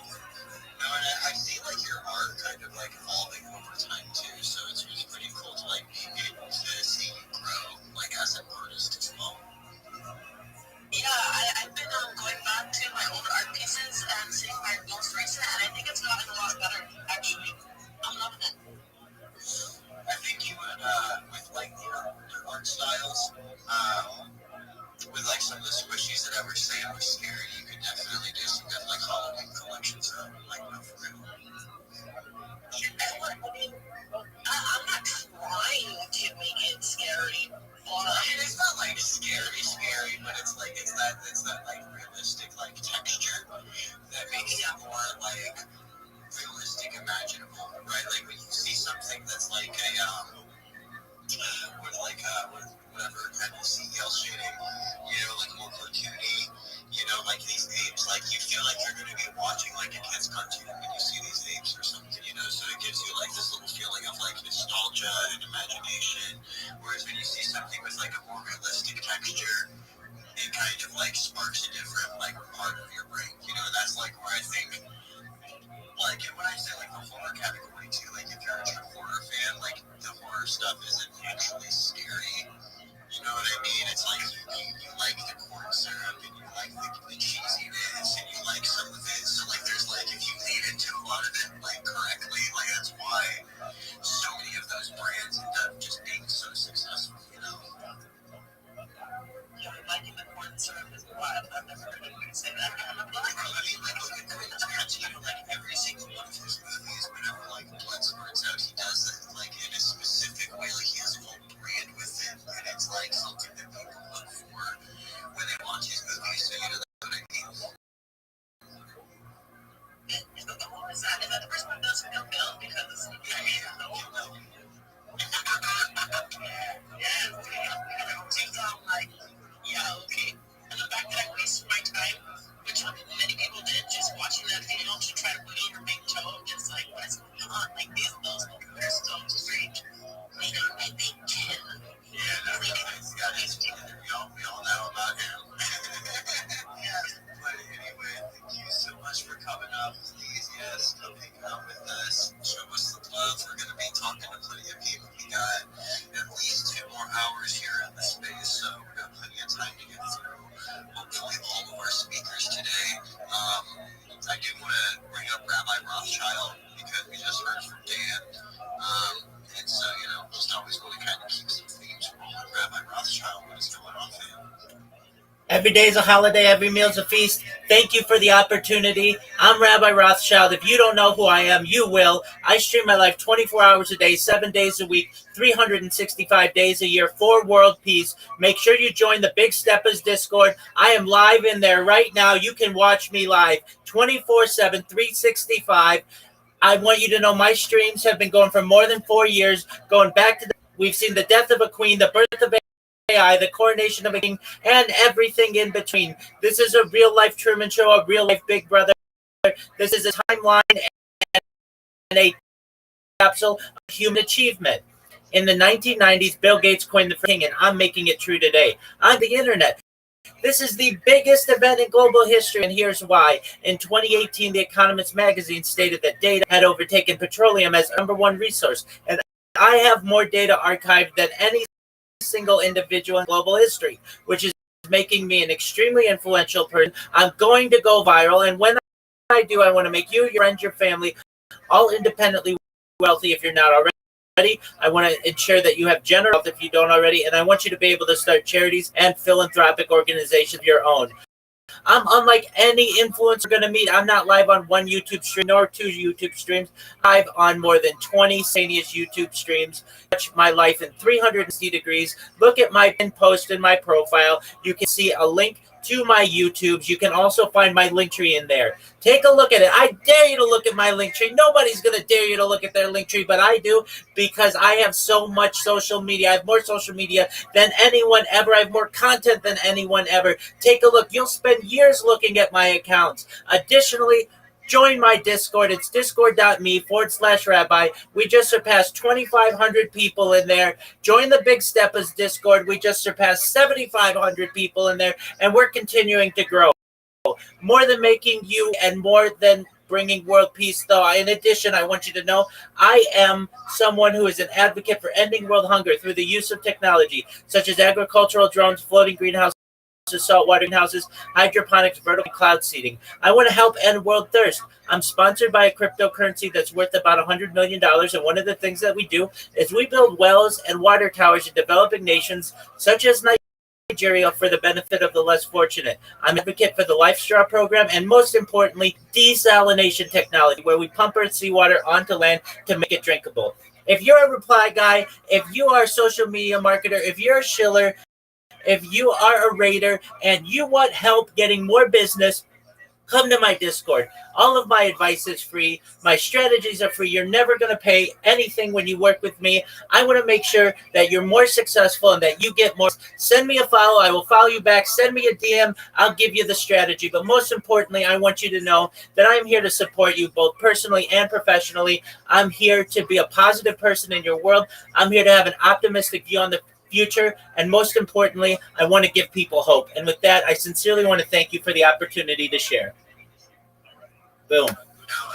imaginable, right? Like when you see something that's like a whatever kind of CEL shading, like more cartoony, like these apes, like you feel like you're going to be watching like a kid's cartoon when you see these apes or something, so it gives you like this little feeling of like nostalgia and imagination, whereas when you see something with like a more realistic texture, it kind of like sparks a different like part of your brain, that's like where I think, like, when I say like the horror category too, like if you're a true horror fan, like the horror stuff isn't actually scary. You know what I mean? It's like you like the corn syrup and you like the cheesiness and you like some of it. So like there's like if you lean into a lot of it like correctly, like that's why so many of those brands end up just being so successful. Liking the corn syrup is wild. I've never heard anybody say that. I mean, like, look at Tarantino, like, every single one of his movies, whenever, like, blood spurts out, he does it, like, in a specific way. Like, he has a whole brand with it, and it's, like, something that people look for when they watch his movies, so, that's what I mean. Is that the first one does feel good? Because, it seems like, okay. And the fact that I wasted my time, which many people did, just watching that video to try to put over big toe, just like, what's going on? Like, those they're so strange. I think Ken. Yeah, that's we all know about him. But anyway, thank you so much for coming up. Please, yes, come hang out with us. Show us the love. We're going to be talking to plenty of people. We got at least 2 more hours here in the space, so we've got plenty of time to get through hopefully all of our speakers today. I do want to bring up Rabbi Rothschild because we just heard from Dan. And so, just always want to kind of keep some themes rolling. Rabbi Rothschild, what is going on, fam? Every day is a holiday, every meal is a feast. Thank you for the opportunity. I'm Rabbi Rothschild. If you don't know who I am, you will. I stream my life 24 hours a day, 7 days a week, 365 days a year for world peace. Make sure you join the Big Steppers Discord. I am live in there right now. You can watch me live 24/7, 365. I want you to know my streams have been going for more than 4 years, going back to we've seen the death of a queen, the birth of AI, the coronation of a king, and everything in between. This is a real-life Truman Show, a real-life Big Brother. This is a timeline and a capsule of human achievement. In the 1990s, Bill Gates coined the phrase king, and I'm making it true today. On the internet, this is the biggest event in global history, and here's why. In 2018, The Economist magazine stated that data had overtaken petroleum as number one resource, and I have more data archived than any single individual in global history, which is making me an extremely influential person. I'm going to go viral, and when I do, I want to make you, your friends, your family, all independently wealthy if you're not already. I want to ensure that you have general wealth if you don't already, and I want you to be able to start charities and philanthropic organizations of your own. I'm unlike any influencer going to meet. I'm not live on one YouTube stream nor 2 YouTube streams. Live on more than 20 simultaneous YouTube streams. Watch my life in 360 degrees. Look at my pin post in my profile. You can see a link to my YouTubes. You can also find my link tree in there. Take a look at it. I dare you to look at my link tree. Nobody's going to dare you to look at their link tree, but I do because I have so much social media. I have more social media than anyone ever. I have more content than anyone ever. Take a look. You'll spend years looking at my accounts. Additionally, join my Discord. It's discord.me/rabbi. We just surpassed 2,500 people in there. Join the Big Steppers Discord. We just surpassed 7,500 people in there, and we're continuing to grow. More than making you and more than bringing world peace, though. In addition, I want you to know I am someone who is an advocate for ending world hunger through the use of technology, such as agricultural drones, floating greenhouses, saltwater greenhouses, hydroponics, vertical cloud seeding. I want to help end world thirst. I'm sponsored by a cryptocurrency that's worth about $100 million, and one of the things that we do is we build wells and water towers in developing nations such as Nigeria for the benefit of the less fortunate. I'm an advocate for the Life Straw program and, most importantly, desalination technology, where we pump our seawater onto land to make it drinkable. If you're a reply guy, if you are a social media marketer, if you're a shiller, if you are a raider and you want help getting more business, come to my Discord. All of my advice is free. My strategies are free. You're never going to pay anything when you work with me. I want to make sure that you're more successful and that you get more. Send me a follow. I will follow you back. Send me a DM. I'll give you the strategy. But most importantly, I want you to know that I'm here to support you both personally and professionally. I'm here to be a positive person in your world. I'm here to have an optimistic view on the future, and most importantly, I want to give people hope. And with that, I sincerely want to thank you for the opportunity to share. Boom. No,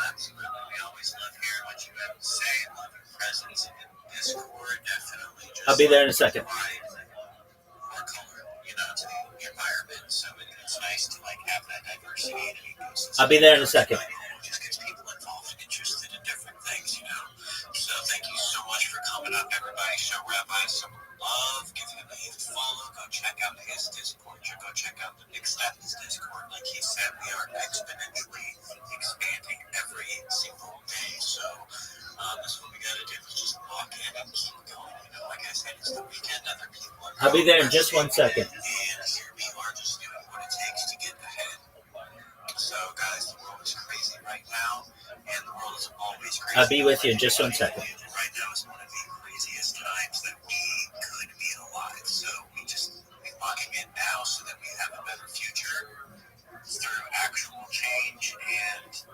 absolutely. We always love hearing what you have to say. Love your presence in Discord. Definitely. Just I'll be there in a second. More color, to the environment. So it's nice to have that diversity in an ecosystem. I'll be there in a second. It just gets people involved and interested in different things. So thank you so much for coming up, everybody. Show Rabbi some love. Give him a follow. Go check out his Discord. Go check out the Big Steps Discord. Like he said, we are exponentially expanding every single day. So that's what we got to do. Is just walk in and keep going. Like I said, it's the weekend. Other people are. I'll be there in just 1 second. And here we are just doing what it takes to get ahead. So, guys, the world is crazy right now, and the world is always crazy. I'll be with you in just 1 second. Right now is one of the craziest times that we could be alive. So we're locking in now so that we have a better future through actual change and,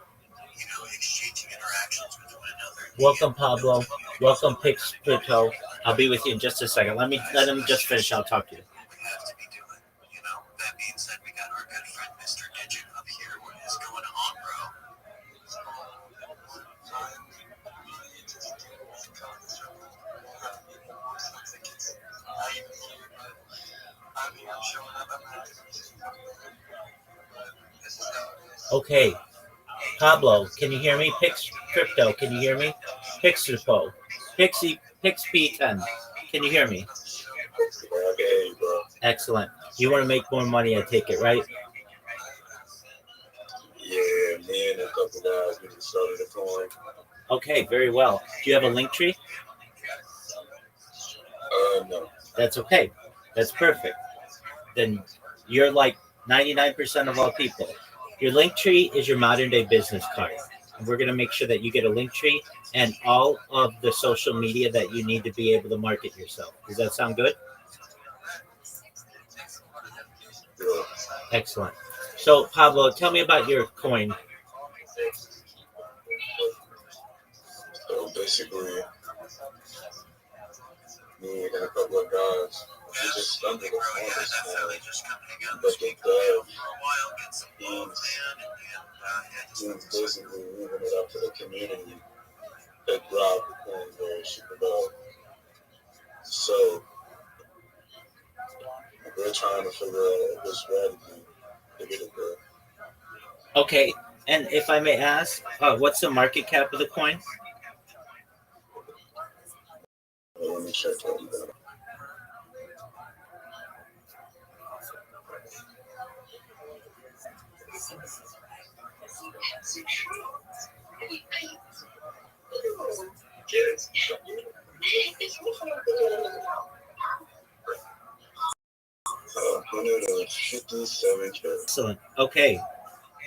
exchanging interactions with one another. Welcome, Pablo. Welcome, Pixpito. I'll be with you in just a second. Let him just finish. I'll talk to you. We have to be doing. That being said, we got our good friend Mr. Digit up here. What is going on, bro? Okay. Pablo, can you hear me? Pix Crypto, can you hear me? Pixipo. Pixp10. Can you hear me? Okay, bro. Excellent. You want to make more money, I take it, right? Yeah, me and a couple guys, we just started a coin. Okay, very well. Do you have a link tree? No. That's okay. That's perfect. Then you're like 99% of all people. Your link tree is your modern day business card. And we're going to make sure that you get a link tree and all of the social media that you need to be able to market yourself. Does that sound good? Yeah. Excellent. So, Pablo, tell me about your coin. So basically, me and a couple of guys, we just stumbled upon this coin. But the guy, he's basically leaving it up to the community that dropped the coin very super low. So we're trying to figure out a good strategy to get it there. Okay, and if I may ask, what's the market cap of the coin? Let me check that. $157K. Excellent. Okay.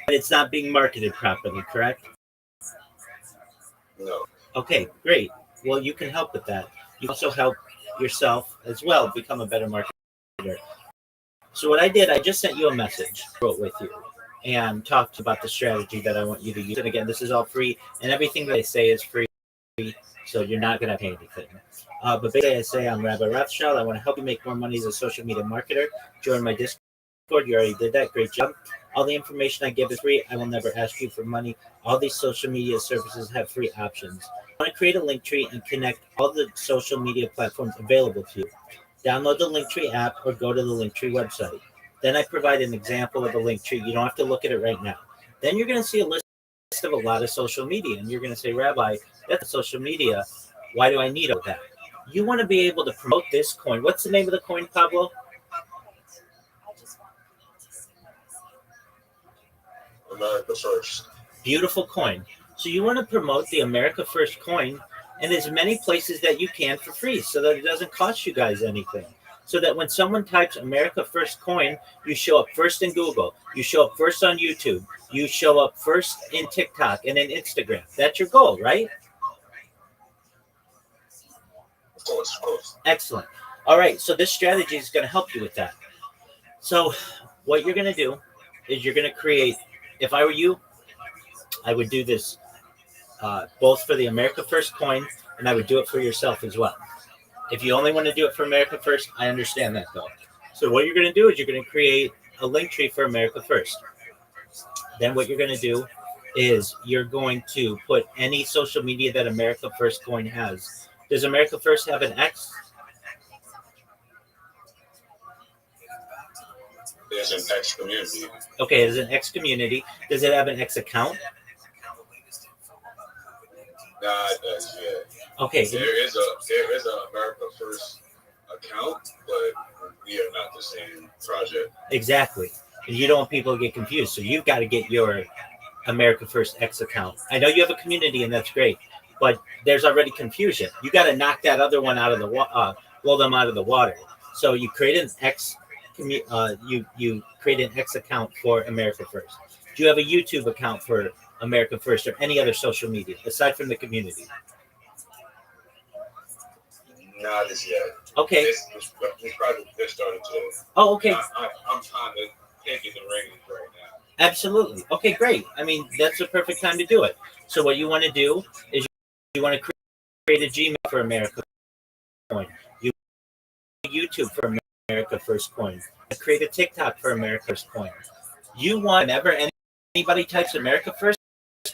But it's not being marketed properly, correct? No. Okay, great. Well, you can help with that. You also help yourself as well become a better marketer. So what I did, I just sent you a message, wrote with you, and talked about the strategy that I want you to use. And again, this is all free, and everything that I say is free, so you're not going to pay anything. But basically, I say I'm Rabbi Rothschild. I want to help you make more money as a social media marketer. Join my Discord. You already did that. Great job. All the information I give is free. I will never ask you for money. All these social media services have free options. I want to create a link tree and connect all the social media platforms available to you. Download the Linktree app or go to the Linktree website. Then I provide an example of the Linktree. You don't have to look at it right now. Then you're going to see a list of a lot of social media, and you're going to say, Rabbi, that's social media. Why do I need all that? You want to be able to promote this coin. What's the name of the coin, Pablo? America First. Beautiful coin. So you want to promote the America First coin in as many places that you can for free so that it doesn't cost you guys anything. so that when someone types America First Coin, you show up first in Google, you show up first on YouTube, you show up first in TikTok and in Instagram. That's your goal, right? Of course. Excellent. All right, so this strategy is going to help you with that. So what you're going to do is you're going to create, if I were you, I would do this both for the America First Coin, and I would do it for yourself as well. If you only want to do it for America First, I understand that though. So what you're going to do is you're going to create a link tree for America First. Then what you're going to do is you're going to put any social media that America First Coin has. Does America First have an X? There's an X community. Okay, there's an X community. Does it have an X account? It does, yeah. Okay. There is a America First account, but we are not the same project. Exactly. You don't want people to get confused. So you've got to get your America First X account. I know you have a community, and that's great, but there's already confusion. You got to knock that other one out of the blow them out of the water. So you create an X. You create an X account for America First. Do you have a YouTube account for America First or any other social media aside from the community? Not as yet. Okay. This project just started to. Oh, okay. I'm kind of taking the reins right now. Absolutely. Okay, great. I mean, that's the perfect time to do it. So what you want to do is you want to create a Gmail for America Coin. You YouTube for America First Coin. Create a TikTok for America First Coin. You want, whenever anybody types America First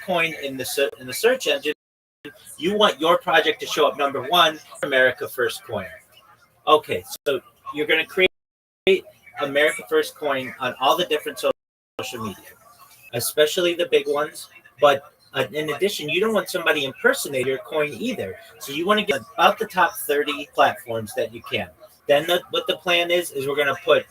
Coin in the search engine, you want your project to show up number one, America First Coin. Okay, so you're going to create America First Coin on all the different social media, especially the big ones. But in addition, you don't want somebody impersonating your coin either. So you want to get about the top 30 platforms that you can. Then what the plan is we're going to put,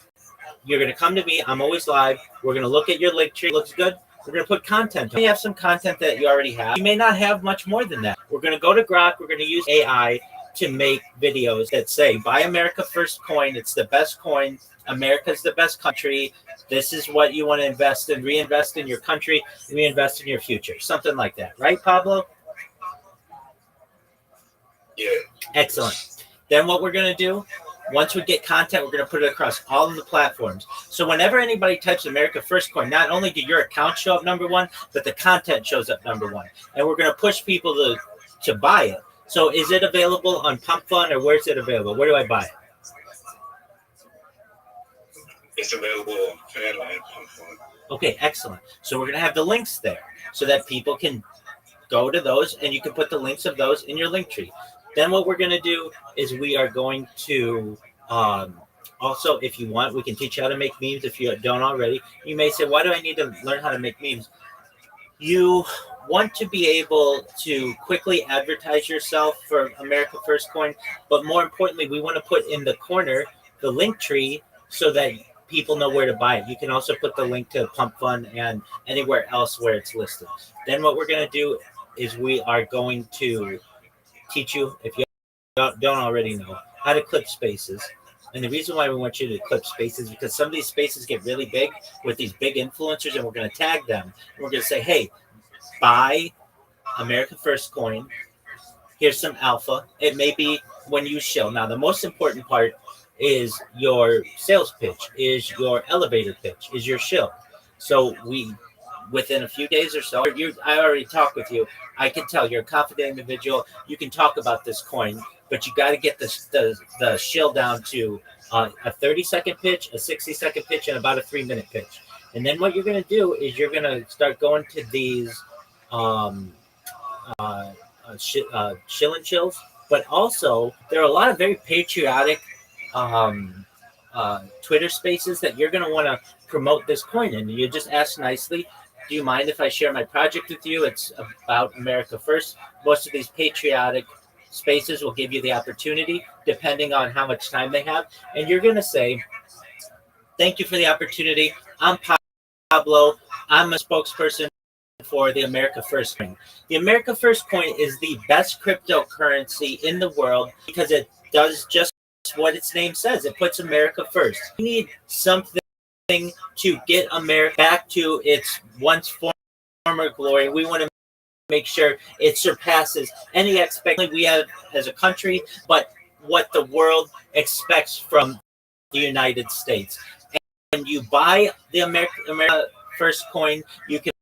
you're going to come to me. I'm always live. We're going to look at your link tree. Looks good. We're going to put content. You may have some content that you already have. You may not have much more than that. We're going to go to Grok. We're going to use AI to make videos that say, buy America First Coin. It's the best coin. America's the best country. This is what you want to invest in. Reinvest in your country. Reinvest in your future. Something like that. Right, Pablo? Yeah. Excellent. Then what we're going to do, once we get content, we're going to put it across all of the platforms. So whenever anybody types America First Coin, not only do your account show up number one, but the content shows up number one. And we're going to push people to buy it. So is it available on Pump Fund, or where's it available? Where do I buy it? It's available on Fanline and Pump Fund. Okay, excellent. So we're going to have the links there so that people can go to those, and you can put the links of those in your link tree. Then what we're going to do is we are going to also, if you want, we can teach you how to make memes if you don't already. You may say, why do I need to learn how to make memes? You want to be able to quickly advertise yourself for America First Coin, but more importantly, we want to put in the corner the link tree so that people know where to buy it. You can also put the link to Pump Fund and anywhere else where it's listed. Then what we're going to do is we are going to teach you, if you don't already know, how to clip spaces. And the reason why we want you to clip spaces is because some of these spaces get really big with these big influencers, and we're going to tag them. And we're going to say, hey, buy America First Coin. Here's some alpha. It may be when you shill. Now, the most important part is your sales pitch, is your elevator pitch, is your shill. So within a few days or so, I already talked with you. I can tell you're a confident individual. You can talk about this coin, but you got to get the shill down to a 30-second pitch, a 60-second pitch, and about a 3-minute pitch. And then what you're going to do is you're going to start going to these shill and chills. But also, there are a lot of very patriotic Twitter spaces that you're going to want to promote this coin in. You just ask nicely, do you mind if I share my project with you? It's about America First. Most of these patriotic spaces will give you the opportunity, depending on how much time they have. And you're going to say, thank you for the opportunity. I'm Pablo. I'm a spokesperson for the America First coin. The America First coin is the best cryptocurrency in the world because it does just what its name says. It puts America first. We need something to get America back to its once former glory. We want to make sure it surpasses any expectation we have as a country, but what the world expects from the United States. And you buy the America First coin, you can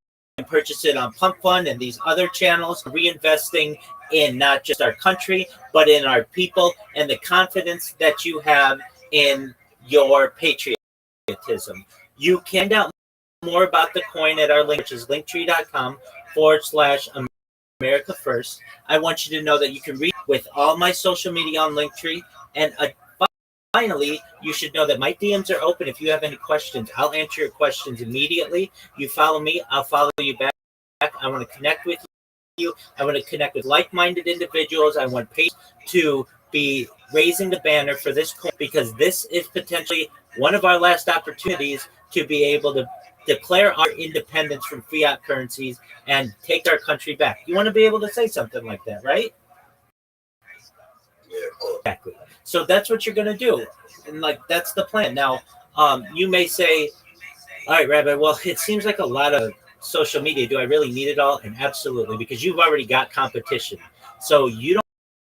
purchase it on Pump Fund and these other channels, reinvesting in not just our country, but in our people and the confidence that you have in your patriotism. You can find out more about the coin at our link, which is linktree.com/America First. I want you to know that you can read with all my social media on Linktree. And finally, you should know that my DMs are open. If you have any questions, I'll answer your questions immediately. You follow me, I'll follow you back. I want to connect with you. I want to connect with like-minded individuals. I want patients to be raising the banner for this coin, because this is potentially one of our last opportunities to be able to declare our independence from fiat currencies and take our country back. You want to be able to say something like that, right? Yeah, cool. Exactly. So that's what you're going to do. And like, that's the plan. Now, you may say, all right, Rabbi, well, it seems like a lot of social media. Do I really need it all? And absolutely, because you've already got competition. So you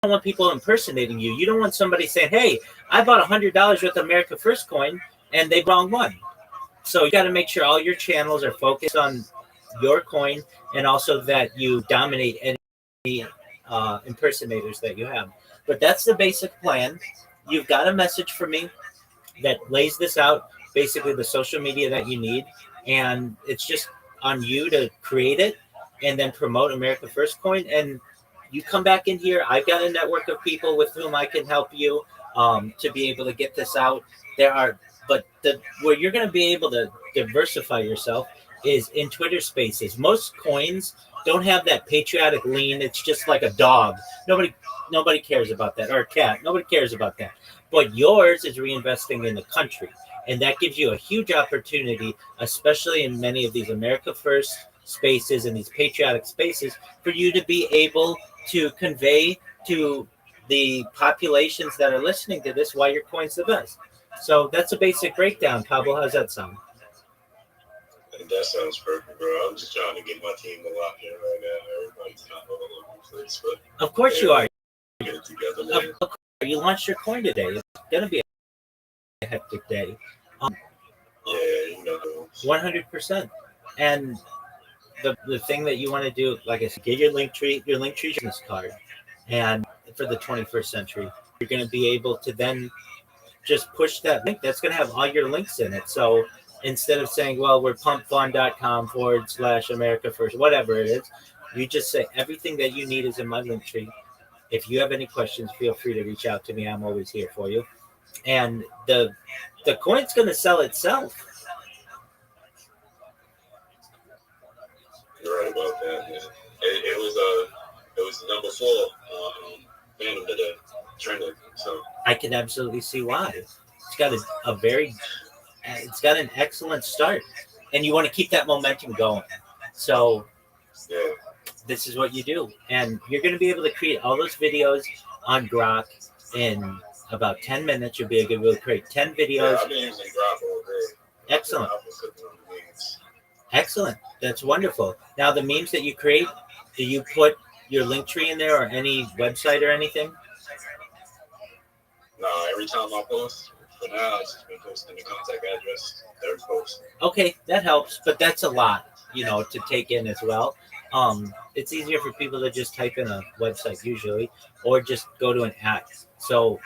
don't want people impersonating you. You don't want somebody saying, hey, I bought $100 worth of America First coin and they wrong one. So you got to make sure all your channels are focused on your coin, and also that you dominate any impersonators that you have. But that's the basic plan. You've got a message for me that lays this out, basically the social media that you need, and it's just on you to create it and then promote America First coin. And you come back in here. I've got a network of people with whom I can help you to be able to get this out. But where you're going to be able to diversify yourself is in Twitter Spaces. Most coins don't have that patriotic lean. It's just like a dog. Nobody cares about that, or a cat. Nobody cares about that. But yours is reinvesting in the country, and that gives you a huge opportunity, especially in many of these America First spaces and these patriotic spaces, for you to be able to convey to the populations that are listening to this why your coin's the best. So that's a basic breakdown. Pablo, how's that sound? That sounds perfect, bro. I'm just trying to get my team to lock in right now. Everybody's kind of all over the place, but of course you are. Get it together, man. Of course, you launched your coin today. It's gonna be a hectic day. Yeah, you know. 100%. And the thing that you want to do, like I said, get your Linktree business card, and for the 21st century, you're going to be able to then just push that link. That's going to have all your links in it. So instead of saying, well, we're pumpfund.com/America First, whatever it is, you just say everything that you need is in my Linktree. If you have any questions, feel free to reach out to me. I'm always here for you. And the coin's going to sell itself. You're right about that, man. It was number 4 Phantom today, trending. So I can absolutely see why. It's got it's got an excellent start, and you want to keep that momentum going. So yeah, this is what you do, and you're going to be able to create all those videos on Grok in about 10 minutes. You'll be able to create 10 videos. Yeah, I've been using Grok all day. Excellent. Excellent. That's wonderful. Now, the memes that you create, do you put your Linktree in there or any website or anything? No, every time I post, for now, it's just been posting the contact address, their post. Okay, that helps, but that's a lot, to take in as well. It's easier for people to just type in a website usually, or just go to an app. So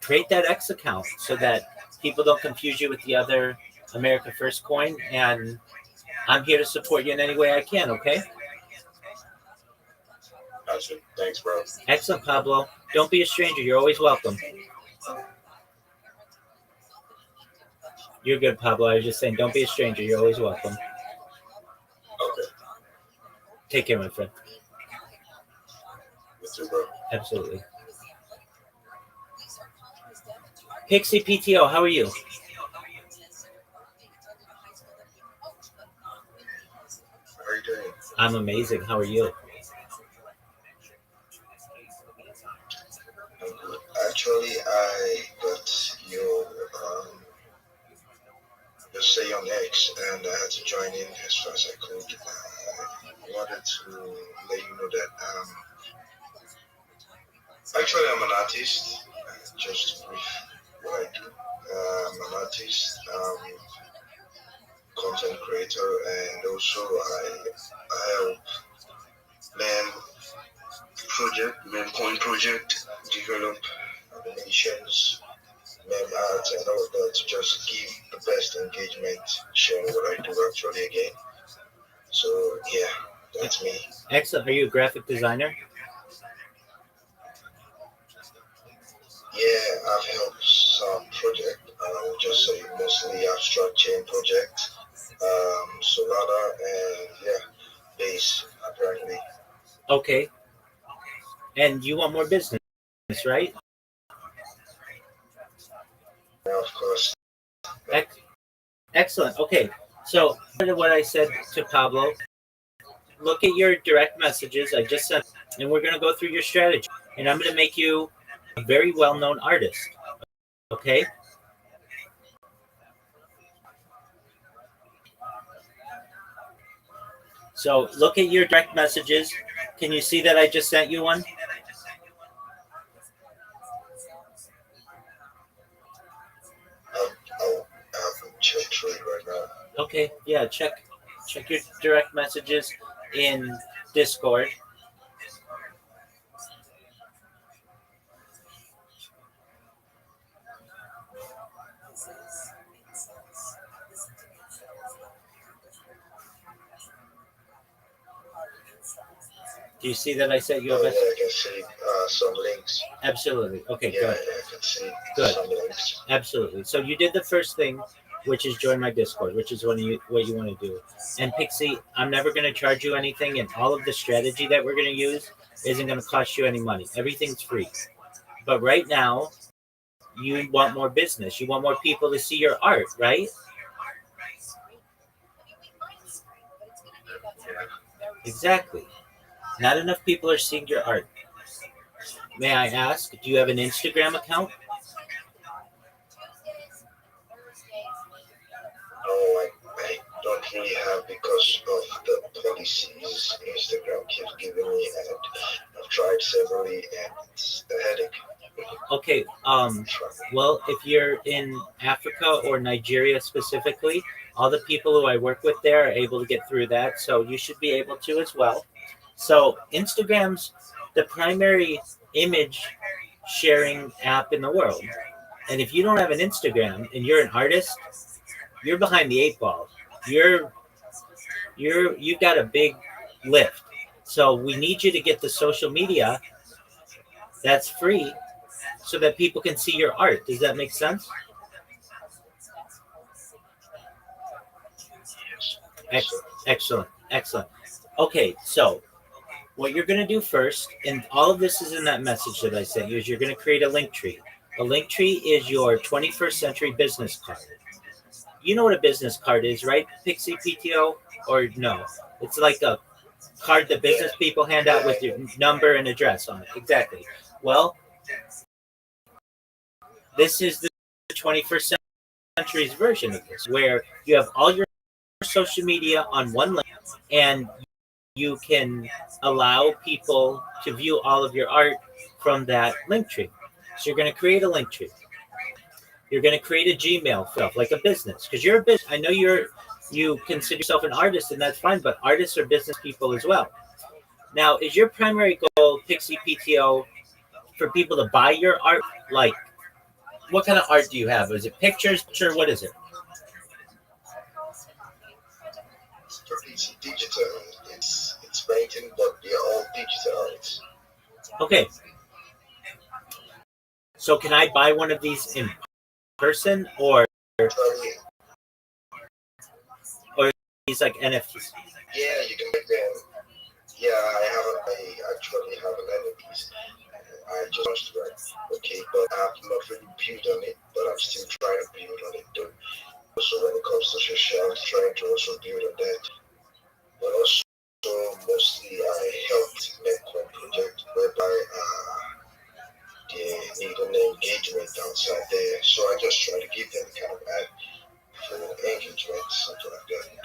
create that X account so that people don't confuse you with the other America First coin, and I'm here to support you in any way I can, okay? Gotcha. Thanks, bro. Excellent, Pablo. Don't be a stranger. You're always welcome. You're good, Pablo. I was just saying, don't be a stranger. You're always welcome. Okay. Take care, my friend. You too, bro. Absolutely. Pixie PTO, how are you? How are you doing? I'm amazing. How are you? Actually, I got your your say on X, and I had to join in as far as I could. I wanted to let you know that actually I'm an artist. Just brief what I do. I'm an artist, content creator, and also I help men point project, develop animations, meme art, and all that to just give the best engagement, sharing what I do actually again. So yeah, that's me. Excellent. Are you a graphic designer? Yeah, I've helped some project. I would just say mostly abstract chain project, Solana, and yeah, base apparently. Okay. And you want more business, right? Yeah, of course. Ex- Excellent. Okay. So, what I said to Pablo, look at your direct messages. I just sent, and we're going to go through your strategy. And I'm going to make you a very well known artist. Okay. So, look at your direct messages. Can you see that I just sent you one? I'll check through it right now. Okay. Yeah. Check your direct messages in Discord. Do you see that I sent you a Oh, yeah, message? I can see some links. Absolutely. Okay, Yeah, good. I can see Good. some links. Absolutely. So you did the first thing, which is join my Discord, which is what you want to do. And Pixie, I'm never going to charge you anything, and all of the strategy that we're going to use isn't going to cost you any money. Everything's free. But right now, you want more business. You want more people to see your art, right? Exactly. Not enough people are seeing your art. May I ask, do you have an Instagram account? No, I don't really have because of the policies Instagram keeps giving me, and I've tried severally, and it's a headache. Okay. Well, if you're in Africa or Nigeria specifically, all the people who I work with there are able to get through that, so you should be able to as well. So Instagram's the primary image sharing app in the world. And if you don't have an Instagram and you're an artist, you're behind the eight ball. You're you've got a big lift. So we need you to get the social media that's free so that people can see your art. Does that make sense? Yes. Excellent. Excellent. Okay, so what you're going to do first, and all of this is in that message that I sent you, is you're going to create a link tree. A link tree is your 21st century business card. You know what a business card is, right? Pixie PTO? Or no? It's like a card that business people hand out with your number and address on it. Exactly. Well, this is the 21st century's version of this, where you have all your social media on one link, and you can allow people to view all of your art from that link tree. So you're going to create a link tree. You're going to create a Gmail stuff like a business because you're a business. I know you consider yourself an artist, and that's fine, but artists are business people as well. Now, is your primary goal, Pixie PTO, for people to buy your art? Like, what kind of art do you have? Is it pictures? Sure, what is it? It's digital. It's painting, but they're all digital. Okay. So can I buy one of these in person Totally. or these like NFTs? Yeah, you can make them. Yeah, I actually have an NFTs. I just launched that. Okay, but I've not really built on it, but I'm still trying to build on it though. So when it comes to social, I'm trying to also build on that. But also mostly I helped make one project whereby they need an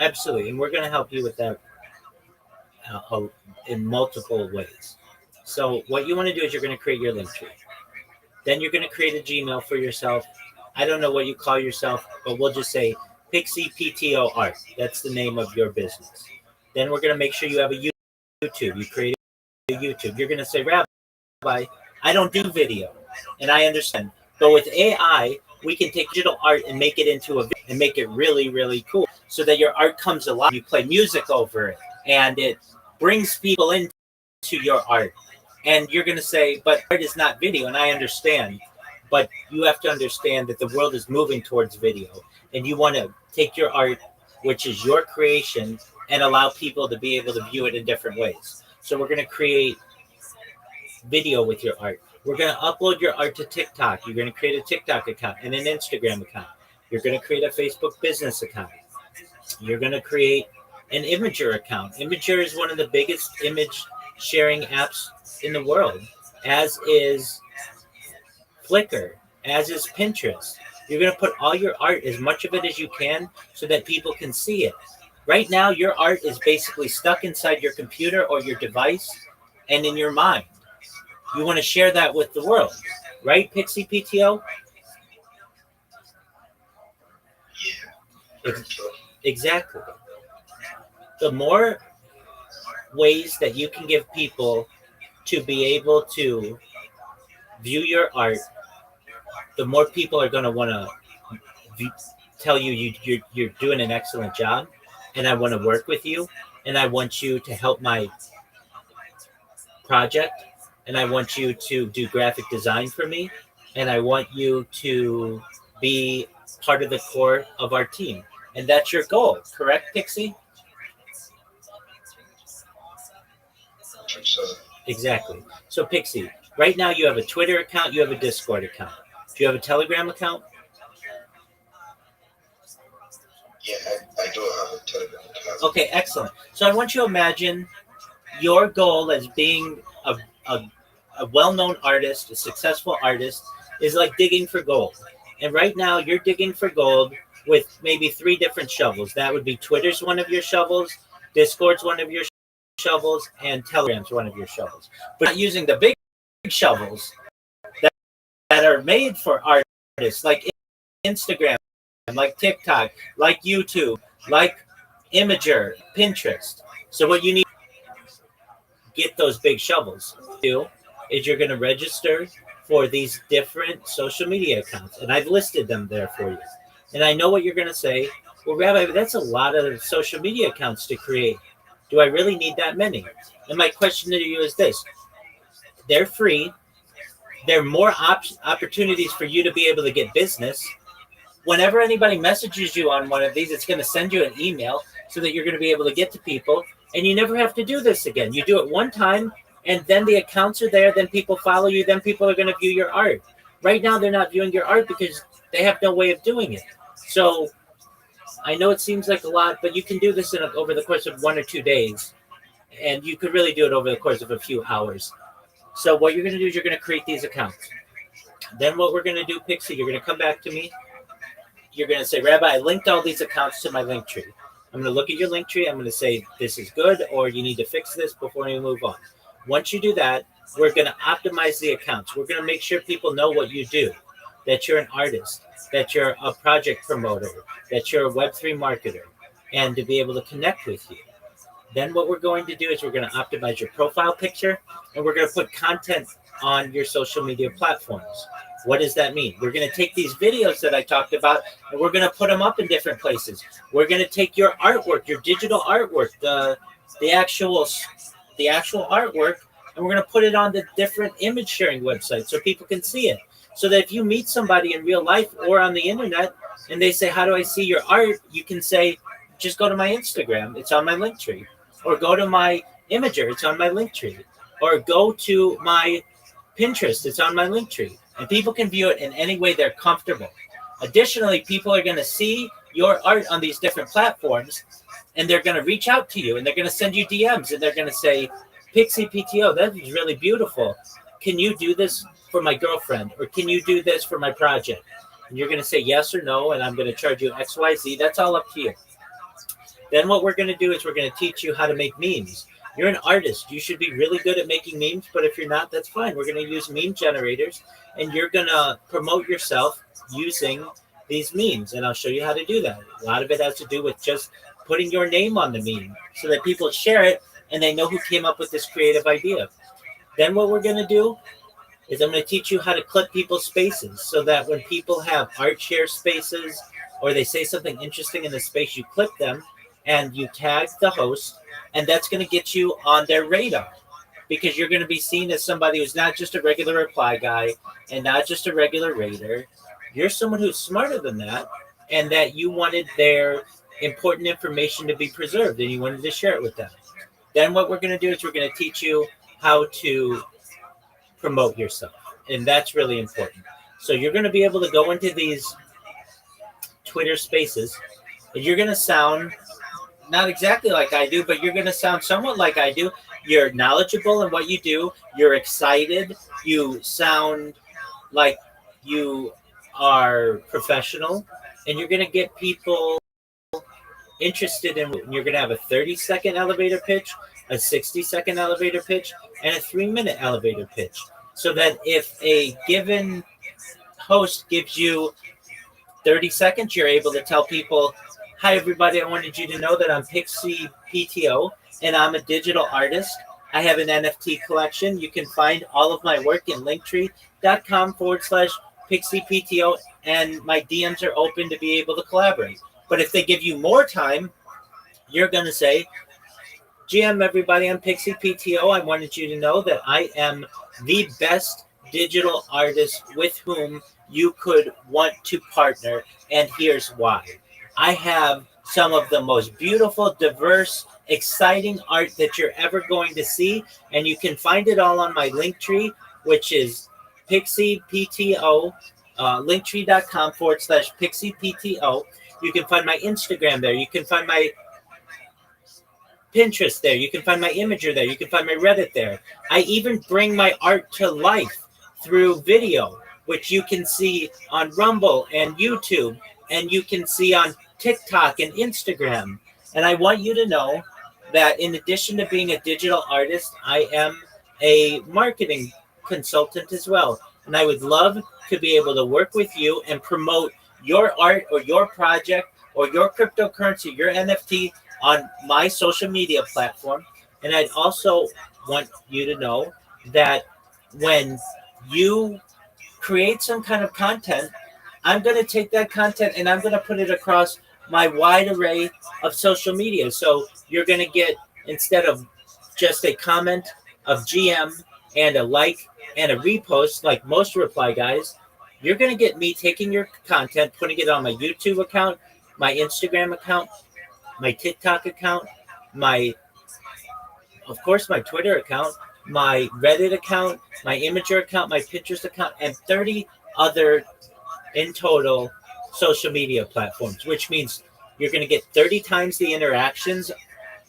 Absolutely, and we're going to help you with that in multiple ways. So what you want to do is you're going to create your link tree. Then you're going to create a Gmail for yourself. I don't know what you call yourself, but we'll just say Pixie PTO Art. That's the name of your business. Then we're going to make sure you have a YouTube. You create a YouTube. You're going to say, Rabbi, I don't do video, and I understand. But with AI, we can take digital art and make it into a video and make it really, really cool so that your art comes alive. You play music over it, and it brings people into your art. And you're going to say, but art is not video, and I understand. But you have to understand that the world is moving towards video, and you want to take your art, which is your creation, and allow people to be able to view it in different ways. So we're going to create video with your art. We're going to upload your art to TikTok. You're going to create a TikTok account and an Instagram account. You're going to create a Facebook business account. You're going to create an Imager account. Imager is one of the biggest image sharing apps in the world, as is Flickr, as is Pinterest. You're going to put all your art, as much of it as you can, so that people can see it. Right now, your art is basically stuck inside your computer or your device and in your mind. You want to share that with the world, right, Pixie PTO? Exactly. The more ways that you can give people to be able to view your art, the more people are going to want to tell you're doing an excellent job, and I want to work with you, and I want you to help my project, and I want you to do graphic design for me, and I want you to be part of the core of our team. And that's your goal, correct, Pixie? Exactly. So, Pixie, right now you have a Twitter account, you have a Discord account. Do you have a Telegram account? Yeah, I do have a Telegram account. Okay, excellent. So I want you to imagine your goal as being a well-known artist, a successful artist, is like digging for gold. And right now you're digging for gold with maybe 3 different shovels. That would be Twitter's one of your shovels, Discord's one of your shovels, and Telegram's one of your shovels. But not using the big shovels that are made for artists like Instagram, like TikTok, like YouTube, like Imager, Pinterest. So what you need to get those big shovels do is you're going to register for these different social media accounts. And I've listed them there for you. And I know what you're going to say. Well, Rabbi, that's a lot of social media accounts to create. Do I really need that many? And my question to you is this. They're free. There are more opportunities for you to be able to get business. Whenever anybody messages you on one of these, it's going to send you an email so that you're going to be able to get to people. And you never have to do this again. You do it one time, and then the accounts are there. Then people follow you. Then people are going to view your art. Right now, they're not viewing your art because they have no way of doing it. So I know it seems like a lot, but you can do this over the course of 1 or 2 days. And you could really do it over the course of a few hours. So what you're going to do is you're going to create these accounts. Then what we're going to do, Pixie, you're going to come back to me. You're going to say, Rabbi, I linked all these accounts to my link tree. I'm going to look at your link tree. I'm going to say, this is good, or you need to fix this before you move on. Once you do that, we're going to optimize the accounts. We're going to make sure people know what you do, that you're an artist, that you're a project promoter, that you're a Web3 marketer, and to be able to connect with you. Then what we're going to do is we're going to optimize your profile picture, and we're going to put content on your social media platforms. What does that mean? We're going to take these videos that I talked about, and we're going to put them up in different places. We're going to take your artwork, your digital artwork, the actual artwork, and we're going to put it on the different image sharing websites so people can see it. So that if you meet somebody in real life or on the internet, and they say, how do I see your art? You can say, just go to my Instagram. It's on my link tree. Or go to my Imager. It's on my link tree. Or go to my Pinterest. It's on my link tree. And people can view it in any way they're comfortable. Additionally, people are going to see your art on these different platforms, and they're going to reach out to you, and they're going to send you DMs, and they're going to say, Pixie PTO, that is really beautiful. Can you do this for my girlfriend? Or can you do this for my project? And you're going to say yes or no, and I'm going to charge you XYZ. That's all up to you. Then what we're going to do is we're going to teach you how to make memes. You're an artist. You should be really good at making memes, but if you're not, that's fine. We're going to use meme generators, and you're going to promote yourself using these memes, and I'll show you how to do that. A lot of it has to do with just putting your name on the meme so that people share it and they know who came up with this creative idea. Then what we're going to do is I'm going to teach you how to clip people's spaces so that when people have art share spaces or they say something interesting in the space, you clip them and you tag the host, and that's going to get you on their radar because you're going to be seen as somebody who's not just a regular reply guy and not just a regular raider. You're someone who's smarter than that, and that you wanted their important information to be preserved and you wanted to share it with them. Then what we're going to do is we're going to teach you how to promote yourself, and that's really important. So you're going to be able to go into these Twitter spaces, and you're going to sound not exactly like I do, but you're going to sound somewhat like I do. You're knowledgeable in what you do. You're excited. You sound like you are professional, and you're going to get people interested in. You're going to have a 30-second elevator pitch, a 60-second elevator pitch, and a 3-minute elevator pitch. So that if a given host gives you 30 seconds, you're able to tell people, hi, everybody, I wanted you to know that I'm Pixie PTO, and I'm a digital artist. I have an NFT collection. You can find all of my work in linktree.com/Pixie PTO, and my DMs are open to be able to collaborate. But if they give you more time, you're going to say, GM, everybody, I'm Pixie PTO. I wanted you to know that I am the best digital artist with whom you could want to partner, and here's why. I have some of the most beautiful, diverse, exciting art that you're ever going to see, and you can find it all on my Linktree, which is Pixie PTO, linktree.com/Pixie PTO. You can find my Instagram there. You can find my Pinterest there. You can find my Imager there. You can find my Reddit there. I even bring my art to life through video, which you can see on Rumble and YouTube, and you can see on TikTok and Instagram. And I want you to know that in addition to being a digital artist, I am a marketing consultant as well. And I would love to be able to work with you and promote your art or your project or your cryptocurrency, your NFT on my social media platform. And I'd also want you to know that when you create some kind of content, I'm going to take that content and I'm going to put it across my wide array of social media. So you're going to get, instead of just a comment of GM and a like and a repost like most reply guys, you're going to get me taking your content, putting it on my YouTube account, my Instagram account, my TikTok account, of course, my Twitter account, my Reddit account, my Imager account, my Pinterest account, and 30 other in total social media platforms, which means you're going to get 30 times the interactions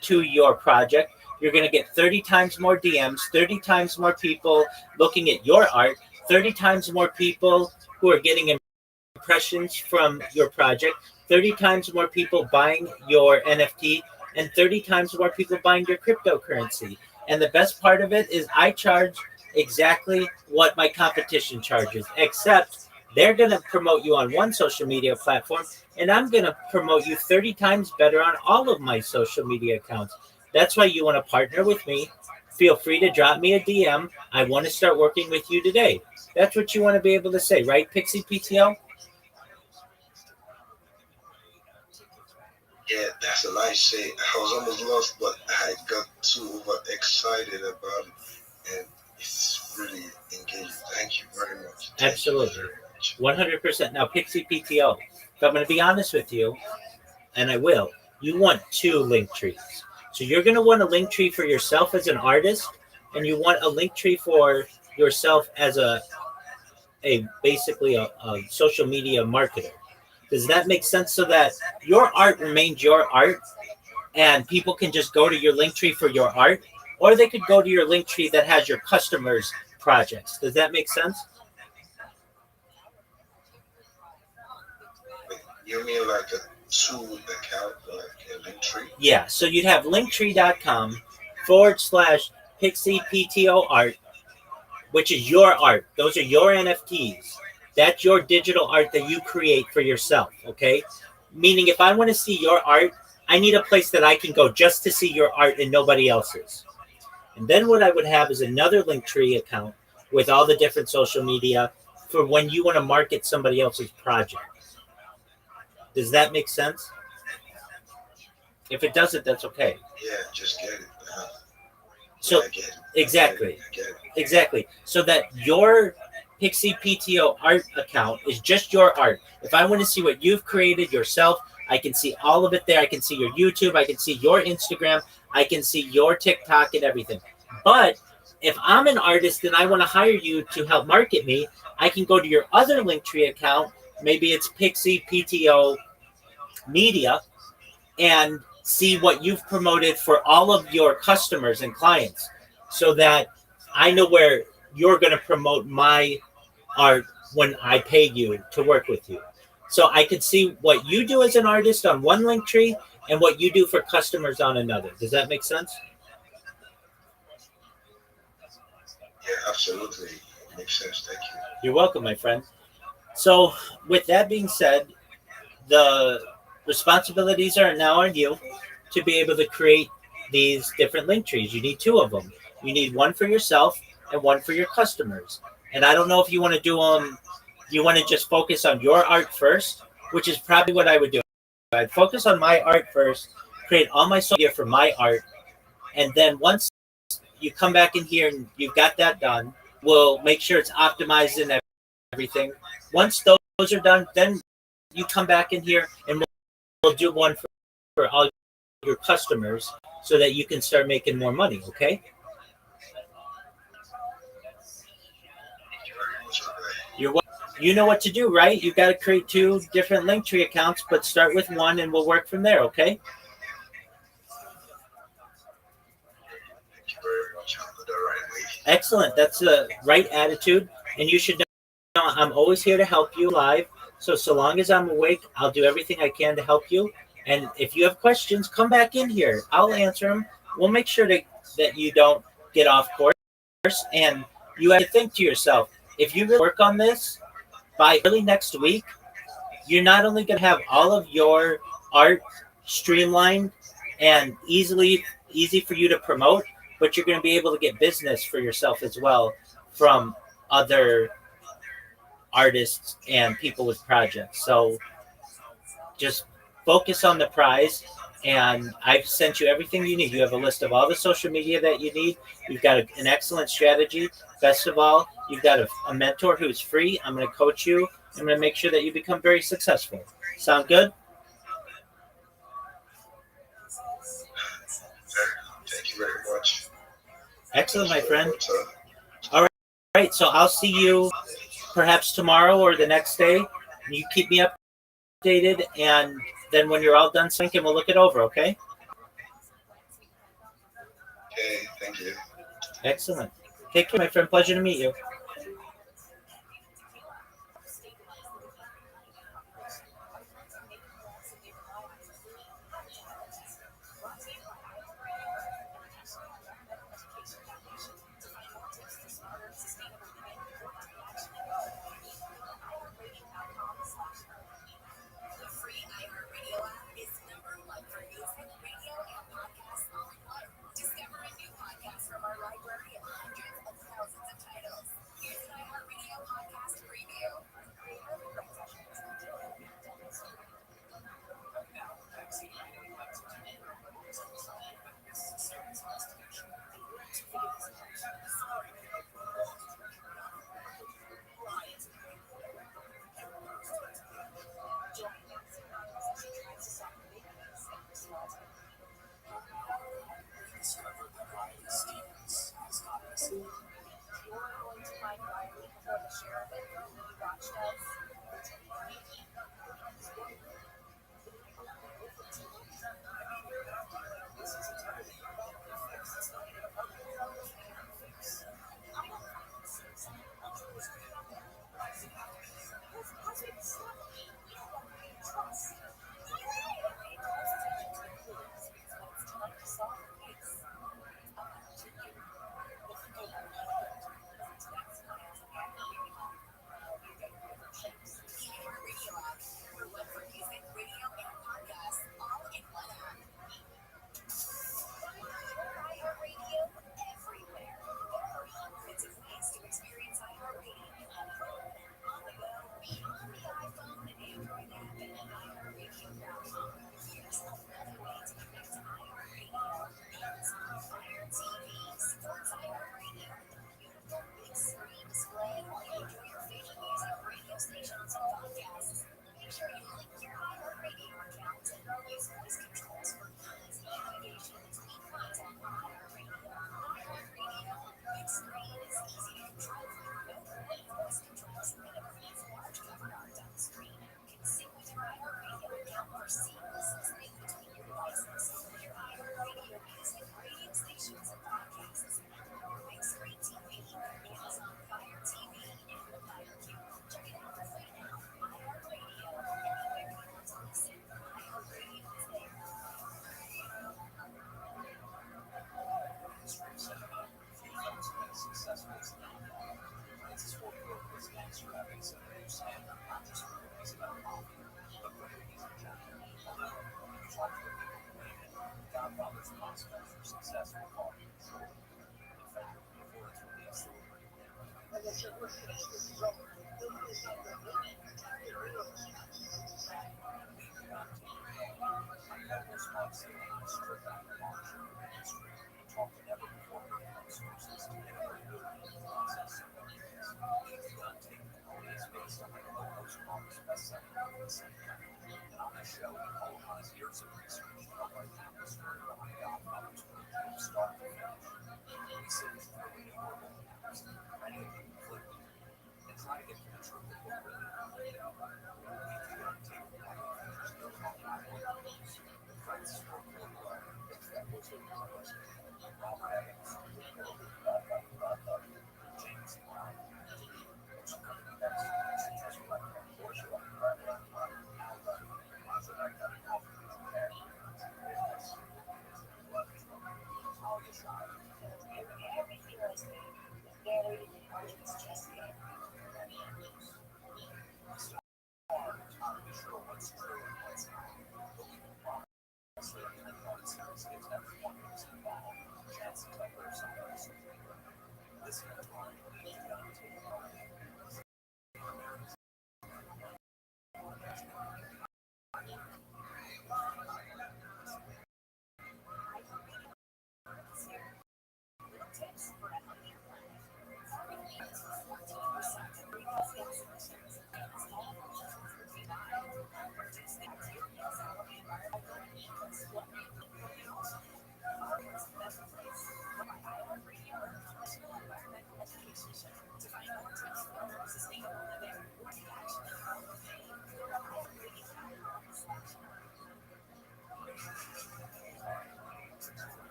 to your project. You're going to get 30 times more DMs, 30 times more people looking at your art, 30 times more people who are getting impressions from your project, 30 times more people buying your NFT, and 30 times more people buying your cryptocurrency. And the best part of it is I charge exactly what my competition charges, except they're going to promote you on one social media platform, and I'm going to promote you 30 times better on all of my social media accounts. That's why you want to partner with me. Feel free to drop me a DM. I want to start working with you today. That's what you want to be able to say, right, Pixie PTO? Yeah, that's a nice shit. I was almost lost, but I got too overexcited about it, and it's really engaging. Thank you very much. Absolutely. 100%. Now, Pixie PTO, if I'm going to be honest with you, and I will, you want 2 link trees. So you're going to want a link tree for yourself as an artist, and you want a link tree for yourself as basically a social media marketer. Does that make sense? So that your art remains your art, and people can just go to your link tree for your art, or they could go to your link tree that has your customers' projects. Does that make sense? You mean like to account like a link tree. Yeah, so you'd have linktree.com/Pixie PTO art, which is your art. Those are your NFTs. That's your digital art that you create for yourself, okay? Meaning, if I want to see your art, I need a place that I can go just to see your art and nobody else's. And then what I would have is another Linktree account with all the different social media for when you want to market somebody else's project. Does that make sense? If it doesn't, that's okay. Yeah, just get it. So Yeah, I get it. exactly, I get it. exactly. So that your Pixie PTO art account is just your art. If I want to see what you've created yourself, I can see all of it there. I can see your YouTube. I can see your Instagram. I can see your TikTok and everything. But if I'm an artist and I want to hire you to help market me, I can go to your other Linktree account. Maybe it's Pixie PTO Media, and see what you've promoted for all of your customers and clients so that I know where you're going to promote my art when I pay you to work with you. So I could see what you do as an artist on one link tree and what you do for customers on another. Does that make sense? Yeah, absolutely. Makes sense. Thank you. You're welcome, my friend. So, with that being said, the responsibilities are now on you to be able to create these different link trees. You need two of them. You need one for yourself and one for your customers. And I don't know if you want to do them, you want to just focus on your art first, which is probably what I would do. I'd focus on my art first, create all my social media for my art, and then once you come back in here and you've got that done, we'll make sure it's optimized and everything. Once those are done, then you come back in here and we'll do one for all your customers so that you can start making more money, okay? Thank you very much for that. You know what to do, right? You've got to create two different Linktree accounts, but start with one and we'll work from there, okay? Thank you very much. I'll do the right way. Excellent. That's the right attitude. And you should know I'm always here to help you live. So long as I'm awake, I'll do everything I can to help you. And if you have questions, come back in here. I'll answer them. We'll make sure that you don't get off course. And you have to think to yourself, if you really work on this by early next week, you're not only going to have all of your art streamlined and easy for you to promote, but you're going to be able to get business for yourself as well from other artists and people with projects. So just focus on the prize. And I've sent you everything you need. You have a list of all the social media that you need. You've got an excellent strategy. Best of all, you've got a mentor who's free. I'm going to coach you. I'm going to make sure that you become very successful. Sound good? Thank you very much. Excellent, my friend. All right. So I'll see you perhaps tomorrow or the next day. You keep me updated, and then when you're all done syncing, we'll look it over, okay? Okay, thank you. Excellent. Take care, my friend. Pleasure to meet you. The free iHeartRadio app is #1 for music, radio, and podcasts all in one. Discover a new podcast from our library of hundreds of thousands of titles.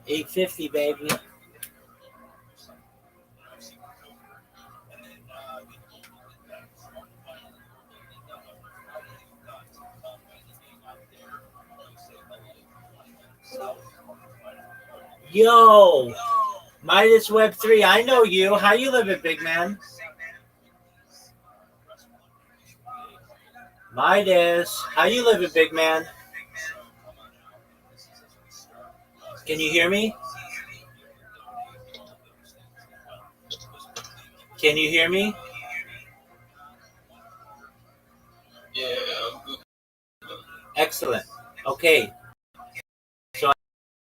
$8.50, baby. Yo, Midas Web 3. I know you. How you living, big man? Midas, how you living, big man? Can you hear me? Can you hear me? Yeah. Excellent. Okay. So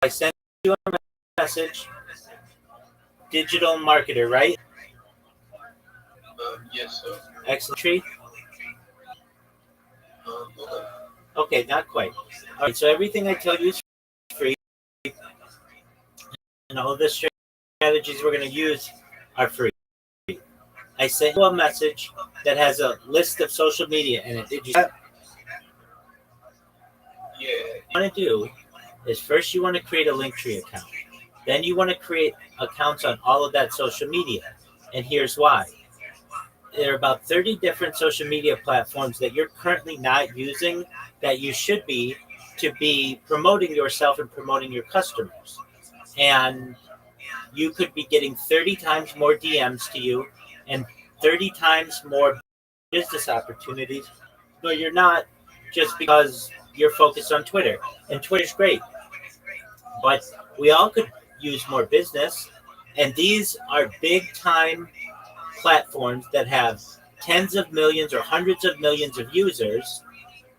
I sent you a message. Digital marketer, right? Yes, sir. Excellent. Tree. Okay. Okay, not quite. All right. So everything I tell you is free, and all the strategies we're going to use are free. I sent you a message that has a list of social media in it. Did you? What Yeah. you want to do is first you want to create a Linktree account. Then you want to create accounts on all of that social media. And here's why. There are about 30 different social media platforms that you're currently not using that you should be to be promoting yourself and promoting your customers. And you could be getting 30 times more DMs to you and 30 times more business opportunities, but you're not just because you're focused on Twitter. And Twitter's great, but we all could use more business. And these are big time platforms that have tens of millions or hundreds of millions of users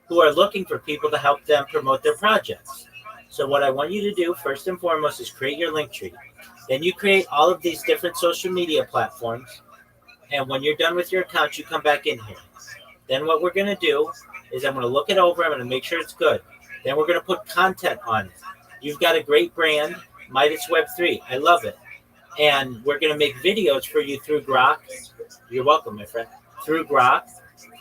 who are looking for people to help them promote their projects. So what I want you to do first and foremost is create your link tree. Then you create all of these different social media platforms. And when you're done with your account, you come back in here. Then what we're going to do is I'm going to look it over. I'm going to make sure it's good. Then we're going to put content on it. You've got a great brand, Midas Web3. I love it. And we're going to make videos for you through Grok. You're welcome, my friend. Through Grok,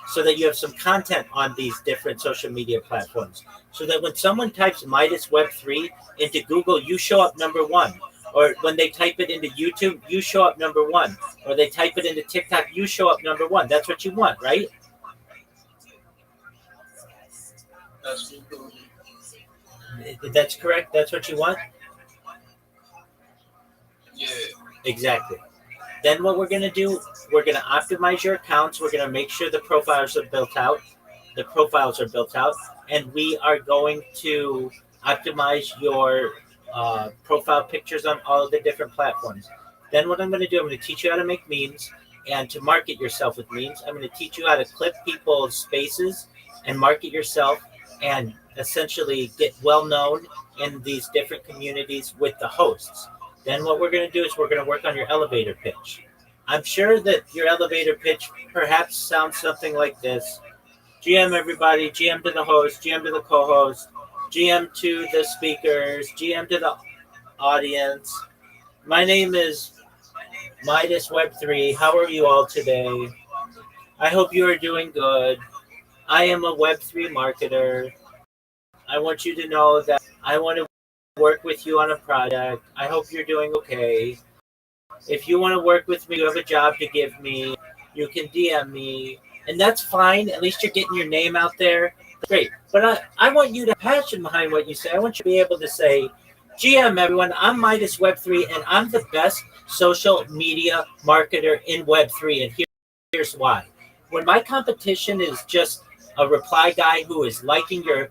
so that you have some content on these different social media platforms. So that when someone types Midas Web3 into Google, you show up number one. Or when they type it into YouTube, you show up number one. Or they type it into TikTok, you show up number one. That's what you want, right? That's correct. That's what you want? Yeah. Exactly. Then what we're going to do, we're going to optimize your accounts. We're going to make sure the profiles are built out. And we are going to optimize your profile pictures on all of the different platforms. Then what I'm going to do, I'm going to teach you how to make memes and to market yourself with memes. I'm going to teach you how to clip people's spaces and market yourself and essentially get well known in these different communities with the hosts. Then what we're going to do is we're going to work on your elevator pitch. I'm sure that your elevator pitch perhaps sounds something like this. GM everybody, GM to the host, GM to the co-host, GM to the speakers, GM to the audience. My name is Midas Web3. How are you all today? I hope you are doing good. I am a Web3 marketer. I want you to know that I want to work with you on a project. I hope you're doing okay. If you want to work with me, you have a job to give me, you can DM me. And that's fine. At least you're getting your name out there. Great. But I want you to have passion behind what you say. I want you to be able to say, GM, everyone, I'm Midas Web3, and I'm the best social media marketer in Web3. And here's why. When my competition is just a reply guy who is liking your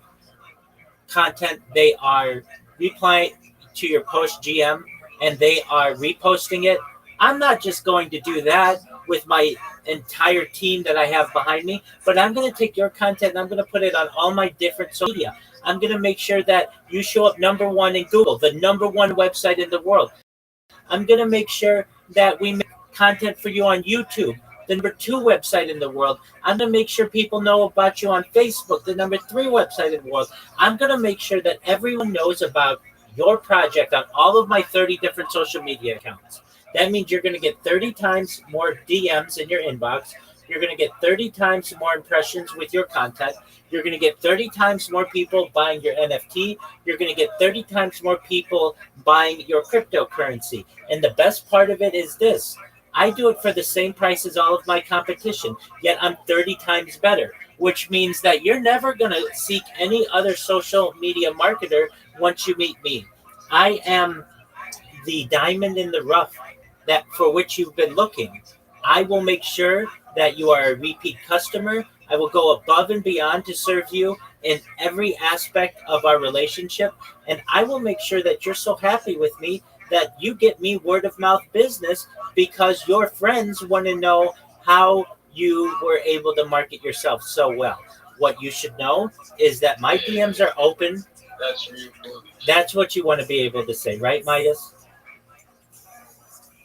content, they are replying to your post, GM, and they are reposting it. I'm not just going to do that with my entire team that I have behind me, but I'm going to take your content and I'm going to put it on all my different social media. I'm going to make sure that you show up number one in Google, the number one website in the world. I'm going to make sure that we make content for you on YouTube, the number two website in the world. I'm going to make sure people know about you on Facebook, the number three website in the world. I'm going to make sure that everyone knows about your project on all of my 30 different social media accounts. That means you're going to get 30 times more DMs in your inbox. You're going to get 30 times more impressions with your content. You're going to get 30 times more people buying your NFT. You're going to get 30 times more people buying your cryptocurrency. And the best part of it is this. I do it for the same price as all of my competition, yet I'm 30 times better, which means that you're never going to seek any other social media marketer once you meet me. I am the diamond in the rough that for which you've been looking. I will make sure that you are a repeat customer. I will go above and beyond to serve you in every aspect of our relationship. And I will make sure that you're so happy with me that you get me word of mouth business because your friends want to know how you were able to market yourself so well. What you should know is that my DMs are open. That's what you want to be able to say, right, Midas?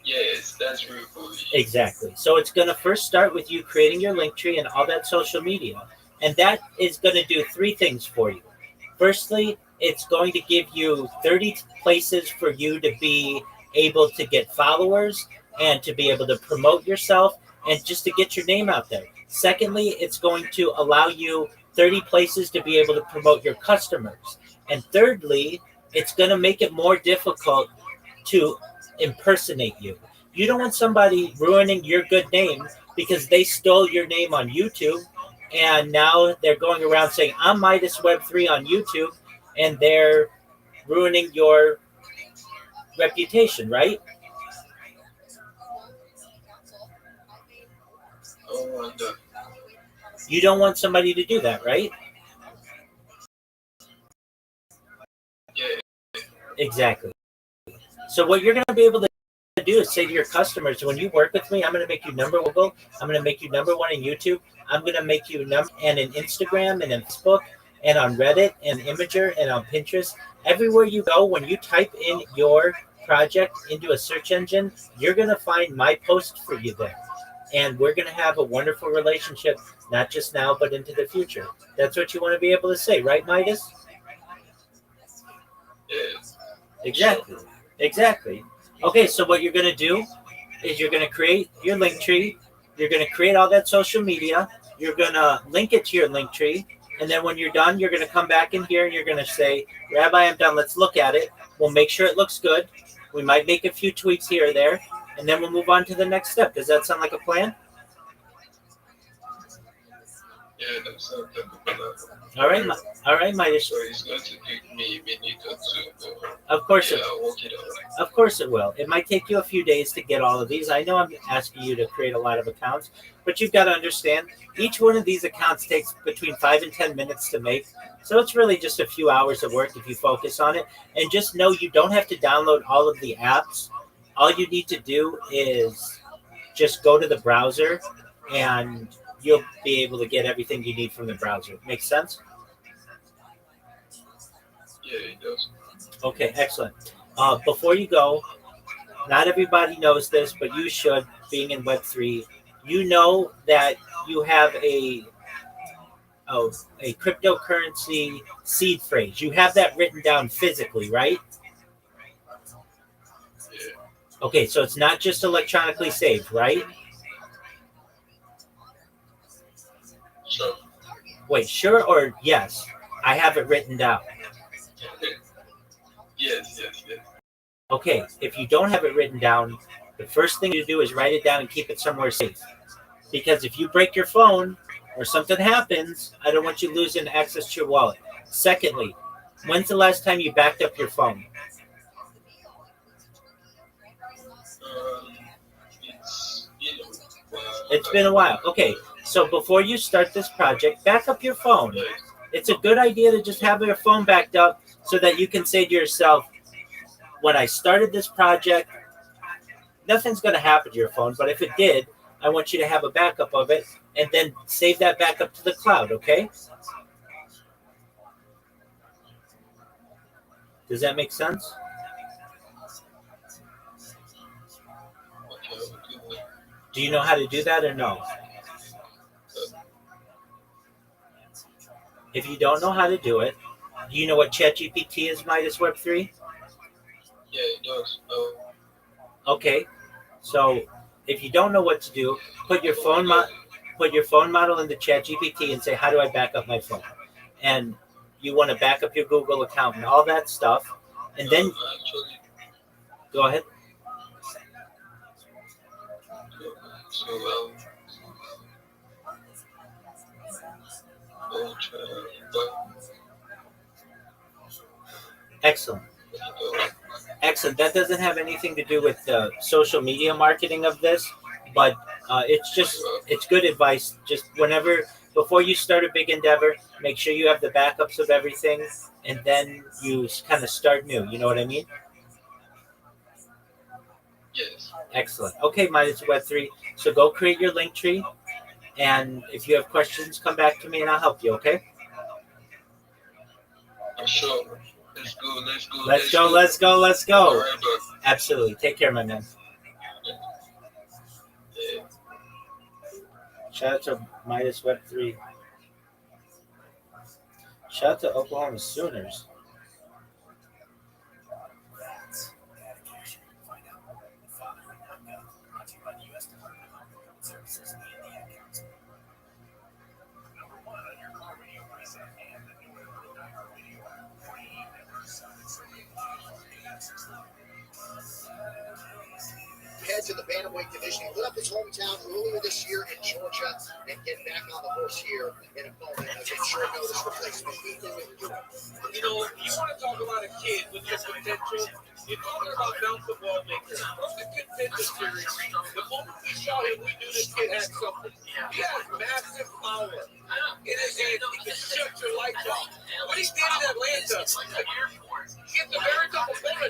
Yes, that's really cool. Exactly. So it's going to first start with you creating your link tree and all that social media. And that is going to do three things for you. Firstly, it's going to give you 30 places for you to be able to get followers and to be able to promote yourself and just to get your name out there. Secondly, it's going to allow you 30 places to be able to promote your customers. And thirdly, it's going to make it more difficult to impersonate you. You don't want somebody ruining your good name because they stole your name on YouTube and now they're going around saying, I'm Midas Web3 on YouTube, and they're ruining your reputation, right? You don't want somebody to do that, right? Exactly. So what you're going to be able to do is say to your customers, when you work with me, I'm going to make you number one on Google. I'm going to make you number one in YouTube. I'm going to make you number and in Instagram and in Facebook and on Reddit and Imager and on Pinterest. Everywhere you go, when you type in your project into a search engine, you're going to find my post for you there. And we're going to have a wonderful relationship, not just now, but into the future. That's what you want to be able to say, right, Midas? Yeah. Exactly. Exactly. Okay, so what you're going to do is you're going to create your link tree. You're going to create all that social media. You're going to link it to your link tree. And then when you're done, you're going to come back in here and you're going to say, Rabbi, I'm done. Let's look at it. We'll make sure it looks good. We might make a few tweaks here or there. And then we'll move on to the next step. Does that sound like a plan? Yeah, that sounds like a plan. All right, Midas. So it's going to take me a minute or two. Of course, I'll work it out. Of course it will. It might take you a few days to get all of these. I know I'm asking you to create a lot of accounts, but you've got to understand each one of these accounts takes between 5 and 10 minutes to make. So it's really just a few hours of work if you focus on it. And just know you don't have to download all of the apps. All you need to do is just go to the browser and you'll be able to get everything you need from the browser. Make sense? Yeah, it does. Okay, excellent. Before you go, not everybody knows this, but you should, being in Web3, you know that you have a cryptocurrency seed phrase. You have that written down physically, right? Yeah. Okay, so it's not just electronically saved, right? Sure. Wait, sure or yes? I have it written down. Yes. Okay, if you don't have it written down, the first thing you do is write it down and keep it somewhere safe. Because if you break your phone or something happens, I don't want you losing access to your wallet. Secondly, when's the last time you backed up your phone? It's been a while. Okay, so before you start this project, back up your phone. It's a good idea to just have your phone backed up so that you can say to yourself, when I started this project, nothing's going to happen to your phone, but if it did, I want you to have a backup of it and then save that backup to the cloud, okay? Does that make sense? Do you know how to do that or no? If you don't know how to do it, do you know what ChatGPT is, Midas Web3? Yeah, it does. Okay, so if you don't know what to do, put your phone model into ChatGPT and say, how do I back up my phone? And you want to back up your Google account and all that stuff. And then go ahead. Excellent. Excellent. That doesn't have anything to do with the social media marketing of this, but it's good advice. Just before you start a big endeavor, make sure you have the backups of everything, and then you kind of start new. You know what I mean? Yes. Excellent. Okay, Midas Web3. So go create your link tree, and if you have questions, come back to me and I'll help you. Okay? Sure. Let's go. All right, Absolutely. Take care, my man. Yeah. Shout out to Midas Web3. Shout out to Oklahoma Sooners. Head to the bantamweight division. He lit up his hometown earlier this year in Georgia and get back on the horse here in a moment against short notice replacement Ethan McEwen. You know, you want to talk about a kid with your potential. You're talking about Mount the Ball Maker. From the contender series, the moment we saw him, we knew this kid had something. He has massive power. In his hand, he can shut your lights off. What he did in Atlanta, he gets a very double play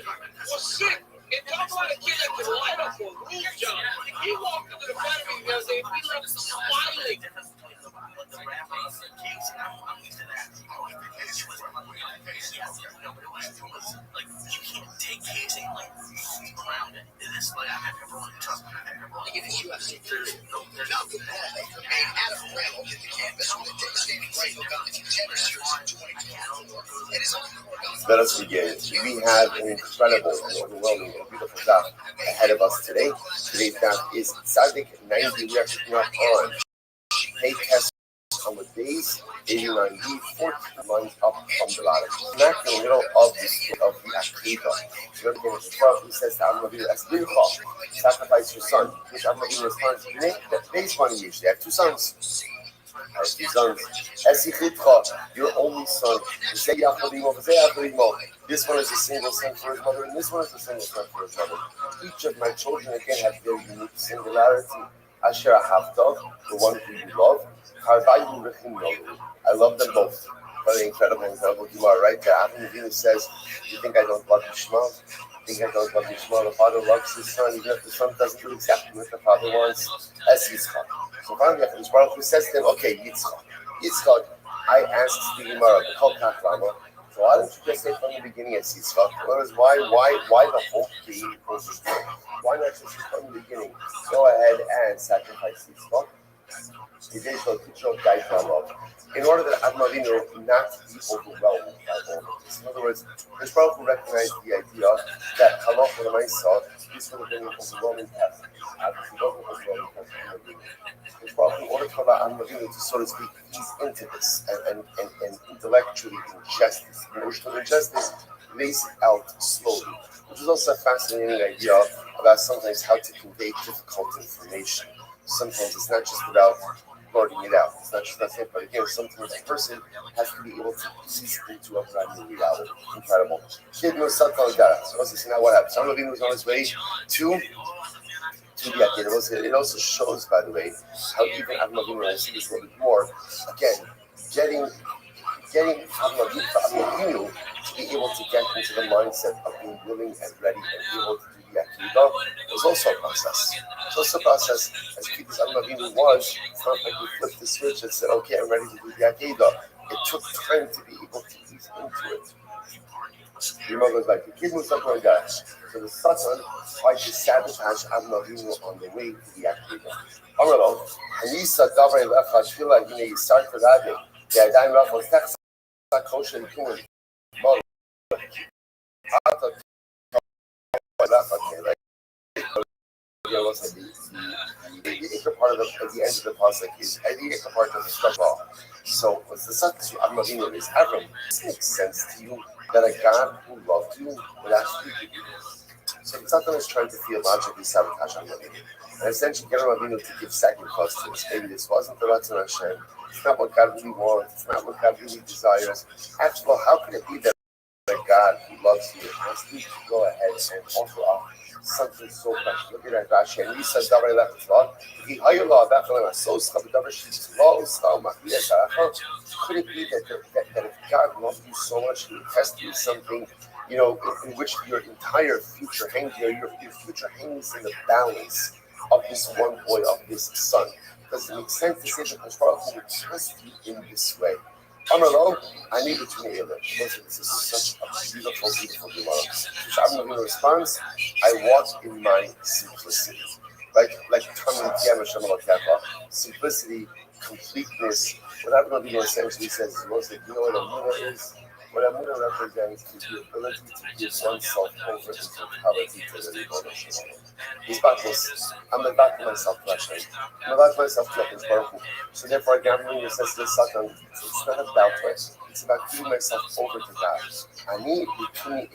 Let us begin. We have an incredible and overwhelming and beautiful daf ahead of us today. Today's daf is Tzadik 90. We are picking up on Hey Test on the days 89b, 14 lines up from the bottom. Smack in the middle of the Akedah. So everything is he says to Avraham Avinu, sacrifice your son. Which Avraham Avinu responds, based on you, they have two sons. Has two sons. Your only son. This one is a single son for his mother, and this one is a single son for his mother. Each of my children again have their unique singularity. Asher Ahavta, the one who you love. I love them both. Very incredible Gemara right there. Avraham Avinu says, "You think I don't love Yishmael? You think I don't love Yishmael? The father loves his son, even if the son doesn't do exactly what the father wants." As Yitzchak. So finally, the Baruch Hu says to him, "Okay, Yitzchak, I asked the Gemara, the Kol Kachlama. So why don't you just say from the beginning as Yitzchak? Why the whole thing? Why not just from the beginning? Go ahead and sacrifice Yitzchak." In order that Avraham Avinu not be overwhelmed by all of this. In other words, the Baruch Hu recognized the idea that Halacha L'Maisa, this would have been an overwhelming task. In order for Avraham Avinu to, so to speak, ease into this and intellectually ingest this, emotionally ingest this, lace it out slowly, which is also a fascinating idea about sometimes how to convey difficult information. Sometimes it's not just about blurting it out. It's not just that's it, but again, sometimes a person has to be able to ease into a brand new reality. Incredible. Kid knows something like that. So let's see now what happens. Avraham Avinu was on his way to the Akedah. It also shows, by the way, how even Avraham Avinu, I see this a little bit more, again, getting Avraham Avinu to be able to get into the mindset of being willing and ready and be able to do the Akedah was also a process. It's also a process, as cute as Avraham Avinu was. It's not like he flipped the switch and said, "Okay, I'm ready to do the Akedah." It took time to be able to ease into it. Your mother goes back, the kid was something like that. So the Satan tried to sabotage Avraham Avinu on the way to the Akedah. Amaro, Hanisa Davar Lecha Shvila, you start for that day. The Adayim Rachos Tex Kosher and Kuhn. The Ikar part of the end of the pasuk is the Ikar part of the Shtabah. So what's the Satan to Avraham Avinu is Avram. This makes sense to you that a God who loved you would actually give you this. So the Satan is trying to theologically sabotage Avraham Avinu and essentially get Avraham Avinu to give sacrifice to us. Maybe this wasn't the Ratzon Hashem. It's not what God really wants. It's not what God really desires. After all, how can it be that a God who loves you wants you to go ahead and offer up something so precious? Look at that, Rashi. And he says, "Davar left law. He hired law about the so davar she's law. Could it be that if God loved you so much, He would test you something, in which your entire future hangs, your future hangs in the balance of this one boy, of this son? Does it make sense to say that the Baruch Hu would trust you in this way?" Amalo, I need it to be able. This is such a beautiful, beautiful Gemara. Avraham Avinu responds, "I walk in my simplicity." Like Tamim Kiyama Shemal Kafa. Simplicity, completeness. What Avraham Avinu essentially says is, you know what Amunah is? What Amunah represents is the ability to give oneself over in totality to the Rebbe Shalom. He's back this. I'm back to myself to Hashem. I'm back to myself to His Baruch Hu. So therefore, Avraham says to the Satan, it's not about us. It's about giving myself over to God. I need between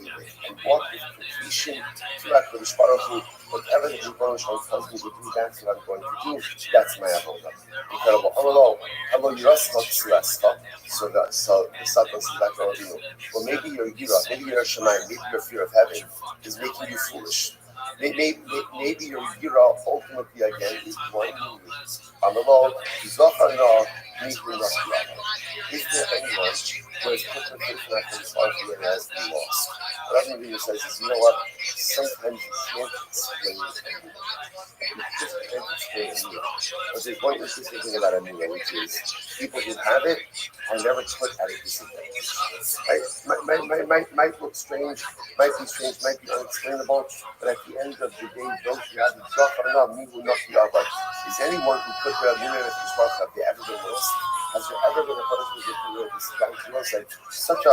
and walk with completion to HaKadosh Baruch Hu. Whatever the Rebbe Shalom tells me to do, that's what I'm going to do. That's my avodah. Incredible. Hello, Yirascha. So the Satan says back to Avraham, well, maybe your Yirah, maybe your Shemayim, maybe your fear of heaven is making you foolish. Maybe your Yirah ultimately again is blinding you. Amalo, Zocharna, Mihu Rafiah. Is there anyone who has put their faith in HaKadosh Baruch Hu and has been lost? What Avraham Avinu says is, you know what? Sometimes you can't explain it. You just can't explain it. But there's one interesting thing about Amina, which is people who have it are never put at a disadvantage. Right? Might look strange, might be strange, might be unexplainable, but at the end of the day, those who have the Zocharna, Mihu Rafiah. Is anyone who could have Amina and Baruch have they ever been lost? Has there ever been a person who this guy, like such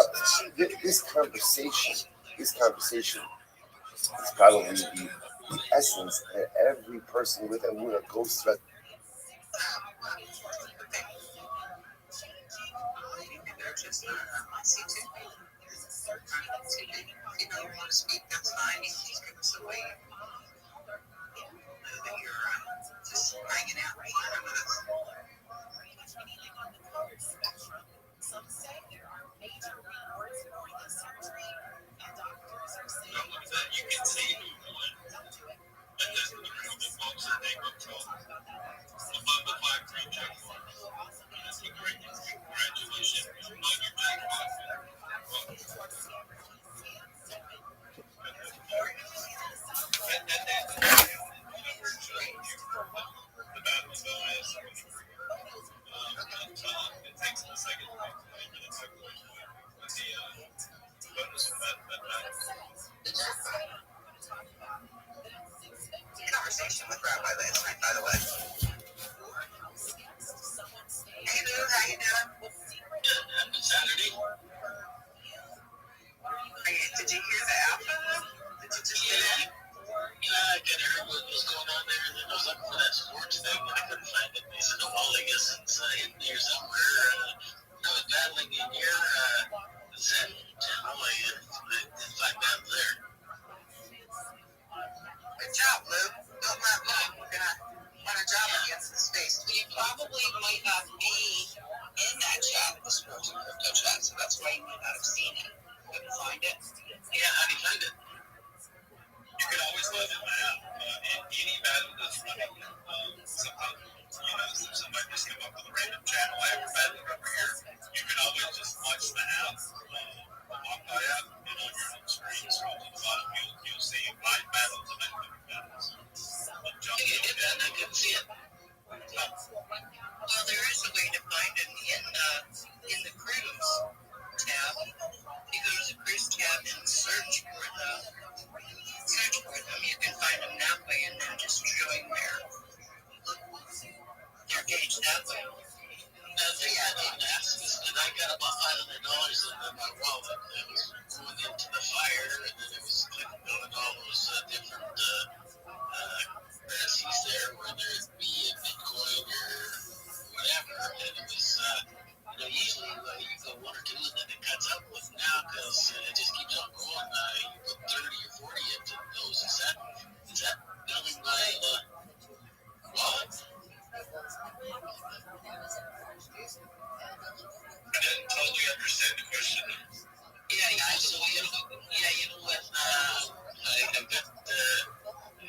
this conversation is probably the essence that every person with a Muna goes through. That's fine. You just give us a wave. Know that you're just hanging out with us. Some say there are major rewards for the surgery, and doctors are saying You can see don't do it. that there's the folks that they go to above the 5-3 checkpoint. That's a great news. Congratulations on your jackpot. The battle is it takes a second to the bonus for that conversation with Rabbi last night, by the way. Hey Lou, how you doing? Happy Saturday. Did you hear the album? Did you just hear that? Yeah, I could hear what was going on there, and then I was looking for that sports thing, and I couldn't find it. They said, oh, I guess it's in there somewhere. I was battling in here. Is that channel? I didn't find that there. Good job, Lou. Don't let Lou. We're going to run a job against the space. You probably might not be in that chat, the sports and crypto chat, so that's why you might not have seen it. Couldn't find it. Yeah, how do you find it? You can always live in my app. Any battle that's running, sometimes, somebody just come up with a random channel. I have a battle over here. You can always just watch the app, walk by app, and on your home screen, scroll to the bottom, you'll see 5 battles and 100 battles. I did that and I couldn't see it. Well, there is a way to find it in the cruise tab. You go to the cruise tab and search for them. You can find them that way and then just join their page that way. They had an access, and I got about $500 in my wallet. It was going into the fire, and then it was clicking on all those different currencies there, whether it be a Bitcoin or whatever. And it was, usually you go 1 or 2 and then it cuts up with now because it just keeps on going. You put 30 or 40 into those. Is that building my wallet? I didn't totally understand the question. Yeah, so with I got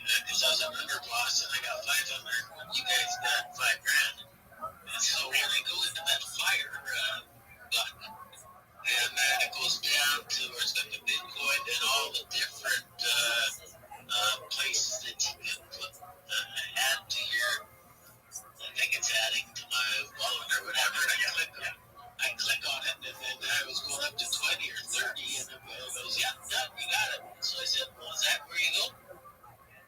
because I was an underboss and I got 500. You guys got $5,000. And so when I go into that fire button, and then it goes down to where it's got the Bitcoin and all the different places that you can put add to your. I think it's adding to my wallet or whatever. And I click on it, and then I was going up to 20 or 30, and it goes, yeah, done, you got it. So I said, well, is that where you go?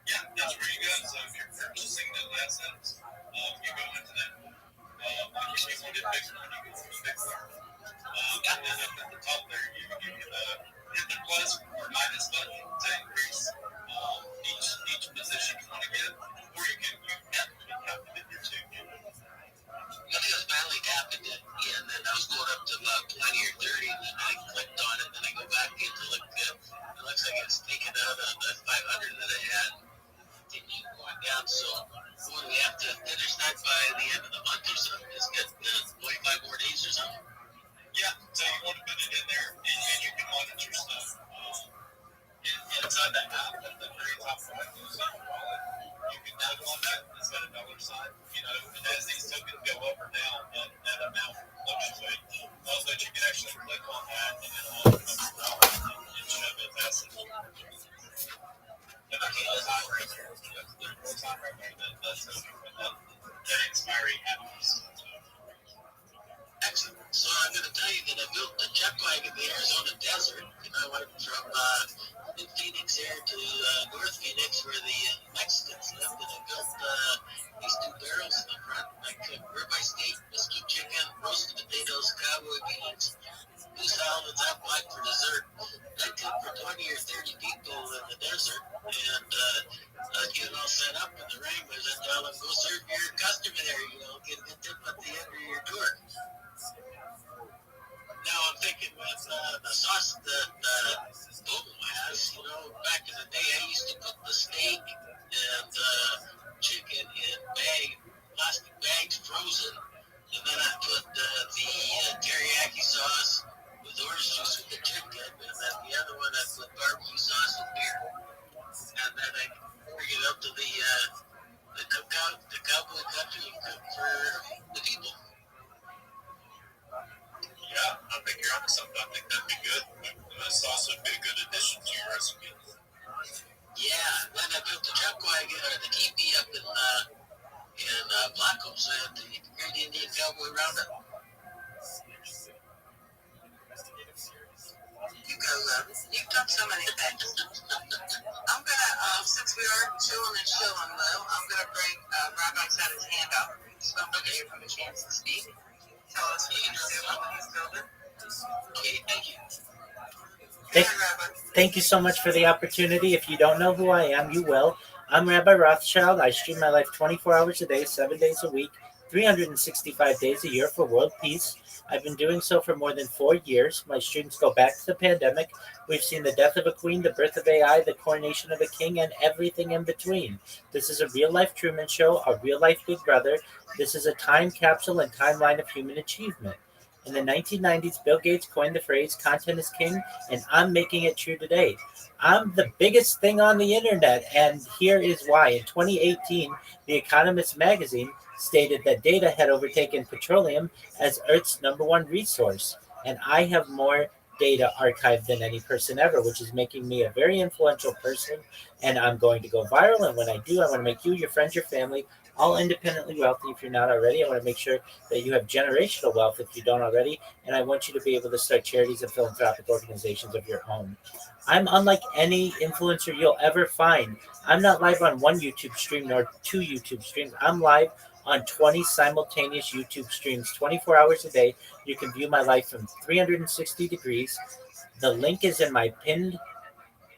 Yeah, that's where you go. So if you're purchasing those assets, you go into that. If you want to fix one, you can fix one. And then up at the top there, you can hit the plus or minus button to increase each position you want to get, or you can tap it in your 2. I think I was manually tapping it, and then I was going up to about 20 or 30, and then I clicked on it, and then I go back in to look at it. It looks like it's taken out of the 500 that I had. Continue going down, so when we have to finish that by the end of the month or something, just get 25 more days or something. Yeah, so you want to put it in there, and you can monitor stuff inside that app at the very top right. You see your wallet. You can download that. It's got a dollar sign. And as these tokens go up or down, that amount fluctuates. But you can actually click on that and then all the dollars and show those assets. And there's a time right there. There's a time right there that expiry happens. Excellent. So I'm going to tell you that I built a jet wagon in the Arizona desert. I went from Phoenix here to North Phoenix where the Mexicans lived, and I built these two barrels in the front. I cook ribeye steak, mesquite chicken, roasted potatoes, cowboy beans, two salads, apple pie for dessert. I cook for 20 or 30 people in the desert, and get it all set up. And the wranglers, I tell them, go serve your customer there. Get a good tip at the end of your tour. Now I'm thinking with the sauce that Bobo has, back in the day I used to cook the steak and chicken in plastic bags frozen, and then I put the teriyaki sauce with orange juice with the chicken, and then the other one I put barbecue sauce with beer, and then I bring it up to the cowboy country and cook for the people. Yeah, I think you're onto something. I think that'd be good. That sauce would be a good addition to your recipe. Yeah, then I built the chuck wagon or the teepee up in Blackhouse at the Great Indian Cowboy Roundup. You've done so many things. I'm gonna, since we are chilling and chilling, Lou, I'm gonna bring Rabbi's had his hand up, so I'm gonna give him a chance to speak. Tell us what he's doing, what he's building. Okay, thank you. Thank you so much for the opportunity. If you don't know who I am, you will. I'm Rabbi Rothschild. I stream my life 24 hours a day, 7 days a week, 365 days a year for world peace. I've been doing so for more than 4 years. My streams go back to the pandemic. We've seen the death of a queen, the birth of AI, the coronation of a king, and everything in between. This is a real life Truman Show, a real life Big Brother. This is a time capsule and timeline of human achievement. In the 1990s, Bill Gates coined the phrase content is king, and I'm making it true today. I'm the biggest thing on the internet, and here is why. In 2018, The Economist magazine stated that data had overtaken petroleum as Earth's #1 resource, and I have more data archived than any person ever, which is making me a very influential person, and I'm going to go viral, and when I do, I want to make you, your friends, your family, all independently wealthy if you're not already. I want to make sure that you have generational wealth if you don't already, and I want you to be able to start charities and philanthropic organizations of your own. I'm unlike any influencer you'll ever find. I'm not live on one YouTube stream nor two YouTube streams. I'm live on 20 simultaneous YouTube streams 24 hours a day. You can view my life from 360 degrees. The link is in my pinned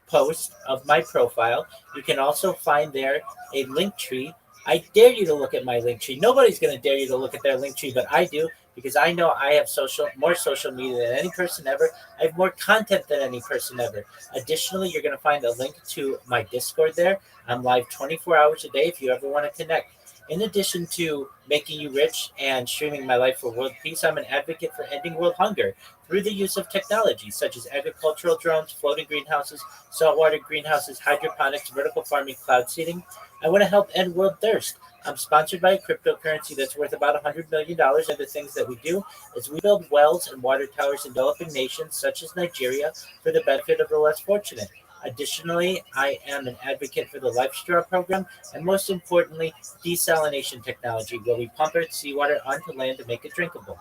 post of my profile. You can also find there a link tree. I dare you to look at my link tree. Nobody's going to dare you to look at their link tree, but I do because I know I have more social media than any person ever. I have more content than any person ever. Additionally, you're going to find a link to my Discord there. I'm live 24 hours a day if you ever want to connect. In addition to making you rich and streaming my life for world peace, I'm an advocate for ending world hunger through the use of technology such as agricultural drones, floating greenhouses, saltwater greenhouses, hydroponics, vertical farming, cloud seeding. I want to help end world thirst. I'm sponsored by a cryptocurrency that's worth about $100 million. And the things that we do is we build wells and water towers in developing nations such as Nigeria for the benefit of the less fortunate. Additionally, I am an advocate for the Life Straw program and most importantly, desalination technology, where we pump Earth seawater onto land to make it drinkable.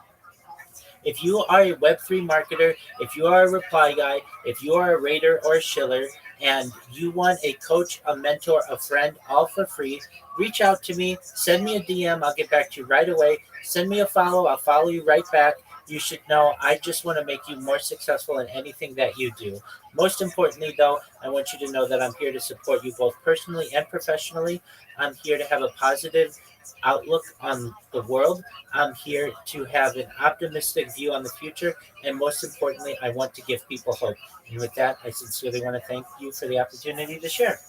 If you are a Web3 marketer, if you are a reply guy, if you are a raider or a shiller, and you want a coach, a mentor, a friend, all for free, reach out to me. Send me a DM. I'll get back to you right away. Send me a follow. I'll follow you right back. You should know I just want to make you more successful in anything that you do. Most importantly, though, I want you to know that I'm here to support you both personally and professionally. I'm here to have a positive outlook on the world. I'm here to have an optimistic view on the future. And most importantly, I want to give people hope. And with that, I sincerely want to thank you for the opportunity to share.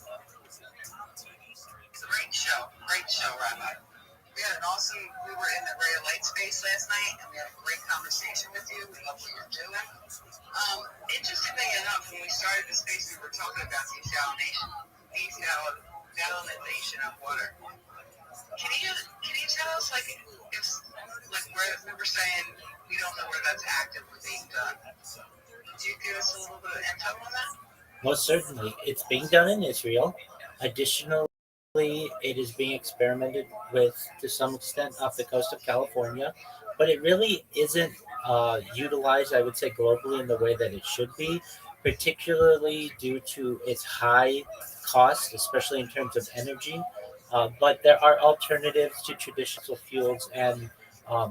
Great show, Rabbi. We had an awesome, we were in the Ray of Light space last night, and we had a great conversation with you. We love what you're doing. Interestingly enough, when we started the space, we were talking about desalination of water. Can you tell us, like, if, like, where we were saying we don't know where that's actively being done? Could you give us a little bit of info on that? Most certainly. It's being done in Israel. Additionally, it is being experimented with to some extent off the coast of California, but it really isn't utilized, I would say, globally in the way that it should be, particularly due to its high cost, especially in terms of energy. But there are alternatives to traditional fuels and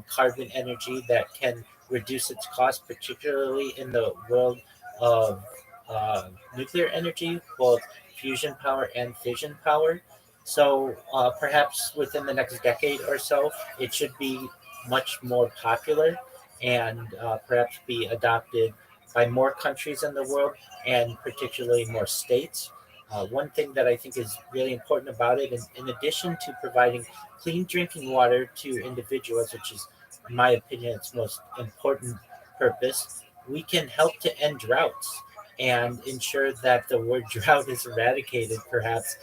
carbon energy that can reduce its cost, particularly in the world of nuclear energy, both fusion power and fission power. So perhaps within the next decade or so, it should be much more popular and perhaps be adopted by more countries in the world and particularly more states. One thing that I think is really important about it, in addition to providing clean drinking water to individuals, which is, in my opinion, its most important purpose, we can help to end droughts and ensure that the word drought is eradicated, perhaps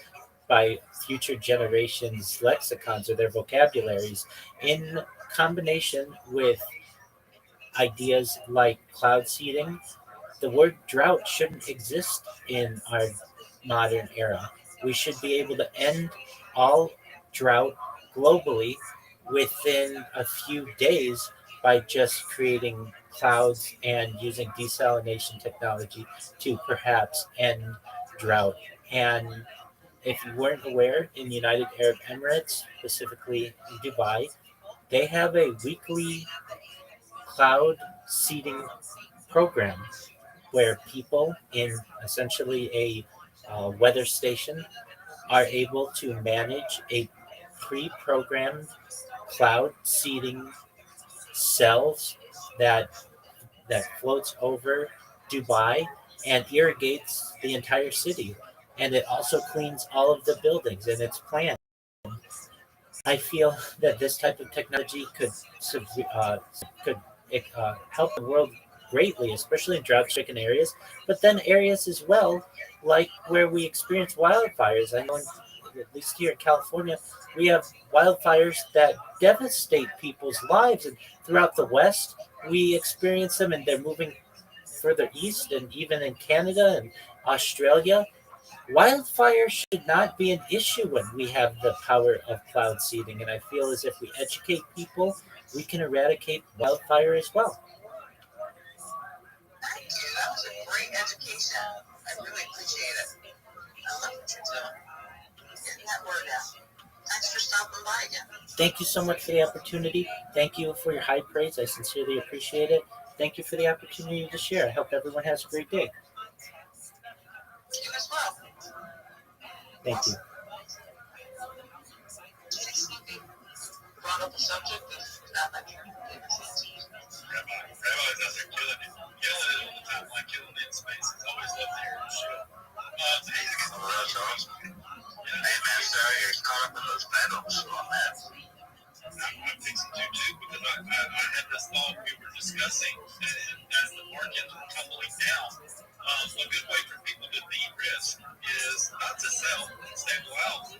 by future generations' lexicons or their vocabularies, in combination with ideas like cloud seeding. The word drought shouldn't exist in our modern era. We should be able to end all drought globally within a few days by just creating clouds and using desalination technology to perhaps end drought. And if you weren't aware, in United Arab Emirates, specifically in Dubai, they have a weekly cloud seeding program where people in essentially a weather station are able to manage a pre-programmed cloud seeding cells that floats over Dubai and irrigates the entire city, and it also cleans all of the buildings, and it's planned. I feel that this type of technology could help the world greatly, especially in drought-stricken areas, but then areas as well, like where we experience wildfires. I know, at least here in California, we have wildfires that devastate people's lives, and throughout the West, we experience them, and they're moving further east, and even in Canada and Australia. Wildfire should not be an issue when we have the power of cloud seeding, and I feel as if we educate people, we can eradicate wildfire as well. Thank you. That was a great education. I really appreciate it. I love what you're doing. Getting that word out. Thanks for stopping by again. Thank you so much for the opportunity. Thank you for your high praise. I sincerely appreciate it. Thank you for the opportunity to share. I hope everyone has a great day. You as well. Thank you. Brought up the subject of not hearing forgiveness. Rabbi doesn't kill it. Yell at it all the time, like killing in space. It's always love to hear your show. Today's Well, that's awesome. Hey, man, sorry you're caught up in those pedals on that. I'm fixing to too, because I had this thought we were discussing, and as the markets were tumbling down, a good way for people to beat risk is not to sell, say, well,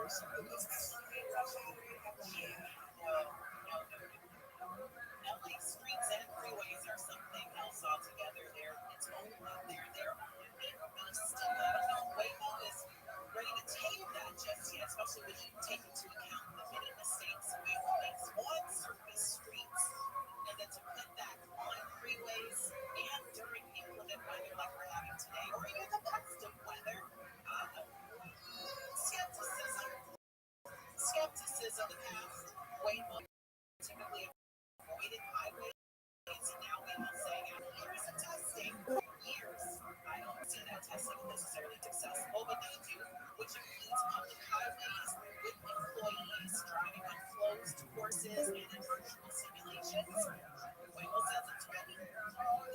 LA streets and freeways are something else altogether. They're on a beast, and I don't know if Waymo is ready to take that just yet, especially when you take into account the many mistakes Waymo makes on surface streets, and then to put that on freeways and during inclement weather like we're having today, or even the best of weather. Skepticism in the past. Waymo typically avoided highways, and now we will say after years of testing, years, I don't see that testing necessarily successful, but they do, which includes public highways with employees driving on closed courses and in virtual simulations. Waymo says it's ready.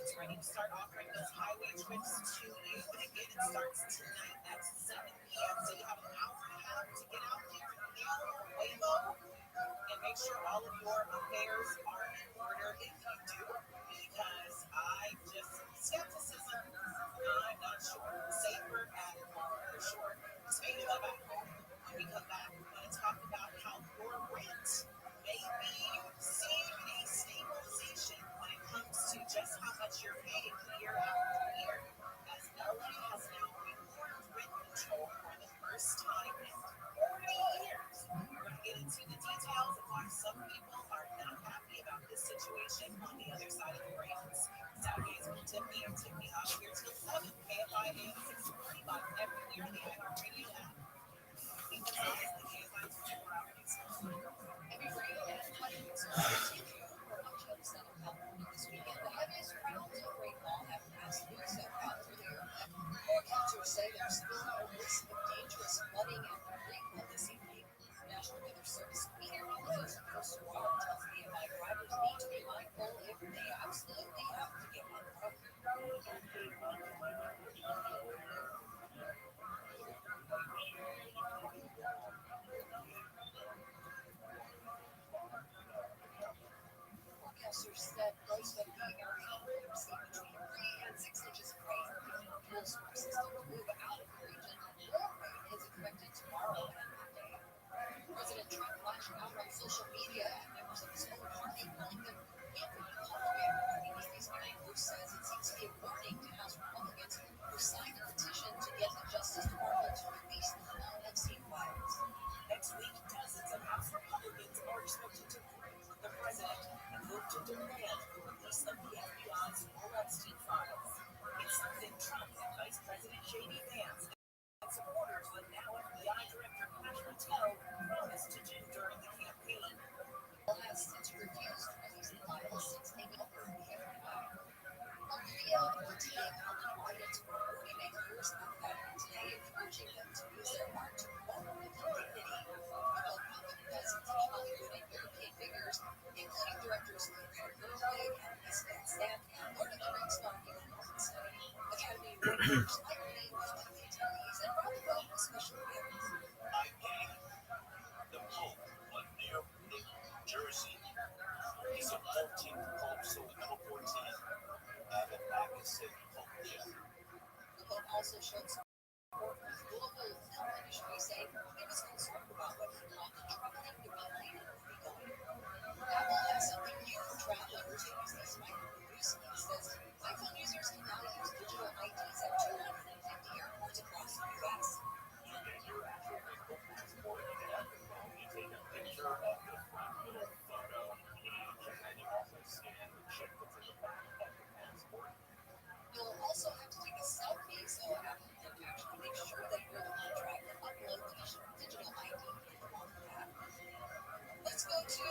It's ready to start offering those highway trips to you. And again, it starts tonight at 7 p.m. So you have an hour and a half to get out there and hail Waymo and make sure all of your affairs are in order if you do, because skepticism, I'm not sure. Safer at home for sure. Speaking of at home, when we come back, we're going to talk about how your rent may be seeing a stabilization when it comes to just how much you're paying year after year, as LA has now reformed rent control for the first time in 40 years. We're going to get into the details of why some people are not happy about this situation on the other side of the brands. Saturdays with Tiffany or Tiffany Hop here till 7, KFI AM 640 live everywhere, the iHeartRadio app. Because this is the KFI 24-hour news. Heavy rain and flooding concerns continue for much of Southern California this weekend. The heaviest rounds of rainfall have passed through SoCal earlier. Forecasters say there's still a risk of dangerous flooding and rainfall this evening. National Weather Service meteorologist Chris Roy tells KFI drivers need to be mindful if they absolutely have to get on the road. Forecasters said most of the area will receive between 3 and 6 inches of rain. Full storm system to move out of the region, and more rain is expected tomorrow and Monday. President Trump lashed out on social media at members of his own party, calling them anti-Republican. ABC's Mary Bruce says it seems to be a warning to House Republicans who signed a petition to get the Justice Department to release the full Epstein files. Next week, dozens of House Republicans are expected to brief the president and vote to demand the release of the FBI's full Epstein files. It's something Trump and Vice President J.D. Vance and supporters of now FBI Director Kash Patel promised to do during the campaign. Patel has since refused to release the files since taking over the FBI. Olivia Ortiz called Biden's minority makers that today, encouraging them to use their art to promote with dignity. Well, as Hollywood and European figures, including directors Greta Gerwig and Lisa Van Sant and Lord of the Rings star Viggo Mortensen. Academy Award winners likely will be the attendees and brought about a special gift. The Pope of New Jersey is the 14th Pope, so number 14, Evan Magnuson Pope. The Pope also showed support for the global film industry, saying he was concerned about what he called the troubling development of moviegoing. Apple has something new for travelers who use this micro recently. It says iPhone users can now use digital IDs at 250 airports across the U.S. You get your actual Facebook passport and you take a picture of the front little photo page, and then you also scan the chip that's in the back of the passport. You'll also have to take a selfie, so Apple can actually make sure that you're the one trying to upload the digital ID in the wrong app. Let's go to,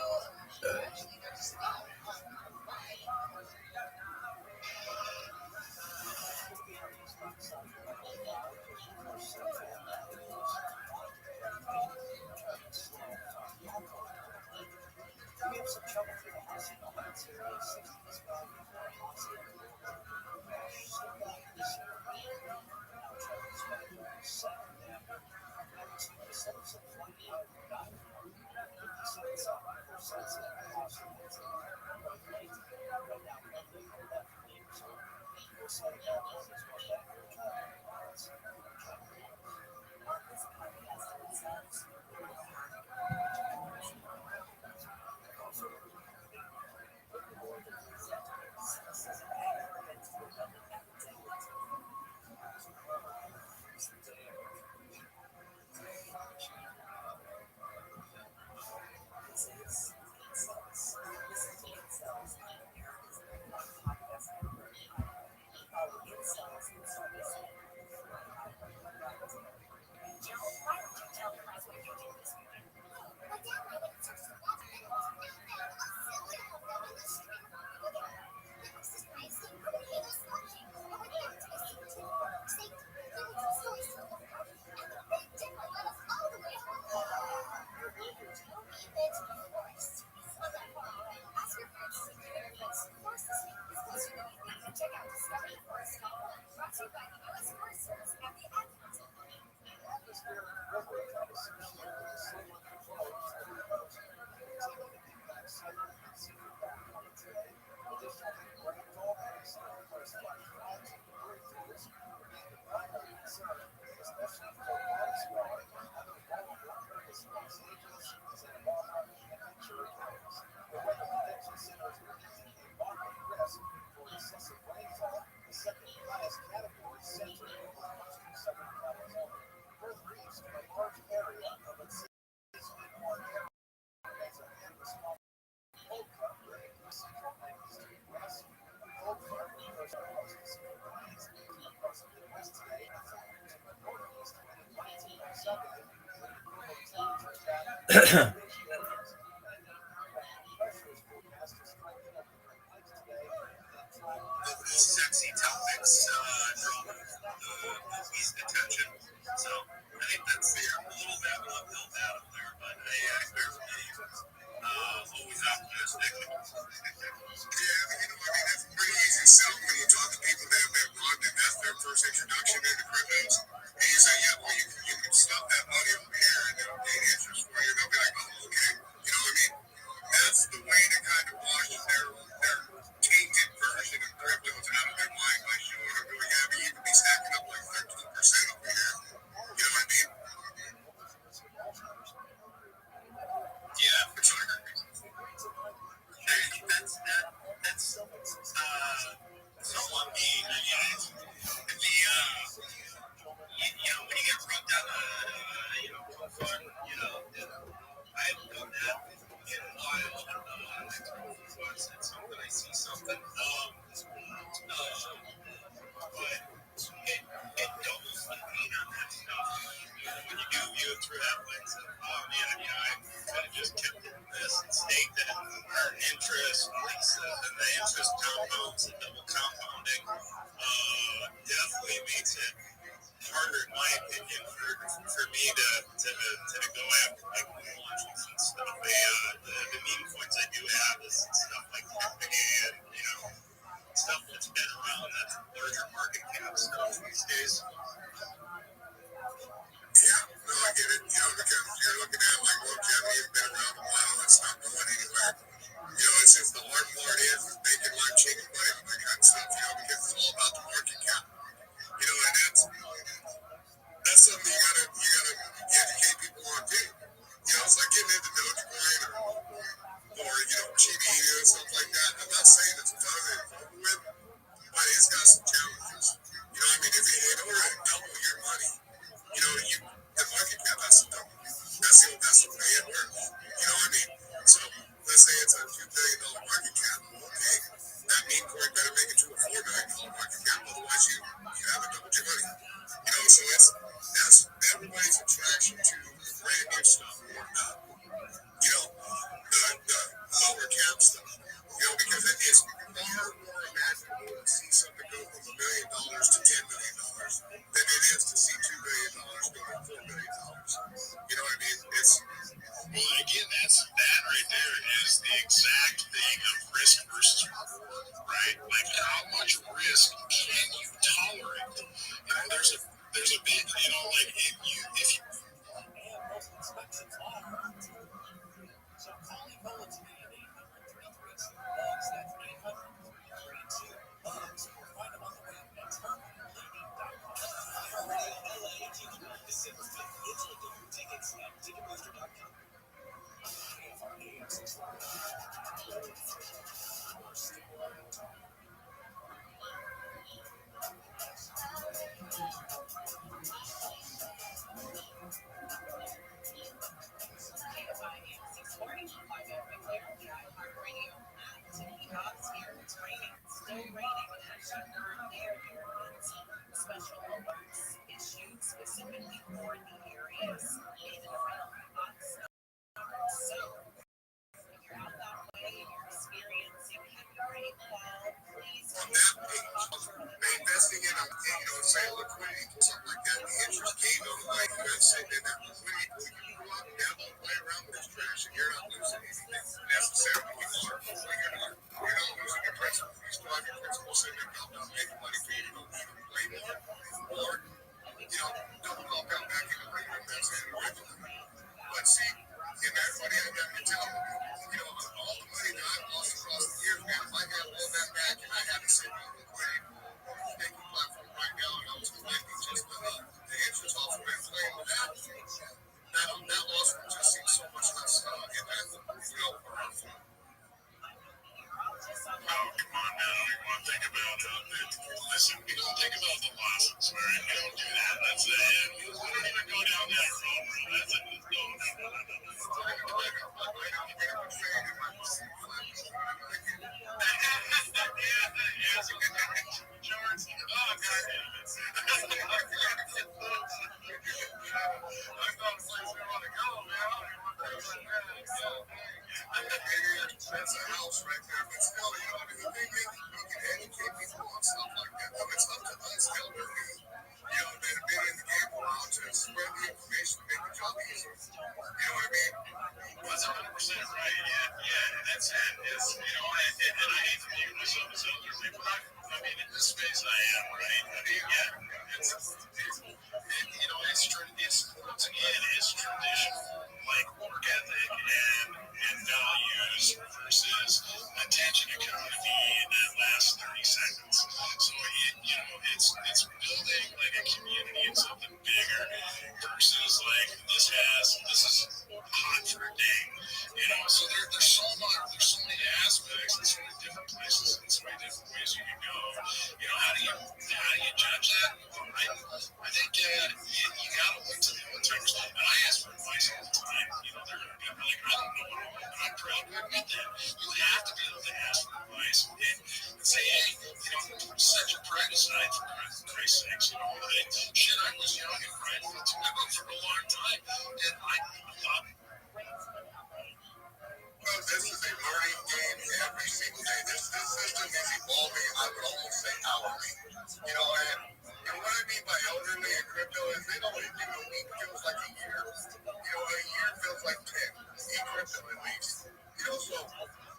actually, there's Scott on line. We have some trouble for the housing on that area, 60s value for a housing. So back this year, now Trevor's back here, 7 down. That was 27 cents flight out of the 57 cents, 4 cents in the house, and that's it. Right now, Monday, left here, so we'll say that one is more back here, This podcast contains Sexy topics draw the least attention. So I think that's a little bit of an uphill battle there, but I always optimistic. It's pretty easy to sell when you talk to people that have run and that's their first introduction into cryptos. And you say, yeah, well, you can stuff that money over here and it'll gain interest for you. And they'll be like, oh, okay. You know what I mean? That's the way to kind of wash their tainted version of cryptos out of their mind by showing them, going, yeah, but you could be stacking up like 13% over here. You know what I mean? Yeah, for sure. That's somewhat mean. I mean, when you get rubbed down a fun, I haven't done that in a while. It's something I see something. But it doubles the pain on that stuff. When you do view it through that lens of, oh man, I could have just kept it in this and staked it and earned interest, leases, and the interest compounds and double compounding definitely makes it harder, in my opinion, for me to go after like launches and stuff. The meme coins I do have is stuff like Tiffany and stuff that's been around that's larger market cap stuff these days. Yeah, no, I get it. Because you're looking at like longevity has been around a while. It's not going anywhere. It's just the hard part is making life chicken money with that kind of stuff. Because it's all about the market cap. And that's something you gotta educate people on too. It's like getting into Dogecoin or GD or something like that. I'm not saying it's done and over with, but it's got some challenges. If in order to double your money, the market cap has to double. That's the way it works. So let's say it's a $2 billion market cap. Okay, that meme coin better make it to a $4 billion market cap, otherwise you haven't doubled your money. So that's everybody's attraction to brand new stuff or the lower cap stuff. Because it is far more imaginable to see something go from $1 million to $10 million than it is to see $2 billion go to $4 billion. You know what I mean? Well, again, that right there is the exact thing of risk versus reward, right? Like how much risk can you tolerate? There's a big, like if you investing in say liquidity or something like that, the interest gain on like sitting in that liquidity pool, you go out and have all play around with this trash and you're not losing anything necessarily. You're not losing your principal. You still have your principal sitting there compound making money for you to go either play more or double compound back into regular investment and original. But see, everybody I got to tell all the money that I've lost across the years, man, if I had all that back and I had to sit in liquidity staking platform right now and I was collecting just the interest off of it, playing with that loss would just seem so much less impactful, or harmful. Oh, come on now. You want to think about listen, we don't think about the losses, all right? We don't do that. That's it. We don't even go down that road, bro. That's it. No. George, oh, God. That's a house right there. But still, you know, I mean, the thing is, you can educate people on stuff like that. Though it's up to us elderly, you know, that have been in the game a while to spread the information to make the job easier. You know what I mean? Well, that's 100% right. Yeah, and that's it. It's, you know, and I hate to view myself as elderly, but I mean, in this space I am, right? I mean, yeah, you know, it's once again, it's traditional, like work ethic and values versus attention economy in that last 30 seconds. So you know, it's building like a community and something bigger versus like this is hot for a day. You know, so there's so many aspects and so many different places and so many different ways you can go. You know, how do you judge that? I think you gotta look to the military. And I ask for advice all the time. You know, they're gonna be like, I don't know what I'm. I'm proud to admit that. You have to be able to ask for advice and say, hey, you know, set your pride aside for Christ's sakes. You know, shit, I was young and prideful too for a long time, and I thought. Well, this is a learning game every single day. This system is evolving, I would almost say hourly. You know, and what I mean by elderly and crypto is they don't, you know, a week feels like a year. You know, a year feels like 10, in crypto at least. You know, so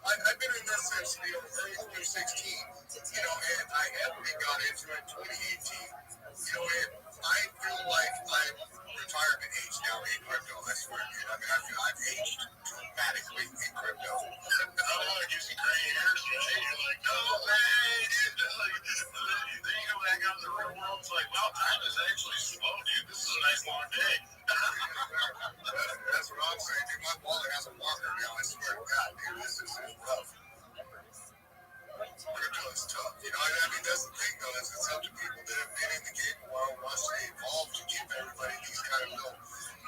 I've been in this since, you know, early 2016, you know, and I heavily got into it in 2018. You know, and I feel like I'm retirement age now in crypto. I swear, dude. I mean, I feel I've aged dramatically in crypto. I don't want to give you gray hairs, right? You're like, no way, dude. Like, then you go back out in the real world. It's like, wow, time is actually slow, dude. This is a nice long day. That's what I'm saying, dude. My wallet has a walker now. I swear to God, dude. This is rough. Crypto is tough. You know, I mean, that's the thing, though. It's up to people that have been in the game a while, watch it evolve to give everybody these kind of little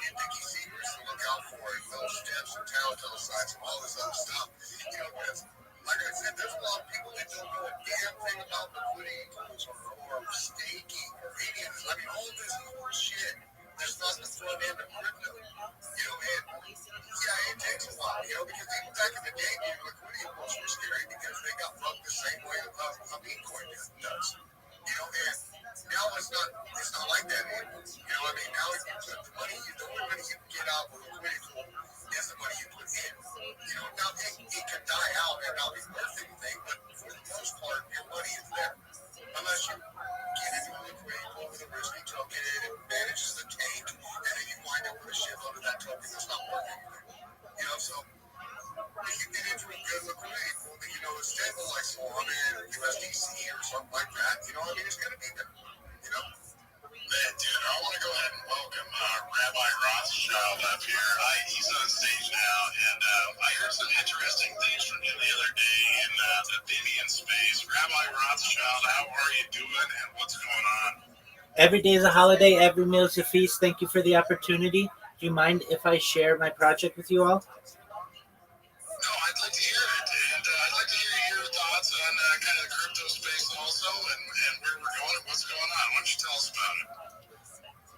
nitpicky secrets to look out for, and little steps and telltale signs and all this other stuff. You know, because, like I said, there's a lot of people that don't know a damn thing about liquidity tools or staking or any of this. I mean, all of this cool shit that's not the front end of crypto. You know, and yeah, it takes a while, you know, because even back in the day, liquidity pools were scary because they got fucked the same way a Bitcoin does. You know, and now it's not like that anymore. You know what I mean? Now if you put the money, the only money you can get out of a liquidity pool is the money you put in. You know, now it can die out and not be worth anything, but for the most part, your money is there. Unless you get into a liquidity pool with a risky token and it manages the tank, and then you wind up with a shitload of that token that's not worth anything. You know, so if you get into a good liquidity pool that you know is stable like Solana or USDC or something like that, you know, I mean, it's going to be there. You know? Man, dude, I want to go ahead and welcome Rabbi Rothschild up here. He's on stage now, and I heard some interesting things from him the other day in the Vivian space. Rabbi Rothschild, how are you doing, and what's going on? Every day is a holiday, every meal is a feast. Thank you for the opportunity. Do you mind if I share my project with you all? No, I'd like to hear it, and I'd like to hear your thoughts on kind of the crypto space also, and where we're going and what's going on. Why don't you tell us about it?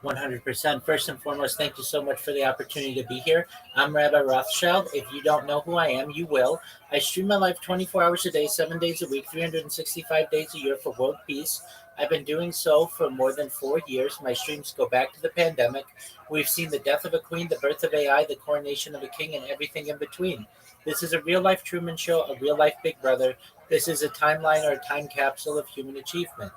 100%. First and foremost, thank you so much for the opportunity to be here. I'm Rabbi Rothschild. If you don't know who I am, you will. I stream my life 24 hours a day, 7 days a week, 365 days a year for world peace. I've been doing so for more than 4 years. My streams go back to the pandemic. We've seen the death of a queen, the birth of AI, the coronation of a king, and everything in between. This is a real-life Truman Show, a real-life Big Brother. This is a timeline or a time capsule of human achievement.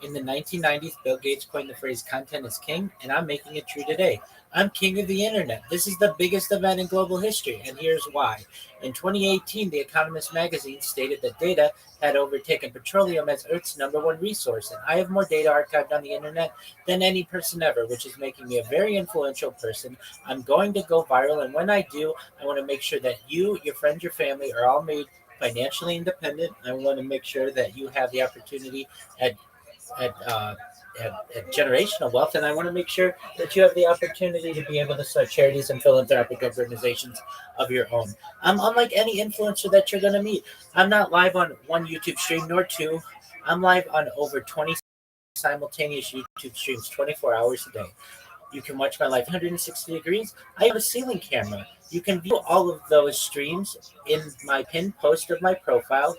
In the 1990s, Bill Gates coined the phrase content is king, and I'm making it true today. I'm king of the internet. This is the biggest event in global history, and here's why. In 2018, The Economist magazine stated that data had overtaken petroleum as Earth's #1 resource, and I have more data archived on the internet than any person ever, which is making me a very influential person. I'm going to go viral, and when I do, I want to make sure that you, your friends, your family are all made financially independent. I want to make sure that you have the opportunity at at, uh, at generational wealth, and I want to make sure that you have the opportunity to be able to start charities and philanthropic organizations of your own. I'm unlike any influencer that you're going to meet. I'm not live on one YouTube stream nor two. I'm live on over 20 simultaneous YouTube streams 24 hours a day. You can watch my live 160 degrees. I have a ceiling camera. You can view all of those streams in my pinned post of my profile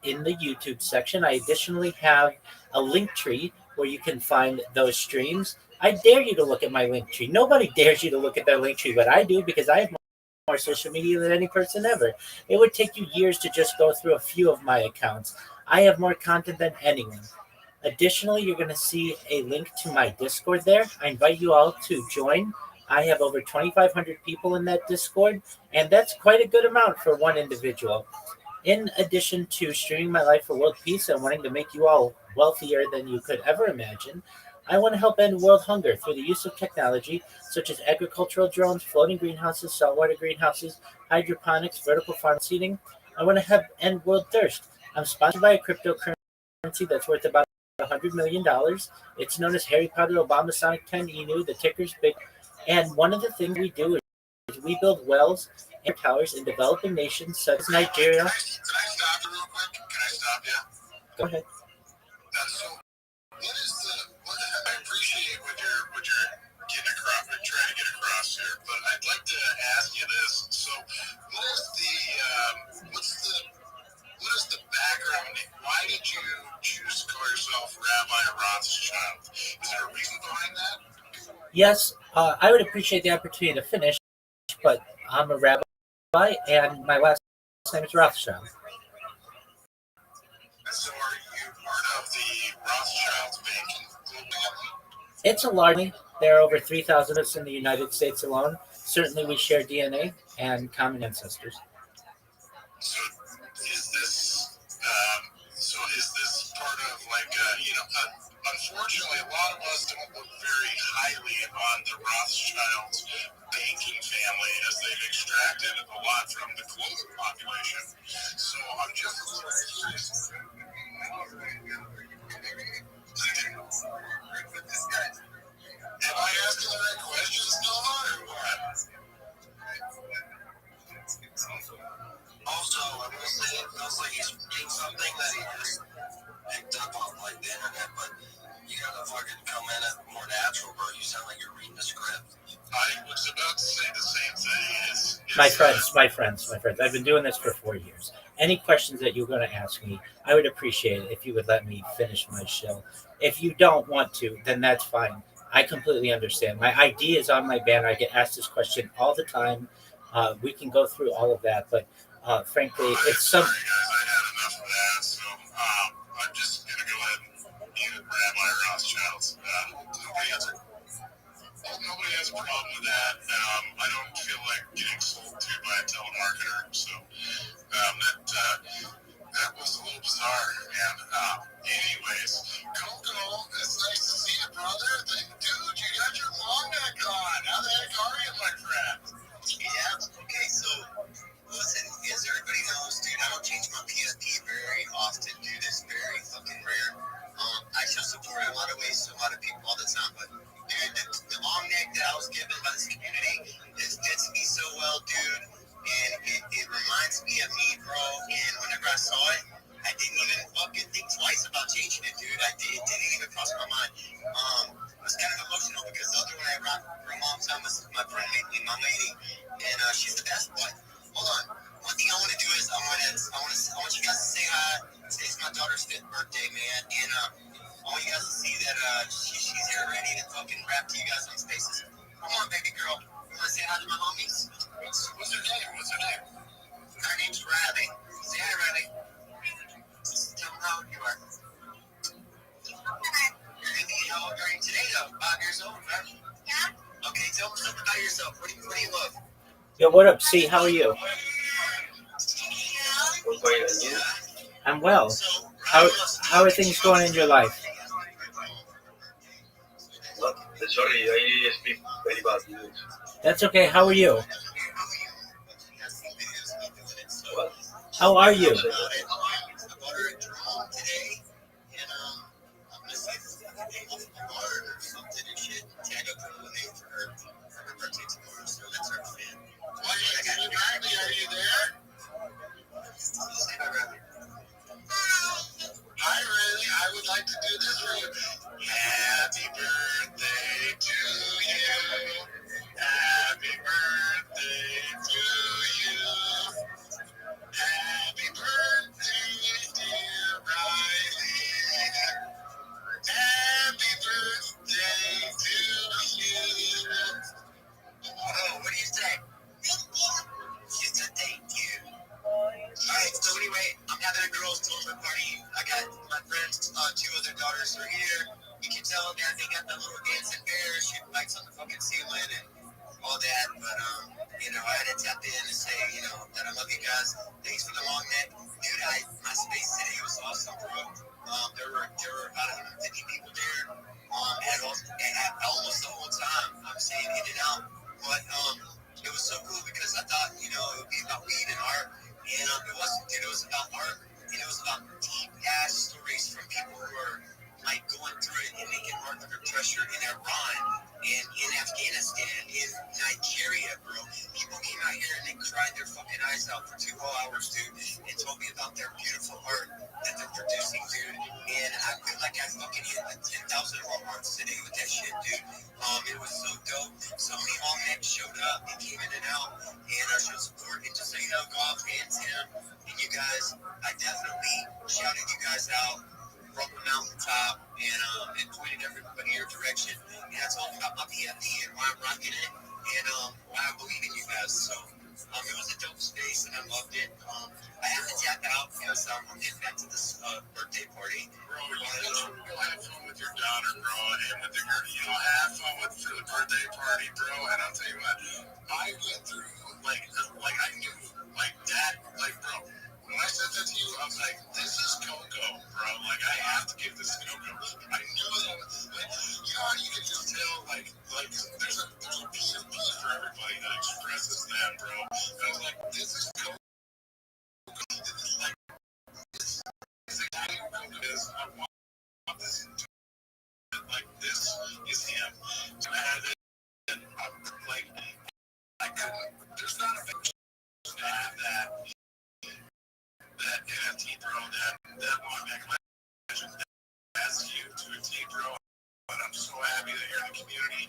in the YouTube section. I additionally have a link tree where you can find those streams. I dare you to look at my link tree. Nobody dares you to look at their link tree, but I do because I have more social media than any person ever. It would take you years to just go through a few of my accounts. I have more content than anyone. Additionally, you're going to see a link to my Discord there. I invite you all to join. I have over 2,500 people in that Discord, and that's quite a good amount for one individual. In addition to streaming my life for world peace and wanting to make you all wealthier than you could ever imagine, I want to help end world hunger through the use of technology such as agricultural drones, floating greenhouses, saltwater greenhouses, hydroponics, vertical farm seeding. I want to help end world thirst. I'm sponsored by a cryptocurrency that's worth about $100 million. It's known as Harry Potter Obama Sonic 10 Inu. The ticker's big. And one of the things we do is we build wells and towers in developing nations such as Nigeria. Can I stop you real quick? Can I stop you? Go ahead. So, what is I appreciate what you're getting across, or trying to get across here, but I'd like to ask you this. So, what is the background? Why did you choose to call yourself Rabbi Rothschild? Is there a reason behind that? Yes, I would appreciate the opportunity to finish, but I'm a rabbi and my last name is Rothschild. So, are you part of the Rothschild banking family? It's a large family. There are over 3,000 of us in the United States alone. Certainly, we share DNA and common ancestors. So is this part of unfortunately, a lot of us don't look very highly on the Rothschilds banking family as they've extracted a lot from the global population. So I'm just a little curious. Am I asking the right questions, Noah, or what? Also, I will say it feels like he's reading something that he just picked up off like the internet, but you gotta fucking come in it more natural, bro. You sound like you're reading the script. I was about to say the same thing. My friends. I've been doing this for 4 years. Any questions that you're going to ask me, I would appreciate it if you would let me finish my show. If you don't want to, then that's fine. I completely understand. My ID is on my banner. I get asked this question all the time. We can go through all of that, but frankly, it's some. Sorry, guys, I had enough of that, so I'm just gonna go ahead and mute Rabbi Rothschild's. Nobody has a problem with that. I don't feel like getting sold to by a telemarketer, so that was a little bizarre, man. Anyways, Coco, it's nice to see you, brother. Dude, you got your long neck on. How the heck are you, my friend? Yeah, okay, so listen, as everybody knows, dude, I don't change my PSP very often, dude. It's very fucking rare. I show support in a lot of ways to a lot of people all the time, but dude, the long neck that I was given by this community, it fits me so well, dude, and it reminds me of me, bro, and whenever I saw it, I didn't even fucking think twice about changing it, dude. It didn't even cross my mind. I was kind of emotional because the other one I rocked for a long time was my friend, my lady, and she's the best, but hold on. One thing I want to do is I want you guys to say hi. Today's my daughter's 5th birthday, man, and I want you guys to see that she's here ready to fucking rap to you guys on Spaces. Come on, baby girl. You want to say hi to my homies? What's her name? Her name's Riley. Say hi, Riley. Tell them how old you are. How old are you today, though? 5 years old, right? Yeah. Okay, tell them something about yourself. What do you love? Yo, what up, C? How are you? I'm well. How are things going in your life? Sorry, I speak very bad English. That's okay. How are you? How are you? Are you there? Hi, Riley. I would like to do this for you. Happy birthday to you. But I had to tap in and say, that I love you guys. Thanks for the long neck, dude. My space today was awesome, bro. There were about 150 people there. At almost the whole time. I'm saying in and out, but it was so cool because I thought, it would be about weed and art, and it wasn't. Dude, it was about art, and it was about deep ass stories from people who are like going through it and making art under pressure in Iran and in Afghanistan, in Nigeria, bro. People came out here and they cried their fucking eyes out for 2 whole hours, dude, and told me about their beautiful art that they're producing, dude. And I feel like I fucking hit the 10,000 Walmarts today with that shit, dude. It was so dope. So many all men showed up and came in and out and showed support. And just so you know, Golf and Tim and you guys, I definitely shouted you guys out from the mountaintop and pointed everybody in your direction. And I told them about my PFD and why I'm rocking it and why I believe in you guys. So it was a dope space and I loved it. I have to tap out because I'm getting back to this birthday party. Bro, go have fun with your daughter, bro, and with the girl. Have fun with the birthday party, bro. And I'll tell you what, I went through like I knew that, bro. When I said that to you, I was like, this is Coco, bro. Like, I have to give this to Coco. I knew that, how you can just tell, there's a P for everybody that expresses that, bro. And I was like, this is Coco. This is exactly what Coco is. I want this to this is him. So I had it, I couldn't, there's not a picture to have that NFT, bro, that one back legend. That's you to a T, bro. But I'm so happy that you're in the community.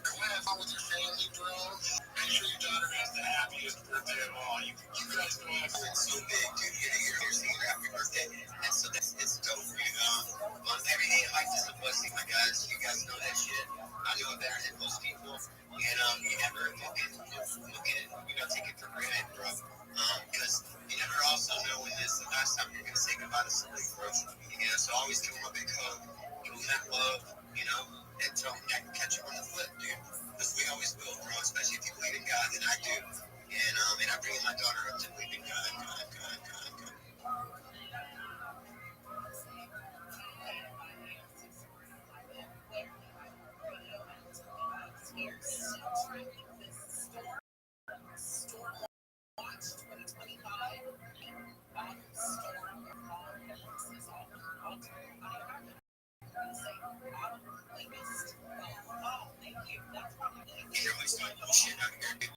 Go have fun with your family, bro. Make sure your daughter has the happiest birthday of all. You guys go have fun. It's so big, dude. You're singing happy birthday. And so it's dope for you. Every day in life is a blessing, my guys. You guys know that shit. I know it better than most people. And you never fucking take it for granted, bro. Because you never also know when this is the last time you're going to say goodbye to somebody, bro. So always give them a big hug, give them that love, and tell them I can catch you on the flip, dude. Because we always will, bro, especially if you believe in God, and I do. And I bring my daughter up to believe in God. Everybody's doing bullshit out here, dude.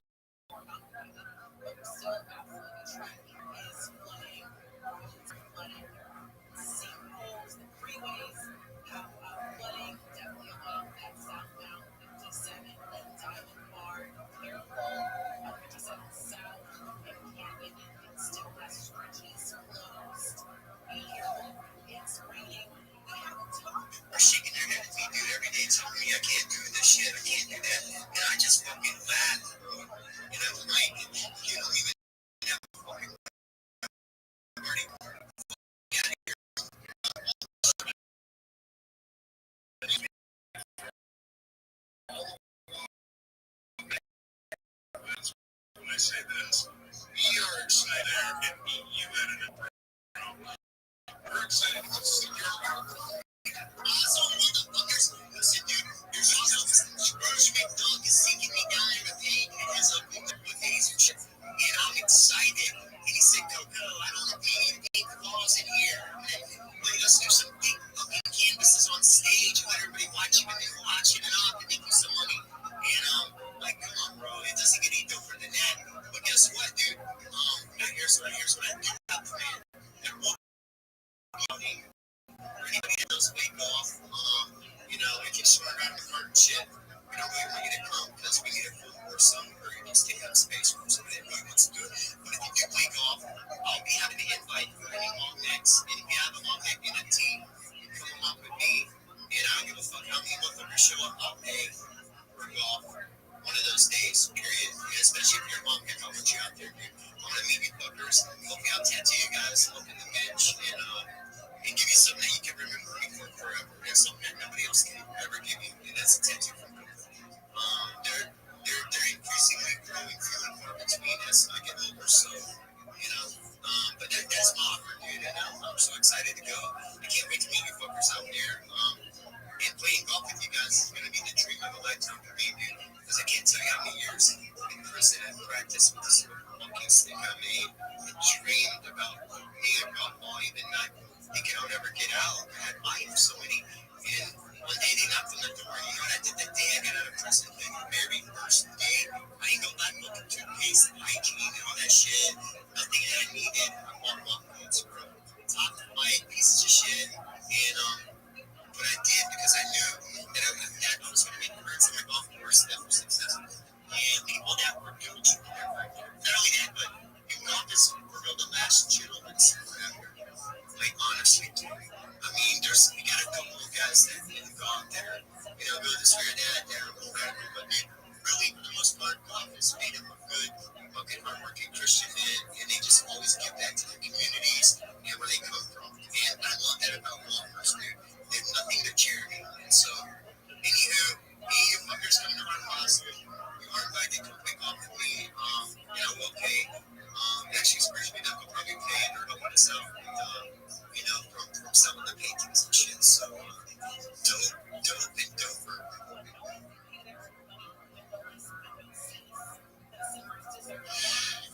They're shaking their head at me, dude, every day telling me I can't do this shit, I can't do that. And I just fucking laugh, bro. And I'm like, you don't even have a fucking party. When I say this, we are excited and meet you at an event. We're excited to see your art. Awesome motherfuckers. Listen, dude, there's also Roger McDonald is seeking me down in the pain and has a with these and shit. And I'm excited. And he said, Coco, I don't know if you need big walls in here. Let us do some big fucking canvases on stage. Let everybody watch you and then watching it off and make you some money. And come on, bro. It doesn't get any doper than that. But guess what, dude? Here's what I do have planned. And what anybody that does play golf, it can swing around the cart and shit. We don't really want you to always give back to the communities and where they come from. And I love that about golfers, dude. They have nothing but charity. And so, anywho, any of you fuckers coming to run past, you are invited to come pick off with me. We'll pay. Actually, spiritually, that will probably pay or help us out, from some of the paintings and shit. So, dope and doper.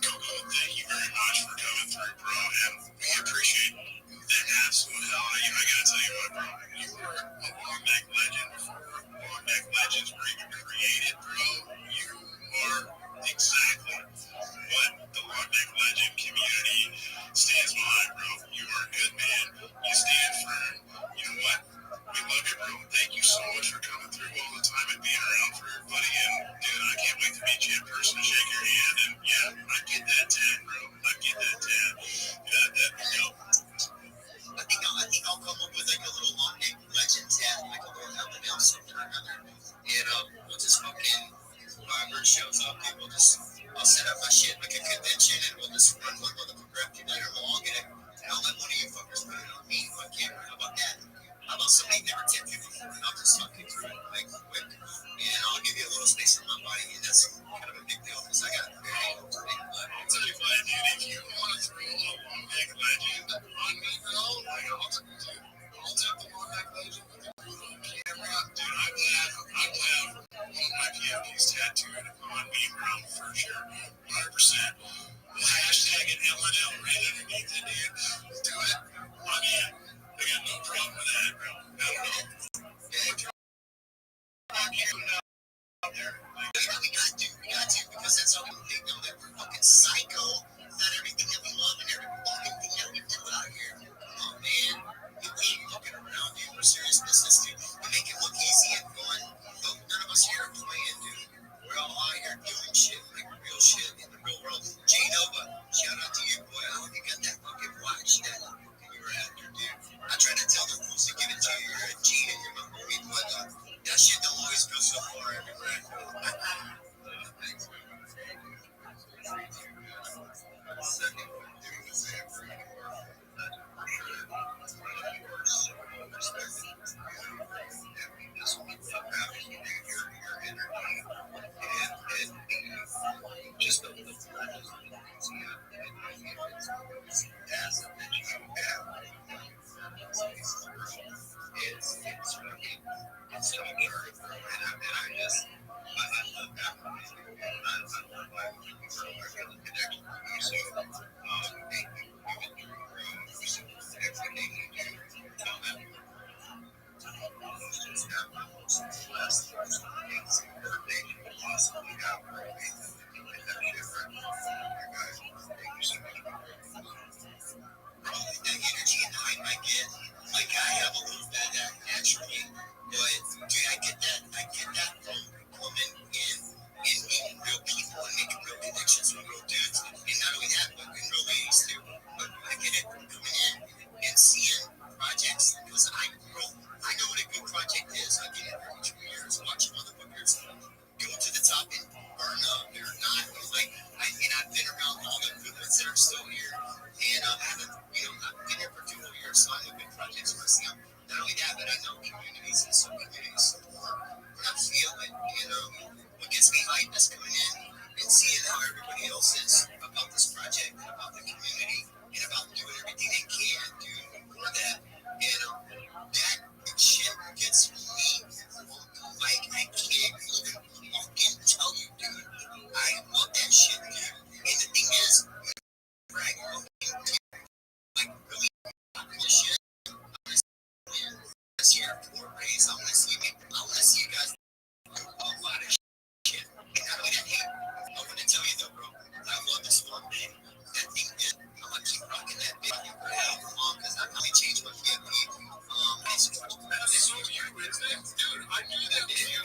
Coco, thank you very much for coming through, bro, and we appreciate the absolute hell out of you. I gotta tell you what, bro, you are a long neck legend before long neck legends were even created, bro. You are exactly what the long neck legend community stands behind, bro. You are a good man. You stand firm. You know what? We love you, bro. Thank you so much for coming through all the time and being around for everybody. And dude, I can't wait to meet you in person, shake your hand, and yeah, I get that tan, bro. I get that tan. I think I'll come up with like a little long name legend tab, like a little L something or another. And we'll just fucking whoever shows up, dude, I'll set up my shit like a convention and we'll just run one motherfucker after that or we'll all get it. And I'll let one of you fuckers put it on me on camera. How about that? How about somebody never tipped you before and I'll just fucking through it like quick. And I'll give you a little space on my body and that's kind of a big deal because I got a very old thing. I'll tell you what, dude, if you want to throw a long neck legend on me, bro, like I'll take the long neck legend with you on camera. Dude, I will have one of my PFPs tattooed on me, bro, for sure. 100%. We'll hashtag it LNL right underneath it, dude. Do it. I'm in. I got no problem with that, bro. Not at all. We got to, because that's how they know that we're fucking psycho. Not everything that we love and every fucking thing that we do out here. Oh man, we ain't fucking around, dude. We're serious business, dude. We make it look easy and fun, but none of us here are playing, dude. We're all out here doing shit, like real shit in the real world. J Nova, shout out to you, boy. I hope you got that fucking watch that you were after, dude. I try to tell the fools to give it to you. You're a G and you're my homie, but that shit don't always go so far everywhere. Just the it's so true, and I just I love that. I love my connection. So thank you for everything you do. Tell them just have the most blessed birthday you could possibly have. Thank you so much. That energy and the hype I get, like I have a little bit of that naturally, but dude, I get that from women and meeting real people and making real connections with real dudes, and not only that, but in real ladies too. But I get it from coming in and seeing projects because I know what a good project is. I get it every 2 years, watching motherfuckers go to the top and burn up or not. I've been around all the good ones that are still here, and I've been here for 2 whole years, so I know good projects when I see them. Not only that, but I know communities and some communities support what I'm feeling. What gets me hyped is coming in and seeing how everybody else is about this project and about the community and about doing everything they can do for that. And that shit gets me like I can't even fucking tell you, dude. I love that shit, dude. And the thing is, like really cool shit. This year, 4 days, I want to see you guys do a lot of shit. And not only that, hey, I want to tell you though, bro, I love this one thing. That thing is, I'm gonna keep rocking that big for how long, because I really changed my PFP. That's so you, dude. I knew that was you,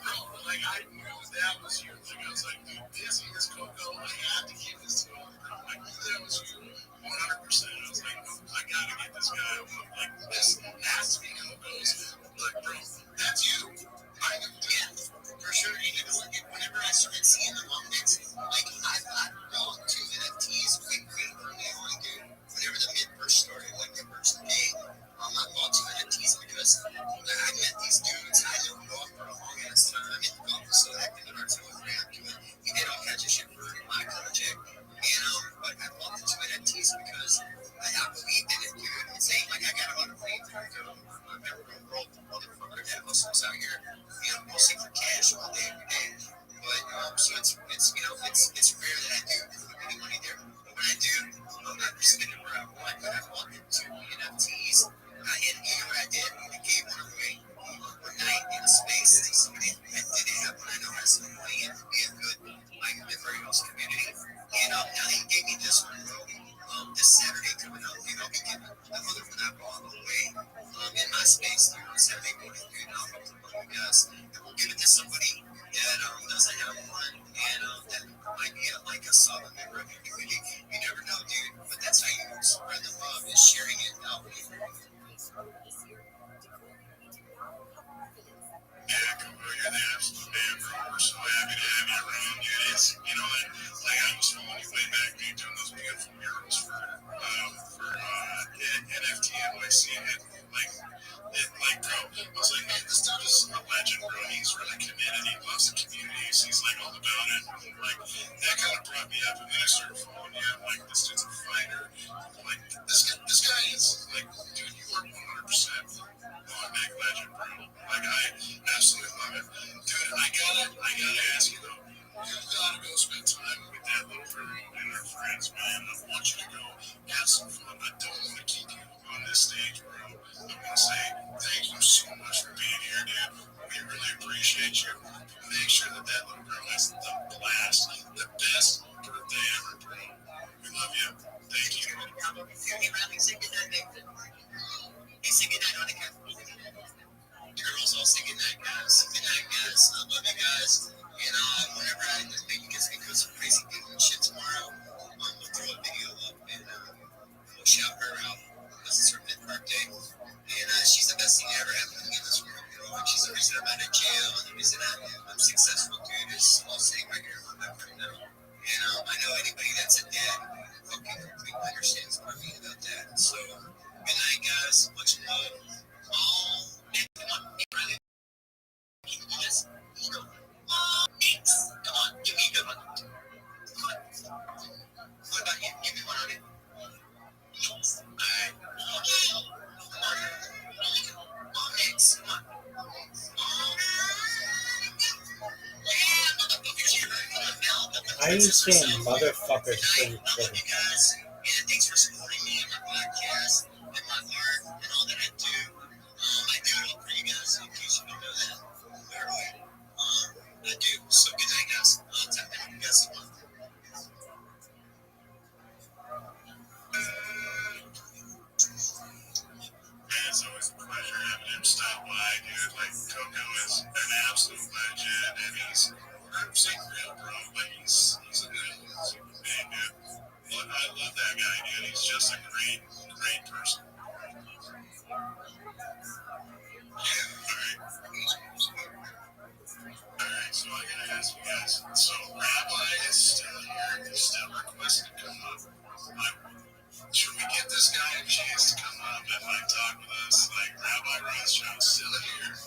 bro. Like I knew that was you. Like I was like, dude, this is Coco. I have to keep this going. I knew that was you, 100%. I was like, I gotta get this guy. Like this has to be Coco's. Like, bro, that's you. Yeah, for sure. Whenever I started seeing the long mix, like I got 2 NFTs quick it's rare that I do put any money there. But when I do, I'm not spending where I want. But I want to NFTs. And you know what I did? I gave one away one night in a space to somebody that didn't have one. I know has some money and be a good, like, Memorials community. And now they gave me this one, bro. This Saturday coming up, dude, I'll be giving the other one I bought away in my space, dude, on Saturday morning, dude. I'll hook them up, you guys. And we'll give it to somebody that doesn't have one and that might be like a solid member of your community. You never know, dude. But that's how you spread the love, is sharing it out. Yeah, Cooper, you're the absolute man, bro. We're so happy to have you around, dude. It's, you know, like I was following you way back, dude, doing those beautiful murals for NFT NYC, and like, bro, I was like, man, this dude is a legend, bro. He's really committed. He loves the communities. He's like all about it. Like, that kind of brought me up, and then I started following you. I'm like, this dude's a fighter. Like, this guy is like, dude, you are 100%. Big legend, bro. Like, I absolutely love it. Dude, I gotta ask you though. You gotta go spend time with that little girl and her friends, man. I want you to go have some fun. I don't want to keep you on this stage, bro. I want to say thank you so much for being here, dude. We really appreciate you. Make sure that little girl has the blast, the best birthday ever, bro. We love you. Thank you. Hey, Riley, sing goodnight, baby. Hey, sing goodnight on the camera. Girls all say goodnight, guys. Goodnight, guys. I love you guys. And whenever I think you guys can go some crazy people and shit tomorrow, we'll throw a video up and we'll shout her out because it's her 5th birthday. And she's the best thing that ever happened to me in this world, you know. And she's the reason I'm out of jail, and the reason I'm successful, dude, is all sitting right here in my back right now. And I know anybody that's a dad fucking completely understands what I mean about that. So, good night, guys. Much love. Come on, Riley. Yes. Come on, give me a good one. Come on. What about you? Give me one on it. Alright. Come on. Thanks. Come on. Why are you saying motherfuckers to your children? Thanks for supporting me and my podcast and my art and all that I do. I do it all for you guys, in case you didn't know that. I do. So good night, guys. Tap in. You guys so much. It's always a pleasure having him stop by, dude. Like, Coco is an absolute legend, and he's 100% real, bro. Like, he's a good human being, dude. But I love that guy, dude. He's just a great person. Alright, so I gotta ask you guys. So, Rabbi is still here. He's still requesting to come up. Should we give this guy a chance to come up and like talk with us? Like, Rabbi Rothschild's still here.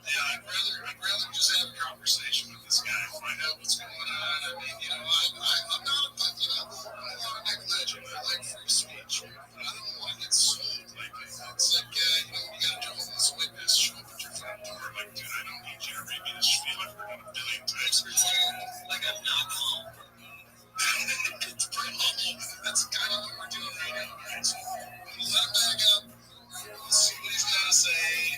Yeah, I'd rather just have a conversation with this guy, find out what's going on. I mean, you know, I'm not a, you know, I'm not a big legend. I like free speech, but I don't want to get sold. Like, it's like, you know, you gotta jump on this witness, show up at your front door. Like, dude, I don't need you to read me this spiel I've heard it a billion times. Like, I'm not home. It's pretty humble. That's kind of what we're doing right now. Right? So, I'm gonna let him back up. Let's see what he's got to say.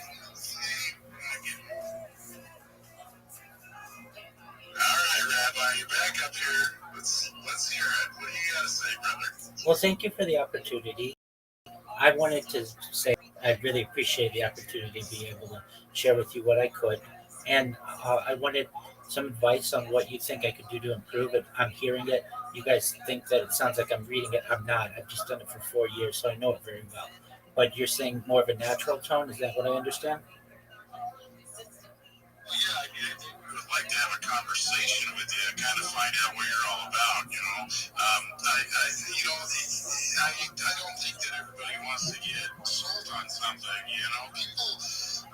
All right, Rabbi, you're back up here. Let's hear it. What do you got to say, brother? Well, thank you for the opportunity. I wanted to say I really appreciate the opportunity to be able to share with you what I could, and I wanted some advice on what you think I could do to improve it. I'm hearing it. You guys think that it sounds like I'm reading it. I'm not. I've just done it for 4 years, so I know it very well. But you're saying more of a natural tone. Is that what I understand? Yeah, I mean, we would like to have a conversation with you, kind of find out what you're all about. You know, I don't think that everybody wants to get sold on something. You know,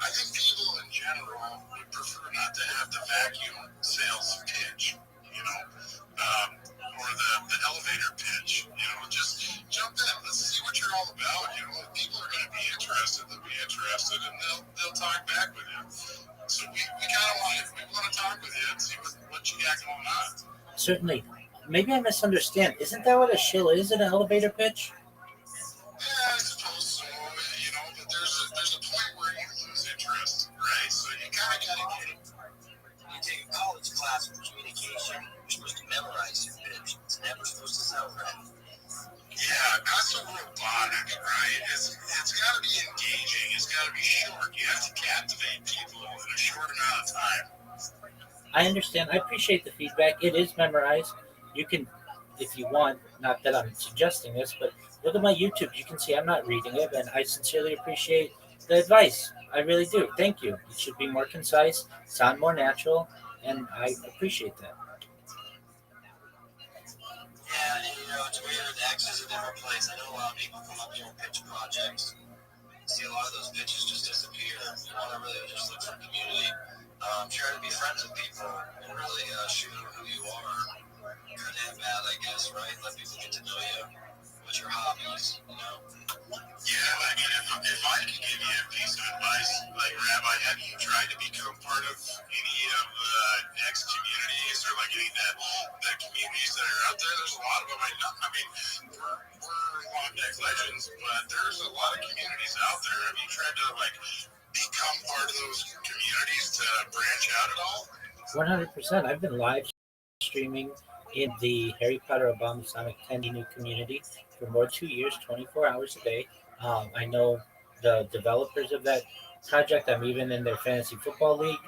I think people in general would prefer not to have the vacuum sales pitch. You know, or the elevator pitch. You know, just jump in. Let's see what you're all about. You know, if people are going to be interested, they'll be interested, and they'll talk back with you. So we kind of want to talk with you and see what you got going on. Certainly. Maybe I misunderstand. Isn't that what a shill is? An elevator pitch? Yeah, I suppose so. You know, but there's a point where you lose interest, right? So you kind of got to get it. You take a college class for communication, you're supposed to memorize your pitch. It's never supposed to sound right. Yeah, not so robotic, right? It's got to be engaging. It's got to be short. You have to captivate people in a short amount of time. I understand. I appreciate the feedback. It is memorized. You can, if you want, not that I'm suggesting this, but look at my YouTube. You can see I'm not reading it, and I sincerely appreciate the advice. I really do. Thank you. It should be more concise, sound more natural, and I appreciate that. Yeah, and it's weird. X is a different place. I know a lot of people come up here and pitch projects. See a lot of those pitches just disappear. You want to really just look for community. Try to be friends with people and really shoot who you are. Good and bad, I guess, right? Let people get to know you. What's your hobbies, Yeah, I mean, if I could give you a piece of advice, like, Rabbi, have you tried to become part of any of the X communities or like any of the communities that are out there? There's a lot of them. I mean, we're Long Neck Legends, but there's a lot of communities out there. Have you tried to like become part of those communities to branch out at all? 100%. I've been live streaming in the Harry Potter Obama Sonic 10 new community for more than 2 years, 24 hours a day. I know the developers of that project. I'm even in their fantasy football league.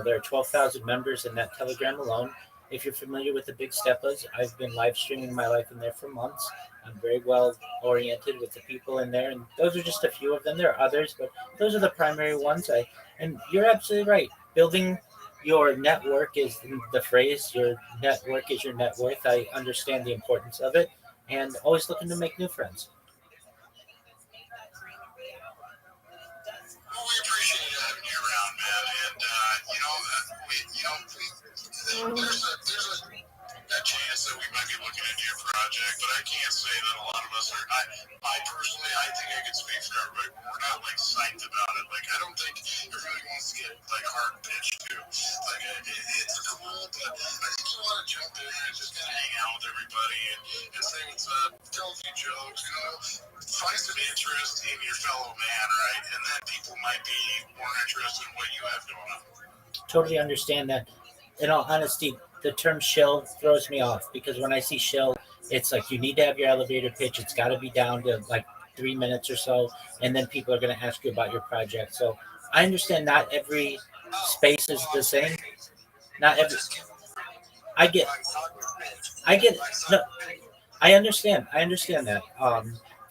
There are 12,000 members in that Telegram alone. If you're familiar with the Big Steppas, I've been live streaming my life in there for months. I'm very well oriented with the people in there, and those are just a few of them. There are others, but those are the primary ones. And you're absolutely right. Building your network is the phrase. Your network is your net worth. I understand the importance of it, and always looking to make new friends. Well, we appreciate having you around, man. And there's a chance that we might be looking into your project, but I can't say that a lot of us are. I personally, I think I can speak for everybody. We're not like psyched about it. Like, I don't think everybody wants to get like hard pitched too. Like, it's cool, but I think you want to jump in and just kind of hang out with everybody and say what's up, tell a few jokes, find some interest in your fellow man, right? And then people might be more interested in what you have going on. Totally understand that. In all honesty, the term shill throws me off because when I see shill, it's like you need to have your elevator pitch. It's got to be down to like 3 minutes or so, and then people are going to ask you about your project. So I understand not every space is the same. Not every. I get. I get. No, I understand. I understand that.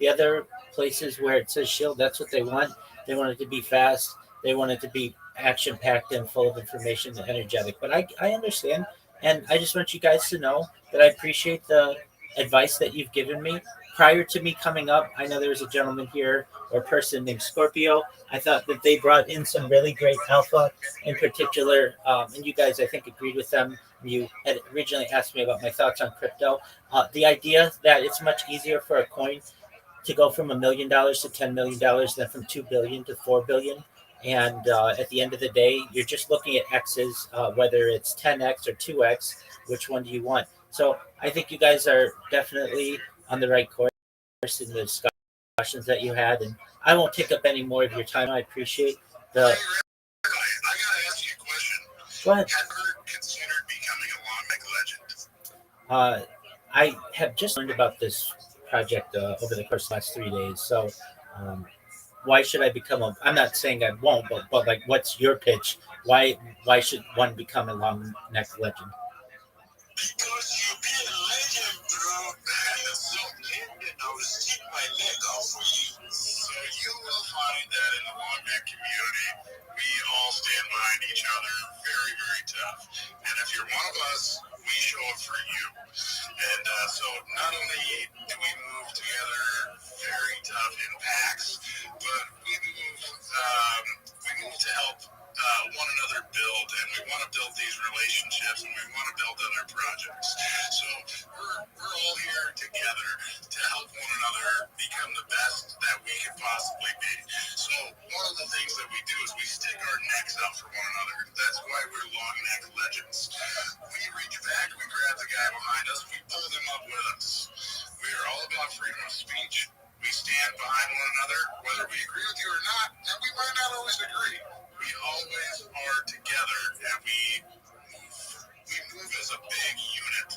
The other places where it says shield, that's what they want. They want it to be fast. They want it to be action packed and full of information and energetic. But I understand. And I just want you guys to know that I appreciate the advice that you've given me. Prior to me coming up, I know there was a gentleman here or person named Scorpio. I thought that they brought in some really great alpha in particular. And you guys, I think, agreed with them. You had originally asked me about my thoughts on crypto. The idea that it's much easier for a coin to go from $1 million to $10 million than from 2 billion to 4 billion. And at the end of the day, you're just looking at X's, whether it's 10X or 2X, which one do you want? So I think you guys are definitely on the right course in the discussions that you had. And I won't take up any more of your time. I appreciate the. I gotta ask you a question. Go ahead. Have you considered becoming a Long Neck Legend? I have just learned about this project over the course of the last 3 days. So, why should I become a? I'm not saying I won't, but like, what's your pitch? Why should one become a Long Neck Legend? Because you be a legend, bro. So, stick my leg out for you. So you will find that in the Long Neck community, we all stand behind each other, very, very tough. And if you're one of us, we show up for you. And so not only do we move together very tough in packs, but we move to help one another build, and we want to build these relationships, and we want to build other projects. So we're all here together to help one another become the best that we can possibly be. So one of the things that we do is we stick our necks out for one another. That's why we're long neck legends. We reach back, we grab the guy behind us, we pull them up with us. We are all about freedom of speech. We stand behind one another, whether we agree with you or not, and we might not always agree. We always are together, and we move as a big unit.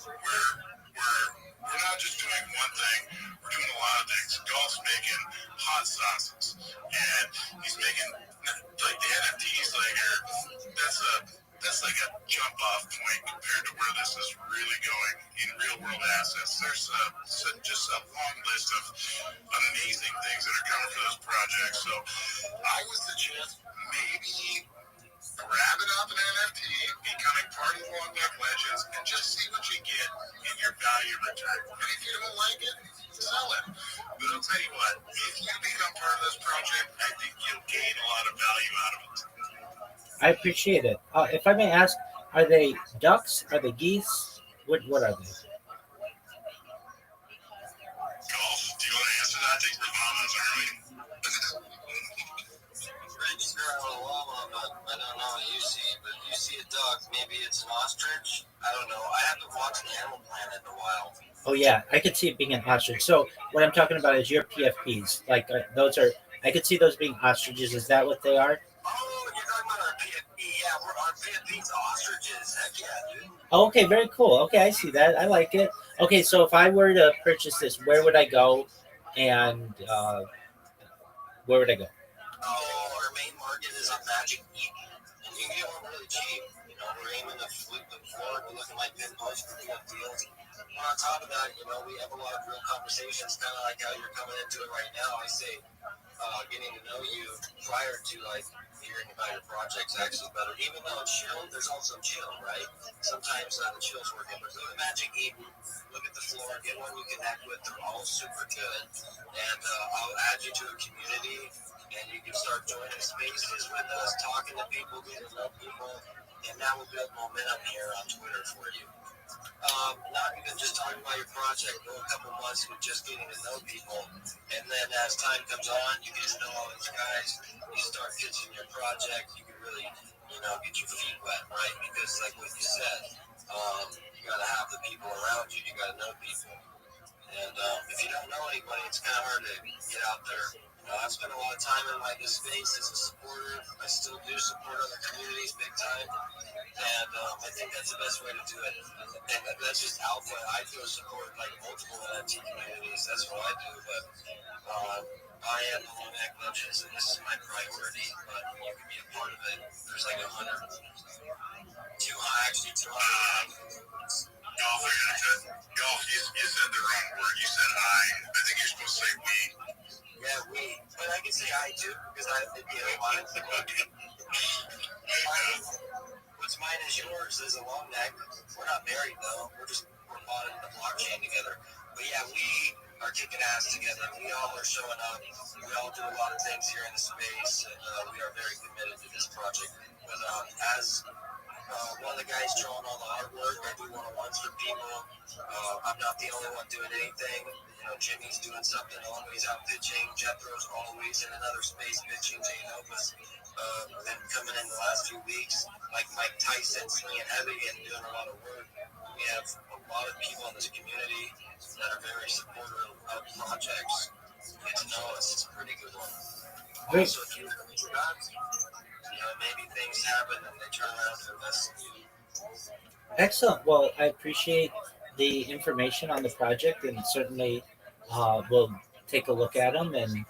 We're not just doing one thing, we're doing a lot of things. Golf's making hot sauces, and he's making, like, the NFTs, like, that's like a jump off point compared to where this is really going in real world assets. There's just a long list of amazing things that are coming for this project. So I would suggest maybe grabbing up an NFT, becoming part of the Long Neck Legends, and just see what you get in your value return. And if you don't like it, sell it. But I'll tell you what, if you become part of this project, I think you'll gain a lot of value out of it. I appreciate it. If I may ask, are they ducks? Are they geese? What are they? Golf, do you want to answer that? I think we're llamas, aren't we? Pretty sure I'm a llama, but I don't know what you see. But you see a duck, maybe it's an ostrich. I don't know. I haven't watched Animal Planet in a while. Oh yeah, I could see it being an ostrich. So what I'm talking about is your PFPs. Like those are, I could see those being ostriches. Is that what they are? Oh, you're talking about our PFP? Yeah, our PFP's ostriches. Heck yeah, dude. Oh, okay, very cool. Okay, I see that. I like it. Okay, so if I were to purchase this, where would I go, and where would I go? Oh, our main market is on Magic Eden, and you can get one really cheap. You know, we're aiming to flip the floor. We're looking like pinpoints for good deals. And on top of that, you know, we have a lot of real conversations, kind of like how you're coming into it right now. I say, getting to know you prior to like hearing about your project's actually better. Even though it's chill, there's also chill, right? Sometimes the chill's working, but go to Magic Eden, look at the floor, get one you connect with. They're all super good, and I'll add you to a community, and you can start joining spaces with us, talking to people, getting to know people, and that will build momentum here on Twitter for you. Not even just talking about your project, go a couple months with just getting to know people, and then as time comes on, you get to know all these guys, you start pitching your project, you can really, you know, get your feet wet, right? Because like what you said, you gotta have the people around you, you gotta know people. And if you don't know anybody, it's kind of hard to get out there. You know, I've spent a lot of time in like this space as a supporter. I still do support other communities big time. And I think that's the best way to do it. And that's just alpha. I feel support like multiple NFT communities. That's what I do. But I am the Long Neck Legends, and this is my priority. But you can be a part of it. There's like 100, 200. Golf, you said the wrong word. You said I. I think you're supposed to say we. Yeah, we. But I can say I too, because I did the other one. What's mine is yours is a long neck. We're not married though. We're bought in the blockchain together. But yeah, we are kicking ass together. We all are showing up. We all do a lot of things here in the space, and we are very committed to this project. But as one of the guys drawing all the artwork, I do one-on-ones for people. I'm not the only one doing anything. You know, Jimmy's doing something, always out pitching. Jethro's always in another space pitching. Jay Nova's been coming in the last few weeks. Like Mike Tyson, swinging heavy and doing a lot of work. We have a lot of people in this community that are very supportive of projects. Get to know us. It's a pretty good one. Great. Also, if you forgot, you know, maybe things happen and they turn around to invest in you. Excellent. Well, I appreciate the information on the project, and certainly we'll take a look at them. And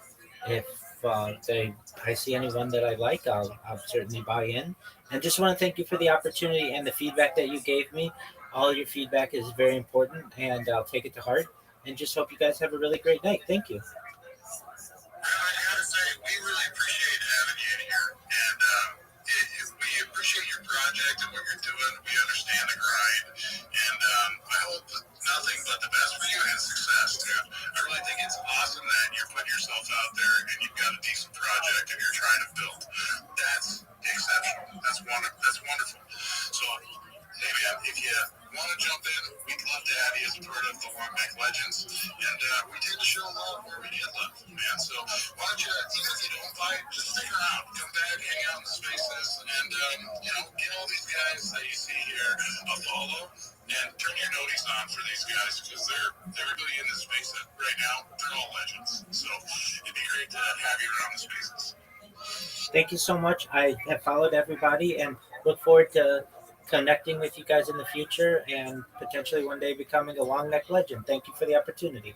if I see anyone that I like, I'll certainly buy in. And just want to thank you for the opportunity and the feedback that you gave me. All your feedback is very important, and I'll take it to heart. And just hope you guys have a really great night. Thank you. I gotta say, we really appreciate having you in here, and we appreciate your project and what you're doing. We understand the grind, and I hope nothing but the best for you and success, dude. I really think it's awesome that you're putting yourself out there and you've got a decent project and you're trying to build. That's exceptional. That's wonderful. So, hey man, if you want to jump in, we'd love to have you as part of the Long Neck Legends, and we tend to show love where we get love, man. So why don't you, even if you don't give all these guys that you see here a follow and turn your notice on for these guys because everybody in this space right now, they're all legends. So it'd be great to have you around the spaces. Thank you so much. I have followed everybody and look forward to connecting with you guys in the future and potentially one day becoming a long neck legend. Thank you for the opportunity.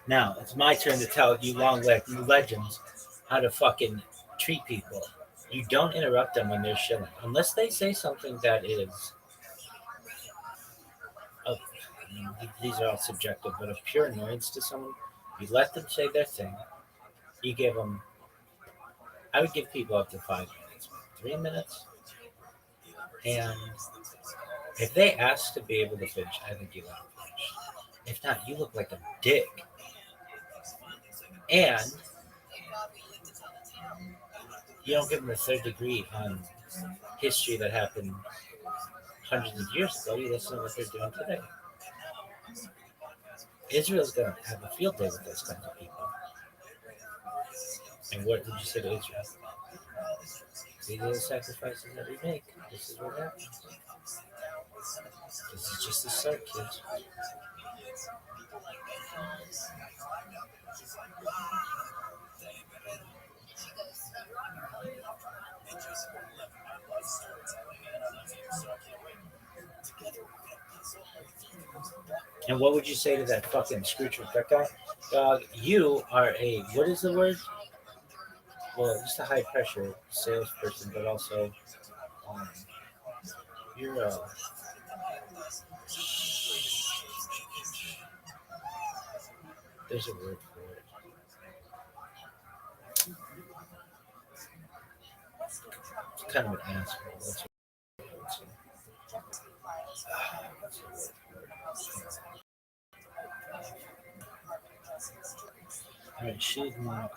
Now it's my turn to tell you long leg legends how to fucking treat people. You don't interrupt them when they're shilling unless they say something that is of, these are all subjective, but of pure annoyance to someone. You let them say their thing. You give them. I would give people up to 5 minutes, 3 minutes, and if they ask to be able to finish, I think you let them finish. If not, you look like a dick. And you don't give them a third degree on history that happened hundreds of years ago. You listen to what they're doing today. Israel's going to have a field day with those kinds of people. And what did you say to Israel? These are the sacrifices that we make. This is what happens. This is just the start, kids. And what would you say to that fucking Scrooge McDuck guy? You are a, what is the word? Well, just a high pressure salesperson, but also um, you're a. There's a word for it. It's kind of an asshole. That's what all right, she's not.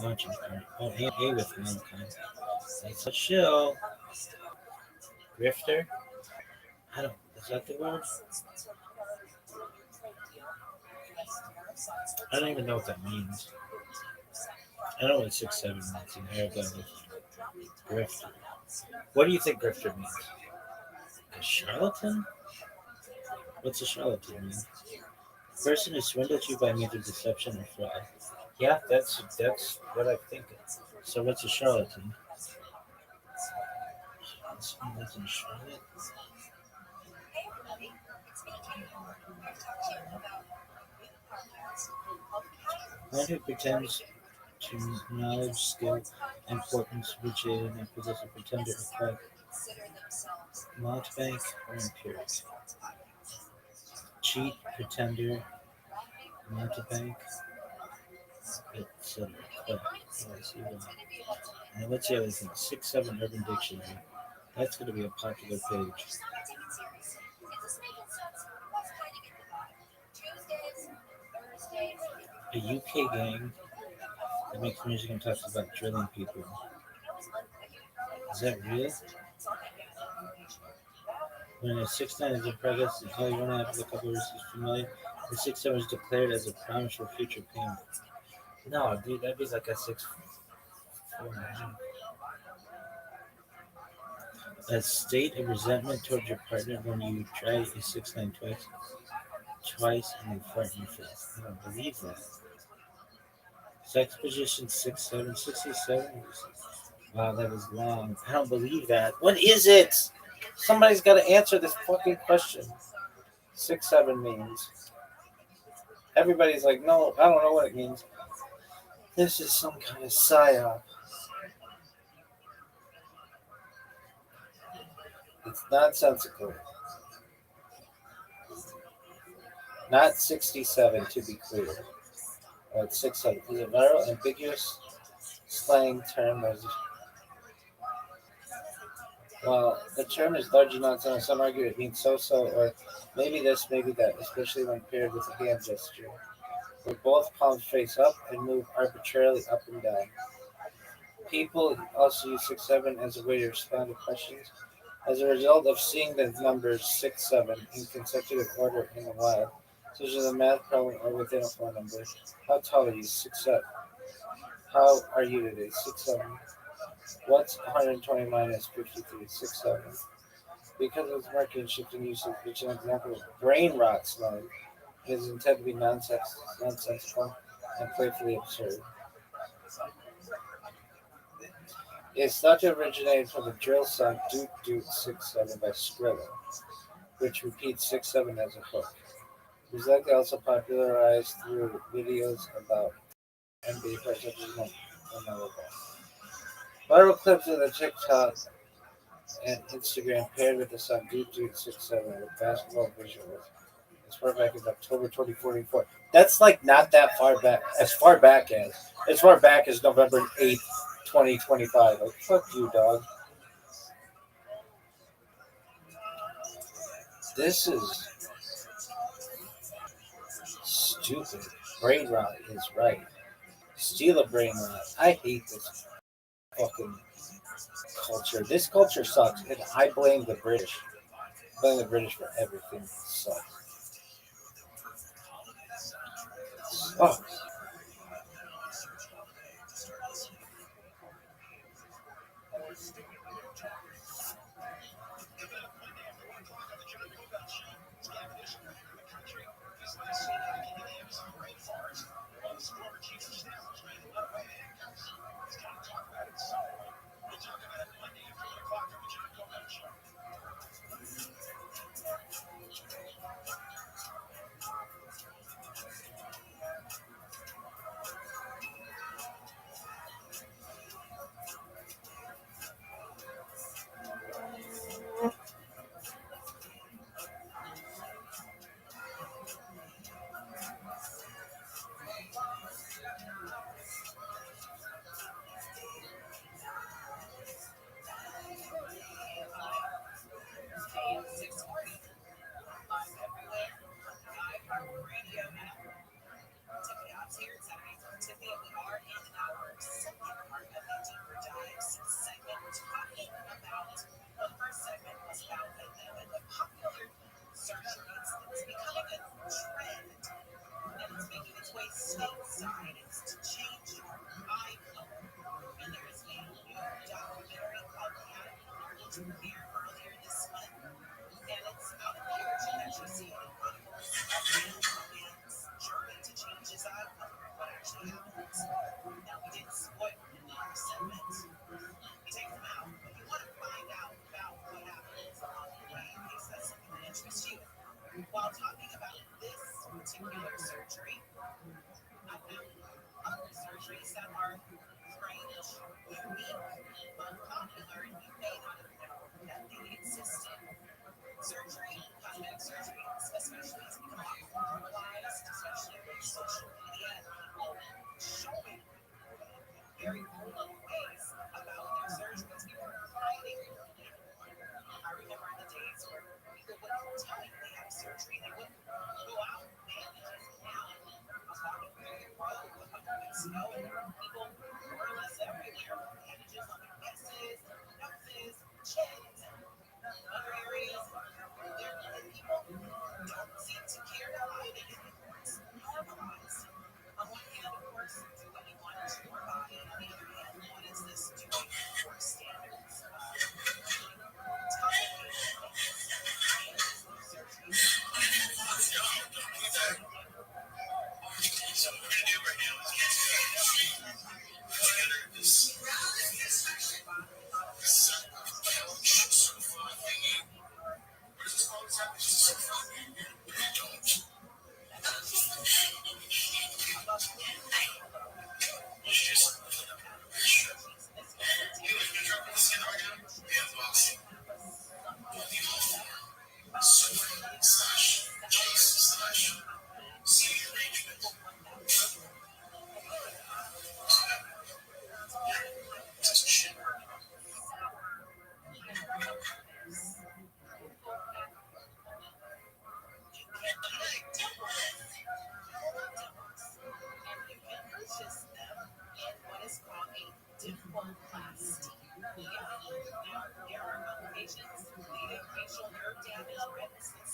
Launching card. Oh, A with mankind. That's a chill. Grifter? I don't. Is that the word? I don't even know what that means. I don't know what 6-7 means in Arabic. Grifter. What do you think grifter means? A charlatan? What's a charlatan mean? Person who swindles you by means of deception or fraud. Yeah, that's what I think. So what's a charlatan? Someone lives in Charlotte. One who pretends to knowledge, skill, importance, rigid, and possess a pretender of fact, mountebank, or impure. Cheat, pretender, mountebank, etc. And what's the other thing? 6-7 Urban Dictionary. That's going to be a popular page. A UK gang that makes music and talks about drilling people. Is that real? When a 6-9 is in progress, it's only 1.5 of a couple of is familiar. The 6-7 is declared as a promise for future payment. No, dude, that'd be like a 6-4.5. A state of resentment towards your partner when you try a 6-9 twice and they fart in your face. I don't believe that. Sex position 6-7, 67. Wow, that was long. I don't believe that. What is it? Somebody's got to answer this fucking question. 6-7 means. Everybody's like, no, I don't know what it means. This is some kind of psyop. It's nonsensical. Not 67, to be clear. It's 6-7. Is it viral, ambiguous slang term as While the term is largely nonsense, some argue it means so-so or maybe this, maybe that, especially when paired with a hand gesture, where both palms face up and move arbitrarily up and down. People also use 6-7 as a way to respond to questions as a result of seeing the numbers 6-7 in consecutive order in the wild, such as a math problem or within a phone number. How tall are you? 6'7". How are you today? 6'7". What's 120 minus 53? 6'7". Because of its marketing shift in usage, which is an example of brain rot slang, it is intended to be nonsensical and playfully absurd. It is thought to originate from the drill song Doot Doot 6-7 by Skrilla, which repeats 6-7 as a hook. It is likely also popularized through videos about NBA players such as Lamelo Ball. Viral clips of the TikTok and Instagram paired with the song Doot Doot 6-7 with basketball visuals as far back as October 2044. That's like not that far back. As far back as November 8th, 2025. Like fuck you, dog. This is stupid. Brain rot is right. Steal a brain rot. I hate this fucking culture. This culture sucks, and I blame the British. I blame the British for everything. Sucks. Oh,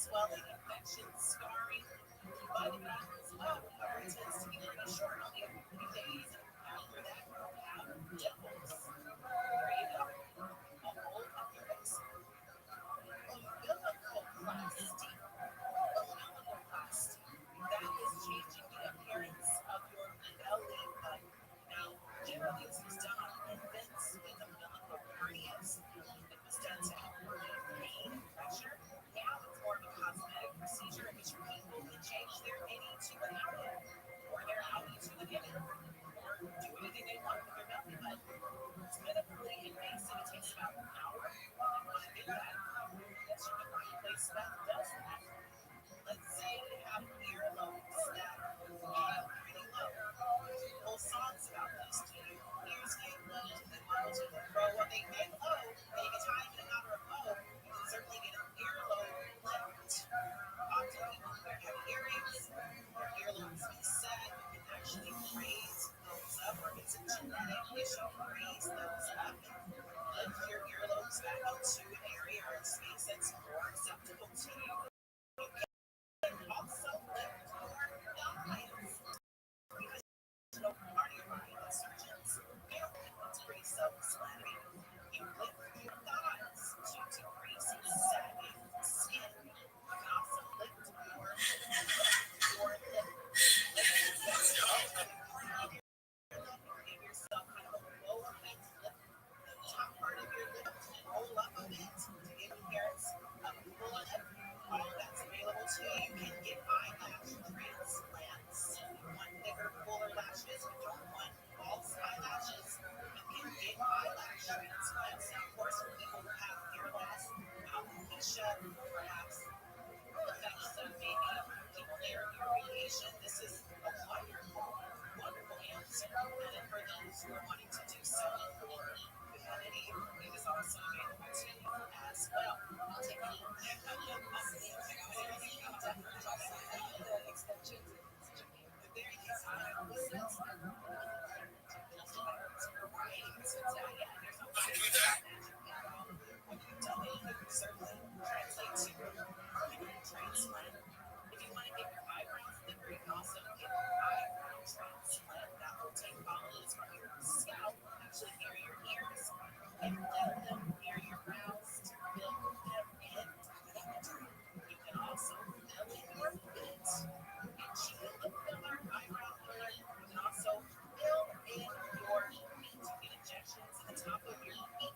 swelling, infection, scarring, but it happens well, or it tends to be pretty short, only a few days. After that, you have dimples. There you go. A hole up your nose. Umbiloplasty. Umbiloplasty. That is changing the appearance of your belly button. Now, generally this was done on infants with umbilical hernias. It was done to help relieve pain, pressure. Now it's more of a cosmetic procedure in which people can change their innie to an outie, or their outie to an innie, or do anything they want with their belly button. It's minimally invasive. It takes about an hour. And when I did that, that's your divine place that does that. Let's say you have earlobes that are pretty low. Whole songs about this. Do your ears get low? Do they wobble to the fro? Well, they get low. And you can tie them in a knot or a bow. You can certainly get an earlobe lift. Often people who wear heavy earrings, their earlobes get set. You can actually raise those up, or if it's a genetic issue, raise those up. Lift your earlobes back into an area or a space that's more acceptable to you. You can also lift your thighs. Because no part of your body that surgeons feel it's pretty self-explanatory. You lift your thighs to decrease sagging skin. You can also lift your lip. Give yourself kind of a low effect, lift the top part of your lip, roll up a bit to give appearance of a full lip. All that's available to you. You can get eyelash transplants. You want bigger, fuller lashes. You don't want false eyelashes. You can get eyelash transplants. Now, of course, for people who have hair loss, alopecia, perhaps effects of maybe chemotherapy or radiation, this is a wonderful, wonderful answer. And then for those who are wanting to do so for vanity, it is also available to you as well. I'll take a look. Certainly translates to permanent transplant. If you want to get your eyebrows thicker, you can also get your eyebrow transplant. That will take follicles from your scalp, actually near your ears, and let them near your brows to fill them in. You can also fill in your feet. Chin filler, eyebrow filler. You can also fill in your feet. You get injections in the top of your feet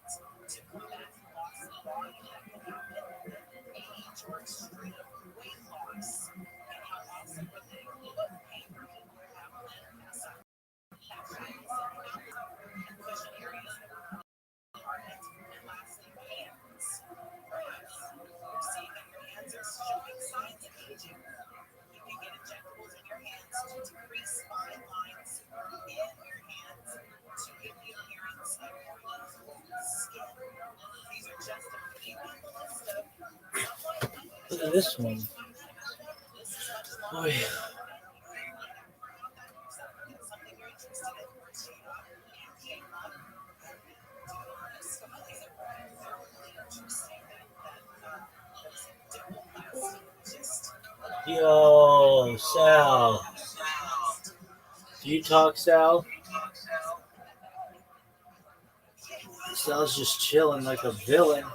to combat loss of volume that can happen with age or extreme weight loss. And how awesome would they look? Pain for people who have limb massage. And cushion areas that are hardened. And lastly, hands. Perhaps you're seeing that your hands are showing signs of aging. You can get injectables in your hands to decrease fine lines in your hands to give the appearance of youthful skin. These are just a few on the list of Look at this one. Oh, yeah. something you're interested in. Yo, Sal. Do you talk, Sal? Sal's just chilling like a villain.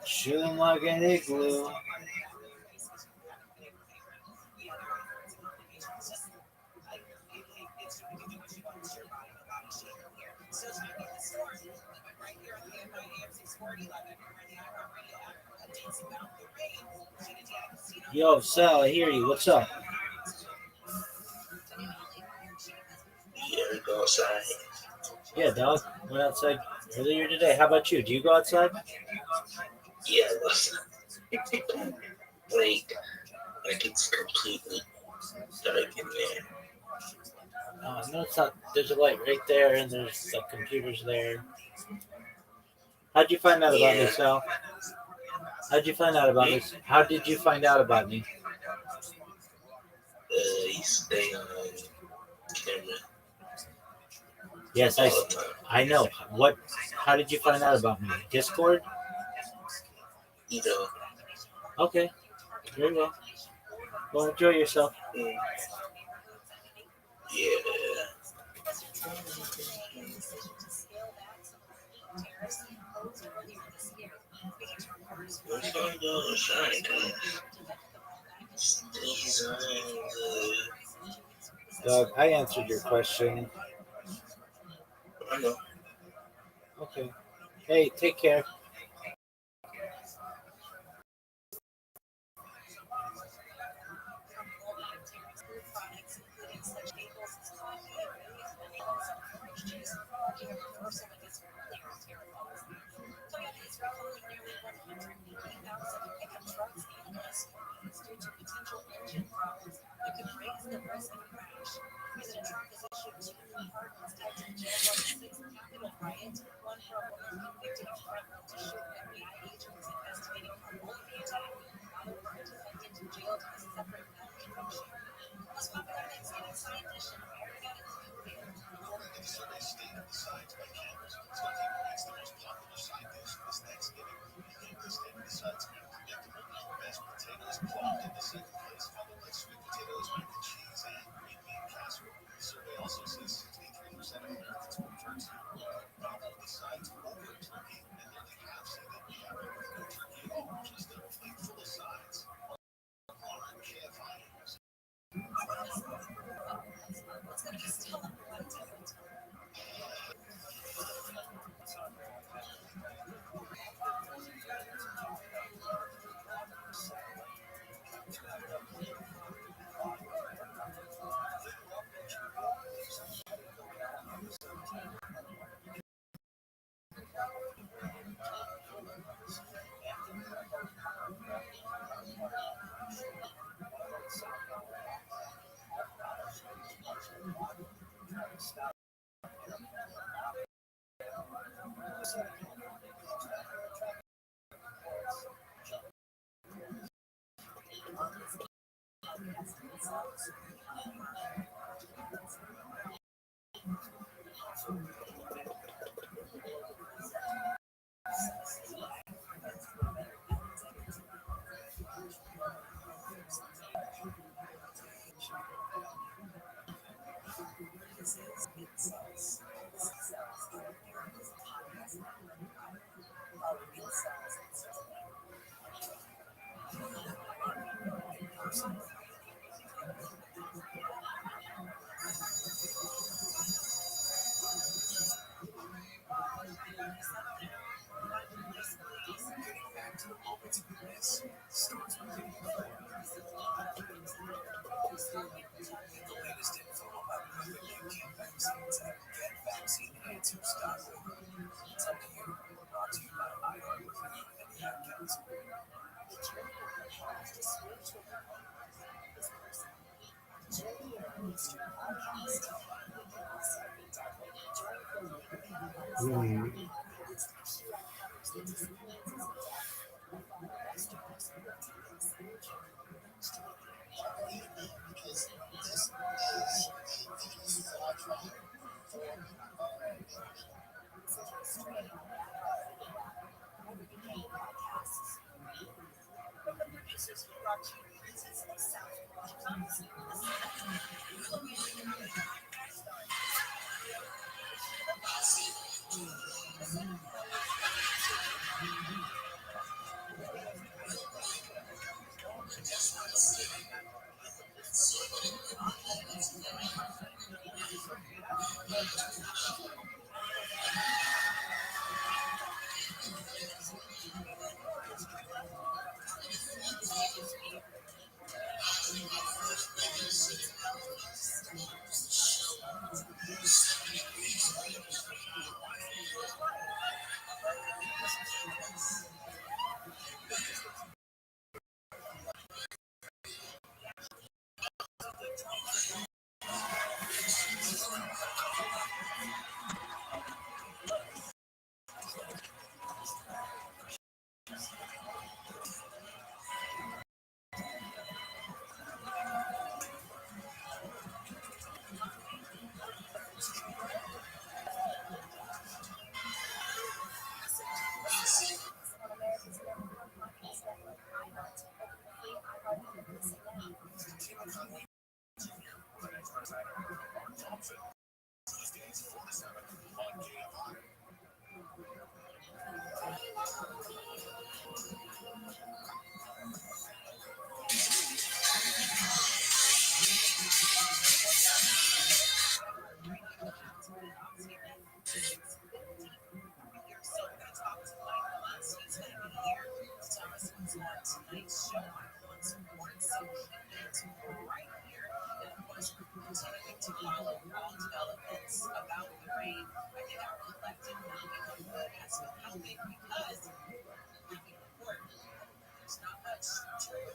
Chilling like an igloo. Yo, Sal, I hear you. What's up? Yeah, we go outside. Yeah, dog. Went outside earlier today. How about you? Do you go outside? Yeah, listen. Like it's completely dark in there. No, it's not. There's a light right there, and there's the computers there. How'd you find out about me, Sal? How'd you find out about me? How did you find out about me? You stay on camera. Yes, I know. What? How did you find out about me? Discord? either. Okay, very well. Well, enjoy yourself. Yeah. What's going on, shine? These are Doug, I answered your question. I know. Okay. Hey, take care. think because we can afford it, there's not much to it,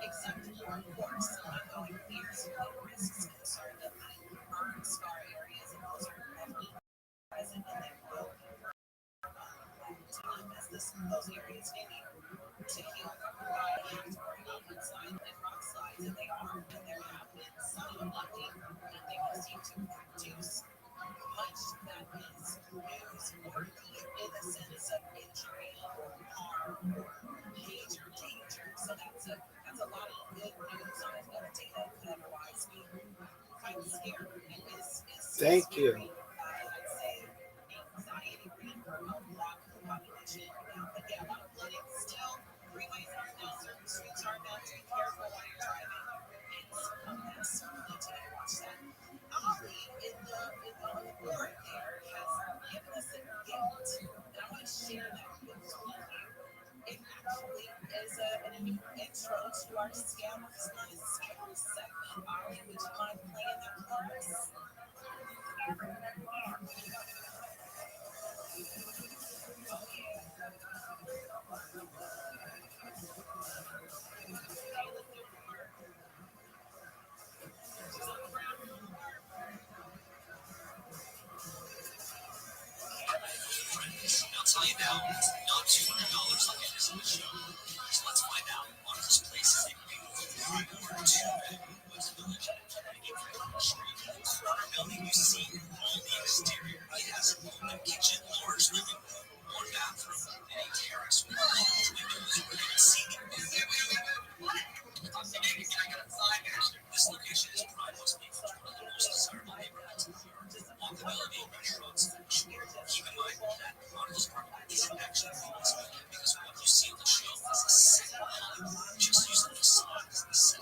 except for, of course, ongoing fears and risks concerned that the burn scar areas, and those are definitely present and they will be for a long time as those areas continue to heal from the body. You have to worry about mudslide and rock slides, and they are, and there have been some looking that they can seem to produce much that is newsworthy in the sense of injury or harm or major danger. So that's a lot of good news on enough data could otherwise be quite scary. And is Thank you. I'd say anxiety ridden for a lot of the population now. But yeah, a lot of flooding still. Freeways aren't down, certain streets aren't down. So be careful while you're driving. It's a mess. You need to watch that. Ali on the board there has given us a gift. And I want to share that with all of you. It actually is an intro to our Scammers on Scam segment. Ali, would you mind playing that for us? I'll tell you now, not $200 like it is in the show. So let's find out. One of those places they pay $3 more to West Village at Restream. Building you see all the exterior. It has a home and kitchen, large living room, one bathroom, and a terrace with large windows where you can see the This location is prime mostly for one of the most desirable neighborhoods in New York. Walkability, restaurants, sure. Keep in mind that Chronicles Park isn't actually famous because what you see on the show is a set of Hollywood. Just use the facade as the set.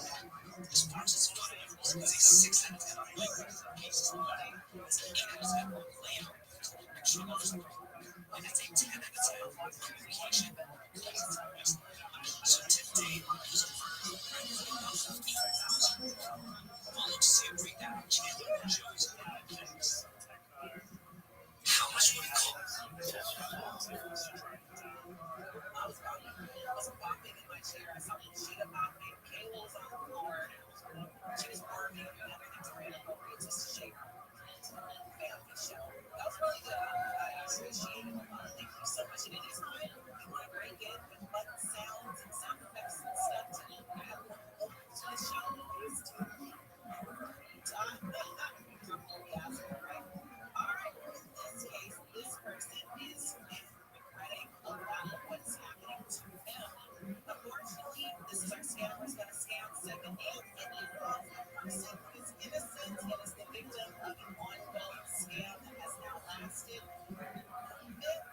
As far as its fundamentals, it's a 6 out of 10 on Lightning cases of money. It's an 8 out of 10 on layout because of the picture loves it. And it's a 10 out of 10 on location. So today, there's a follow to see a breakdown of Chandler and Joey's things. How much would it cost? I was walking in my chair. I saw the sheet of mopping. Kayla was on the floor. She was working and everything's right appropriate just to shake her family show. That was really good. I appreciate it a lot. Thank you so much. And it is fun. You want to break in with button sounds and sound effects and stuff to add a little to the show. Please do. Right? All right. In this case, this person is regretting a lot of what's happening to them. Unfortunately, this is our Scammers Gonna Scam segment, and it involves a person who is innocent and is the victim of an ongoing scam that has now lasted 15 years.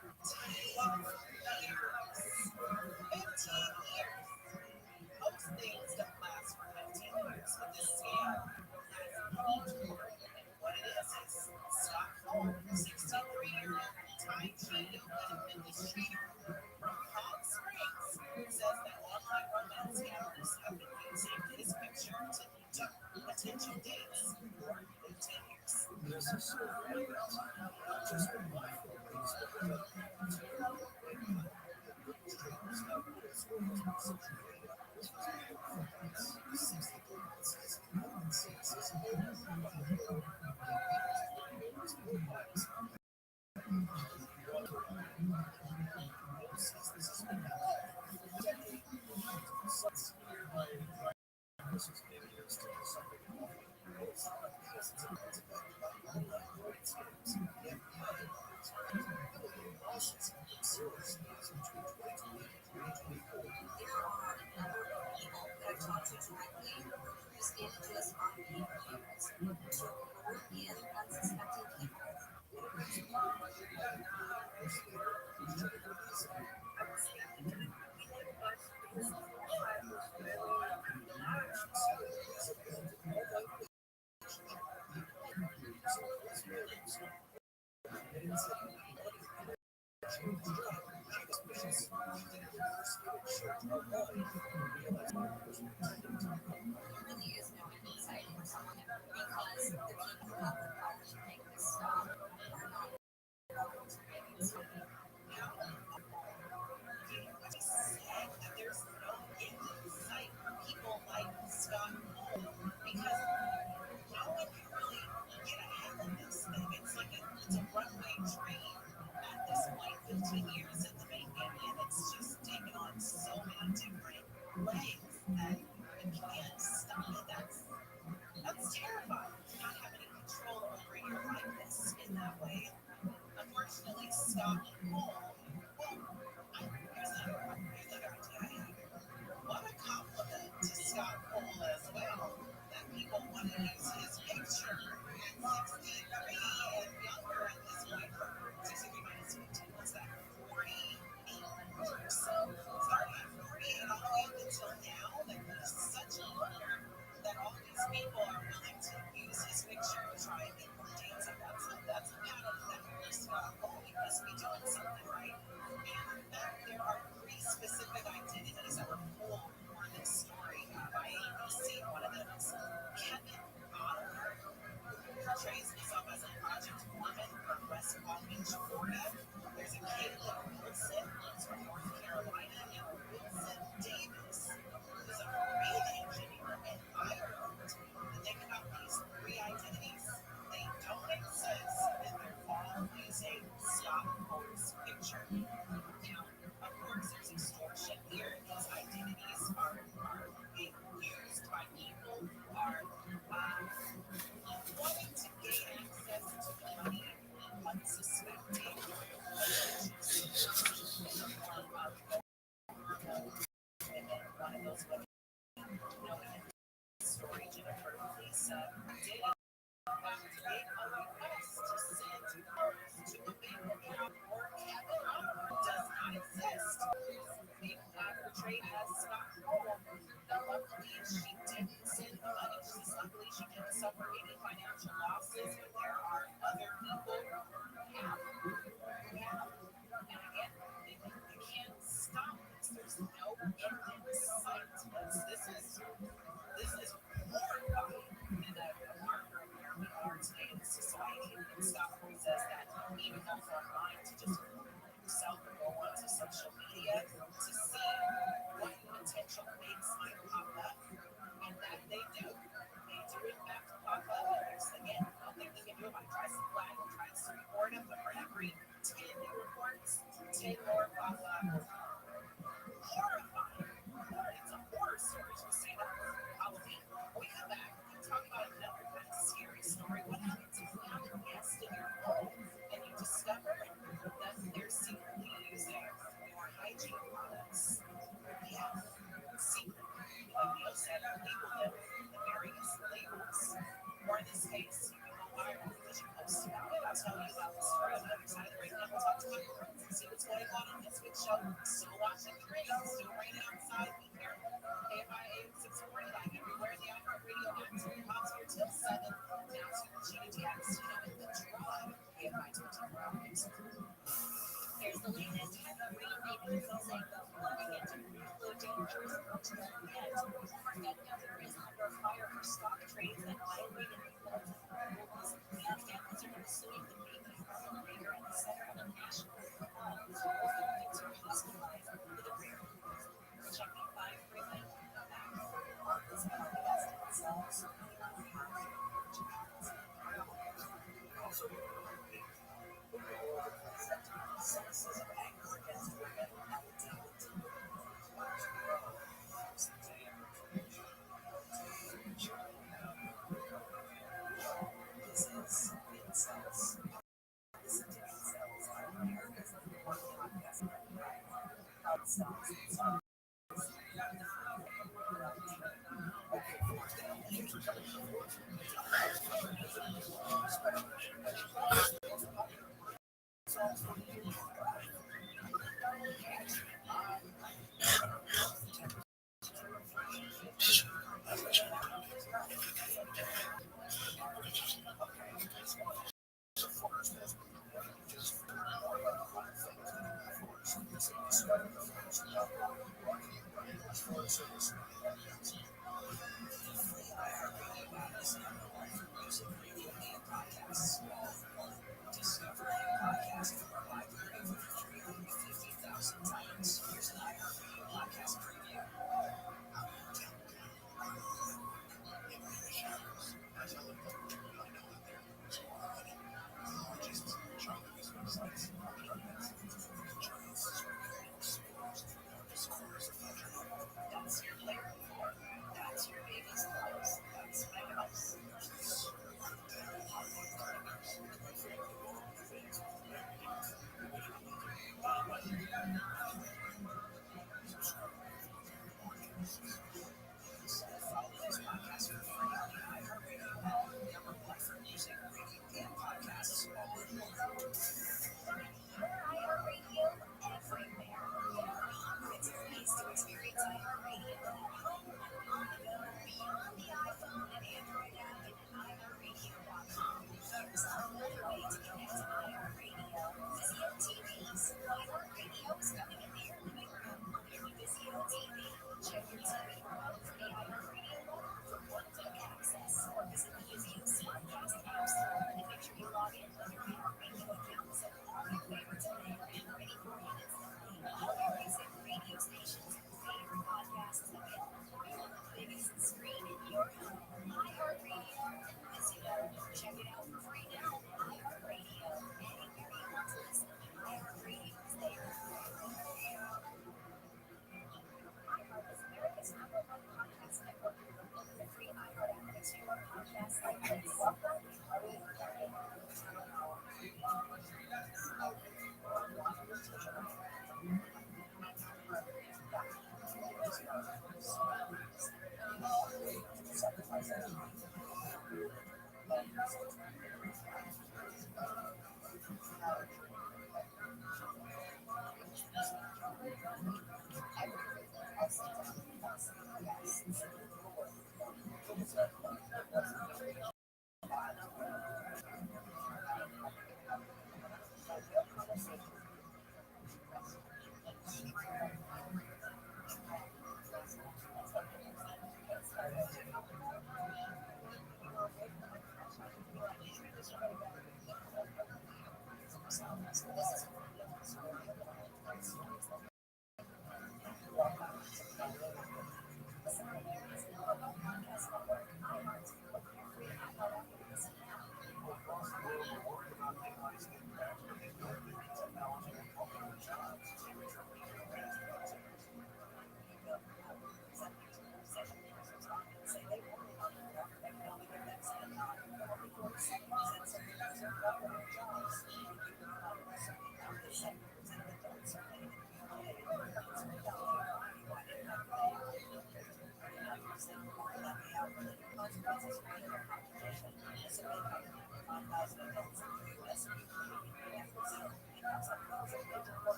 15 years. Most things don't last for 15 years, but this scam has multiple. And what it is Stockholm, 63-year-old Thai cheating industry from Palm Springs says that online romance scammers have been using his picture to potential dates for 15 years. This is so great. Just been mindful of these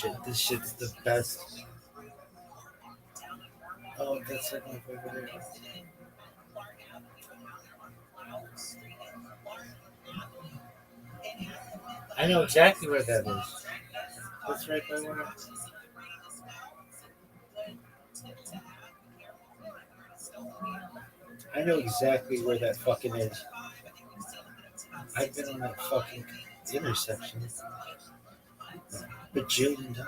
shit. This shit's the best. Oh, that's like my favorite. I know exactly where that is. That's right by where. I know exactly where that fucking is. I've been on that fucking intersection a bajillion times.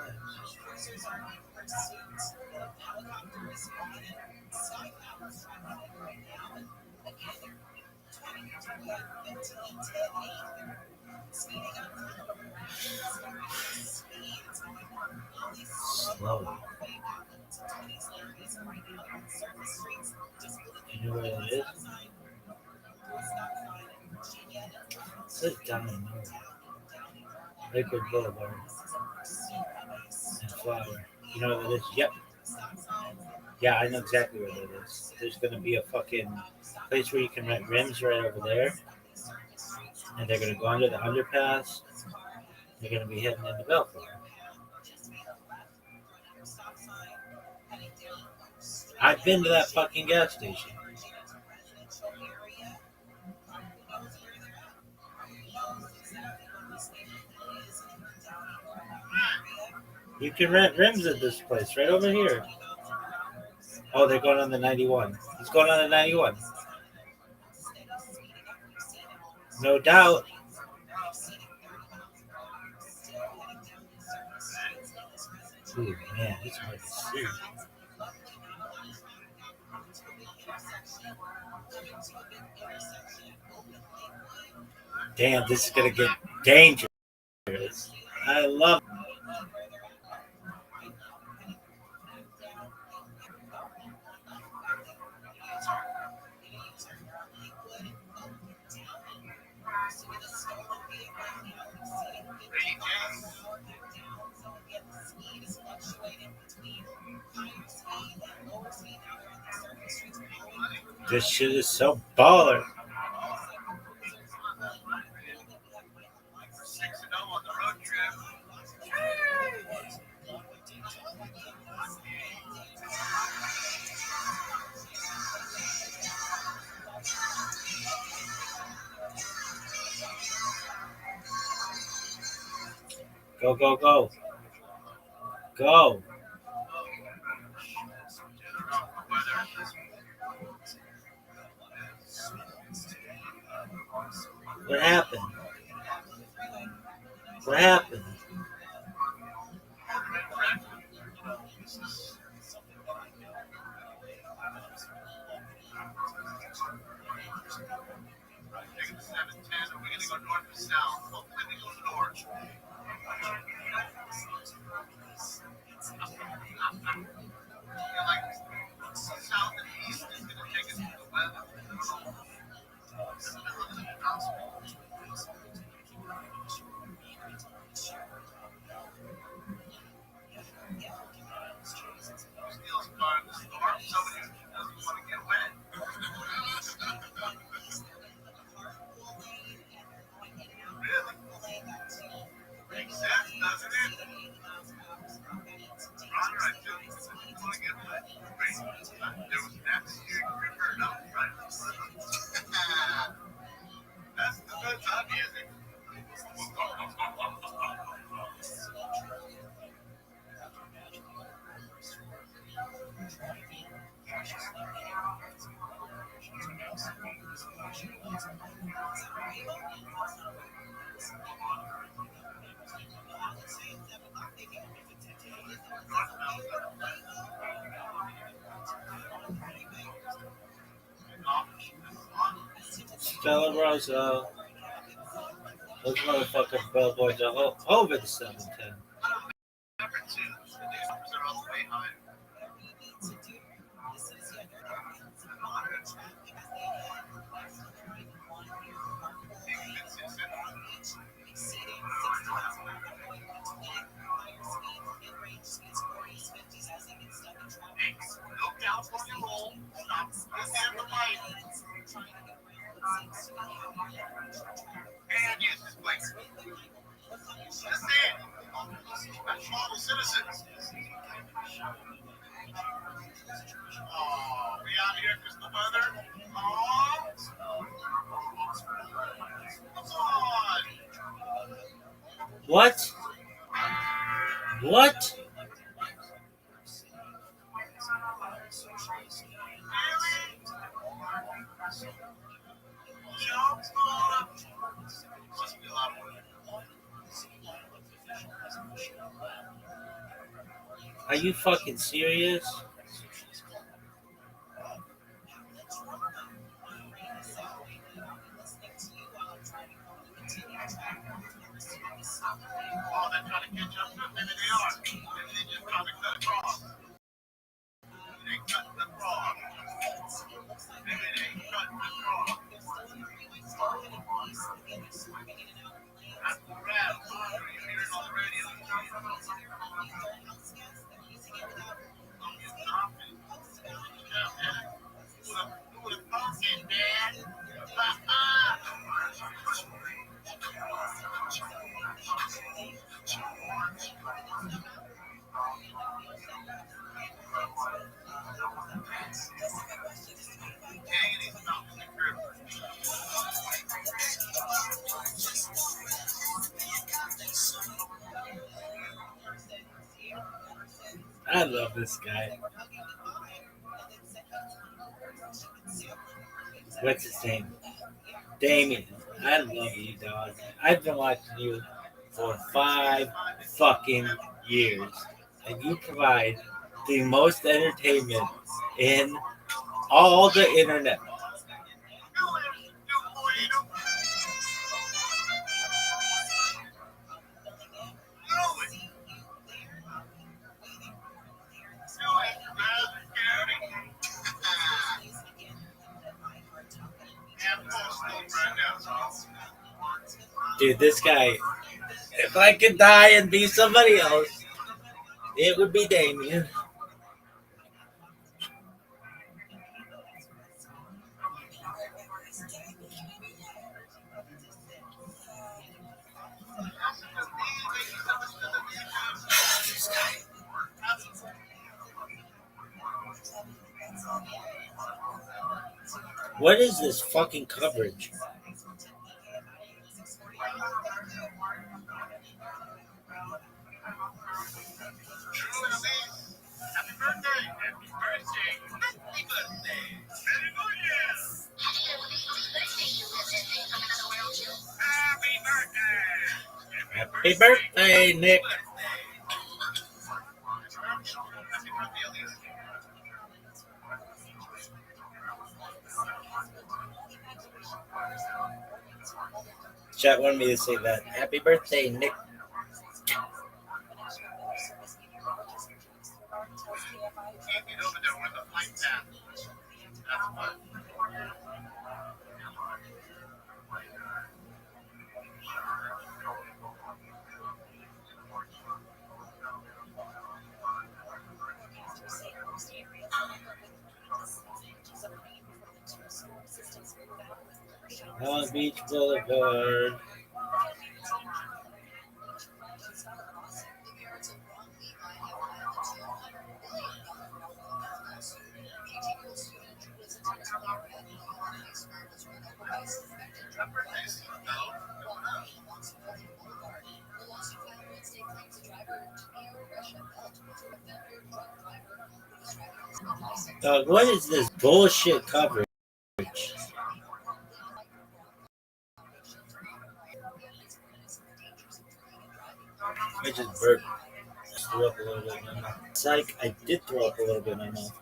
Slow. You know where it is? It's like down in North Lakewood Boulevard and Flower. You know what that is? Yep. Yeah, I know exactly where that is. There's gonna be a fucking place where you can rent rims right over there, and they're gonna go under the underpass. They're gonna be heading into Belfort. I've been to that fucking gas station. You can rent rims at this place right over here. Oh, they're going on the 91. He's going on the 91. No doubt. Ooh, man, it's hard to see. Damn, this is gonna get dangerous. I love. This shit is so baller. Go, go, go. Go. What happened? What happened? Stella Rosa. Those motherfucking bellboys are all over the 710. What? What? Are you fucking serious? Oh, they're trying to catch up. Maybe they are. Maybe they just trying to cut it off. They cut the frog. Maybe they cut the frog. That's the rap. You hear it on the radio. Who would have thought it, Dad? I love this guy. What's his name? Damien. I love you, dog. I've been watching you for 5 fucking years. And you provide the most entertainment in all the internet. Dude, this guy, if I could die and be somebody else, it would be Damien. What is this fucking coverage? Happy birthday, Nick. Chat wanted me to say that. Happy birthday, Nick. Long Beach Boulevard. Dog, what is this bullshit coverage? I just burped. I threw up a little bit in my mouth. Psych, I did throw up a little bit in my mouth.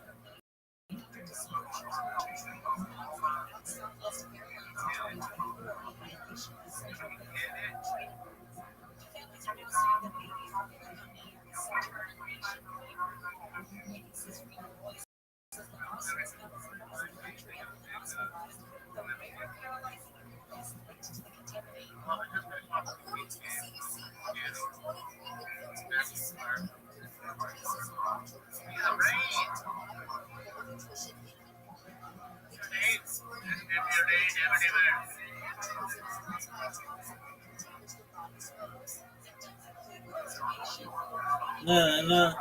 No, no,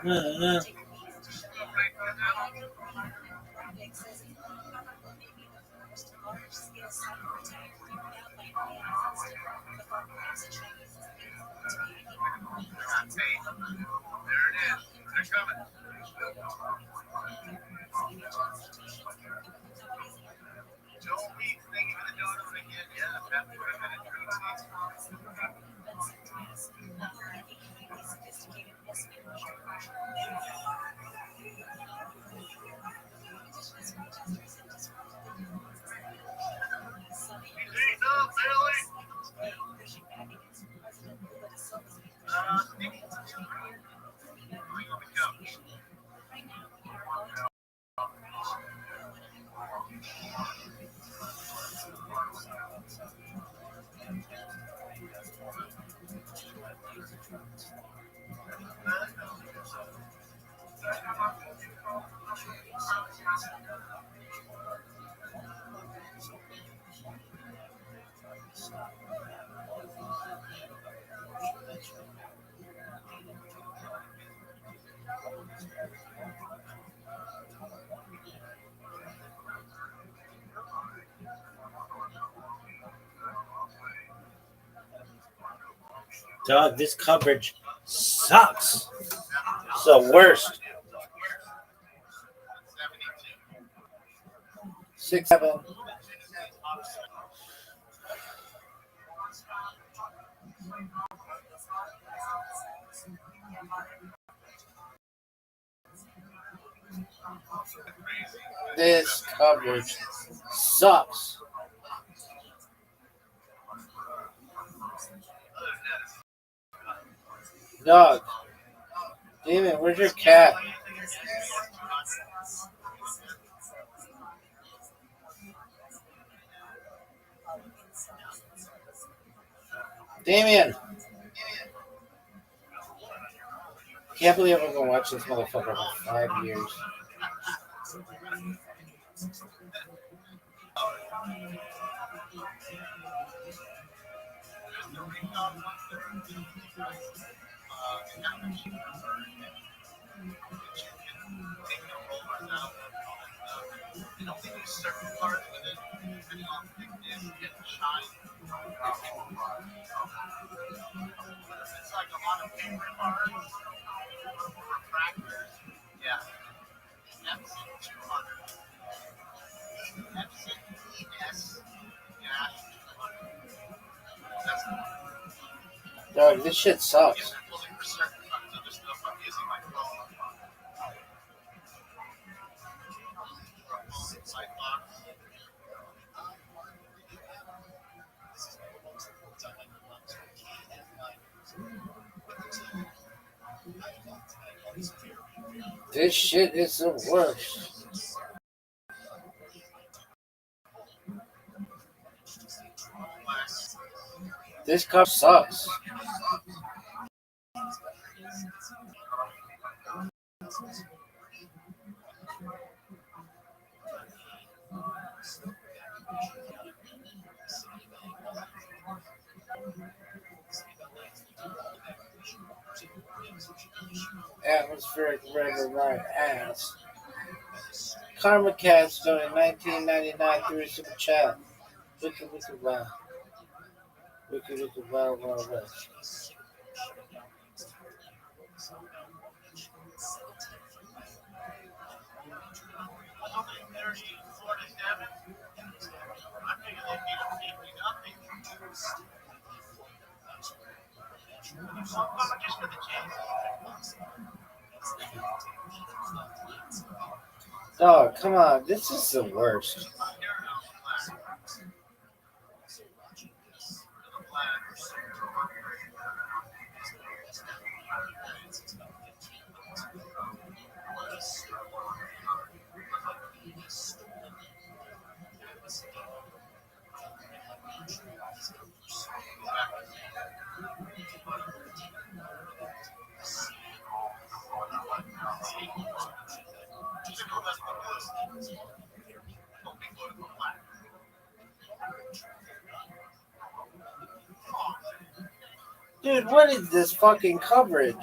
no, no. Dog, this coverage sucks. It's the worst. 6-7. This coverage sucks. Dog. Damon, where's your cat? Damien! Can't believe I've been watching this motherfucker for 5 years. Dog, this shit sucks. This shit is the worst. This cup sucks. Atmospheric red my ass. Karma Cats doing 1999 through super chat. Wicca wicca wow. Wicca wicca wow wow west. Dog, come on. This is the worst. Dude, what is this fucking coverage?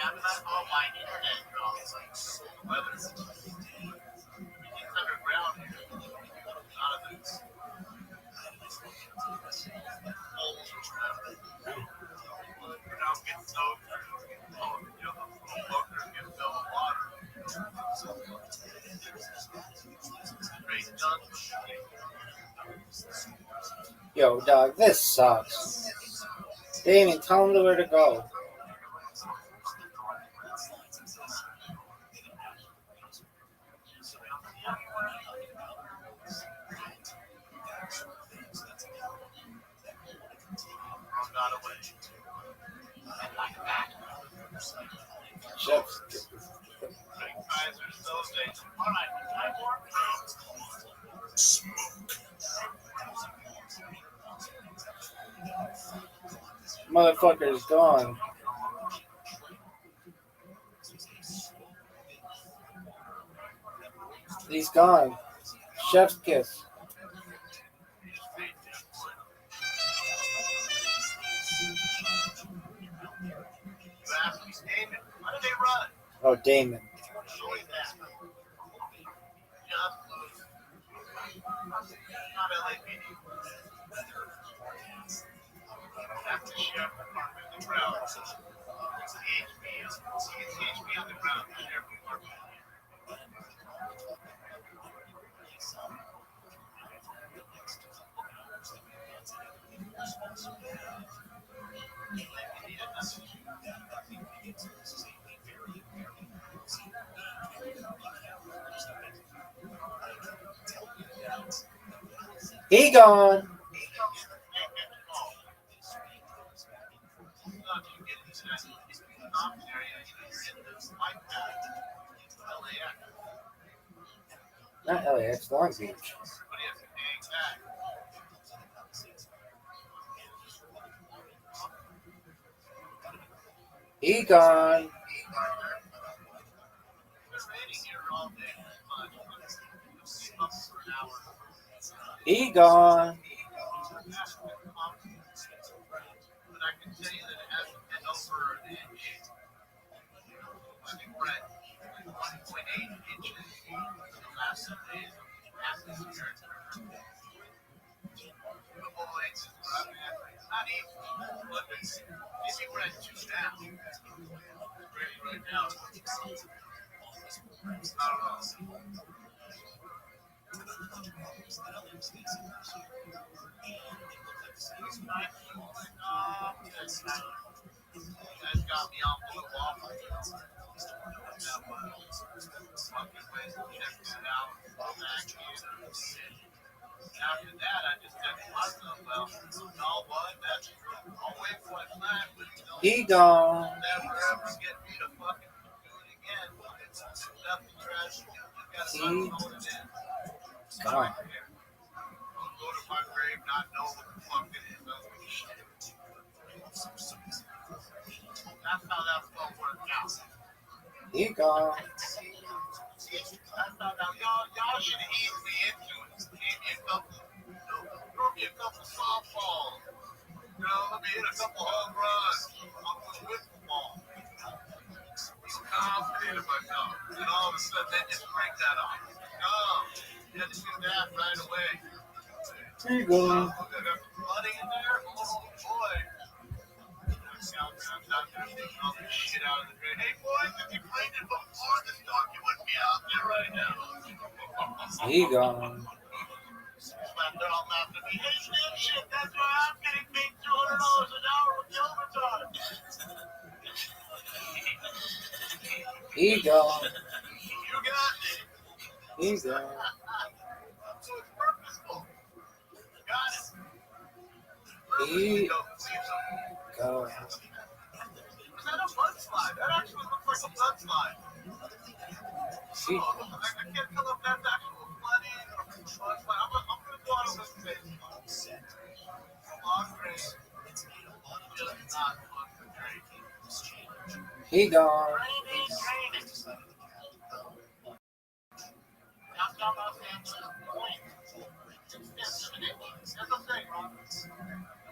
That's all my internet drops. Weather. It's underground here. Out of it. Now get soaked. Oh, you know, the fucker get filled with water. Straight done. Yo, dog, this sucks. Damien, tell him where to go. Chips. Motherfucker's gone. He's gone. Chef's kiss. Oh, Damon. He gone. Not LAX, Long Beach. He gone. He gone. But I can tell you that it hasn't been over an inch. I think we're at 1.8 inches in the last 7 days. Past this year. Not even. But maybe we're at 2 now. Right now. I don't know. That's got me off the wall. After that, I just said to myself, well, you know what? I'll wait for it back, but He gone. never ever get me to fucking do it again. It's nothing trash. You gotta find what it is. Gone. I'll go to my grave, not know what the fuck it is. That's how that's gonna work out. He gone. Y'all should ease me into it. Throw me a couple softballs. You know, let me hit a couple home runs. I'm gonna whip the ball. I'm confident in myself. And all of a sudden, that just breaks that off. No, you have to do that right away. Here you go. Money in there? Oh, boy. I'm not going to take all this shit out of the drain. Hey, boys, if you played it before this dog, you wouldn't be out there right now. He gone. Slapped it all laughing at me. Hey, Slim shit, that's why I'm getting paid $200 an hour with the overtime. He gone. You got me. He gone. So it's purposeful. Got it. He gone. Was that a mudslide? That actually looks like a mudslide. She, I can't tell if that's actual flooding or mudslide. I'm going to go out on this face. Long grade. Just not on the grade. he gone. Training. Downtown Los Angeles, point. That's a thing, Ron.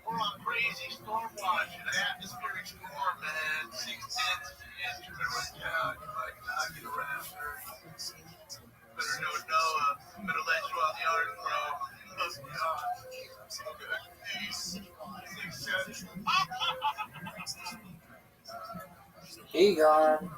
We're on grade storm watch and atmospheric storm, man. 610, and you better look out. You might not get around her. Better know Noah. Better let you on the art, bro. Oh, God. Okay. These 610. Egon.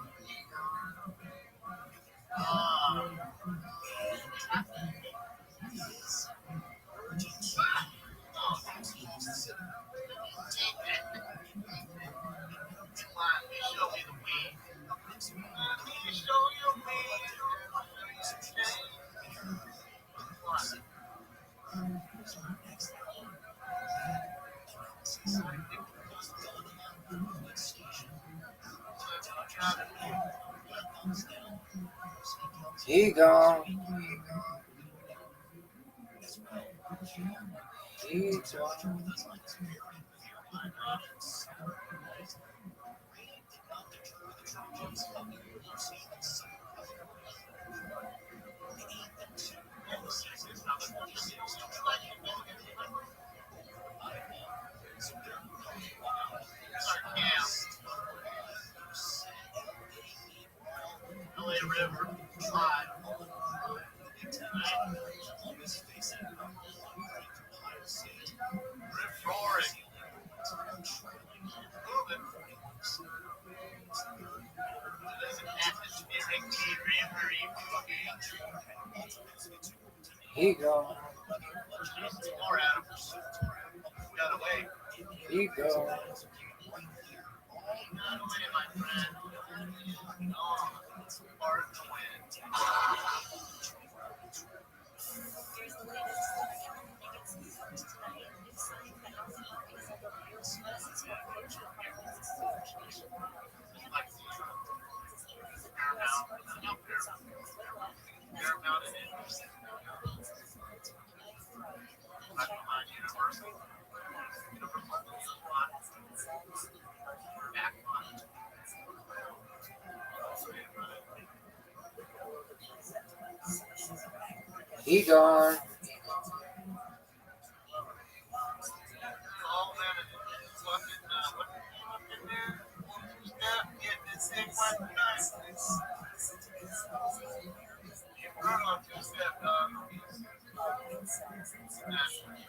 Show me the weed. Let me show you Egon. Egon. LA River. Slide. Rip roaring. Moving. There's an atmospheric river. Egon. More Adam. Got away. Egon. Got away, my friend. Oh, part of the wind. Paramount and Universal. Back on. Egon. All that fucking up in there. Step, get this thing wet nice. Run on two step, dog.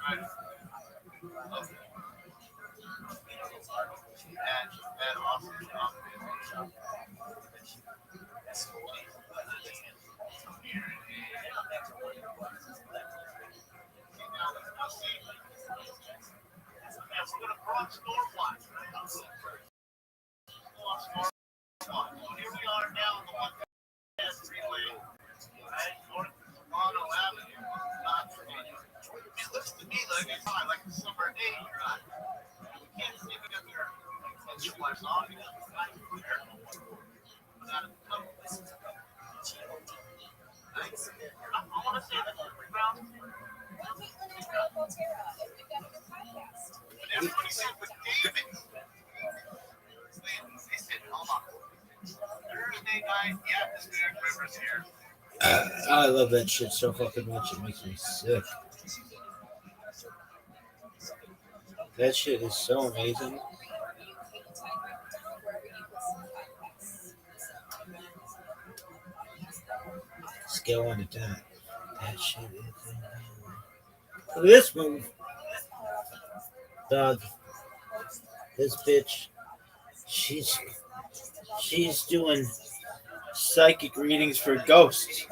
Right. That awesome job. Yeah, we're gonna cross storm watch. Here we are now on the 1 freeway, right north of Solano Avenue. It looks to me like it's high, like a summer day drive. We can't see because there are two lights on because it's not clear. But out of the tunnel. I want to say that the ground. But everybody said with David. They said, hold on. Thursday night, the atmospheric river's here. I love that shit so fucking much. It makes me sick. That shit is so amazing. Scale 1 to 10. That shit is amazing. Look at this move. Dog. This bitch. She's doing psychic readings for ghosts.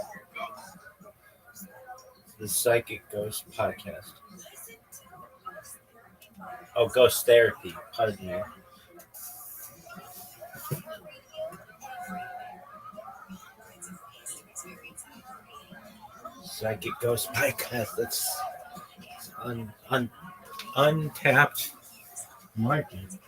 The Psychic Ghost Podcast. Oh, Ghost Therapy. Pardon me. Psychic Ghost Podcast. That's untapped market.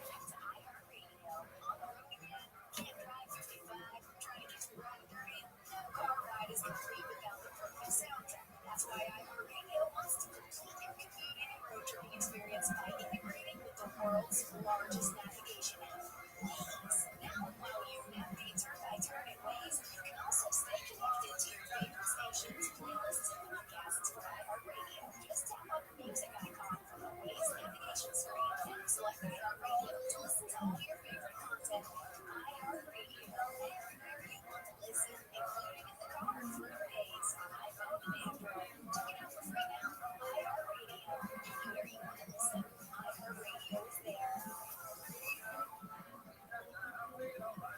all your favorite content on iHeartRadio. Anywhere you want to listen, including in the car, for days on iPhone and Android. Check it out for free now. iHeartRadio. Anywhere you want to listen, iHeartRadio is there.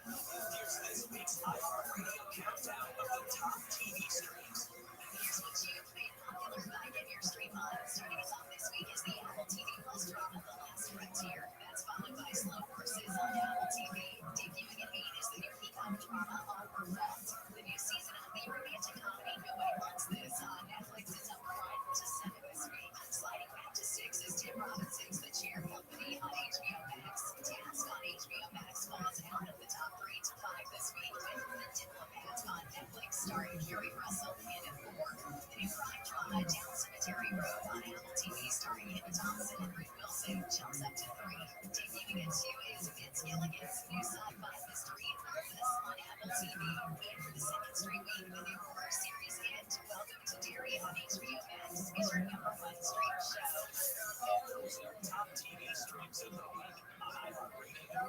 Here's this week's iHeartRadio countdown of the top TV streams. Here's what you've made popular by getting your stream on. Starting us off this week is the Apple TV Plus drama, The Last Frontier. That's followed by Slow Horses on Apple TV. Debuting at 8 is the new Peacock drama, All We're Left. The new season of the romantic comedy Nobody Wants This on Netflix is up 5 to 7 this week. Sliding back to 6 is Tim Robinson's The Cheer Company on HBO Max. Task on HBO Max falls out of the top 3 to 5 this week with The Diplomat on Netflix starring Kerry Russell and at 4. The new crime drama Down Cemetery Road on Apple TV starring Emma Thompson and Rick Wilson jumps up to 3. Debuting at 2 is Vince Gilligan's new sci-fi mystery Purpose on Apple TV. And for the second straight week, the new horror series It, Welcome to Derry on HBO Max is your #1 stream show. Those are top TV streams of the week on iHeartRadio.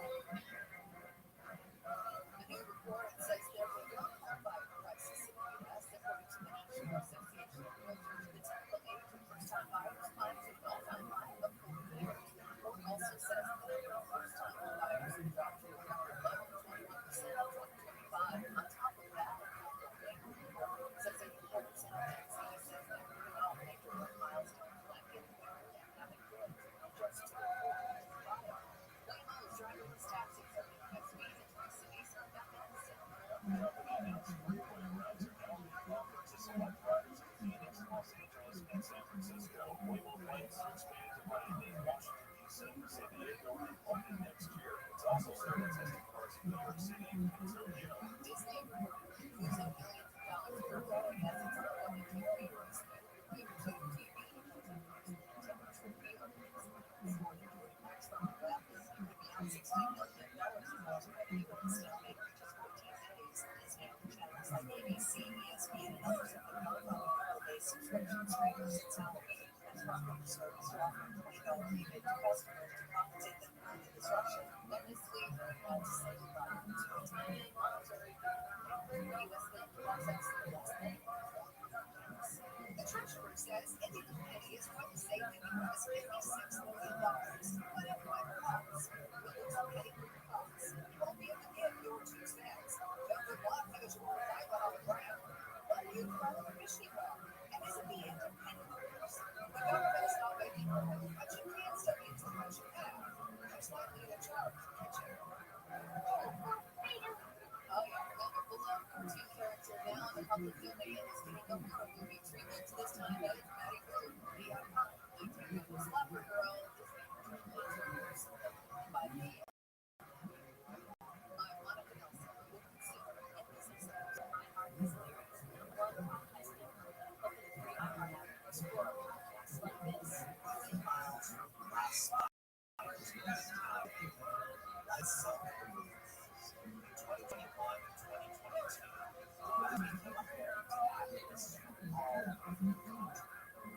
A new report says there will be a home buyer crisis in the U.S. according to the National Association of Realtors. The typical age of first-time buyers climbs to 12.5 of 4 years. The report also says the number of first-time buyers will drop to a record low of 21% in 2025. On top of that, the report says 84% of taxis says they will be all paperwork milestone collected where economic growth just to the trial. Waymo's driverless taxis are the U.S. cities and three cities are back on the sale. Phoenix, Los Angeles, and San Francisco. Waymo plans to expand to Miami, Washington, D.C., San Diego, and Portland next year. It's also started testing cars in New York City and Toronto. Disney reportedly lose $1 billion per growing as its logo and TV rights. YouTube TV attempts to reveal Max from the web is going to be on $16 million in lost revenue and still make just 14 days. Disney channels like ABC, ESPN, and others have been notified of based subscription streamers since Halloween. As property service are offering $20 rebate to customers to compensate them for the disruption. And this week, to say goodbye to a tiny voluntary the U.S. land process the last thing. The Treasurer says Indian Committee is going to save the U.S. $56 million. Whatever it costs, will it's okay for your costs. You won't be able to get your 2 cents. Don't block because you won't find one on the ground. But you follow the fishing well. And isn't the independent workers? The government is not making more money, but you can't step into what you have. There's likely a charge to catch you. Oh yeah, welcome below. Cartoon character now in the public domain is getting a horror movie treatment. This time that is Maddie Bird. The iconic 1950s slapper girl is by the Monica Nelson, Wilton Singer, and business leaders on iHeart is lyrics. One podcast network, open the free iHeart app and explore podcasts like this. 10 miles from last spot. That's so cool. 2021 and 2022.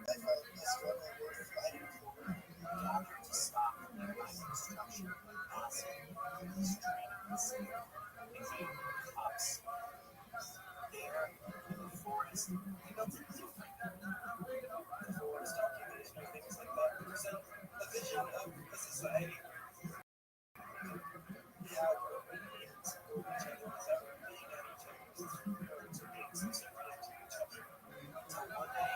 The struggle we're fighting for, gathered to stop by construction, acid, trains, became cops. There, in the forest, we built a new the forest architects do things like that represent a vision of a society. How obedient each other is ever being at each other's words or being sensitive to each other. Until one day,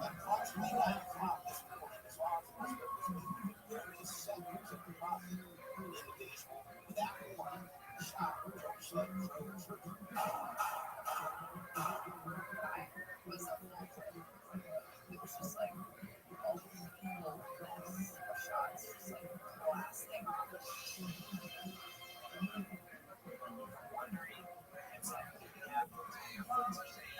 approximately 9 o'clock this morning, as law enforcement there is 7 years of the body. An individual without warning shot George Floyd. Was a full trip. It was just like multiple shots. It was like blasting. Wondering exactly what happened.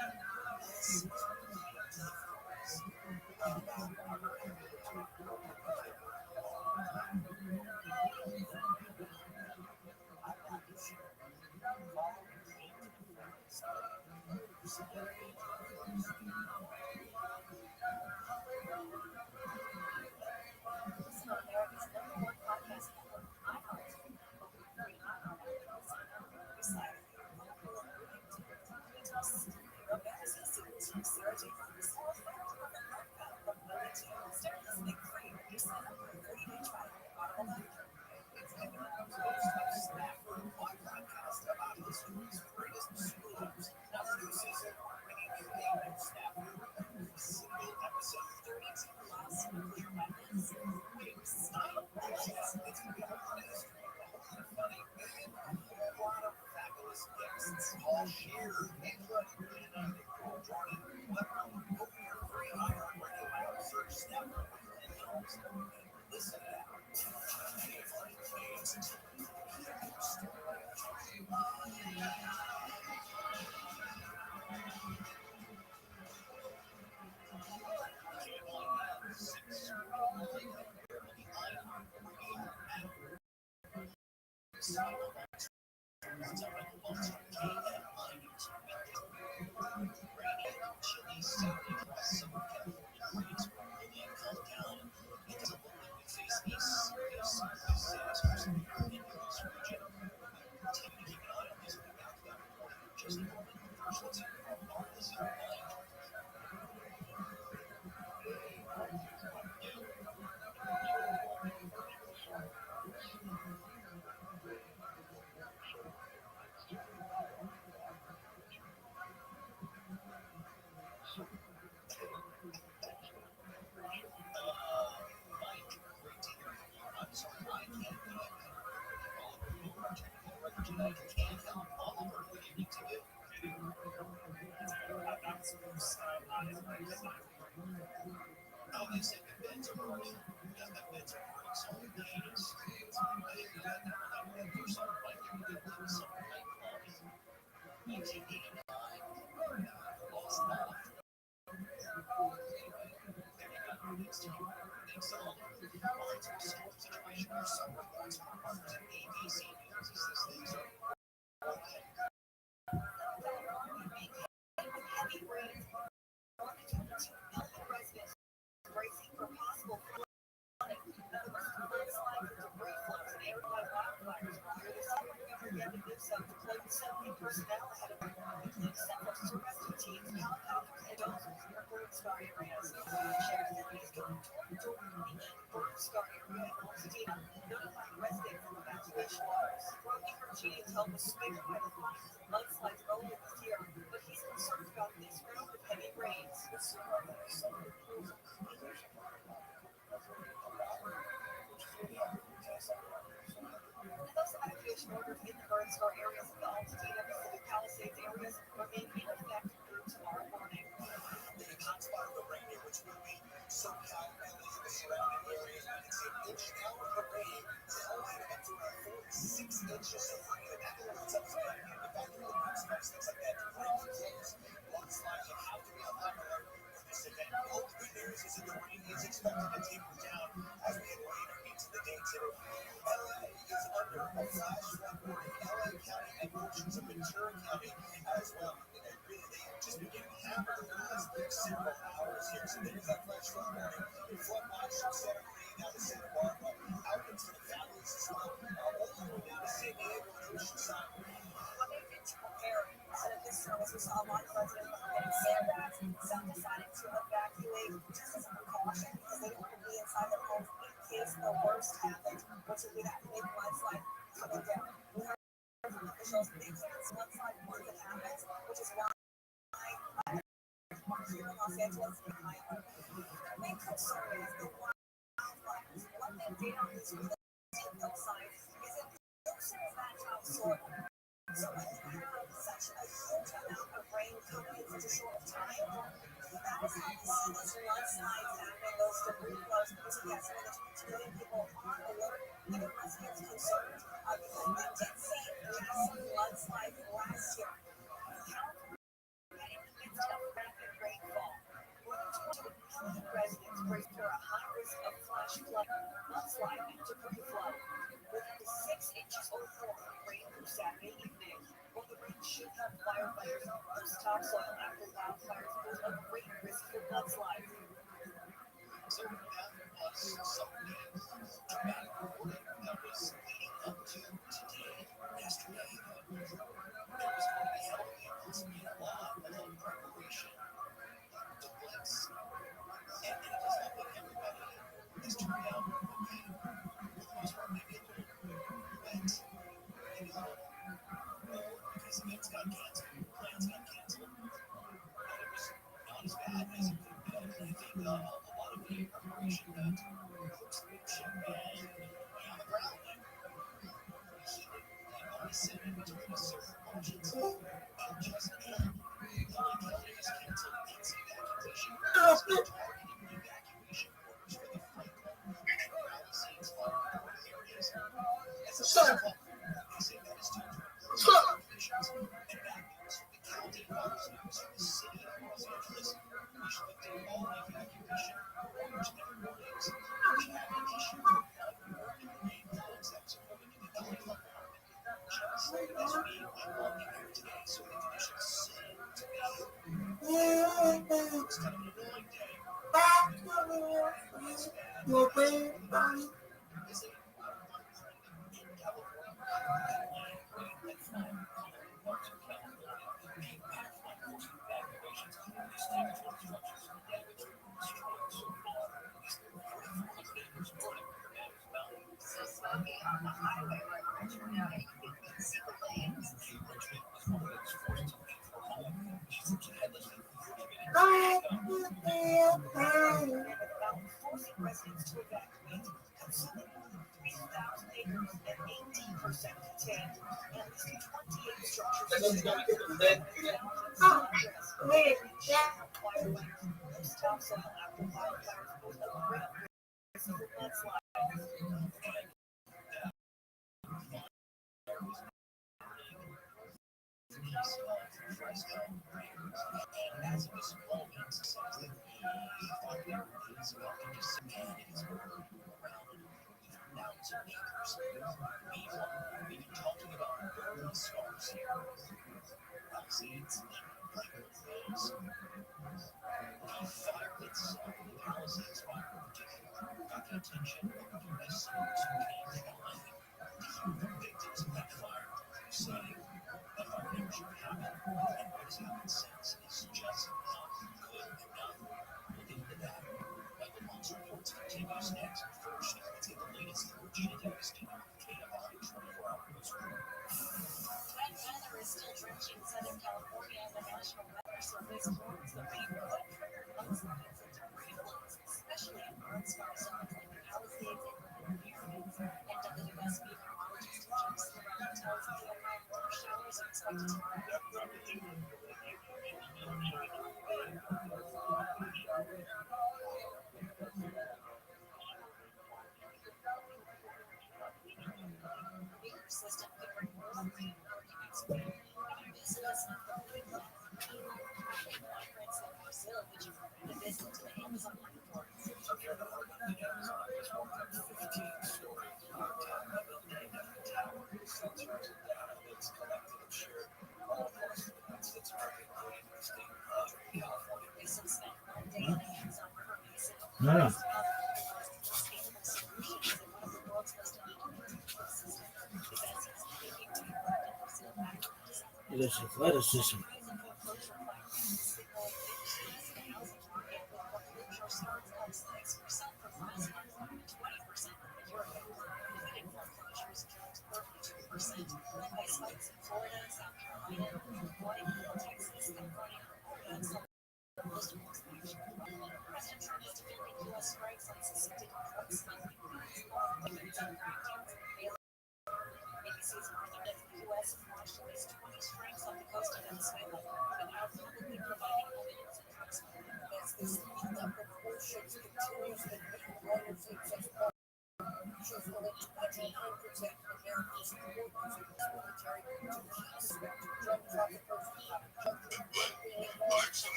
Athleticism.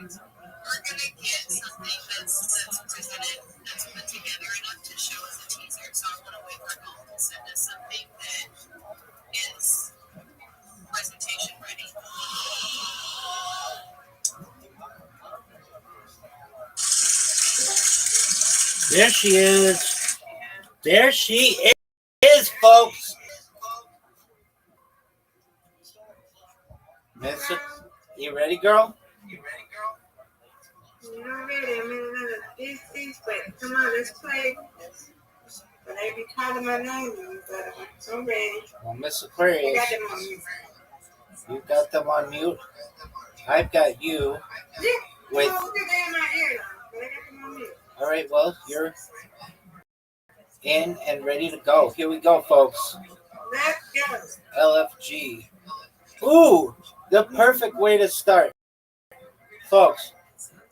We're gonna get something that's presented, that's put together enough to show as a teaser. So I want to wait for Colin to send us something that is presentation ready. There she is. There she is, folks. Miss, you ready, girl? Not ready. I'm in another DC split. Come on, let's play. But they be calling my name, but I'm ready. Well, Miss I Aquarius, got them on mute. you got them on mute. I've got you Yeah, with. look at that in my ear now. But I got them on mute. All right, well, you're in and ready to go. Here we go, folks. Let's go. LFG. Ooh, the perfect way to start. Folks,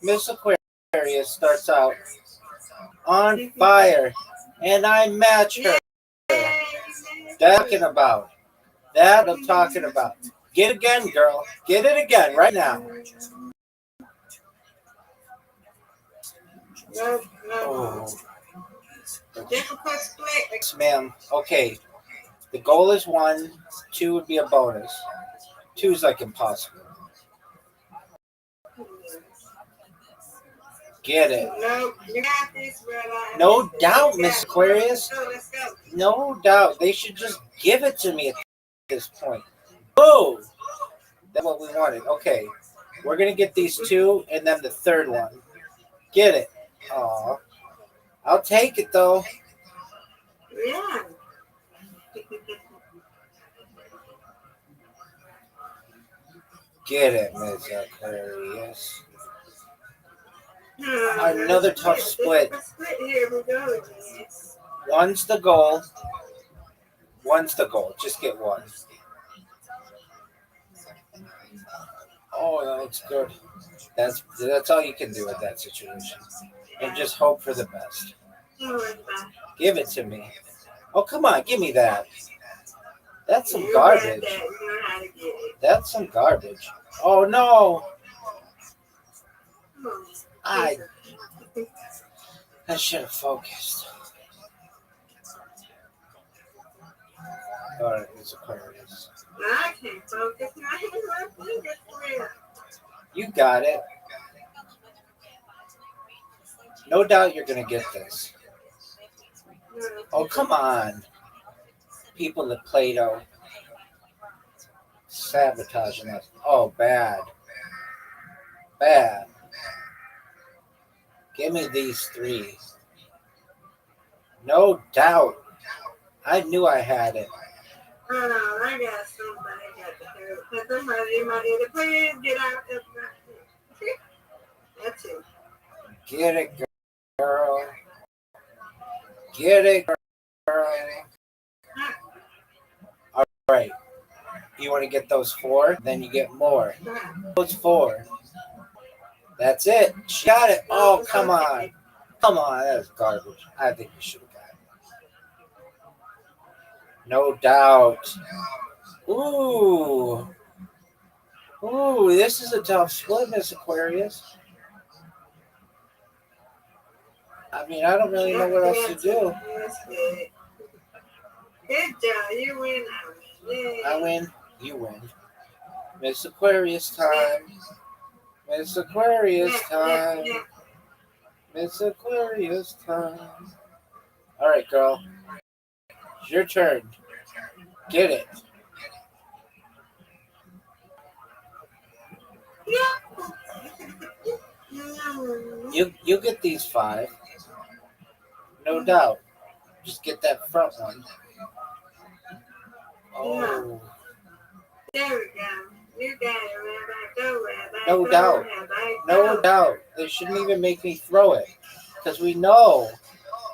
Miss Aquarius starts out on fire. And I match her. Talking about. That I'm talking about. Get it again, girl. Get it again right now. No. Oh. Difficult split. Yes, ma'am. Okay. The goal is 1. 2 would be a bonus. 2 is like impossible. Get it. No, you got this, brother. No doubt, Miss Aquarius. Let's go. No doubt. They should just give it to me at this point. Boom! That's what we wanted. Okay. We're going to get these 2 and then the third one. Get it. Aw. I'll take it, though. Yeah. Get it, Miss Aquarius. Another tough split. Here we go. 1's the goal. 1's the goal. Just get 1. Oh, that looks good. That's all you can do with that situation. And just hope for the best. Give it to me. Oh, come on. Give me that. That's some garbage. That's some garbage. Oh, no. I should have focused. All right, it's Aquarius. I can't focus. I hit my finger for You got it. No doubt you're going to get this. Oh, come on. People at Play-Doh. Sabotaging us. Oh, bad. Bad. Give me these 3. No doubt. I knew I had it. Hold on, I got somebody got to help. Because somebody in my ear, please get out of my ear. That's it. Get it, girl. Get it, girl. All right. You want to get those 4? Then you get more. Those 4. That's it. She got it. Oh, come on. Come on. That's garbage. I think you should have got it. No doubt. Ooh. Ooh, this is a tough split, Miss Aquarius. I mean, I don't really know what else to do. Good job. You win. I win. You win. Miss Aquarius time. Miss Aquarius time. Miss Aquarius time. All right, girl. It's your turn. Get it. You get these 5. No doubt. Just get that front one. Oh. There we go. You got it, Rabbi. Go, Rabbi. No doubt. No doubt. They shouldn't even make me throw it. Because we know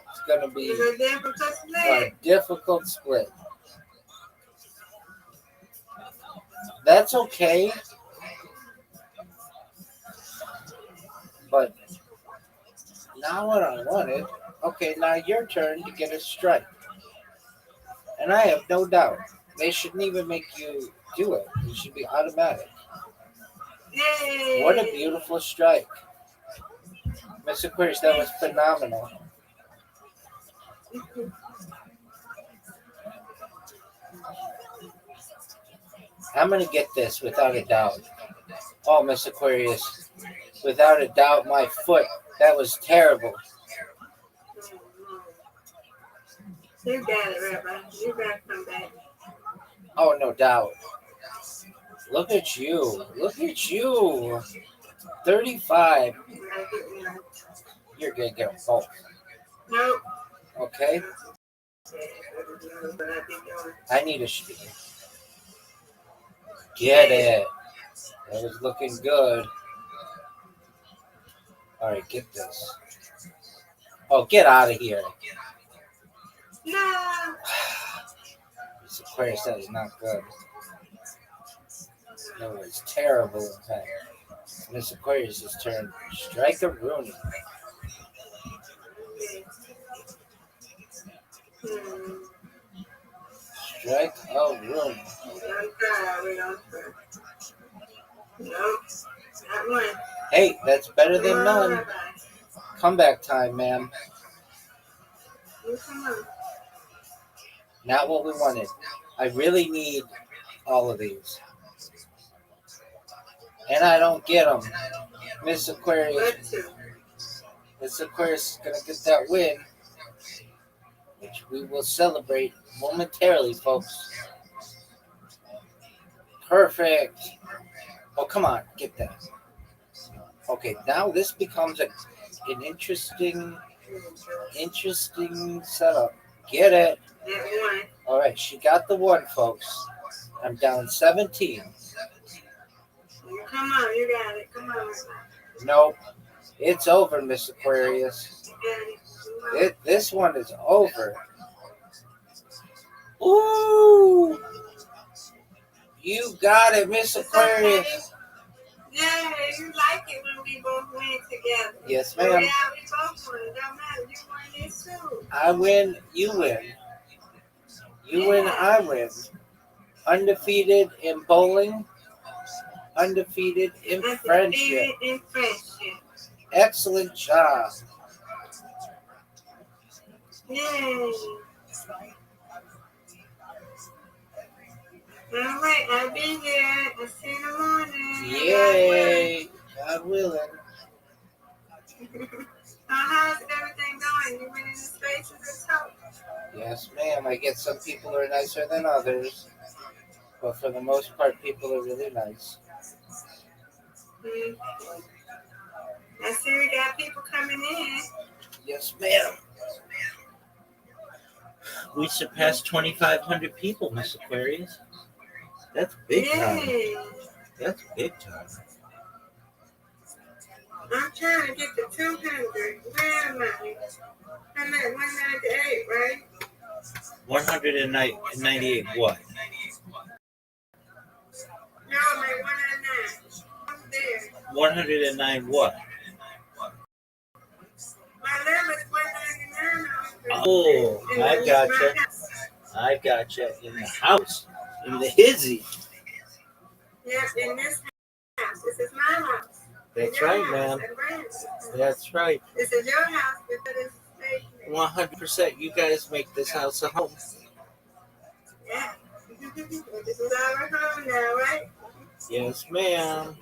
it's going to be a difficult split. That's okay. But not what I wanted. Okay, now your turn to get a strike. And I have no doubt. They shouldn't even make you do it. It should be automatic. Yay. What a beautiful strike. Miss Aquarius, that was phenomenal. I'm going to get this without a doubt. Oh, Miss Aquarius, without a doubt, my foot, that was terrible. You got it, Rabbi. You got to come back. Oh, no doubt. Look at you. Look at you. 35. You're going to get them both. Nope. Okay? I need a stream. Get it. That was looking good. All right, get this. Oh, get out of here. No. This Aquarius, that is not good. No, it's terrible, in fact. Miss Aquarius' turn. Strike a Rooney. Strike a room. Nope, not one. Hey, that's better than none. Comeback time, ma'am. Not what we wanted. I really need all of these. And I don't get them. Miss Aquarius. Miss Aquarius is going to get that win, which we will celebrate momentarily, folks. Perfect. Oh, come on. Get that. Okay, now this becomes an interesting setup. Get it. All right, she got the one, folks. I'm down 17. Come on, you got it. Come on. Nope. It's over, Miss Aquarius. This one is over. Ooh! You got it, Miss Aquarius. Yeah, you like it when we both win together. Yes, ma'am. Yeah, we both win. It don't matter. You win this too. I win, you win. You win, I win. Undefeated in bowling. Undefeated in friendship. Excellent job. Yay. All right, I'll be there. I'll see you in the morning. Yay. God willing. How's everything going? You went in the spaces or something? Yes, ma'am. I get some people are nicer than others. But for the most part, people are really nice. I see we got people coming in. Yes, ma'am. We surpassed 2,500 people, Miss Aquarius. That's big time. That's big time. I'm trying to get to 200. Where am I? I'm at 198, right? 198 what? No, I'm at 109. I'm there. 109 what? My level is 199. Oh, I gotcha. I gotcha. In the house. In the hizzy. Yes, in this house. This is my house. That's right, ma'am. That's right. This is your house, but this is 100%. You guys make this house a home. Yeah. This is our home now, right? Yes, ma'am.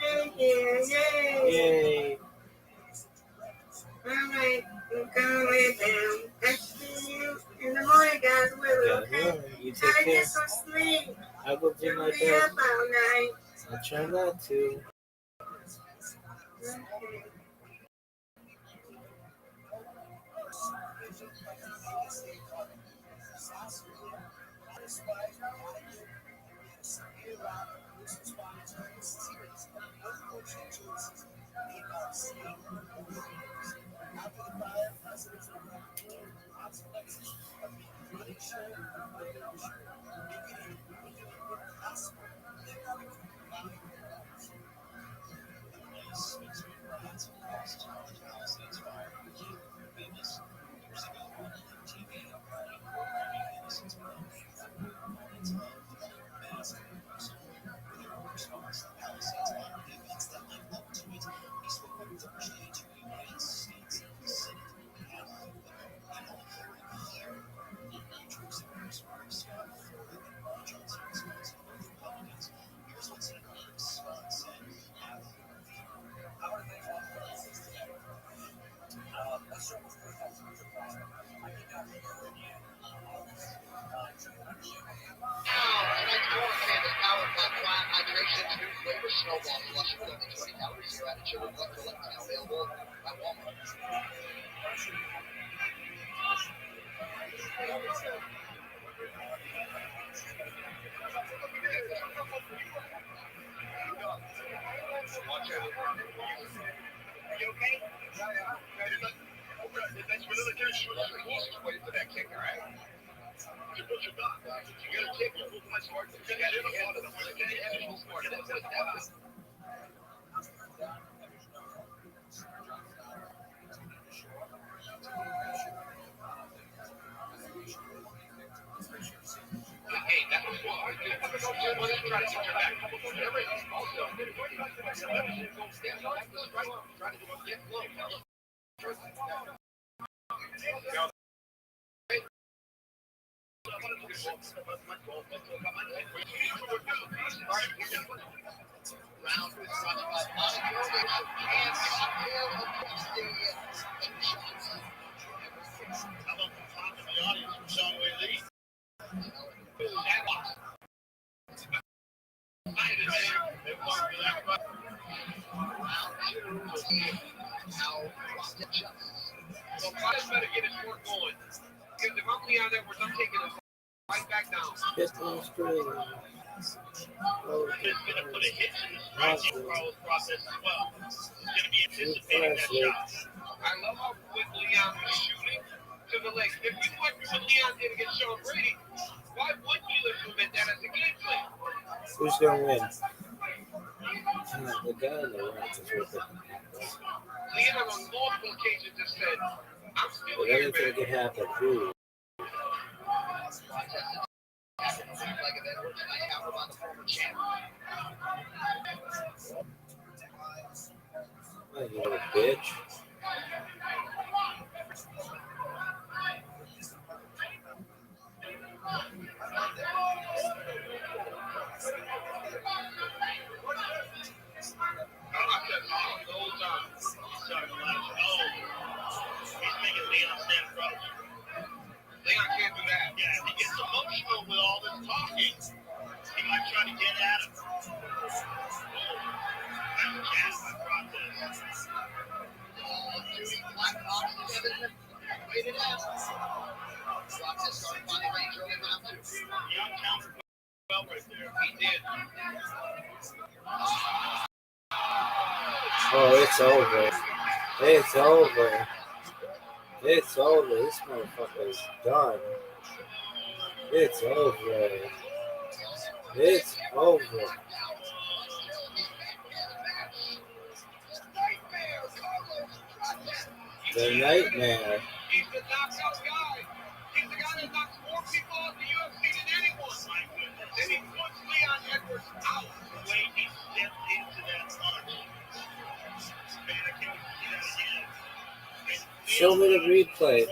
Thank you. Yay. Yay. All right. We're going way down. I see you in the morning, guys. Okay? You take Try to care. get some sleep. I will do my Be up best. all night. I'll try not to. Okay. try to get your back. Also, try to get low. Round was brought to you by Montgomery and cocktail across the shots. How about the top of the audience from Sean Lee? So Price better get his work going. Because if I'm Leon Edwards, I'm taking it right back down. It's Australia. Oh, It's going to put a hit in the striking Carlos process as well. He's going to be anticipating that shot. I love how quick Leon was shooting to the legs. If you went what Leon did against Sean Brady, why wouldn't you implement that as a game plan? who's gonna win? The guy in the right is with it. Leon on multiple occasions just said, I'm still If here, anything man. can happen, who? Oh, you little bitch. Leon can't do that. Yeah, if he gets emotional with all this talking, he might try to get at him. That's my process. Judy Black Box 7 waited out. Process started by the range early round 2. Young counter well right there. He did. Oh, it's over. It's over. It's over. This motherfucker's done. It's over. It's over. The nightmare. He's the knockout guy. He's the guy that knocks more people out the UFC than anyone. And he puts Leon Edwards out. The way he stepped into that punch. Man, I can't see that again. Show me the replay.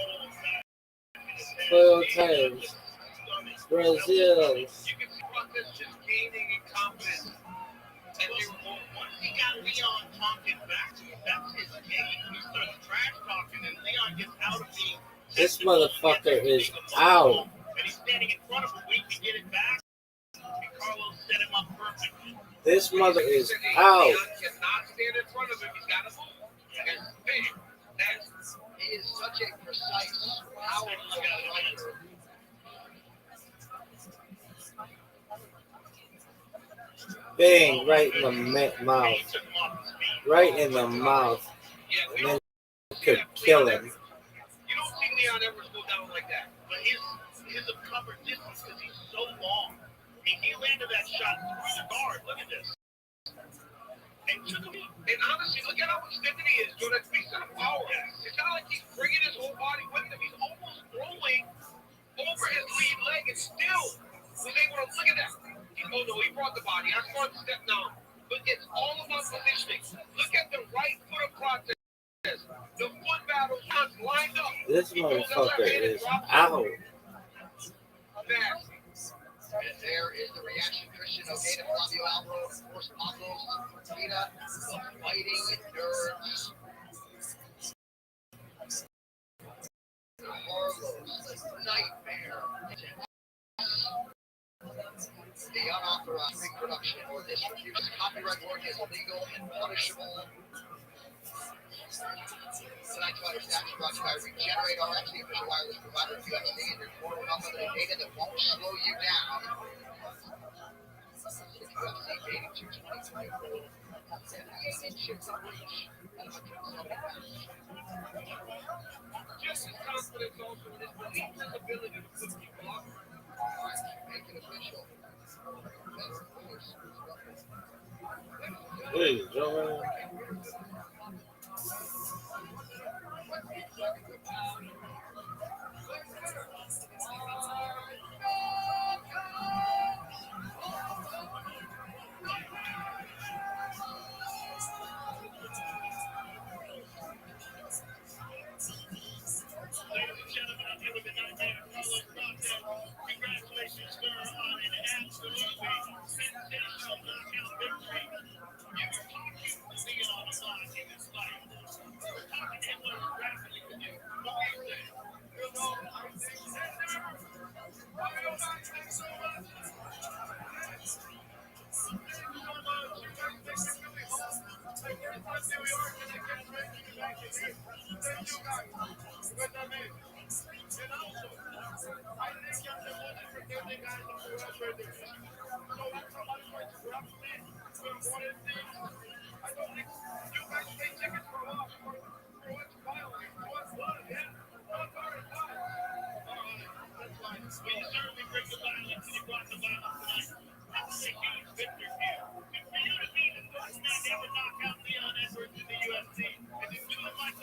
12 times. Brazil. You can see Process just gaining in confidence. And they were more once he got Leon talking back to him, that's his game. He starts trash talking, and Leon gets out of being. This motherfucker is out. And he's standing in front of him, waiting to get it back. And Carlos set him up perfectly. This mother is Leon out. cannot stand in front of him. He's got to move. And bang. That's He is such a precise, powerful fighter. Bang, right in the mouth. Right in the mouth. And then could kill him. You don't see Leon Edwards go down like that. But his cover distance, because he's so long. He landed that shot through the guard. Look at this. And honestly, look at how extended he is. So that speaks to the power. It's not like he's bringing his whole body with him. He's almost throwing over his lead leg and still was able to look at that. He brought the body. I saw him step down. But it's all about positioning. Look at the right foot of Process. The foot battle shots lined up. This motherfucker is out. Fast. And there is the reaction. Christian Ogata, Flavio Alvaro, of course, Pablo Tina, the fighting nerds. Carlos, nightmare. The unauthorized reproduction or distribution. Copyright work is illegal and punishable. Tonight's Fighter Stats brought to you by Regenerate RX, the official wireless provider of UFC, and your core with unlimited data that won't slow you down. UFC dating 224. 78 inches of reach. And 170 pounds. Just his confidence also in his belief, his ability to put people up. Alright, make it official. Better force. Please, Joe.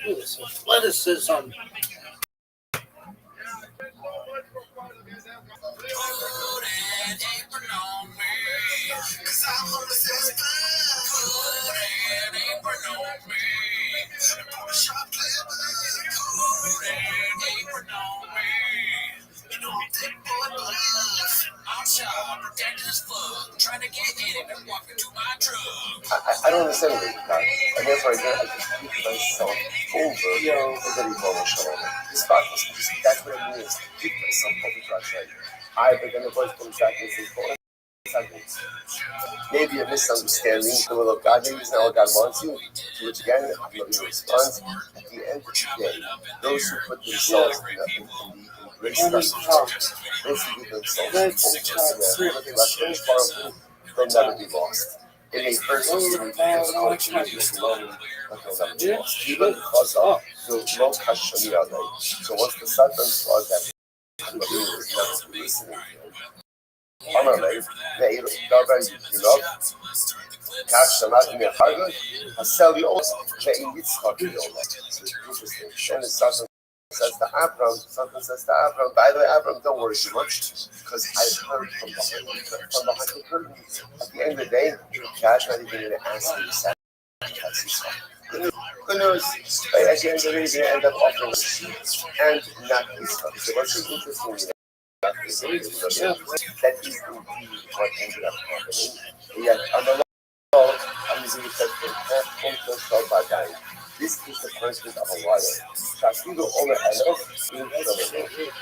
Ooh, some athleticism. I don't understand what you got. And therefore, I just beat myself over for the Ribono Shalom. This that's what it means. Beat myself over to Hashem. But then the voice comes back and says, maybe a misunderstanding the will of God. Maybe it's not what God wants you to, which again, I'm not going to respond. At the end of the day, those who put themselves in the grace structure, those who give themselves they'll never be lost. It may first be alone, but they'll never be lost. Even because of the low kashamir. So once the Satan saw that, the was never listening to him. Amalei, Meir, Davan, Yilov, Kash Shamat Mechagos, Haseli also, Ve'in Yitzchak Yilov. So it's interesting. And the Satan says to Abram, by the way, Abram, don't worry too much, because I heard from behind the curtain. At the end of the day, God's not even going to ask you to sacrifice Yisrael. Good news. At the end of the day, you're going to end up offering sheep and not Yisrael. So what's interesting that is indeed what ended up happening. Yet, on the law, I'm using it as this is the punishment of a liar.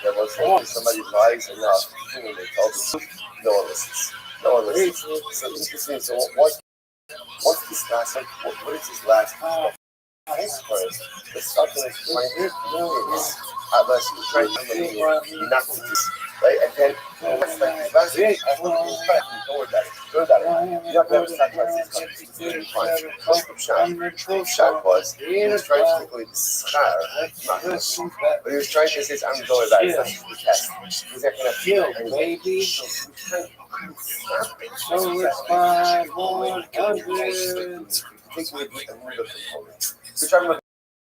There was somebody lies enough, they tell the truth, no one listens. So interesting. So what's this last one? What is this last one? This first, the Satan is trying to trying to not to this, right? And then what's like this last thing? Don't worry about it. You don't have to sacrifice this country. It's fine. Pshat was he was trying to take away the schar, but he was trying to say, I'm going about it. It's not just the test. He's not going to feel it, baby. So it's 500. Take away another component. So talking about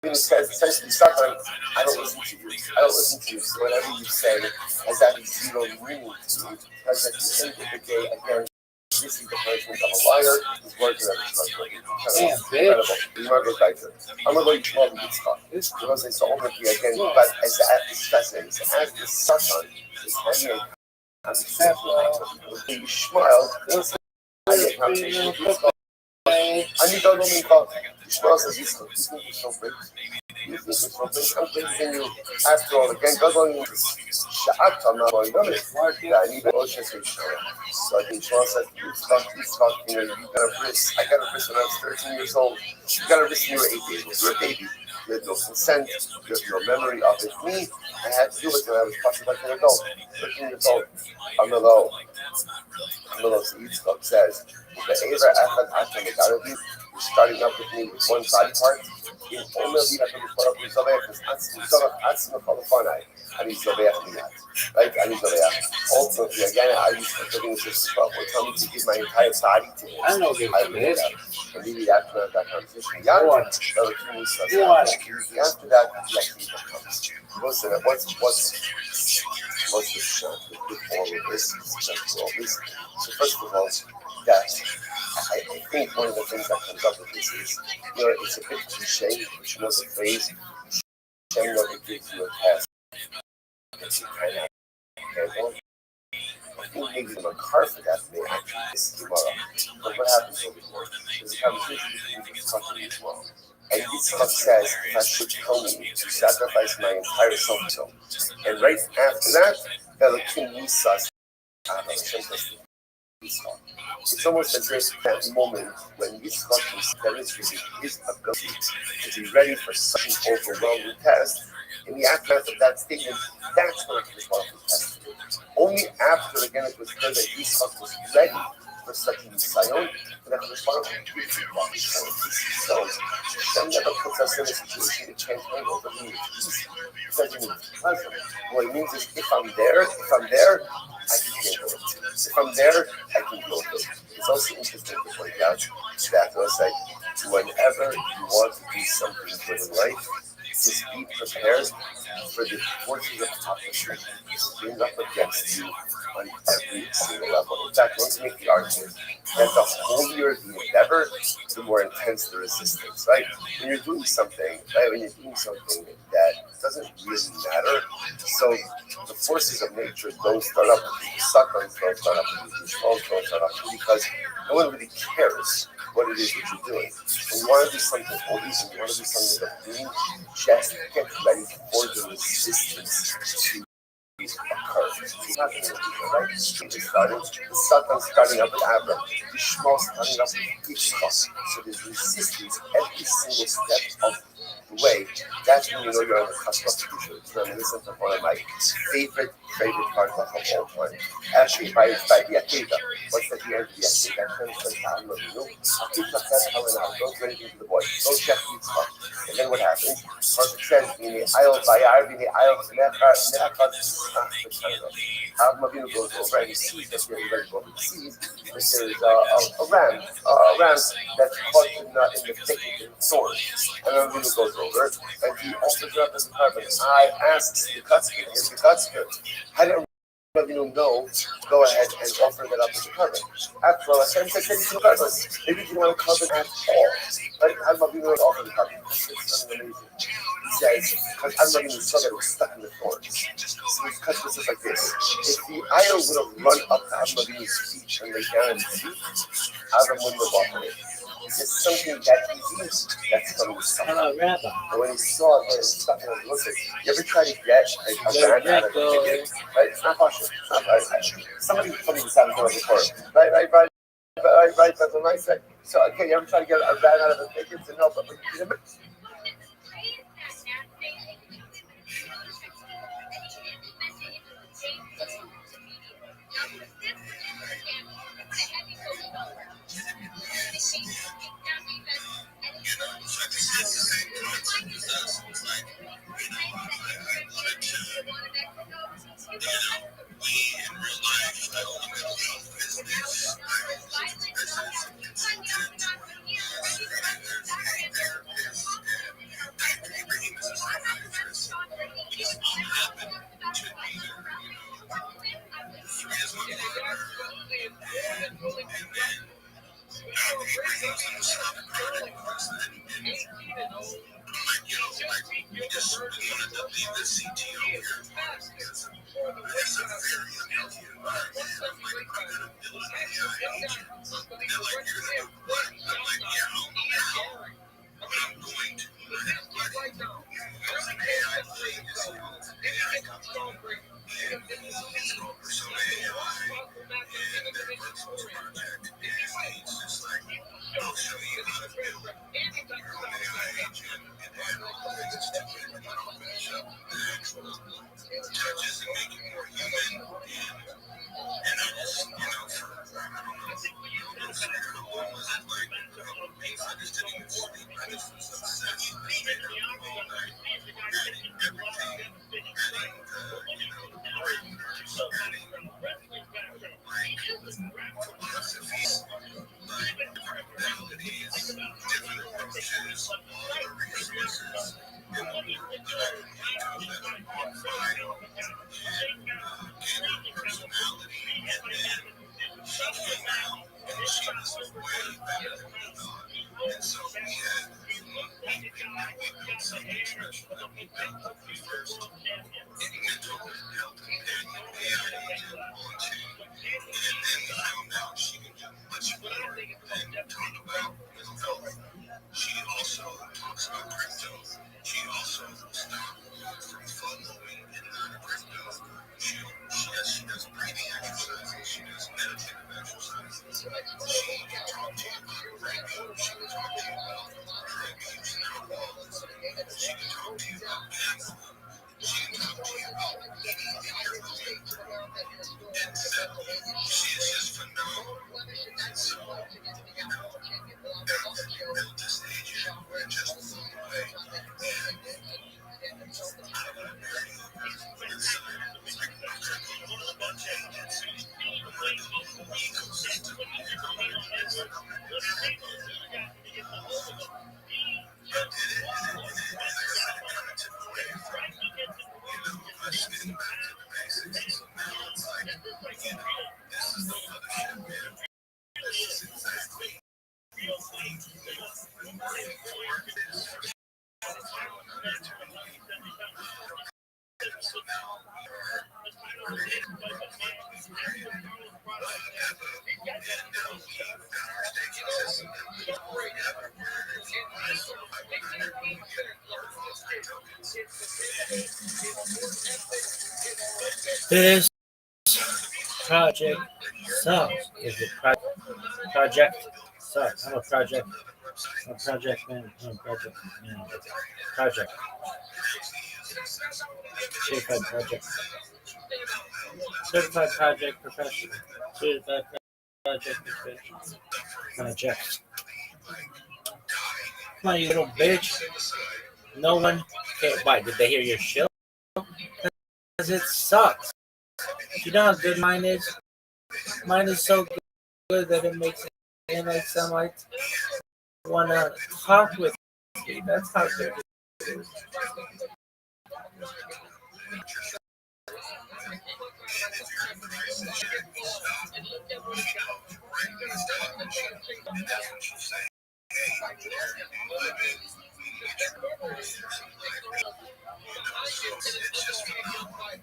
essentially start on, I don't listen to you. So whatever you say has that zero meaning to me. Because at the end of the day, again, this is the punishment of a liar. His words are never trustworthy. Incredible. The Gemara goes back to it. I'm going to let you tell me this stuff. Because it's ultimately again, but it's fascinating. So as the Satan is hanging on the example, Ishmael, אני לא מוכר, תשמע זה דיסקו, דיסקו סופק, דיסקו סופק, I'm praising you, after all, again, God only שעת אמר, ואני בעוד שזה שעה. So I think Shaw said, you know, you got a bris, I got a bris when I was 13 years old, you got a bris when you were 8 years old, you're a baby, you had no consent, you have no memory of it. Me, I had to do it when I was possibly like an adult, 13 years old, I'm alone. So Yitzchak says, you're starting up with me with one body part. Right? Ultimately, again, I used to think this is what tell me to give my entire body to him. I know this. And maybe after that conversation, after that, what's the shot with all of this? So first of all, that I think one of the things that comes up with this is, you know, it's a bit cliche, but you know the phrase, Hashem never gives you a test. It's kind of careful. Who gives them a car for that may actually miss tomorrow. But what happens over here? There's a conversation between the company as well. And Yitzchak says, Hashem told me to sacrifice my entire soul. And right after that, the king Nisas, It's almost as if that moment when Yitzchak demonstrated his ability to be ready for such an overwhelming test, in the aftermath of that statement, that's when it was tested. Only after, again, it was clear that Yitzchak was ready for such a Nisayon, that was found to be so Hashem never puts us in a situation to change handle. It doesn't mean it's easy. It doesn't mean it's pleasant. What it means is if I'm there, I can handle it. If I'm there, I can deal with it. It's also interesting to point out that whenever you want to do something good in life, just be prepared for the forces of opposition to bring up against you on every single level. In fact, let's make the argument that the holier the endeavor, the more intense the resistance, right? When you're doing something, that doesn't really matter, so the forces of nature don't start up with you. Suckers don't start up with you. Trolls don't start up with you because no one really cares what it is that you're doing. When you want to do something holy, when you want to do something that's doing, just get ready for the resistance to occur. It's not going to be right. The Satan starting up with Abram, the Shmuel starting up with Yitzchak. So there's resistance every single step of the way. That's when you know you're on the cusp of the future. It's reminiscent of one of my favorite parts of all time. Actually, by the Akeda. What's at the end of the Akeda? Hashem says to Abram, Akeda says, don't do anything to the boy. Don't check Yitzchak. And then what happens? First it says, Avinu goes over and he sees that there's a ram that's caught in the thicket in thorns. And Avinu goes over and he offers it up as a carbon. I asked the Kutzker, how did Avinu know? Go ahead and offer that up as a carbon. After all, Hashem said it's a carbon. Maybe you didn't want a carbon at all. But how did Avinu offer the carbon? It's amazing. He says, because Avinu saw that it was stuck in the thorns. So his cut was just like this. If the idol would have run up to Avinu's feet and lay down in the feet, Avram wouldn't have offered it. It's something that easy that's going to stop. Hello, Rabbi. And when he saw that it was stuck in his listen, you ever try to get a rat out of a ticket? Right? It's not possible. It's not right. Somebody told me this out of before. Right. That's what I said. So, okay, you ever try to get a rat out of a ticket? So, no, but She can talk to you about gambling. She can talk to you about living in your home. And she is just phenomenal. And so, everything we built this agent, we're just blown away. And I'm going to marry you. Inside, we're going to love bunch of agents. I'm going to build an ecosystem of agents. I did it, and like I said, it kind of took away from, us getting back to the basics. So now it's like, this is the mothership, man. This is exactly what it is. So now, This project sucks. Is it project sucks? I'm a project man. I'm a project manager. Project. Certified project. Certified project professional. Certified project professional. Project. Come on, you little bitch. No one. Okay, why? Did they hear your shit? Because it sucks. You know how good mine is? Mine is so good that it makes it sound like want to talk with me. That's how good it is. it's just phenomenal. I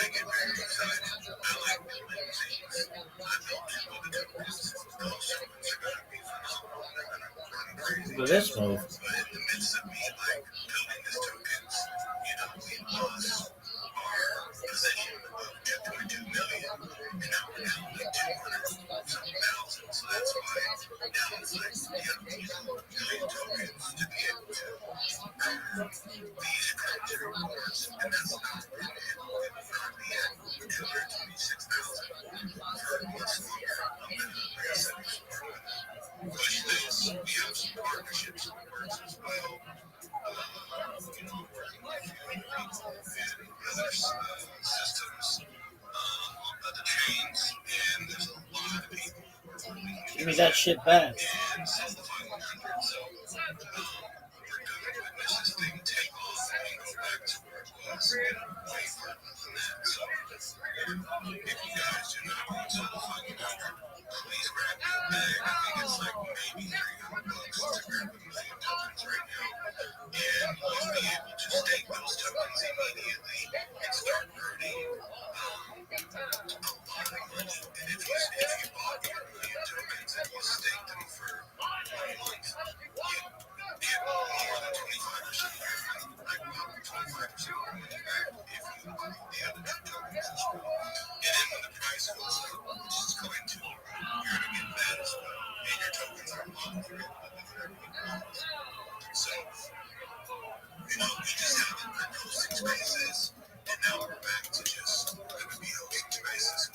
get very excited. I like building things. I built two other businesses. Those shipments are going to be phenomenal. They're going to run crazy. Look at this move. But in the midst of me like building these tokens, we lost our position of 2.2 million, and now we're down like 200,000. So that's why now it's like we have to use 1 million tokens to be able to earn these crypto rewards, and that's not really it. We're currently at 226,000 for a much longer. Like I said before, push this. We have some partnerships in the works as well. Working with a few other people and other systems on other chains, and there's a lot of people where we can Give me that shit back. and sell the 500. So we're going to witness this thing take off and go back to where it was and way further than that. So if you guys do not want to sell the 500, please grab me a bag. I think it's like maybe $300 to grab 1 million tokens right now. And you'll be able to stake those tokens immediately and start earning a lot of money. And if you bought your 1 million tokens and you staked them for 1 month, you get more than 25% of your money, like probably 25% of your money back if you buy the other 2 tokens as well. And then when the price goes up, which is going to, you're going to get that as well. And your tokens are locked for every month. So, we just haven't been hosting spaces, and now we're back to just going to be hosting spaces.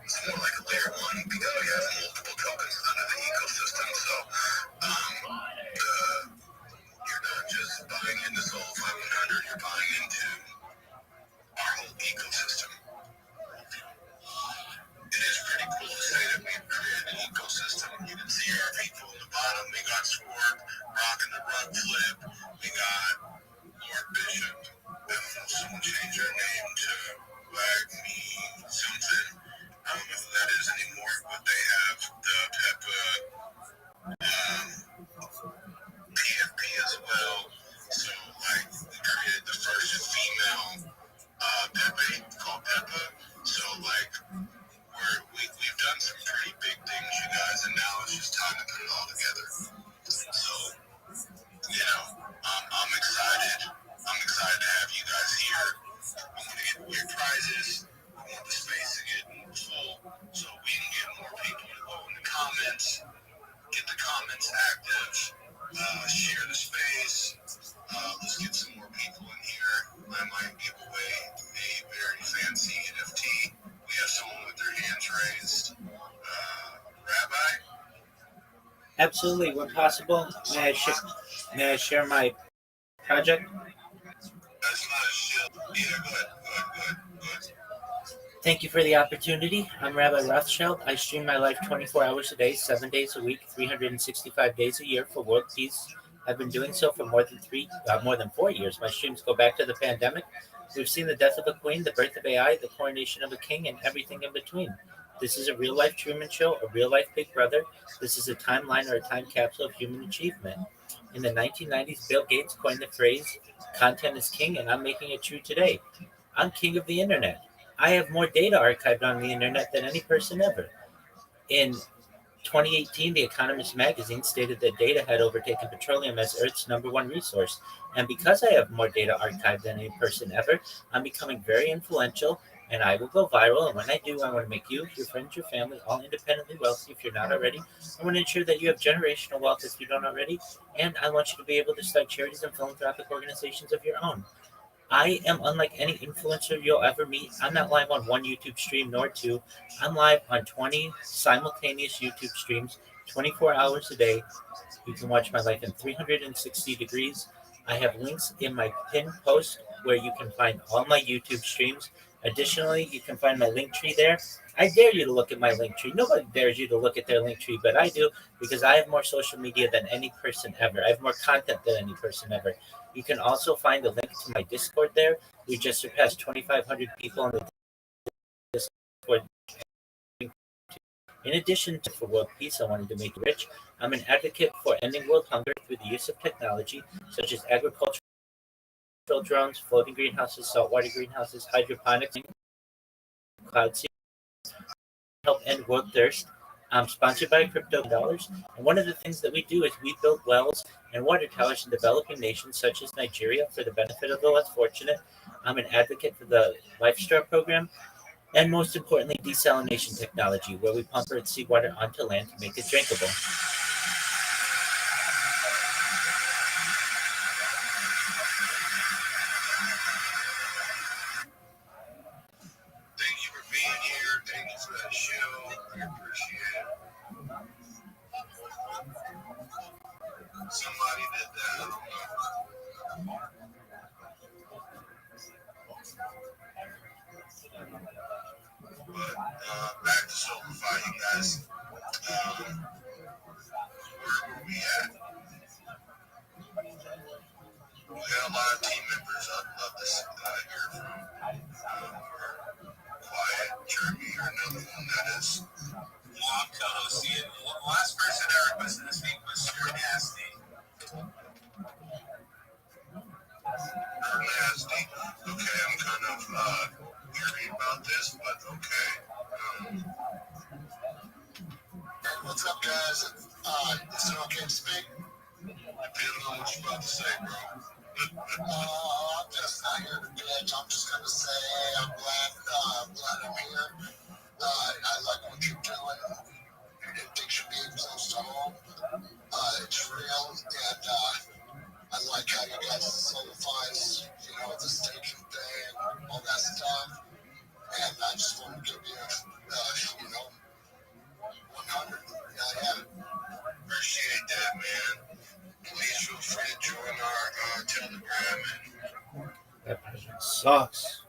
It's more like a layer 1 because we have multiple tokens under the ecosystem. So, you're not just buying into Soul 500, you're buying into our whole ecosystem. It is pretty cool to say that we've created an ecosystem. You can see our people in the bottom. We got Squirt rocking the rug flip. We got Laura Absolutely, when possible. May I share my project? That's not a shill. Yeah, go ahead. Go ahead. Go ahead. Go ahead. Thank you for the opportunity. I'm Rabbi Rothschild. I stream my life 24 hours a day, 7 days a week, 365 days a year for world peace. I've been doing so for more than 4 years. My streams go back to the pandemic. We've seen the death of a queen, the birth of AI, the coronation of a king, and everything in between. This is a real life Truman Show, a real life Big Brother. This is a timeline or a time capsule of human achievement. In the 1990s, Bill Gates coined the phrase, "Content is king," and I'm making it true today. I'm king of the internet. I have more data archived on the internet than any person ever. In 2018, The Economist magazine stated that data had overtaken petroleum as Earth's number one resource. And because I have more data archived than any person ever, I'm becoming very influential and I will go viral. And when I do, I want to make you, your friends, your family all independently wealthy if you're not already. I want to ensure that you have generational wealth if you don't already. And I want you to be able to start charities and philanthropic organizations of your own. I am unlike any influencer you'll ever meet. I'm not live on one YouTube stream nor two. I'm live on 20 simultaneous YouTube streams, 24 hours a day. You can watch my life in 360 degrees. I have links in my pinned post where you can find all my YouTube streams. Additionally, you can find my link tree there. I dare you to look at my link tree. Nobody dares you to look at their link tree, but I do because I have more social media than any person ever. I have more content than any person ever. You can also find a link to my Discord there. We just surpassed 2,500 people on the Discord. In addition to for world peace, I wanted to make it rich. I'm an advocate for ending world hunger through the use of technology such as agricultural drones, floating greenhouses, saltwater greenhouses, hydroponics, cloud seeding, help end world thirst. I'm sponsored by Crypto Dollars, and one of the things that we do is we build wells and water towers in developing nations such as Nigeria for the benefit of the less fortunate. I'm an advocate for the Lifestar program, and most importantly, desalination technology, where we pump earth seawater onto land to make it drinkable. Thank you for being here. Thank you for that shill. I appreciate it. Somebody did that. I don't know. But back to Soulify, you guys. Where were we at? We got a lot of team members I'd love to hear from. Quiet, Jeremy, you're another one that is. Well, I'm co-hosting. Last person I requested to speak was Sir Nasty. Nasty. Okay, I'm kind of weary about this, but okay. What's up, guys? Is it okay to speak? Depending on what you're about to say, bro. I'm just not here to bitch. I'm just gonna say I'm glad I'm here. I like what you're doing. Things should be close to home. It's real, and I like how you guys solidifies, the station thing and all that stuff. And I just want to give you, 100. Yeah. Appreciate that, man. Please feel free to join our Telegram. That person sucks.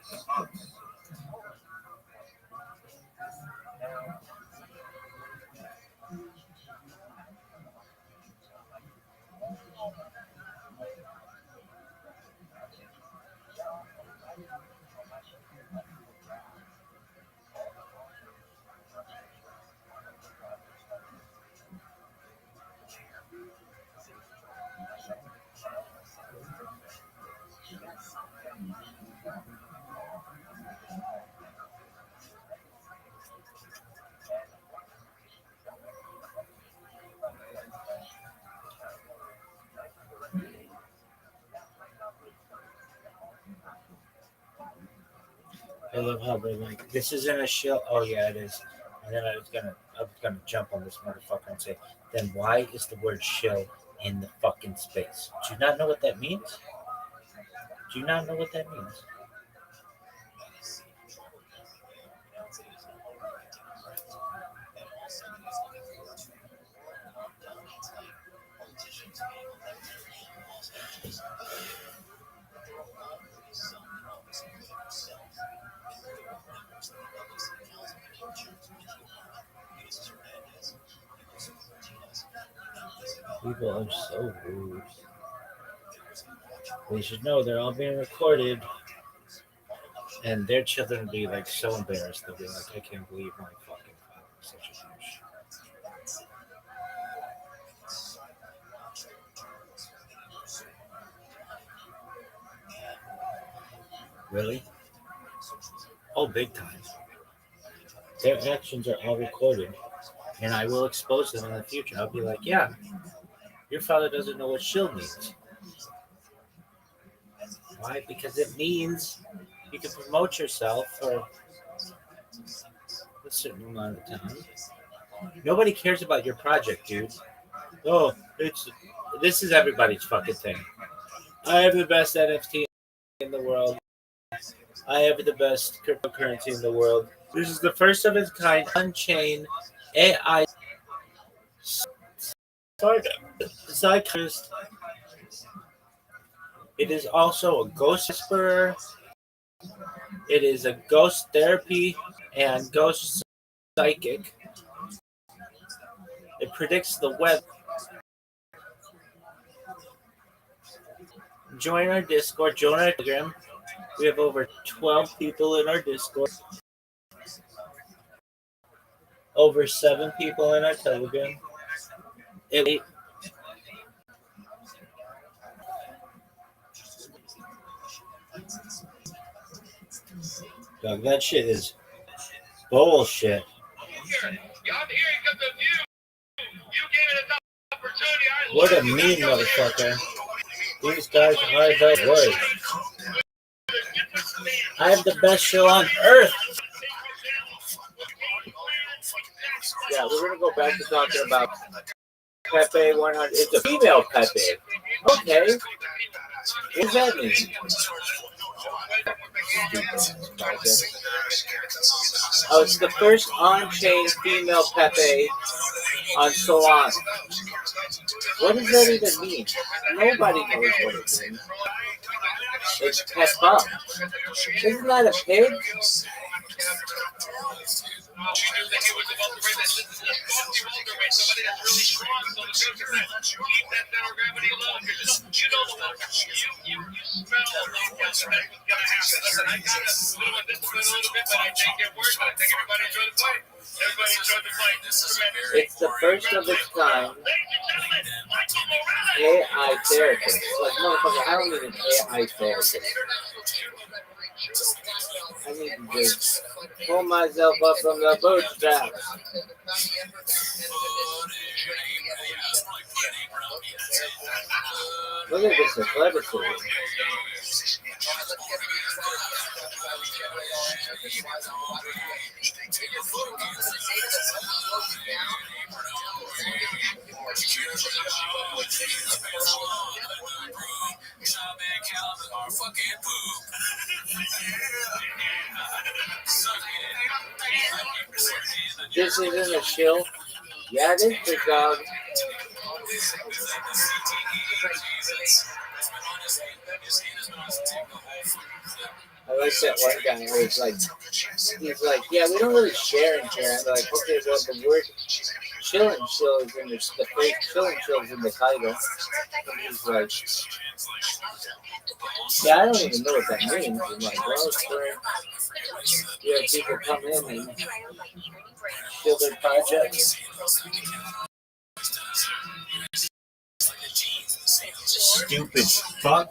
I love how they're like, this isn't a shill. Oh yeah, it is. And then I was gonna jump on this motherfucker and say, then why is the word shill in the fucking space? Do you not know what that means? Do you not know what that means? People are so rude. They should know they're all being recorded. And their children will be like so embarrassed. They'll be like, I can't believe my fucking father is such a douche. Really? Oh, big time. Their actions are all recorded. And I will expose them in the future. I'll be like, yeah, your father doesn't know what shield means. Why? Because it means you can promote yourself for a certain amount of time. Nobody cares about your project, dude. Oh, this is everybody's fucking thing. I have the best NFT in the world. I have the best cryptocurrency in the world. This is the first of its kind on-chain AI psychiatrist. It is also a ghost whisperer. It is a ghost therapy and ghost psychic. It predicts the weather. Join our Discord. Join our Telegram. We have over 12 people in our Discord. Over 7 people in our Telegram. Dog, that shit is bullshit. What a mean motherfucker. These guys are the worst. I have the best show on earth. Yeah, we're going to go back to talking about Pepe 100. It's a female Pepe. Okay. What does that mean? Oh, it's the first on-chain female Pepe on Solana. What does that even mean? Nobody knows what it means. It's Peppa. Isn't that a pig? It's the first of its kind AI therapist. Like, motherfucker, I don't need an AI therapist. I need to just pull myself up from the bootstraps. Look at this athleticism. This isn't a shill. Yeah, it is, big dog. I like that one guy where he's like, yeah, we don't really share in here. I'm like, okay, well, the word chill and chill is in the phrase chill and chill is in the title. And he's like, yeah, I don't even know what that means. I'm like, well, it's where you have people come in and chill their projects. Stupid fuck.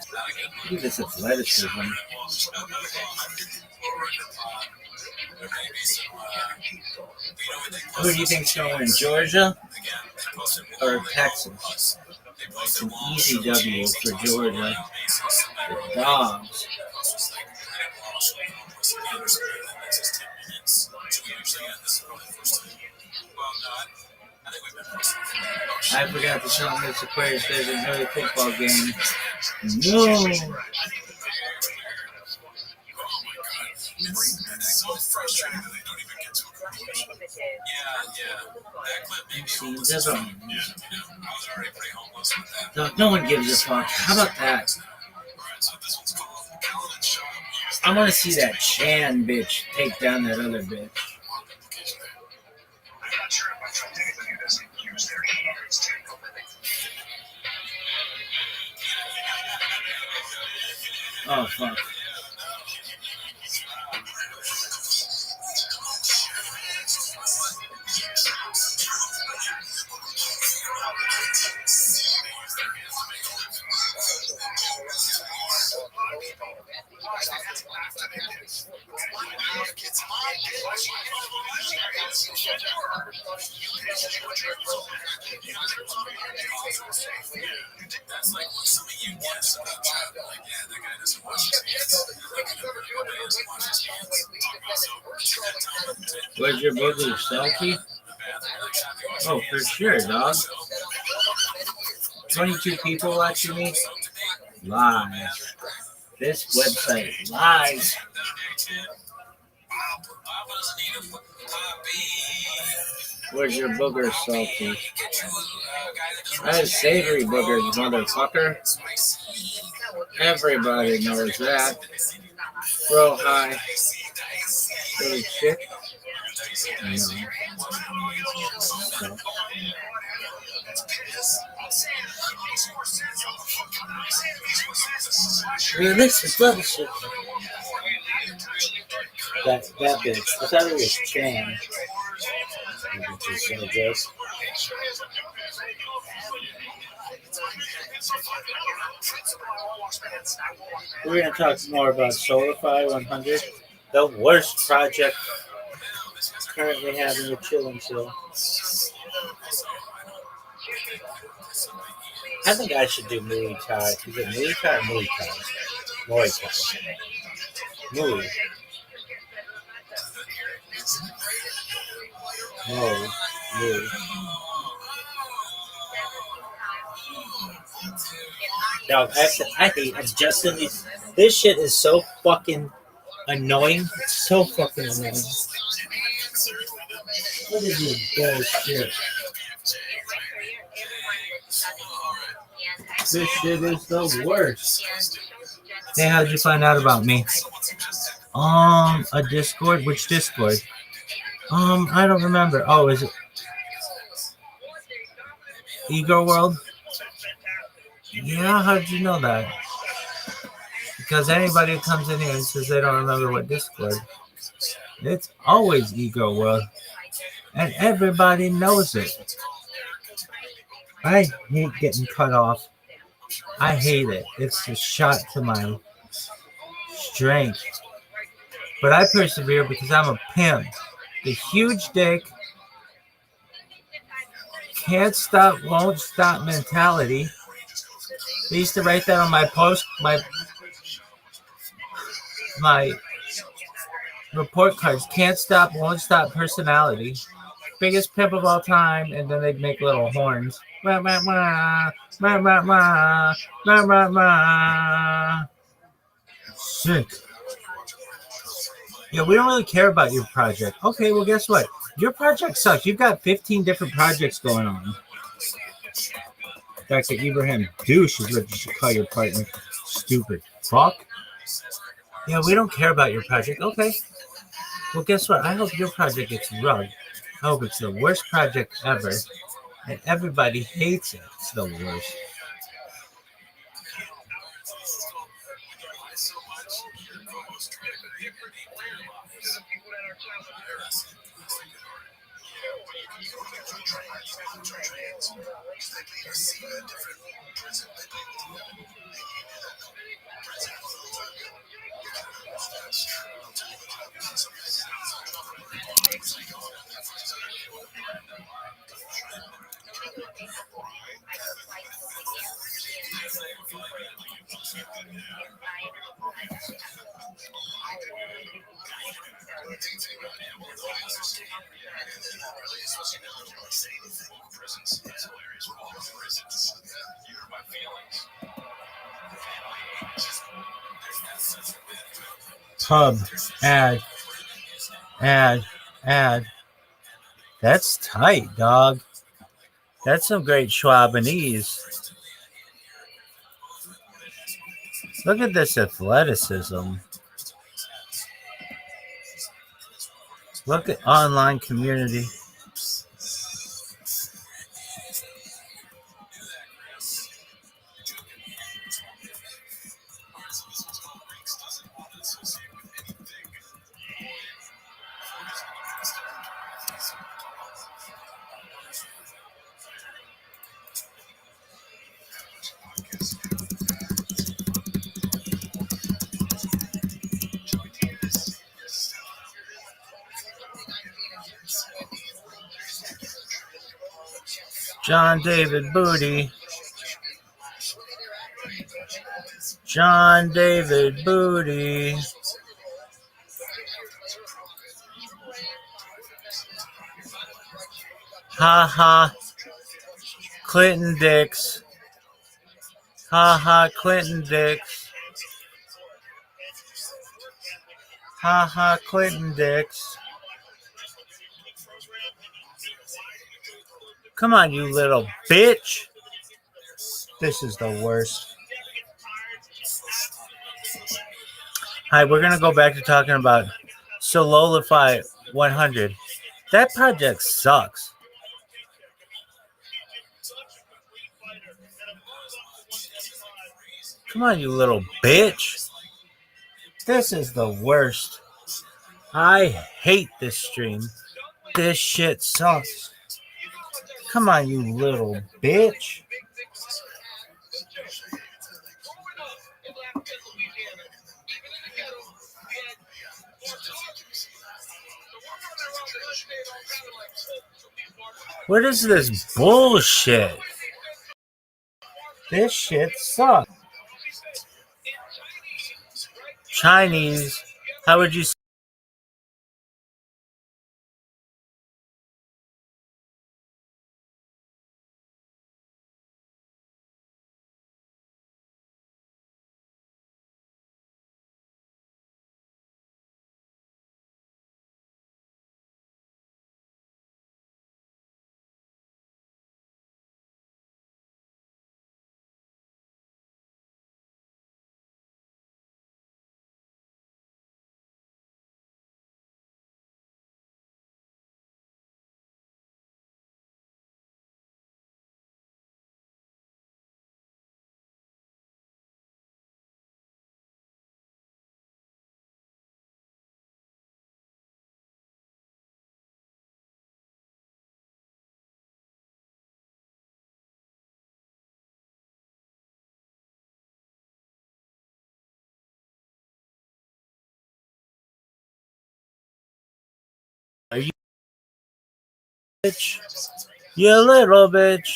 Look at this athleticism. Who do you think's going in Georgia or Texas? It's an easy W for Georgia. The Dogs. I forgot to tell Mr. Aquarius there's another football game. No! It's so frustrating that they don't even get to a conclusion. Yeah. That clip made me Scenes of them. I was already pretty homeless with that. No one gives a fuck. How about that? So this one's called Calvin Show. I want to see that Chan bitch take down that other bitch. I'm not sure if I told anybody who doesn't use their hands to fuck. Where's your booger selfie? Oh, for sure, dog. 22 people watching me? Lies. This website lies. Where's your booger selfie? That is savory boogers, motherfucker. Everybody knows that. Bro, hi. Holy shit. I know. Realistic level shit. That bitch. I thought it was Chan. We're going to talk more about Solarify 100, the worst project currently having a chill and chill. I think I should do Muay Thai. Is it Muay Thai or Muay Thai? Muay Thai. Muay. Muay. Dog, I hate adjusting these. This shit is so fucking annoying. It's so fucking annoying. What is this bullshit? This shit is the worst. Hey, how did you find out about me? A Discord? Which Discord? I don't remember. Oh, is it Ego World? Yeah, how did you know that? Because anybody who comes in here and says they don't remember what Discord, it's always Ego World. And everybody knows it. I hate getting cut off. I hate it. It's a shot to my strength. But I persevere because I'm a pimp. The huge dick, can't stop, won't stop mentality. I used to write that on my post, my report cards. Can't stop, won't stop personality. Biggest pimp of all time, and then they'd make little horns. Wah, wah, wah, wah, wah, wah, wah, wah, wah. Sick. Yeah, we don't really care about your project. Okay, well, guess what? Your project sucks. You've got 15 different projects going on. Dr. Ibrahim, douche is what you should call your partner. Stupid fuck. Yeah, we don't care about your project. Okay. Well, guess what? I hope your project gets rugged. I hope it's the worst project ever. And everybody hates it. It's the worst. Hub, add. That's tight, dog. That's some great Schwabanese. Look at this athleticism. Look at online community. John David Booty. John David Booty. Ha ha. Clinton Dix. Ha ha. Clinton Dix. Ha ha. Clinton Dix. Come on, you little bitch. This is the worst. Hi, we're going to go back to talking about Sololify 100. That project sucks. Come on, you little bitch. This is the worst. I hate this stream. This shit sucks. Come on, you little bitch. What is this bullshit? This shit sucks. Chinese. How would you say? Are you bitch? You little bitch.